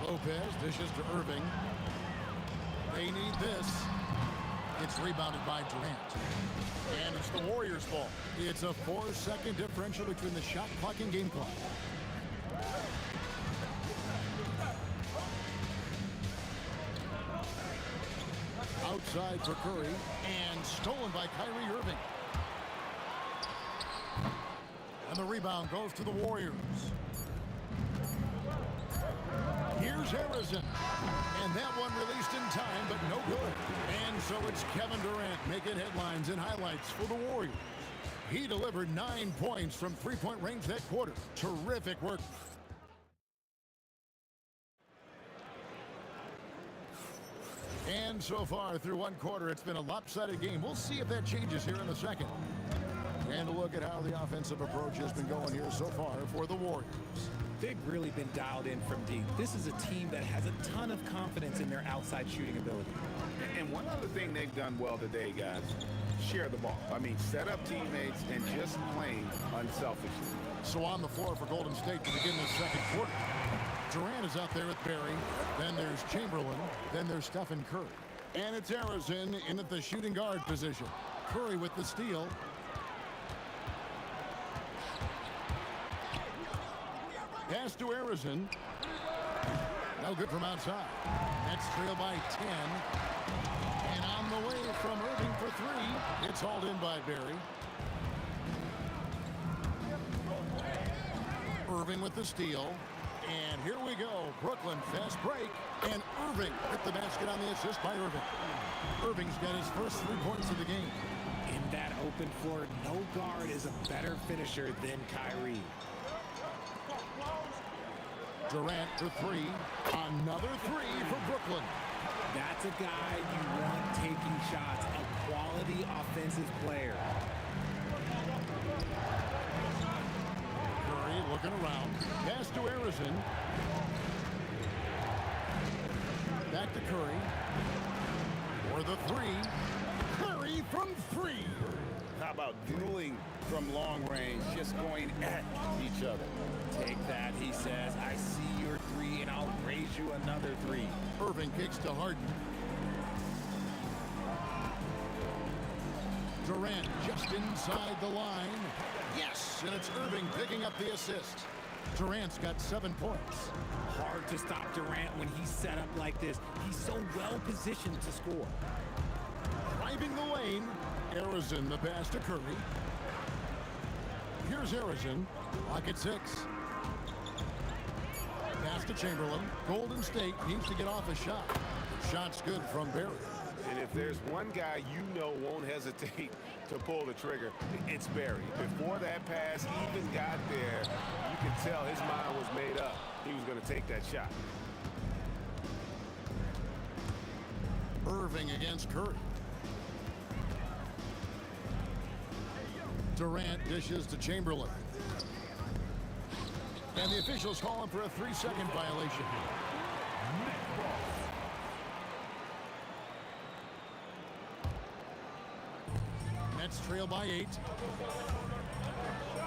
Lopez dishes to Irving. They need this. It's rebounded by Durant. And it's the Warriors' ball. It's a 4-second differential between the shot clock and game clock. Outside for Curry. And stolen by Kyrie Irving. And the rebound goes to the Warriors. Here's Harrison. And that one released in time, but no good. And so it's Kevin Durant making headlines and highlights for the Warriors. He delivered 9 points from three-point range that quarter. Terrific work. And so far through one quarter, it's been a lopsided game. We'll see if that changes here in the second. And a look at how the offensive approach has been going here so far for the Warriors. They've really been dialed in from deep. This is a team that has a ton of confidence in their outside shooting ability. And one other thing they've done well today, guys, share the ball. I mean, set up teammates and just playing unselfishly. So on the floor for Golden State to begin the second quarter. Durant is out there with Barry. Then there's Chamberlain. Then there's Stephen Curry. And it's Harrison in at the shooting guard position. Curry with the steal. Pass to Harrison. No good from outside. Nets trail by 10. And on the way from Irving for three. It's hauled in by Barry. Irving with the steal. And here we go. Brooklyn fast break. And Irving with the basket on the assist by Irving. Irving's got his first 3 points of the game. In that open floor, no guard is a better finisher than Kyrie. Durant for three. Another three for Brooklyn. That's a guy you want taking shots, a quality offensive player. Curry looking around. Pass to Harrison. Back to Curry. For the three. Curry from three. How about drooling from long range, just going at each other? Take that, he says. I see your three, and I'll raise you another three. Irving kicks to Harden. Durant just inside the line. Yes, and it's Irving picking up the assist. Durant's got 7 points. Hard to stop Durant when he's set up like this. He's so well positioned to score. Driving the lane. Harrison the pass to Curry. Here's Harrison. Clock at 6. Pass to Chamberlain. Golden State needs to get off a shot. Shot's good from Barry. And if there's one guy you know won't hesitate to pull the trigger, it's Barry. Before that pass even got there, you can tell his mind was made up. He was going to take that shot. Irving against Curry. Durant dishes to Chamberlain. And the officials call him for a 3-second violation. Nets trail by 8.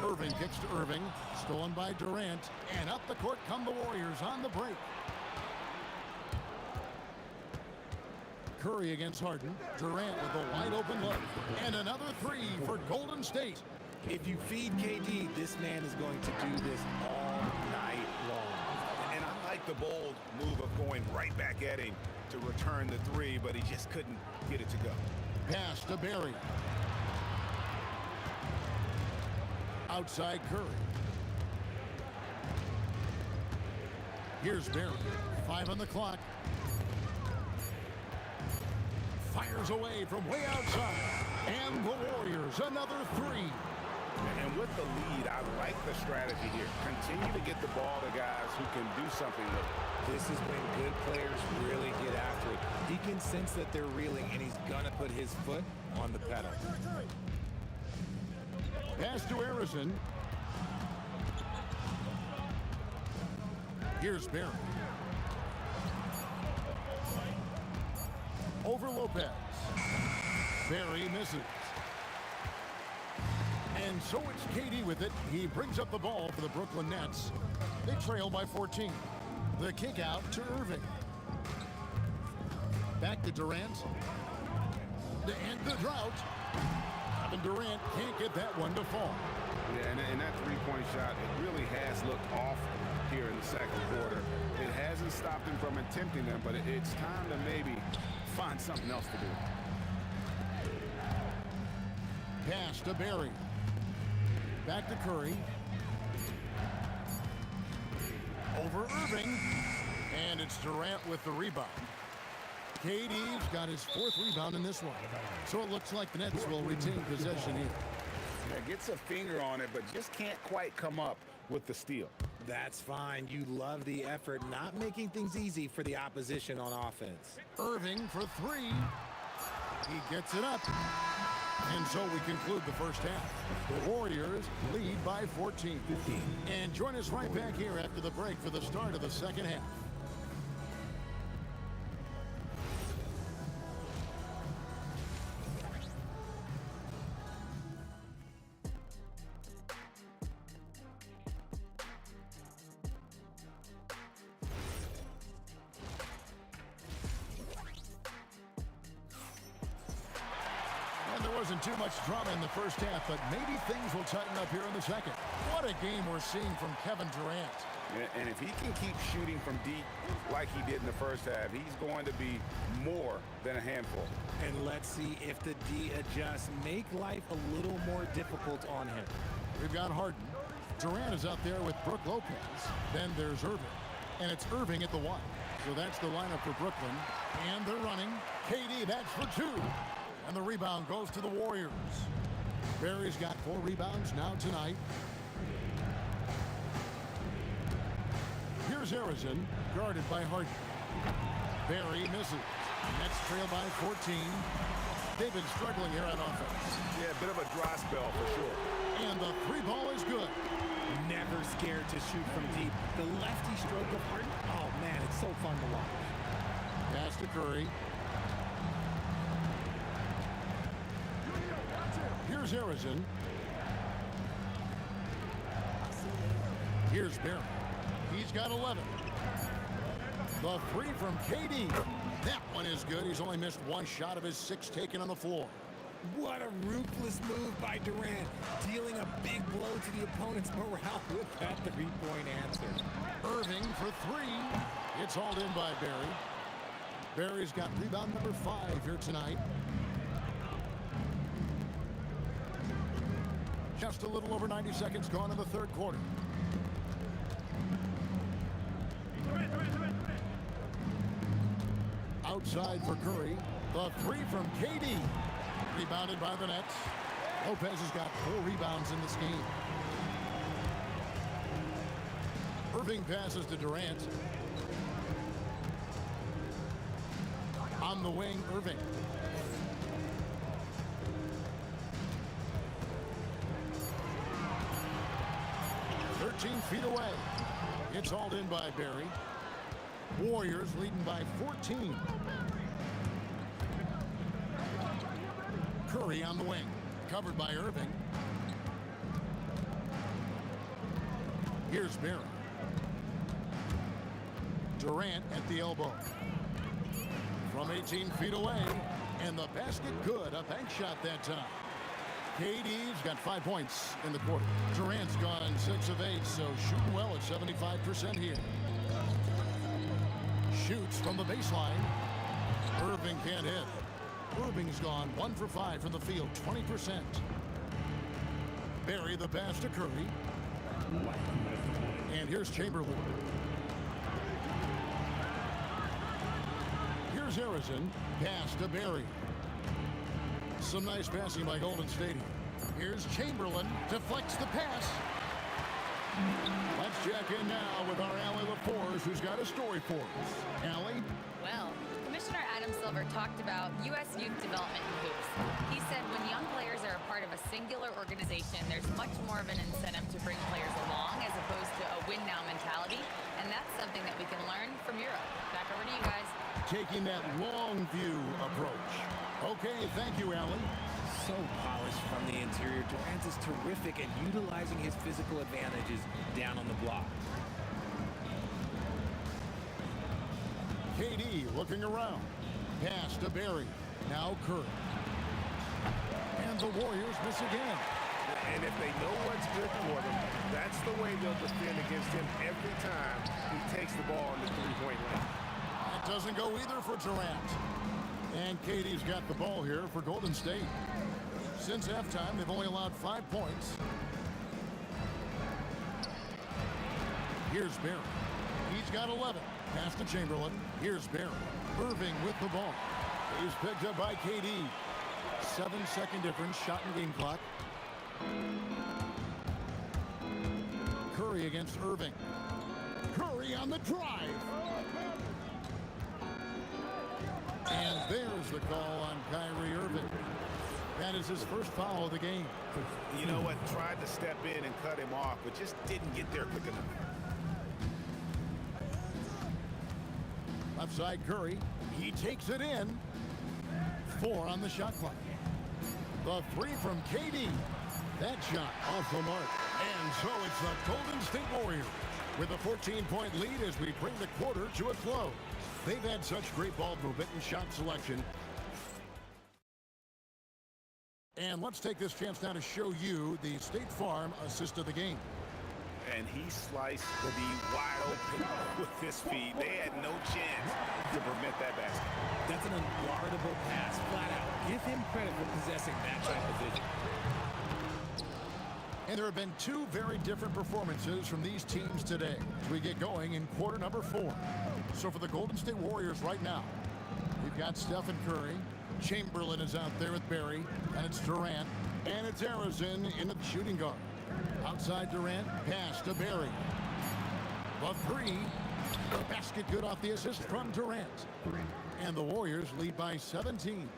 Irving kicks to Irving. Stolen by Durant. And up the court come the Warriors on the break. Curry against Harden. Durant with a wide open look. And another three for Golden State. If you feed KD, this man is going to do this all night long. And I like the bold move of going right back at him to return the three, but he just couldn't get it to go. Pass to Barry. Outside Curry. Here's Barry. 5 on the clock. Fires away from way outside. And the Warriors, another three. And with the lead, I like the strategy here. Continue to get the ball to guys who can do something with it. This is when good players really get after it. He can sense that they're reeling, and he's going to put his foot on the pedal. Pass to Harrison. Here's Barry. Over Lopez. Barry misses. And so it's KD with it. He brings up the ball for the Brooklyn Nets. They trail by 14. The kick out to Irving. Back to Durant. To end the drought. And Durant can't get that one to fall. Yeah, and that three-point shot, it really has looked off here in the second quarter. It hasn't stopped him from attempting them, but it's time to maybe find something else to do. Pass to Barry. Back to Curry. Over Irving. And it's Durant with the rebound. KD's got his fourth rebound in this one. So it looks like the Nets will retain possession here. Yeah, gets a finger on it, but just can't quite come up with the steal. That's fine. You love the effort, not making things easy for the opposition on offense. Irving for three. He gets it up. And so we conclude the first half. The Warriors lead by 14. And join us right back here after the break for the start of the second half. Wasn't too much drama in the first half, but maybe things will tighten up here in the second. What a game we're seeing from Kevin Durant. Yeah, and if he can keep shooting from deep like he did in the first half, he's going to be more than a handful. And let's see if the D adjusts, make life a little more difficult on him. We've got Harden. Durant is out there with Brook Lopez. Then there's Irving. And it's Irving at the one. So that's the lineup for Brooklyn. And they're running. KD, that's for two. And the rebound goes to the Warriors. Barry's got 4 rebounds now tonight. Here's Harrison, guarded by Harden. Barry misses. Nets trail by 14. They've been struggling here on offense. Yeah, a bit of a dry spell for sure. And the three ball is good. Never scared to shoot from deep. The lefty stroke of Harden, oh man, it's so fun to watch. Pass to Curry. Here's Harrison. Here's Barry. He's got 11. The three from KD. That one is good. He's only missed one shot of his 6 taken on the floor. What a ruthless move by Durant, dealing a big blow to the opponent's morale with that three-point answer. Irving for 3. It's hauled in by Barry. Barry's got rebound number 5 here tonight. Just a little over 90 seconds gone in the third quarter. Outside for Curry. The 3 from KD. Rebounded by the Nets. Lopez has got 4 rebounds in this game. Irving passes to Durant. On the wing, Irving. Feet away. It's hauled in by Barry. Warriors leading by 14. Curry on the wing. Covered by Irving. Here's Barry. Durant at the elbow. From 18 feet away. And the basket good. A bank shot that time. KD's got 5 points in the quarter. Durant's gone 6 of 8, so shooting well at 75% here. Shoots from the baseline. Irving can't hit. Irving's gone 1 for 5 from the field, 20%. Barry the pass to Curry. And here's Chamberlain. Here's Harrison. Pass to Barry. Some nice passing by Golden State. Here's Chamberlain, deflects the pass. Let's check in now with our Allie LaForce, who's got a story for us. Allie? Well, Commissioner Adam Silver talked about U.S. youth development in hoops. He said when young players are a part of a singular organization, there's much more of an incentive to bring players along as opposed to a win-now mentality, and that's something that we can learn from Europe. Back over to you guys. Taking that long view approach. Okay, thank you, Allie. So polished from the interior. Durant is terrific at utilizing his physical advantages down on the block. KD looking around. Pass to Barry. Now Curry. And the Warriors miss again. And if they know what's good for them, that's the way they'll defend against him every time he takes the ball in the three-point line. That doesn't go either for Durant. And KD's got the ball here for Golden State. Since halftime, they've only allowed 5 points. Here's Barry. He's got 11. Pass to Chamberlain. Here's Barry. Irving with the ball. He's picked up by KD. 7-second difference, shot and game clock. Curry against Irving. Curry on the drive. And there's the call on Kyrie Irving. That is his first foul of the game. You know what? Tried to step in and cut him off, but just didn't get there quick enough. Left side Curry. He takes it in. 4 on the shot clock. The 3 from KD. That shot off the mark. And so it's the Golden State Warriors with a 14-point lead as we bring the quarter to a close. They've had such great ball movement and shot selection. And let's take this chance now to show you the State Farm assist of the game. And he sliced the D wide open with his feet. They had no chance to prevent that basket. That's an unguardable pass, flat out. Give him credit for possessing that type of vision. And there have been 2 very different performances from these teams today as we get going in quarter number 4. So for the Golden State Warriors right now, we've got Stephen Curry. Chamberlain is out there with Barry, and it's Durant, and it's Harrison in the shooting guard. Outside Durant, pass to Barry. The 3, the basket good off the assist from Durant. And the Warriors lead by 17.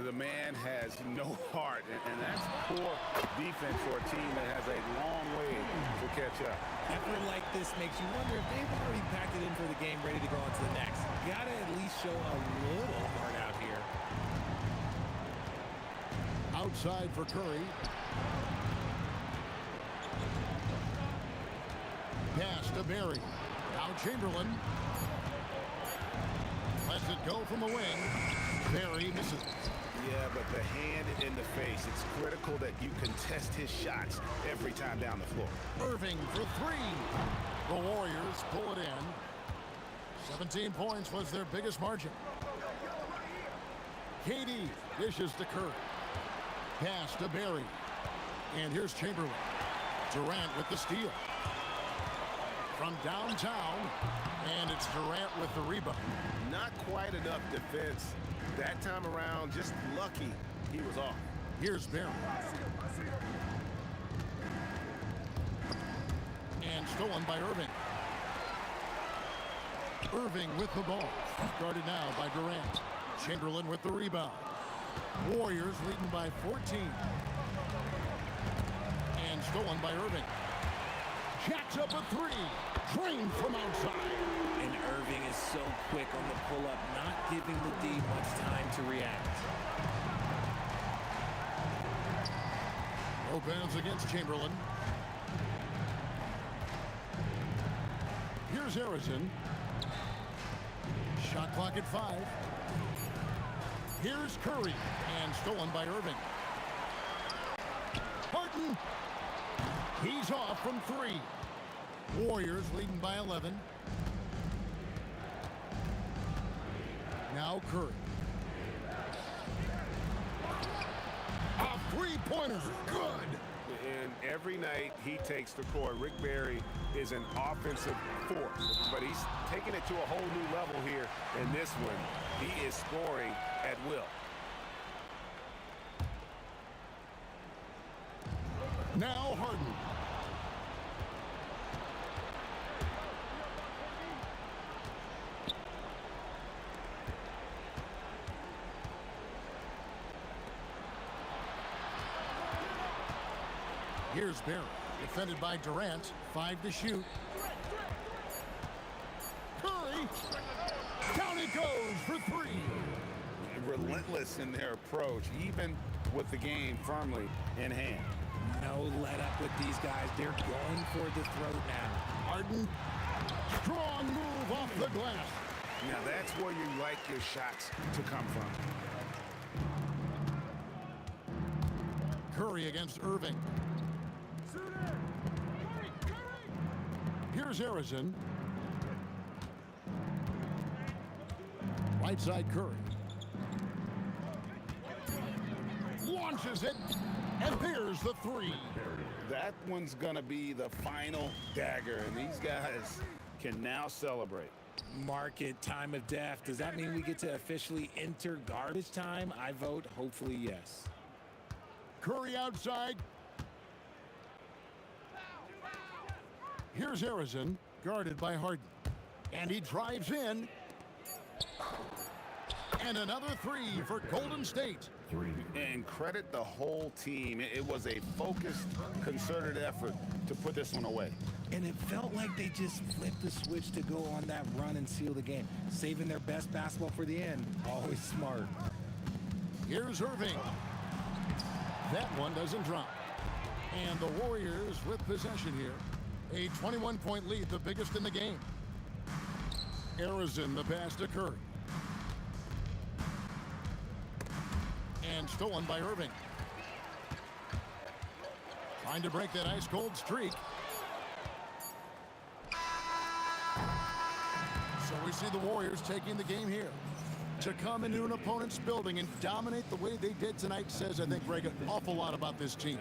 The man has no heart, and that's poor defense for a team that has a long way to catch up. Effort like this makes you wonder if they've already packed it in for the game, ready to go on to the next. Gotta at least show a little heart out here. Outside for Curry. Pass to Barry. Now Chamberlain. Lets it go from the wing. Barry misses. Yeah, but the hand in the face, it's critical that you contest his shots every time down the floor. Irving for 3. The Warriors pull it in. 17 points was their biggest margin. KD dishes to Curry. Pass to Barry. And here's Chamberlain. Durant with the steal. From downtown. And it's Durant with the rebound. Not quite enough defense. That time around, just lucky he was off. Here's Barry. And stolen by Irving. Irving with the ball. Guarded now by Durant. Chamberlain with the rebound. Warriors leading by 14. And stolen by Irving. Jacks up a 3. Drained from outside. And Irving is so quick on the pull-up, not giving the D much time to react. Lopez against Chamberlain. Here's Harrison. Shot clock at 5. Here's Curry. And stolen by Irving. Harden. He's off from 3. Warriors leading by 11. Now Curry. A 3-pointer. Good. And every night he takes the court. Rick Barry is an offensive force, but he's taking it to a whole new level here in this one. He is scoring at will. Now Harden. Here's Barry, defended by Durant. 5 to shoot. Curry. Down it goes for 3. Relentless in their approach, even with the game firmly in hand. No let up with these guys. They're going for the throat now. Harden. Strong move off the glass. Now that's where you like your shots to come from. Curry against Irving. Here's Harrison. Right side Curry. Launches it. And here's the 3. That one's gonna be the final dagger, and these guys can now celebrate. Market time of death. Does that mean we get to officially enter garbage time? I vote hopefully yes. Curry outside. Here's Harrison, guarded by Harden. And he drives in. And another 3 for Golden State. And credit the whole team. It was a focused, concerted effort to put this one away. And it felt like they just flipped the switch to go on that run and seal the game. Saving their best basketball for the end. Always smart. Here's Irving. That one doesn't drop. And the Warriors with possession here. A 21-point lead, the biggest in the game. Harrison, the pass to Curry. And stolen by Irving. Trying to break that ice-cold streak. So we see the Warriors taking the game here. To come into an opponent's building and dominate the way they did tonight says, I think, Greg, an awful lot about this team.